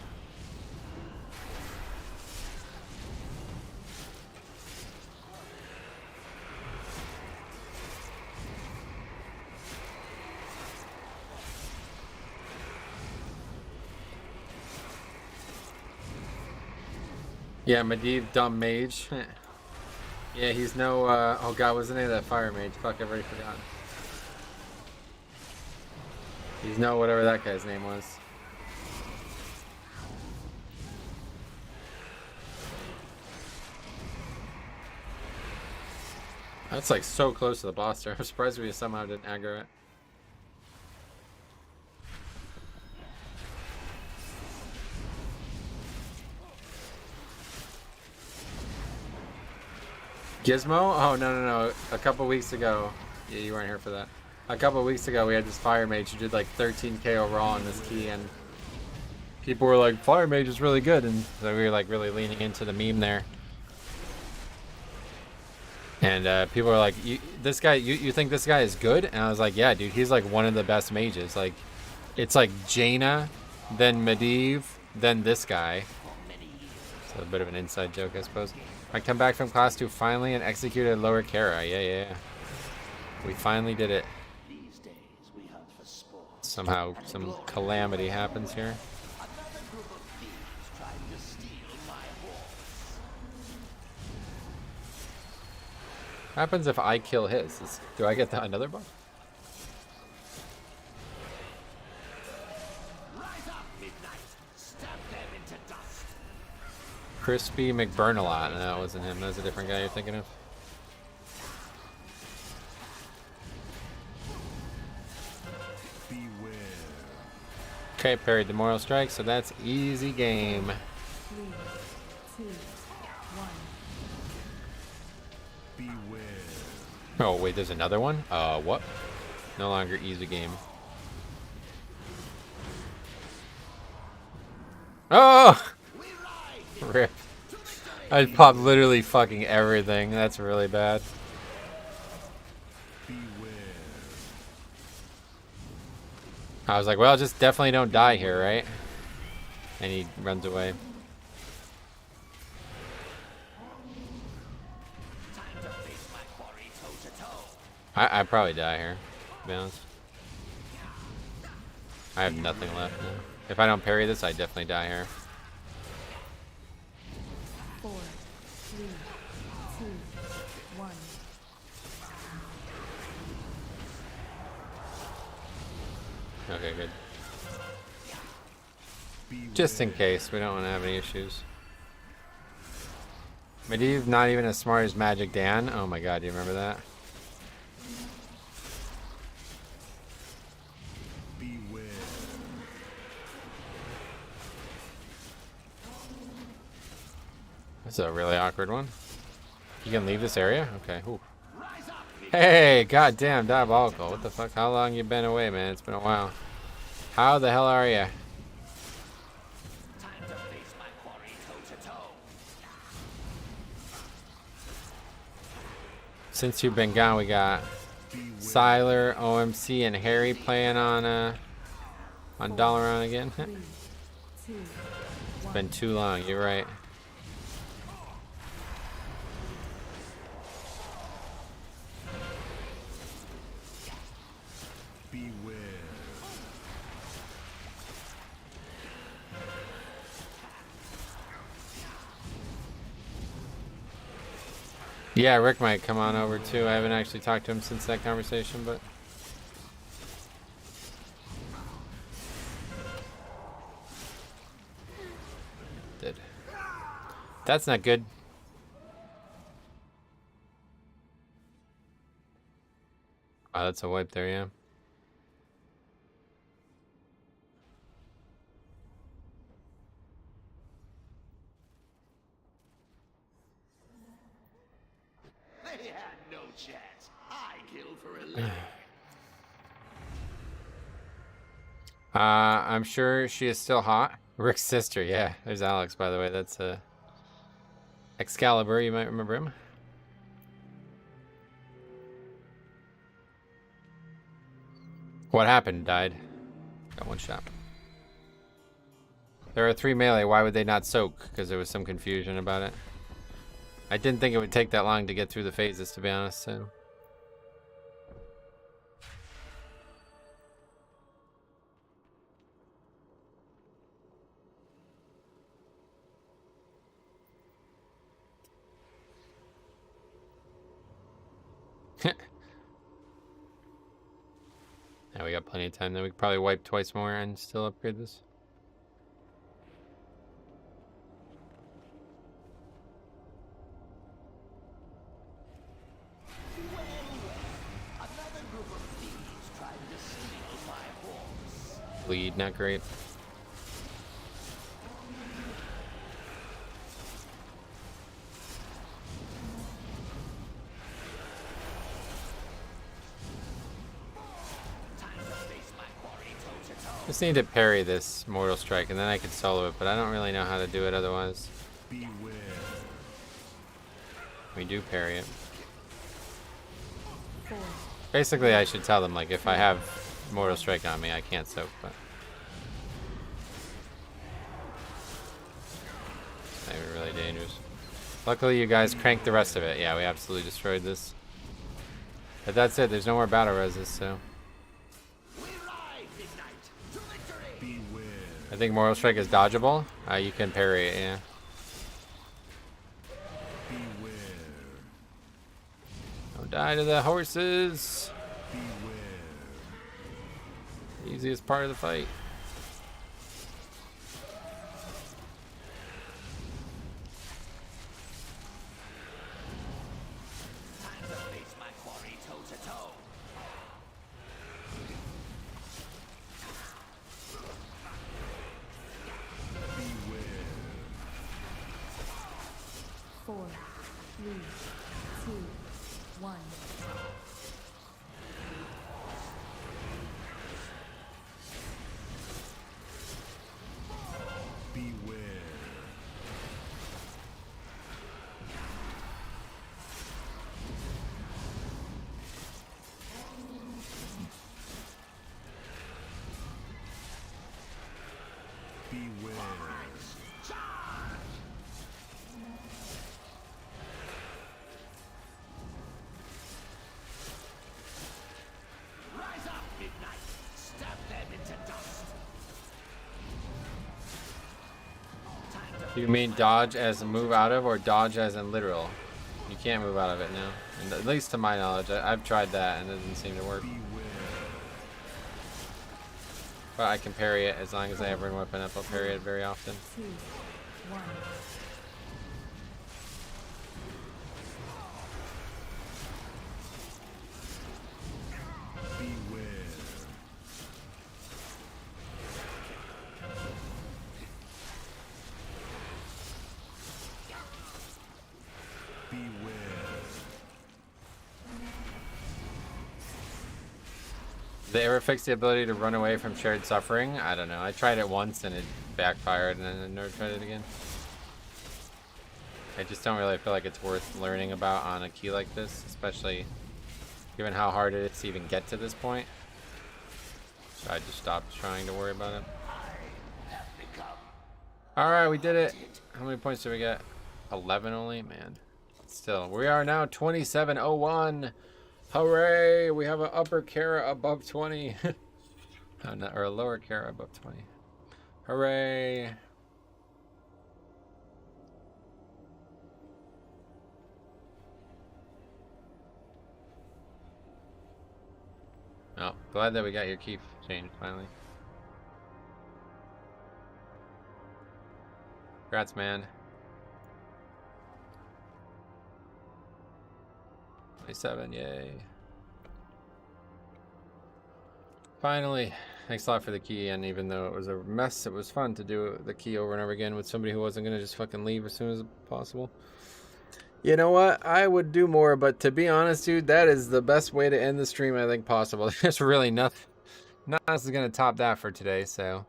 Yeah, Medivh, dumb mage. Yeah, he's no, oh god, what's the name of that fire mage? Fuck, I've already forgotten. He's no whatever that guy's name was. That's like so close to the boss there. I'm surprised we somehow didn't aggro it. Gizmo? Oh, no. A couple weeks ago. Yeah, you weren't here for that. A couple weeks ago, we had this Fire Mage who did like 13k overall on this key, and people were like, Fire Mage is really good, and so we were like really leaning into the meme there. And people were like, this guy, you think this guy is good? And I was like, yeah, dude, he's like one of the best mages. Like, it's like Jaina, then Medivh, then this guy. So a bit of an inside joke, I suppose. I come back from class 2 finally and executed Lower Kara. Yeah. We finally did it. Somehow some calamity happens here. What happens if I kill his? Do I get another buff? Crispy McBurnalot. No, that wasn't him. That was a different guy you're thinking of. Beware. Okay, parried the Moral Strike, so that's easy game. 3, 2, 1. Beware. Oh, wait, there's another one? What? No longer easy game. Oh! Rip. I popped literally fucking everything. That's really bad. I was like, well, just definitely don't die here, right? And he runs away. I'd probably die here, to be honest. I have nothing left now. If I don't parry this, I definitely die here. 4, 3, 2, 1. Okay, good. Just in case, we don't want to have any issues. Medivh not even as smart as Magic Dan. Oh my god, do you remember that? Beware. This is a really awkward one. You can leave this area? Okay. Ooh. Hey, goddamn Diabolical. What the fuck? How long you been away, man? It's been a while. How the hell are you? Since you've been gone, we got Siler, OMC, and Harry playing on Dalaran again. It's been too long. You're right. Beware. Yeah, Rick might come on over too. I haven't actually talked to him since that conversation, but did. That's not good. Oh, that's a wipe there, yeah. They had no chance. I killed for a living. I'm sure she is still hot. Rick's sister, yeah. There's Alex, by the way. That's Excalibur. You might remember him. What happened? Died. Got one shot. There are 3 melee. Why would they not soak? Because there was some confusion about it. I didn't think it would take that long to get through the phases, to be honest. So. Yeah, we got plenty of time. Then we could probably wipe twice more and still upgrade this. Bleed, not great. Just need to parry this Mortal Strike and then I could solo it, but I don't really know how to do it otherwise. Beware. We do parry it. 4, Basically, I should tell them, like, if I have Mortal Strike on me, I can't soak, but... It's not even really dangerous. Luckily, you guys cranked the rest of it. Yeah, we absolutely destroyed this. But that's it. There's no more battle reses, so... I think Mortal Strike is dodgeable. You can parry it, yeah. Don't die to the horses. Easiest part of the fight. You mean dodge as a move out of, or dodge as in literal? You can't move out of it now. And at least to my knowledge, I've tried that and it doesn't seem to work. But I can parry it as long as I have run weapon up. I'll parry it very often. 2, 1. Did they ever fix the ability to run away from shared suffering? I don't know. I tried it once and it backfired and then I never tried it again. I just don't really feel like it's worth learning about on a key like this, especially given how hard it is to even get to this point. So I just stopped trying to worry about it. Alright, we did it. How many points did we get? 11 only? Man. Still, we are now 2701. Hooray! We have an upper Kara above 20. Or a lower Kara above 20. Hooray! Oh, glad that we got your key changed finally. Congrats, man. 27, yay. Finally. Thanks a lot for the key, and even though it was a mess, it was fun to do the key over and over again with somebody who wasn't going to just fucking leave as soon as possible. You know what? I would do more, but to be honest, dude, that is the best way to end the stream I think possible. There's really nothing else is going to top that for today, so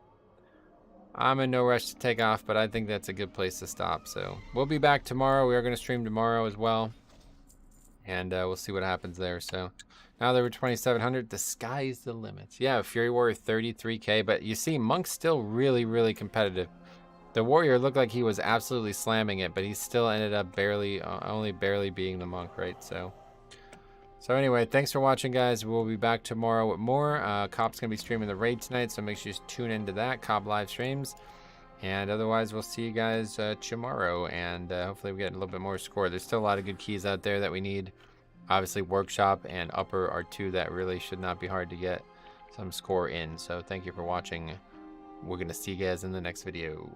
I'm in no rush to take off, but I think that's a good place to stop. So we'll be back tomorrow. We are going to stream tomorrow as well. And we'll see what happens there. So now that we're 2,700, the sky's the limit. Yeah, Fury Warrior 33k, but you see, Monk's still really, really competitive. The Warrior looked like he was absolutely slamming it, but he still ended up barely, only barely beating the Monk, right? So anyway, thanks for watching, guys. We'll be back tomorrow with more. Cop's going to be streaming the raid tonight, so make sure you tune into that, Cop live streams. And otherwise, we'll see you guys tomorrow, and hopefully we get a little bit more score. There's still a lot of good keys out there that we need. Obviously, Workshop and Upper are two that really should not be hard to get some score in. So thank you for watching. We're going to see you guys in the next video.